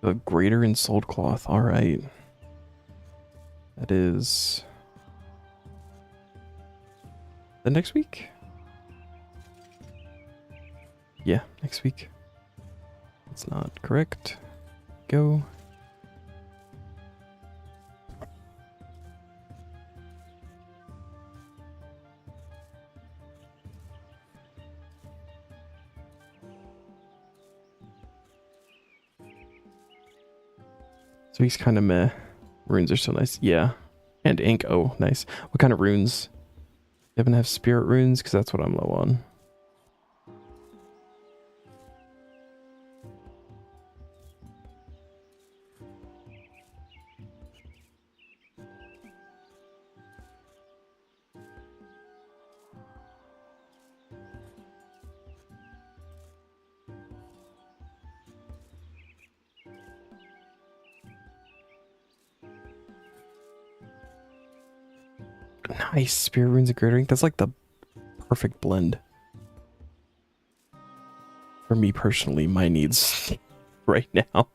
A greater in sold cloth. Alright. That is... the next week? Yeah, next week. That's not correct. Go. This week's kind of meh. Runes are so nice. Yeah. And ink. Oh, nice. What kind of runes? You happen to have spirit runes? Because that's what I'm low on. Nice. Spirit runes and greater ink. That's like the perfect blend. For me personally, my needs right now.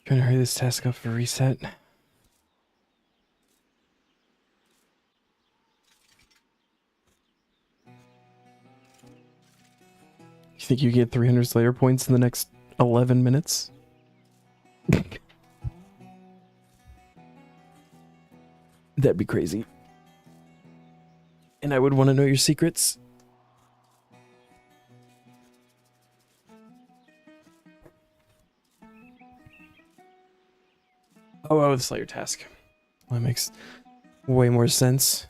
Trying to hurry this task up for reset. You think you get 300 Slayer points in the next 11 minutes? That'd be crazy. And I would want to know your secrets. Oh, the Slayer task. That makes way more sense.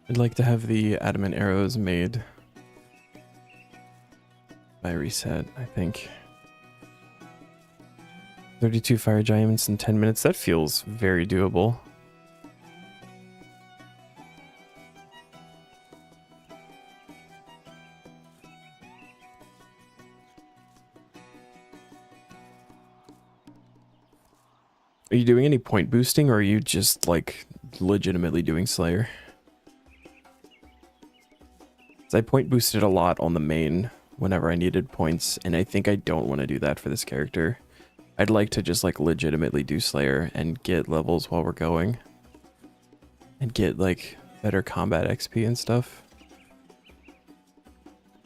I'd like to have the adamant arrows made by reset, I think. 32 fire giants in 10 minutes. That feels very doable. Are you doing any point boosting, or are you just like legitimately doing Slayer? 'Cause I point boosted a lot on the main whenever I needed points, and I think I don't want to do that for this character. I'd like to just like legitimately do Slayer and get levels while we're going. And get like better combat XP and stuff.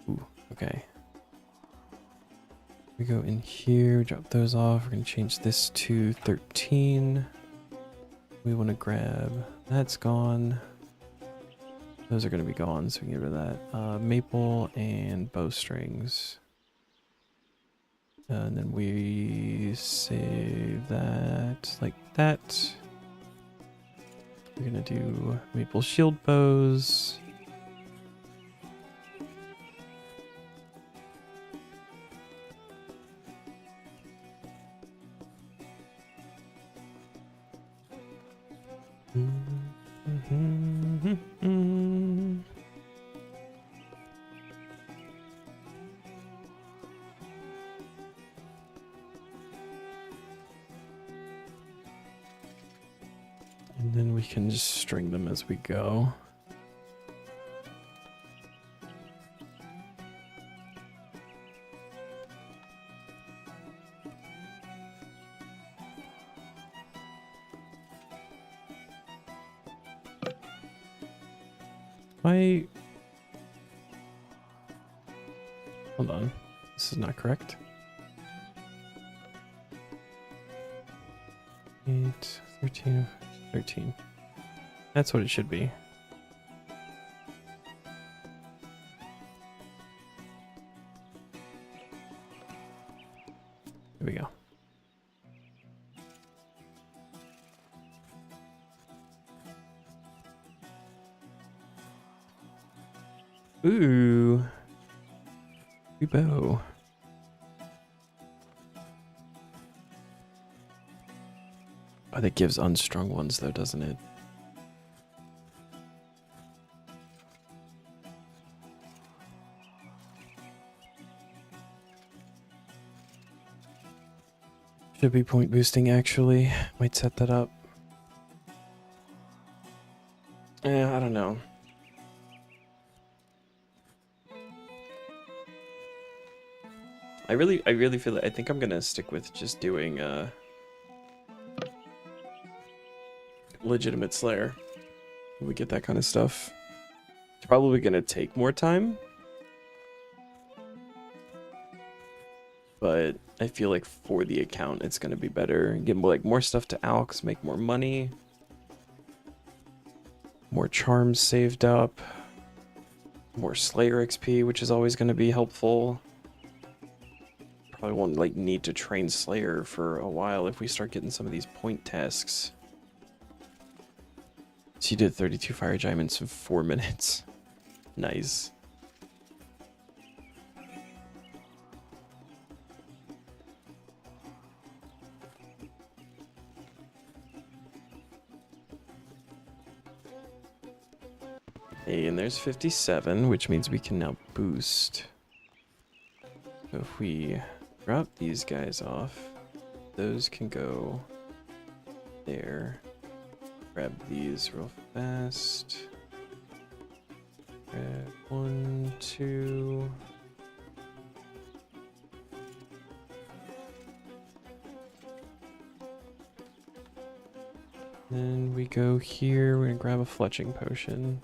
Ooh, okay. We go in here, drop those off. We're gonna change this to 13. We want to grab, that's gone. Those are gonna be gone, so we can get rid of that. Maple and bowstrings. And then we save that like that. We're gonna do maple shield bows. And then we can just string them as we go. Hold on. This is not correct. 8, 13, 13. That's what it should be. There we go. Ooh. Free bow. Oh, that gives unstrung ones though, doesn't it? Should be point boosting actually. Might set that up. Yeah, I don't know. I really feel I think I'm gonna stick with just doing legitimate Slayer. We get that kind of stuff. It's probably gonna take more time, but I feel like for the account it's gonna be better. Get like more stuff to Alex, make more money, more charms saved up, more Slayer XP, which is always gonna be helpful. Probably won't like need to train Slayer for a while if we start getting some of these point tasks. So you did 32 fire giants in 4 minutes. Nice. Hey, and there's 57, which means we can now boost. So if we drop these guys off, those can go there. Grab these real fast. Grab 1, 2. Then we go here, we're gonna grab a fletching potion.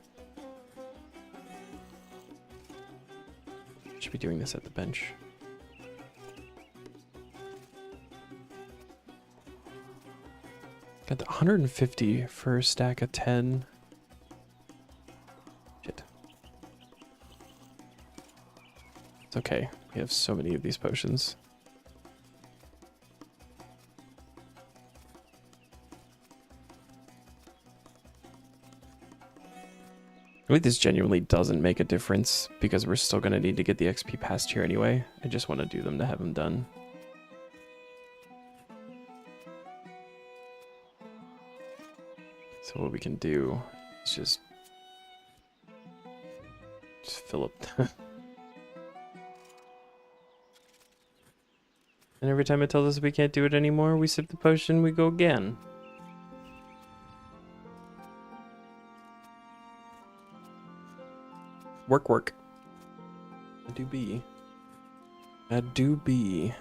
Should be doing this at the bench. Got the 150 for a stack of 10. Shit. It's okay. We have so many of these potions. I mean, this genuinely doesn't make a difference because we're still going to need to get the XP past here anyway. I just want to do them to have them done. So what we can do is just fill up. And every time it tells us we can't do it anymore, we sip the potion, we go again. Work, work. I do be. I do be.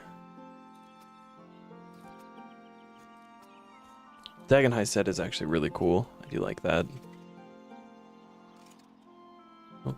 Dagon High set is actually really cool. I do like that. Oh.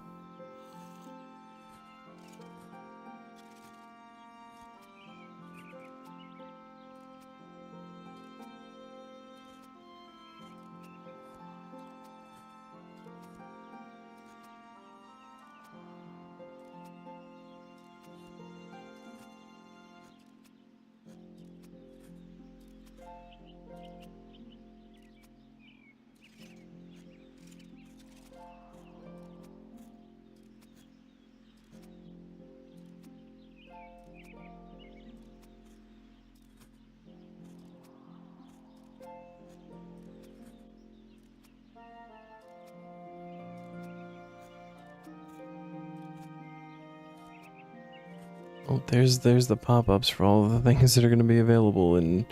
Oh, there's the pop-ups for all of the things that are going to be available in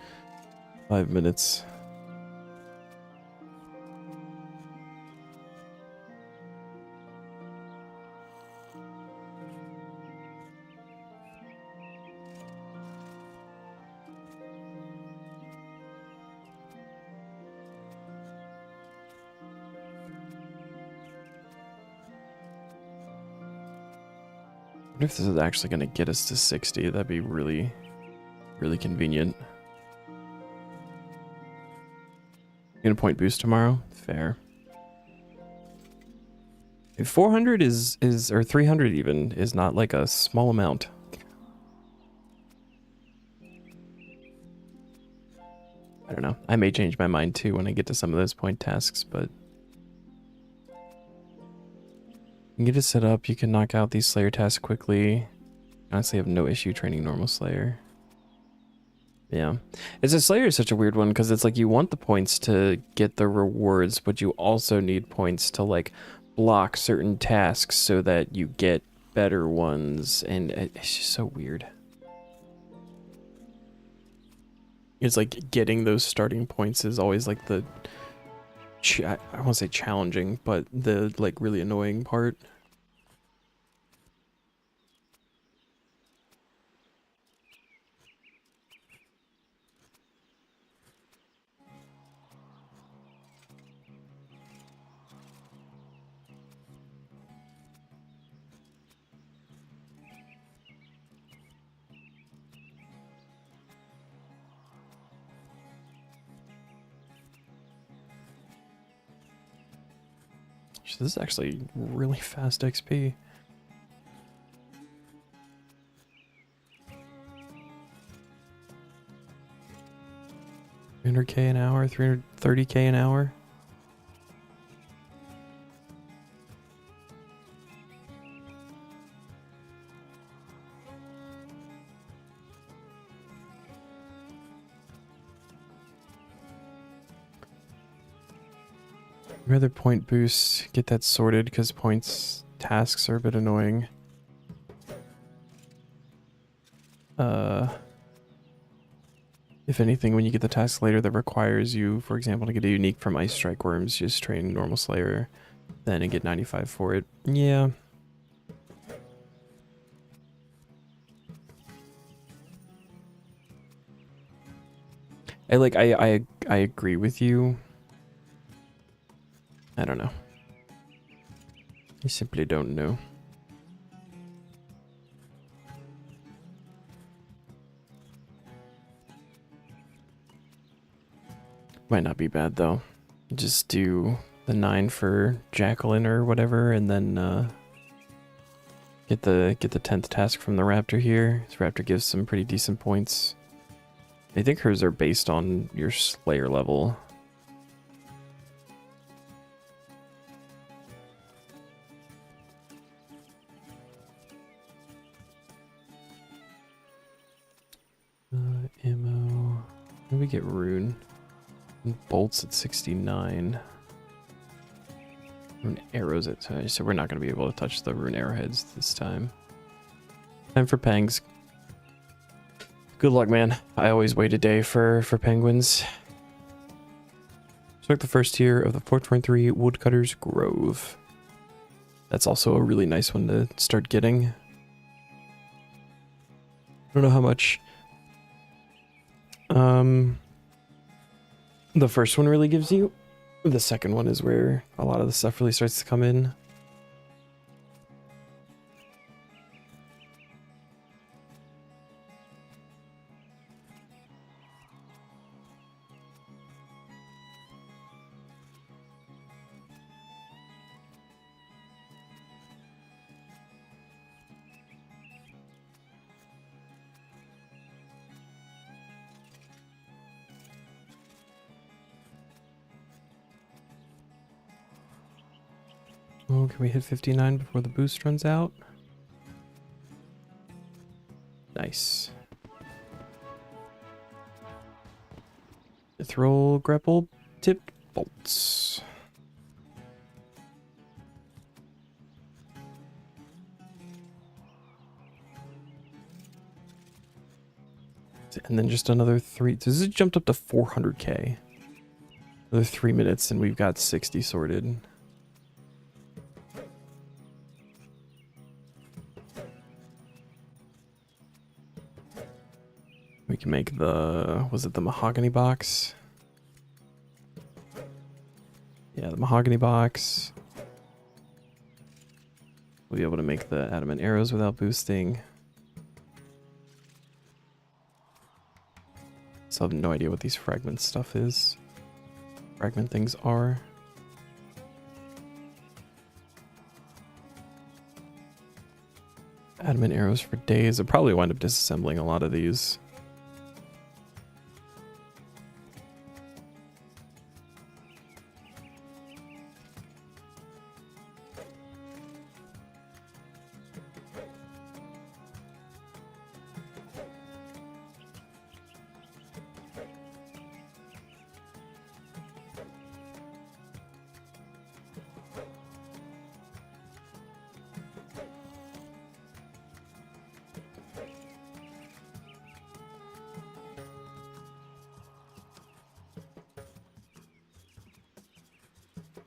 5 minutes. I wonder if this is actually going to get us to 60. That'd be really, really convenient. Gonna point boost tomorrow? Fair. 400 is or 300 even is not like a small amount. I don't know. I may change my mind too when I get to some of those point tasks, but you can get it set up. You can knock out these Slayer tasks quickly. Honestly, I have no issue training normal Slayer. Yeah. It's a Slayer is such a weird one because it's like you want the points to get the rewards, but you also need points to like block certain tasks so that you get better ones, and it's just so weird. It's like getting those starting points is always like the I won't say challenging, but the like really annoying part. This is actually really fast XP. $300K an hour, 330K an hour. Rather point boost, get that sorted because points tasks are a bit annoying. If anything, when you get the task later that requires you, for example, to get a unique from Ice Strike Worms, just train normal Slayer, then and get 95 for it. Yeah. I agree with you. I don't know. I simply don't know. Might not be bad though. Just do the 9 for Jacqueline or whatever, and then get the 10th task from the Raptor here. This Raptor gives some pretty decent points. I think hers are based on your Slayer level. ammo. Let me get rune. And bolts at 69. Rune arrows at 20. So we're not going to be able to touch the rune arrowheads this time. Time for pangs. Good luck, man. I always wait a day for penguins. Select the first tier of the 423 Woodcutter's Grove. That's also a really nice one to start getting. I don't know how much the first one really gives you. The second one is where a lot of the stuff really starts to come in. Oh, can we hit 59 before the boost runs out? Nice. Mithril grapple tipped bolts. And then just another 3. This has jumped up to 400k. Another 3 minutes and we've got 60 sorted. We can make the, was it the mahogany box? Yeah, the mahogany box. We'll be able to make the adamant arrows without boosting. Still have no idea what these fragment stuff is. Fragment things are. Adamant arrows for days. I'll probably wind up disassembling a lot of these.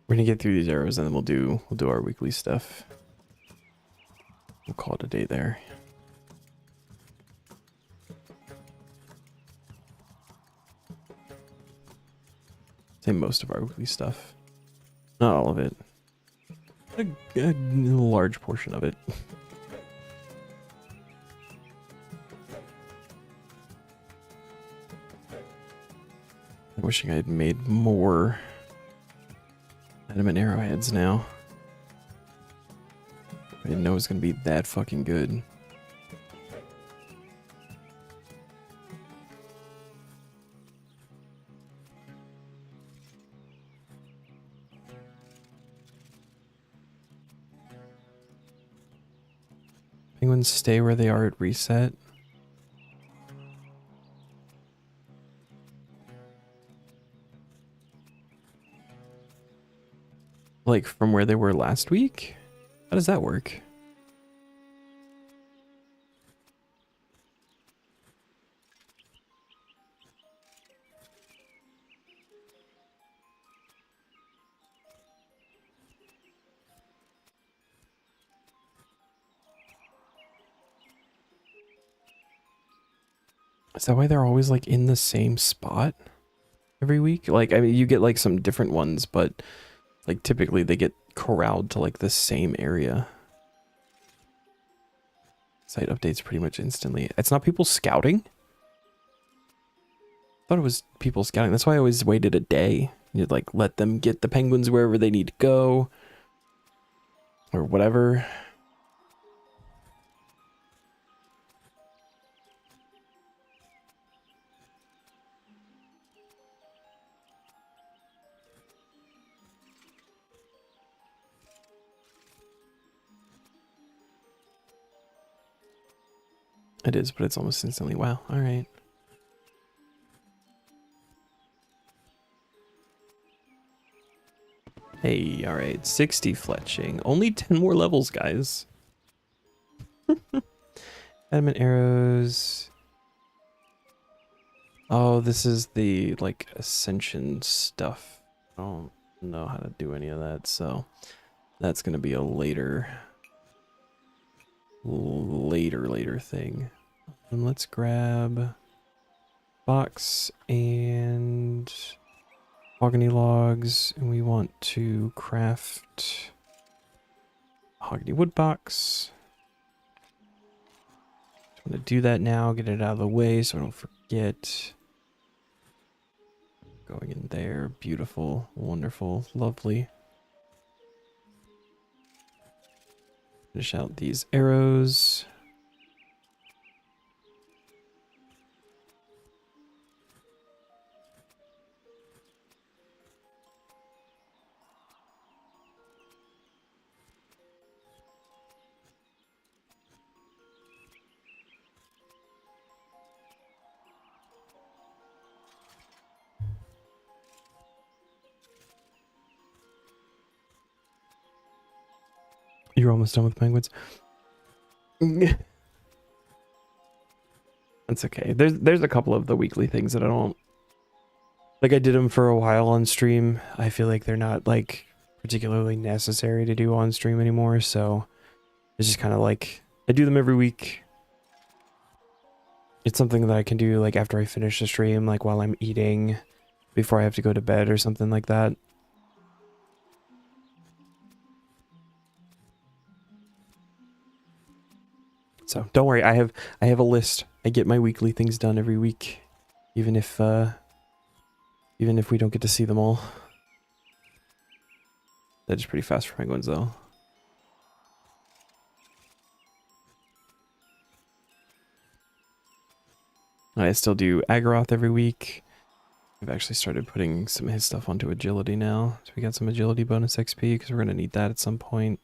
We're gonna get through these arrows and then we'll do our weekly stuff. We'll call it a day there. Say most of our weekly stuff. Not all of it. A large portion of it. I'm wishing I had made more adamant arrowheads now. I didn't know it was gonna be that fucking good. Penguins stay where they are at reset. Like from where they were last week? How does that work? Is that why they're always like in the same spot every week? Like, I mean, you get like some different ones, but like typically they get corralled to like the same area. Site updates pretty much instantly. It's not people scouting? I thought it was people scouting. That's why I always waited a day. You'd like let them get the penguins wherever they need to go. Or whatever. It is, but it's almost instantly. Wow, alright. Hey, alright, 60 fletching. Only 10 more levels, guys. Adamant arrows. Oh, this is the, like, ascension stuff. I don't know how to do any of that, so that's gonna be a later thing. And let's grab box and mahogany logs, and we want to craft mahogany wood box. I'm gonna do that now, get it out of the way so I don't forget. Going in there, beautiful, wonderful, lovely. Finish out these arrows. You're almost done with penguins. That's okay. There's a couple of the weekly things that I don't like. I did them for a while on stream. I feel like they're not like particularly necessary to do on stream anymore, so it's just kind of like I do them every week. It's something that I can do like after I finish the stream, like while I'm eating, before I have to go to bed or something like that. So don't worry, I have a list. I get my weekly things done every week, even if we don't get to see them all. That is pretty fast for penguins though. I still do Agaroth every week. I've actually started putting some of his stuff onto agility now. So we got some agility bonus XP because we're gonna need that at some point.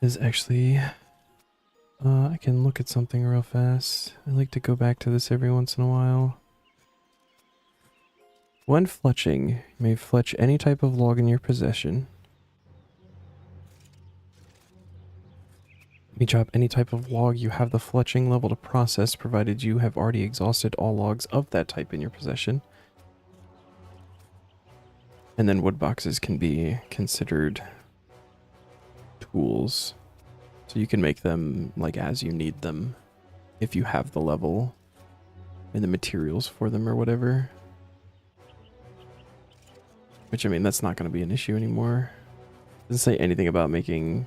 Is actually I can look at something real fast. I like to go back to this every once in a while. When fletching, you may fletch any type of log in your possession. You may drop any type of log you have the fletching level to process, provided you have already exhausted all logs of that type in your possession. And then wood boxes can be considered tools. So you can make them like as you need them if you have the level and the materials for them or whatever. Which, I mean, that's not going to be an issue anymore. Doesn't say anything about making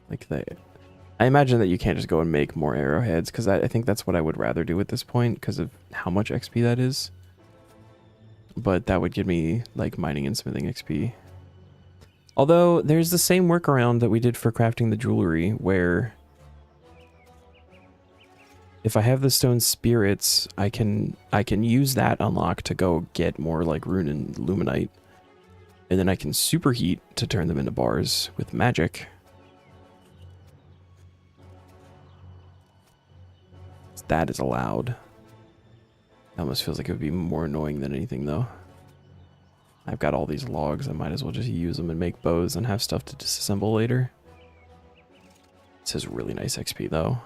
like the... I imagine that you can't just go and make more arrowheads, because I think that's what I would rather do at this point because of how much XP that is. But that would give me like mining and smithing XP. Although there's the same workaround that we did for crafting the jewelry, where if I have the stone spirits, I can use that unlock to go get more like rune and luminite. And then I can superheat to turn them into bars with magic. That is allowed. That almost feels like it would be more annoying than anything though. I've got all these logs, I might as well just use them and make bows and have stuff to disassemble later. It says really nice XP though.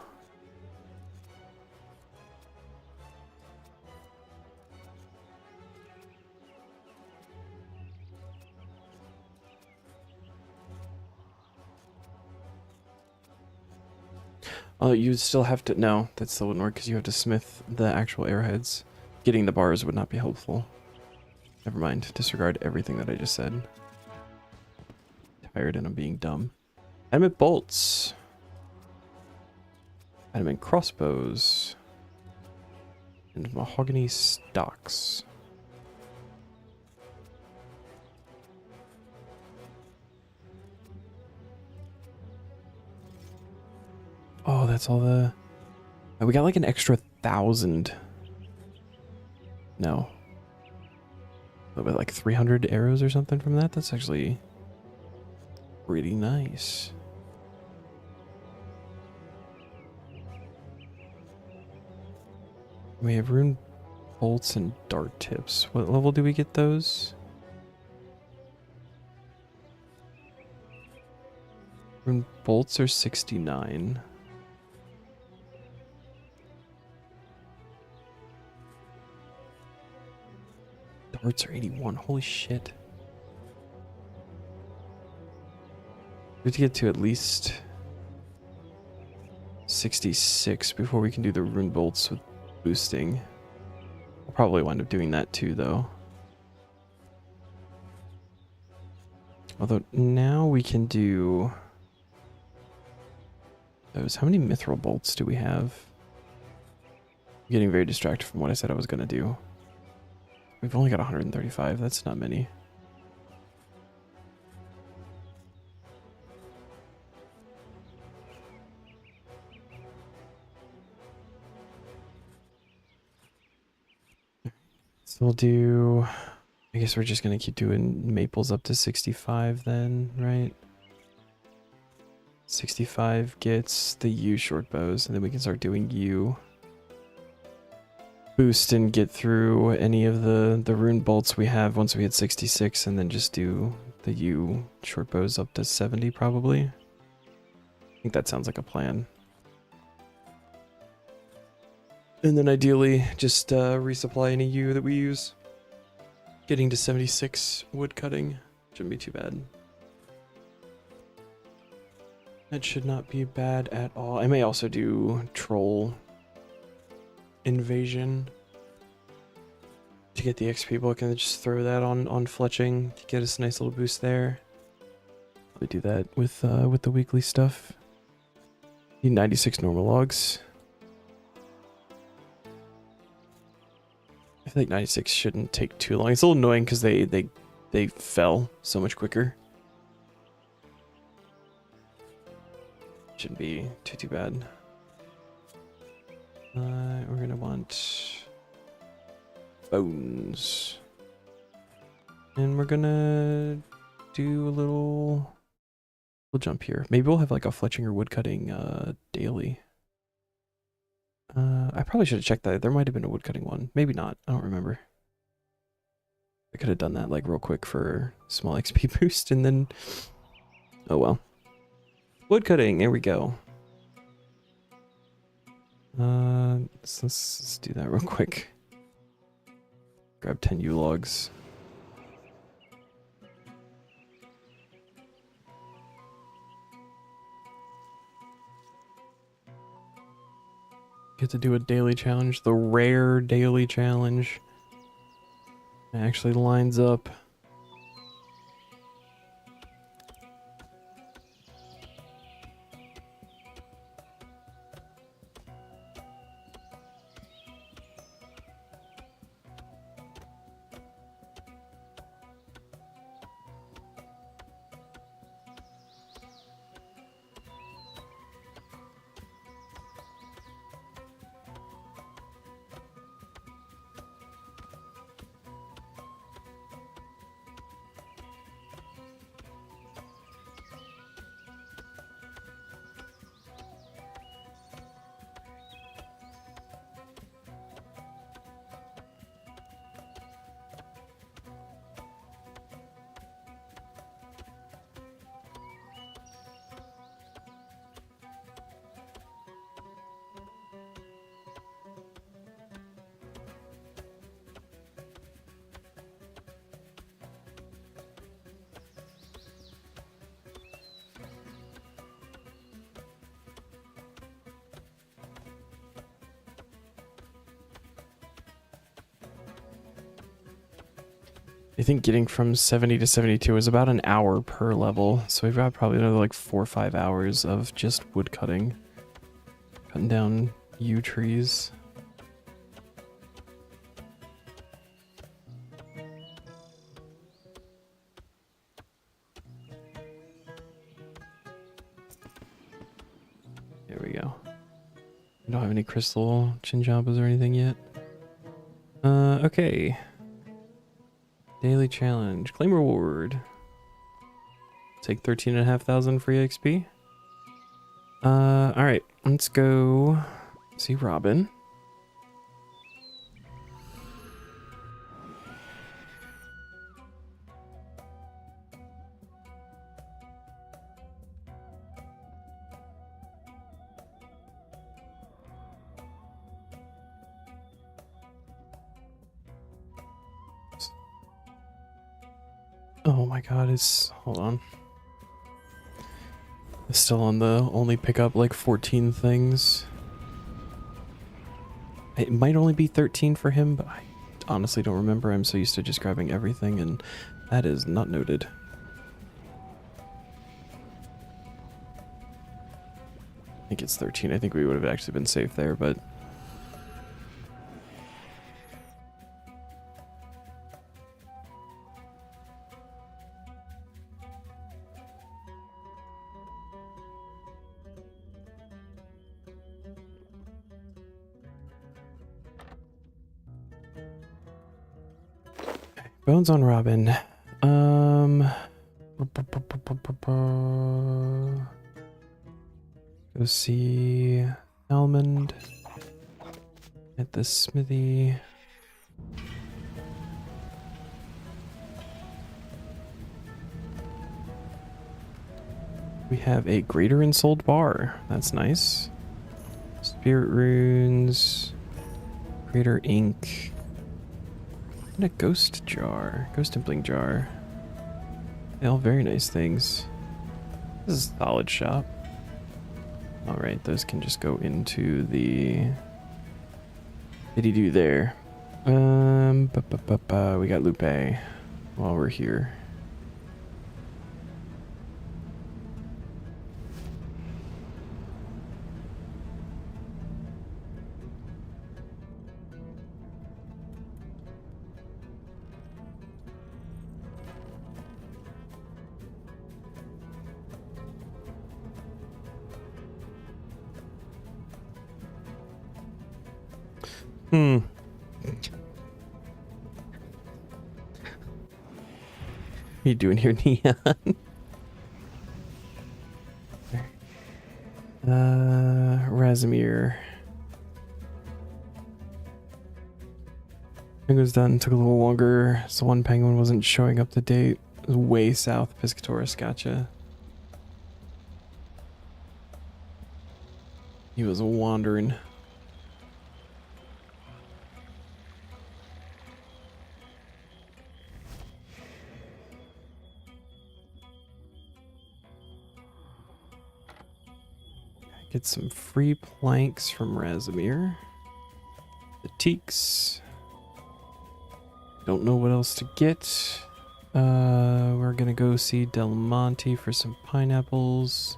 Oh, you still have to... No, that still wouldn't work because you have to smith the actual arrowheads. Getting the bars would not be helpful. Never mind. Disregard everything that I just said. Tired and I'm being dumb. Adamant bolts. Adamant crossbows. And mahogany stocks. Oh, that's all the... We got like an extra 1,000. No. A little bit like 300 arrows or something from that. That's actually pretty nice. We have rune bolts and dart tips. What level do we get those? Rune bolts are 69. Darts are 81. Holy shit. We have to get to at least 66 before we can do the rune bolts with boosting. I'll probably wind up doing that too, though. Although now we can do those. How many mithril bolts do we have? I'm getting very distracted from what I said I was going to do. We've only got 135. That's not many. So we'll do... I guess we're just going to keep doing maples up to 65 then, right? 65 gets the U short bows, and then we can start doing U. Boost and get through any of the rune bolts we have once we hit 66, and then just do the U short bows up to 70 probably. I think that sounds like a plan. And then ideally just resupply any U that we use. Getting to 76 wood cutting shouldn't be too bad. That should not be bad at all. I may also do troll invasion to get the XP book and then just throw that on fletching to get us a nice little boost there. We do that with the weekly stuff. Need 96 normal logs. I feel like 96 shouldn't take too long. It's a little annoying because they fell so much quicker. Shouldn't be too bad. We're gonna want bones, and we're gonna do a little jump here. Maybe we'll have like a fletching or woodcutting daily. I probably should have checked that. There might have been a woodcutting one. Maybe not. I don't remember. I could have done that like real quick for small XP boost and then... Oh well. Woodcutting, there we go. Let's do that real quick. Grab 10 U logs. Get to do a daily challenge, the rare daily challenge. It actually lines up. I think getting from 70 to 72 is about an hour per level, so we've got probably another like 4 or 5 hours of just wood cutting. Cutting down yew trees. There we go. I don't have any crystal chinjambas or anything yet. Okay. Daily challenge. Claim reward. Take 13,500 free XP. Alright. Let's go see Robin. Oh my god, hold on. It's still on the only pick up like 14 things. It might only be 13 for him, but I honestly don't remember. I'm so used to just grabbing everything, and that is not noted. I think it's 13. I think we would have actually been safe there, but... Bones on Robin. Go see Almond at the smithy. We have a greater ensouled bar. That's nice. Spirit runes. Greater ink. And a ghost jar. Ghost templing jar. They all very nice things. This is a solid shop. Alright, those can just go into the... Diddy-do there. We got Lupe while we're here. What are you doing here, Neon? Razimir. It was done, took a little longer, so one penguin wasn't showing up to date. It was way south, Piscatoris, gotcha. He was wandering. Get some free planks from Razimir. The teaks. Don't know what else to get. We're gonna go see Del Monte for some pineapples.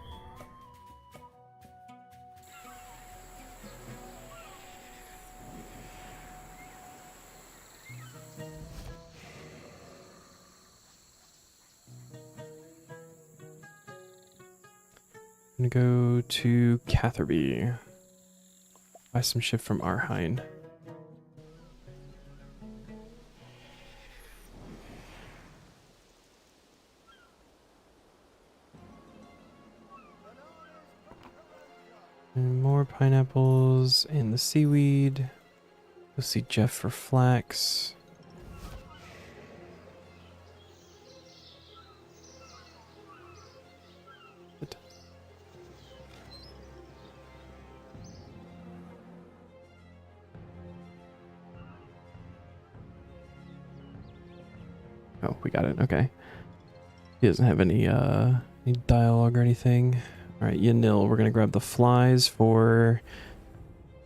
I'm gonna go to Catherby. Buy some shit from Arhine. And more pineapples and the seaweed. Go see Jeff for flax. Oh, we got it. Okay. He doesn't have any dialogue or anything. All right, Yanil, we're gonna grab the flies for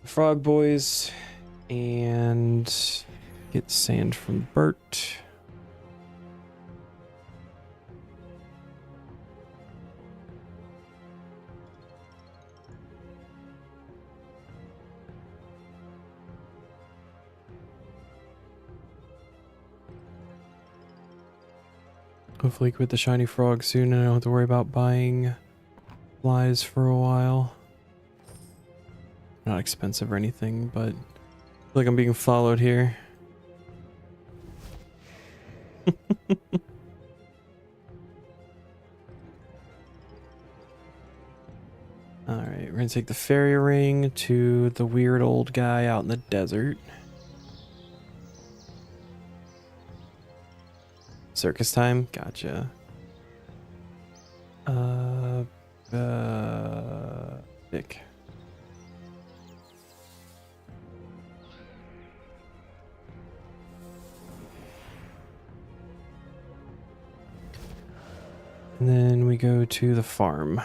the frog boys and get sand from Bert. Hopefully quit the shiny frog soon and I don't have to worry about buying flies for a while. Not expensive or anything, but I feel like I'm being followed here. Alright, we're gonna take the fairy ring to the weird old guy out in the desert. Circus time? Gotcha. Dick. And then we go to the farm.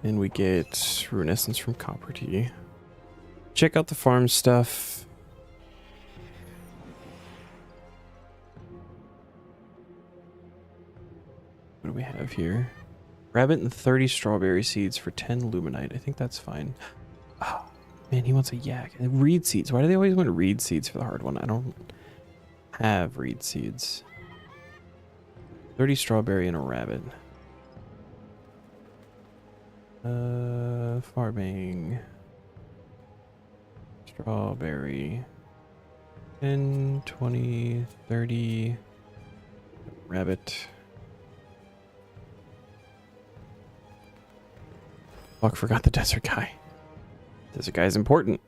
And we get Runescence from Copper Tea. Check out the farm stuff. What do we have here? Rabbit and 30 strawberry seeds for 10 luminite. I think that's fine. Oh, man, he wants a yak. And reed seeds. Why do they always want reed seeds for the hard one? I don't have reed seeds. 30 strawberry and a rabbit. Farming. Strawberry. 10, 20, 30. Rabbit. Fuck, forgot the desert guy. Desert guy is important.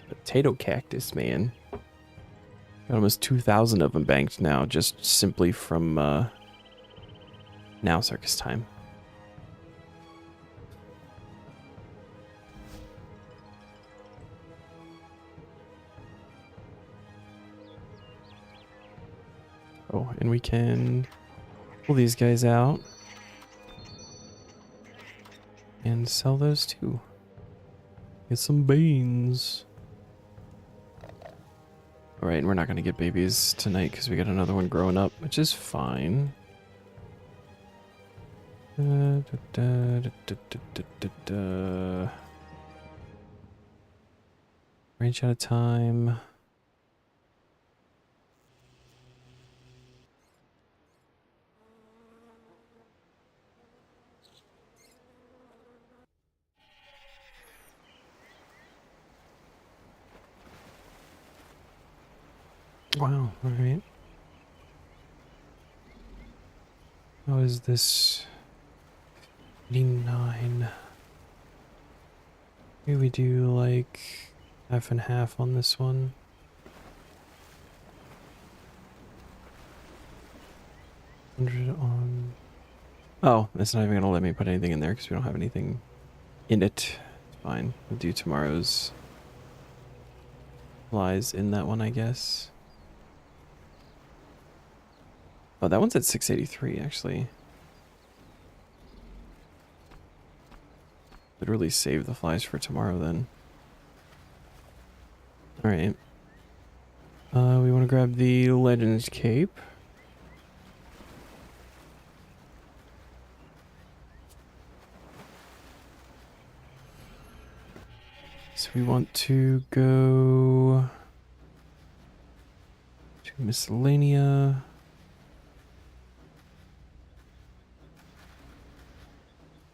Potato cactus, man. Got almost 2,000 of them banked now, just simply from now circus time. Oh, and we can pull these guys out and sell those too. Get some beans. Alright, and we're not going to get babies tonight because we got another one growing up, which is fine. Range out of time. Wow, alright. How is this? 89. Maybe we do like half and half on this one. On. Oh, it's not even gonna let me put anything in there because we don't have anything in it. It's fine. We'll do tomorrow's lies in that one, I guess. Oh, that one's at 683, actually. Literally save the flies for tomorrow, then. Alright. We want to grab the Legends Cape. So we want to go to Miscellanea.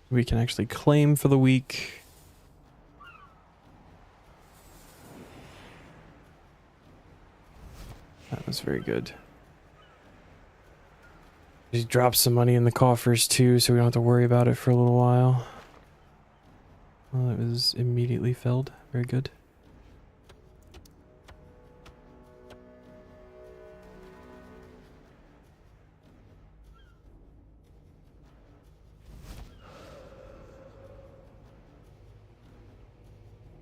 We can actually claim for the week. That was very good. Just drop some money in the coffers too, so we don't have to worry about it for a little while. Well, it was immediately filled. Very good.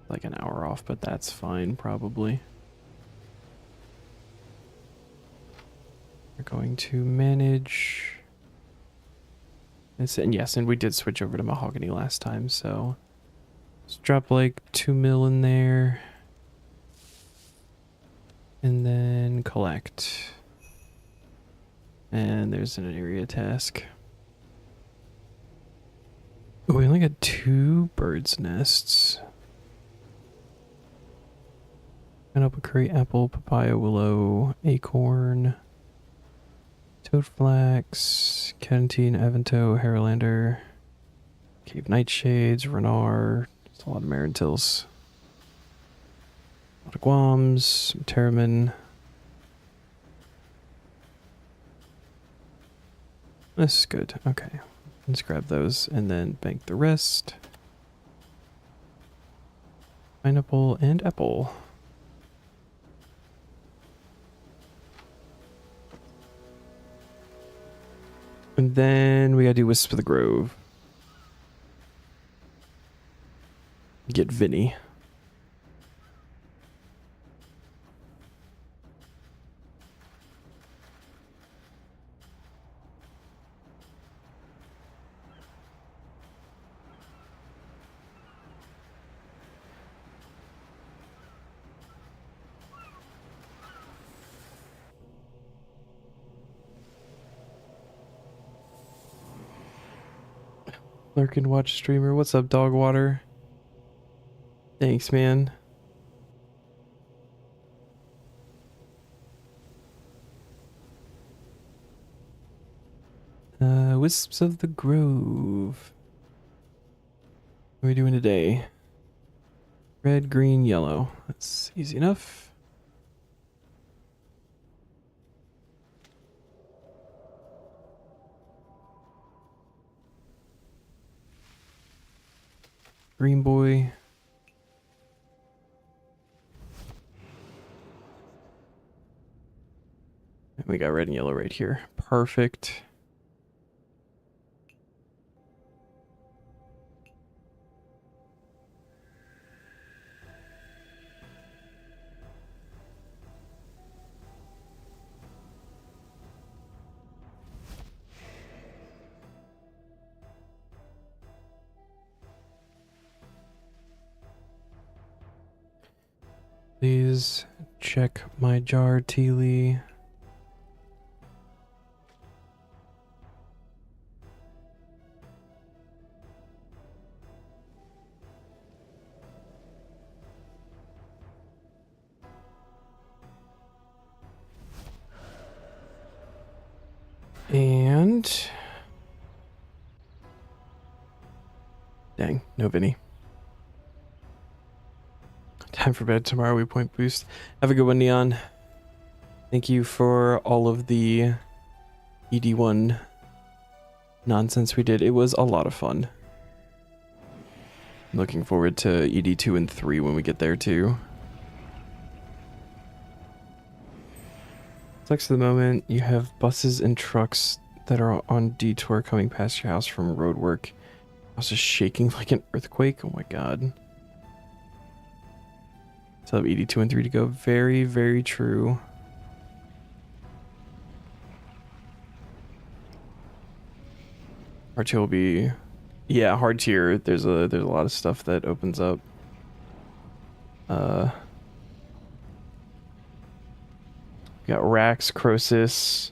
Like an hour off, but that's fine, probably. We're going to manage. And yes, and we did switch over to mahogany last time, so let's drop like 2 mil in there. And then collect. And there's an area task. Oh, we only got 2 birds' nests. Pineapple, curry, apple, papaya, willow, acorn, toadflax, catentine, avento, harolander, cave nightshades, renard. There's a lot of marintils. A lot of guams, some pteromin. This is good. Okay. Let's grab those and then bank the rest. Pineapple and apple. And then we gotta do Wisp of the Grove. Get Vinny. Lurk and watch streamer. What's up, dog water? Thanks, man. Wisps of the Grove. What are we doing today? Red, green, yellow. That's easy enough. Green boy. And we got red and yellow right here. Perfect. Please check my jar, Teely. And dang, no Vinny. Time for bed tomorrow. We point boost. Have a good one, Neon. Thank you for all of the ED1 nonsense we did. It was a lot of fun. I'm looking forward to ED2 and 3 when we get there too. Sucks to the moment you have buses and trucks that are on detour coming past your house from road work. House is shaking like an earthquake. Oh my god. Still have ED2 and 3 to go. Very, very true. Hard tier will be, yeah, hard tier. There's a lot of stuff that opens up. We got Rax, Crosis,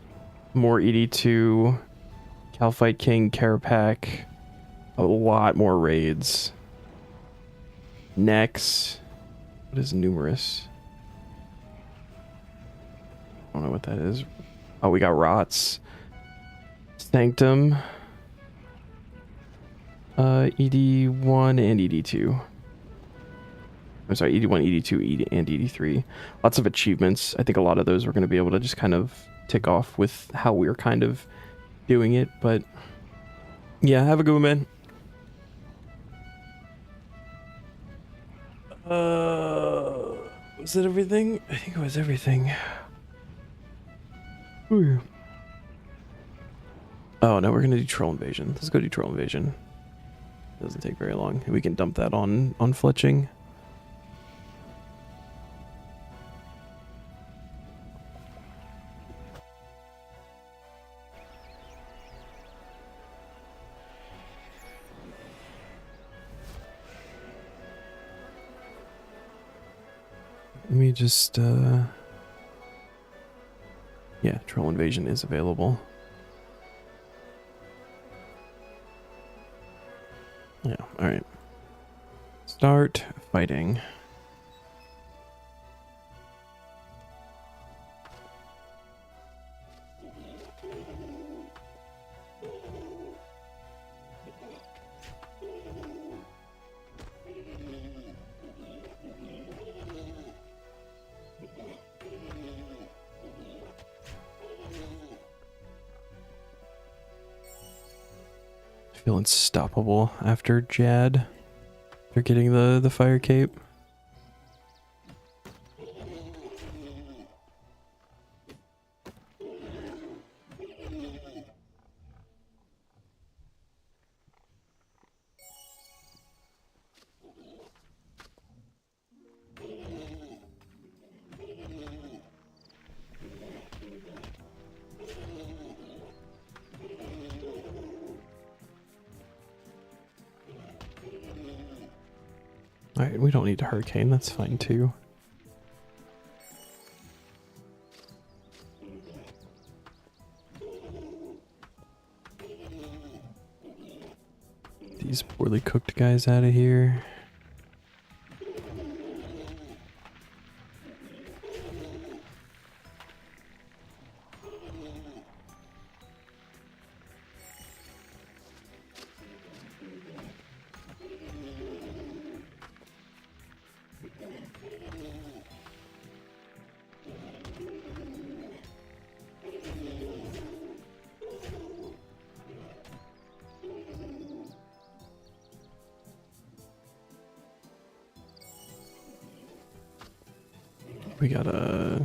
more ED2, Calfight King, Carapac, a lot more raids. Next, what is numerous? I don't know what that is. Oh, we got Rots, Sanctum, ED1 and ED2. I'm sorry, ED1, ED2, and ED3. Lots of achievements. I think a lot of those we're going to be able to just kind of tick off with how we're kind of doing it. But yeah, have a good one, man. Was it everything? I think it was everything. Ooh. Oh, no, we're going to do Troll Invasion. Let's go do Troll Invasion. Doesn't take very long. We can dump that on Fletching. Let me just, yeah, Troll Invasion is available. Yeah, alright. Start fighting. Feel unstoppable after Jad. They're getting the fire cape. Alright, we don't need a hurricane, that's fine too. These poorly cooked guys out of here. We got a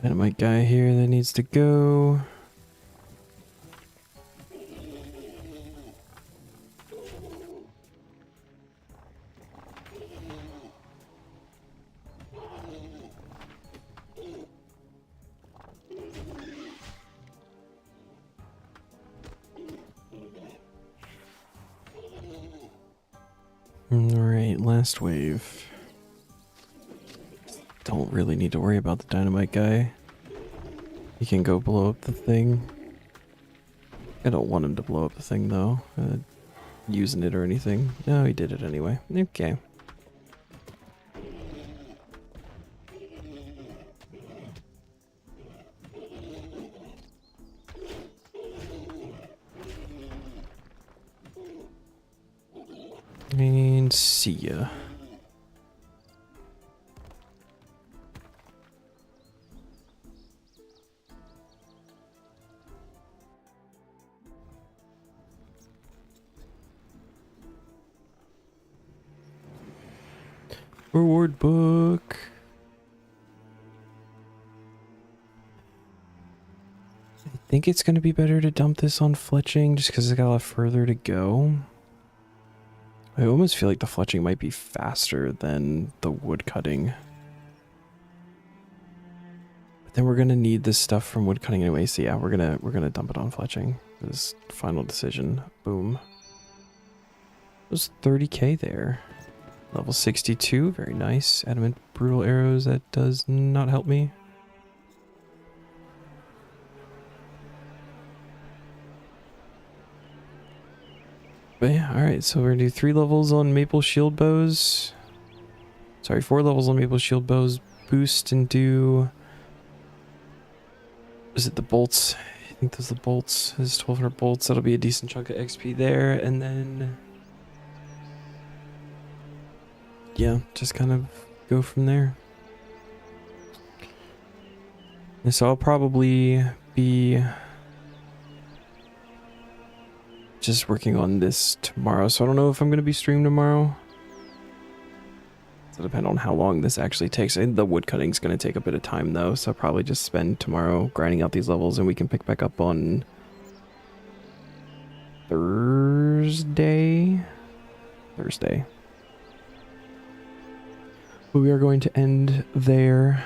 dynamite guy here that needs to go. Alright, last wave. Don't really need to worry about the dynamite guy. He can go blow up the thing. I don't want him to blow up the thing though. Using it or anything. No, he did it anyway. Okay. And see ya. Reward book. I think it's going to be better to dump this on fletching just because it's got a lot further to go. I almost feel like the fletching might be faster than the wood cutting. But then we're going to need this stuff from wood cutting anyway, so yeah, we're gonna dump it on fletching. This final decision. Boom. It was 30k there. Level 62, very nice. Adamant brutal arrows, that does not help me. But yeah, alright, so we're gonna do 3 levels on maple shield bows. Sorry, 4 levels on maple shield bows. Boost and do... Is it the bolts? I think those are the bolts. This is 1200 bolts, that'll be a decent chunk of XP there, and then... yeah, just kind of go from there. And so I'll probably be just working on this tomorrow. So I don't know if I'm going to be streaming tomorrow. It'll depend on how long this actually takes. I think the wood cutting is going to take a bit of time though. So I'll probably just spend tomorrow grinding out these levels and we can pick back up on Thursday. But we are going to end there.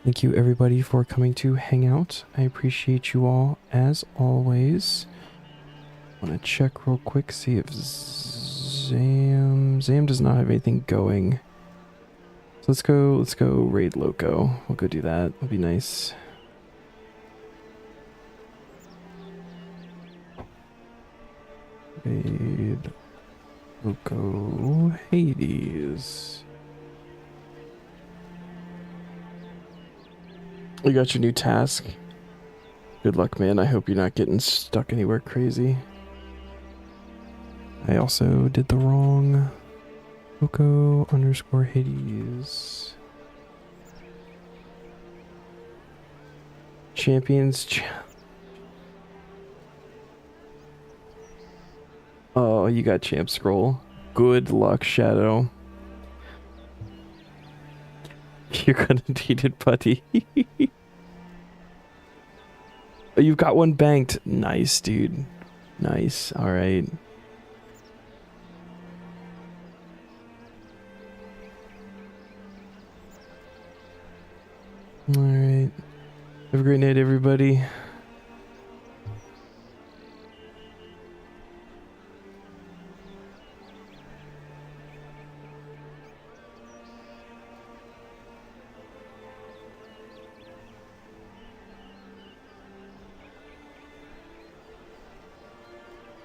Thank you everybody for coming to hang out. I appreciate you all as always. I want to check real quick, see if Zam does not have anything going. So let's go raid Loco. We'll go do that. That'll be nice. Raid Loco Hades. You got your new task. Good luck, man. I hope you're not getting stuck anywhere crazy. I also did the wrong Loco _ Hades. Champions. Oh, you got champ scroll. Good luck, Shadow. You're gonna need it, buddy. Oh, you've got one banked. Nice, dude. Nice. All right. All right. Have a great night, everybody.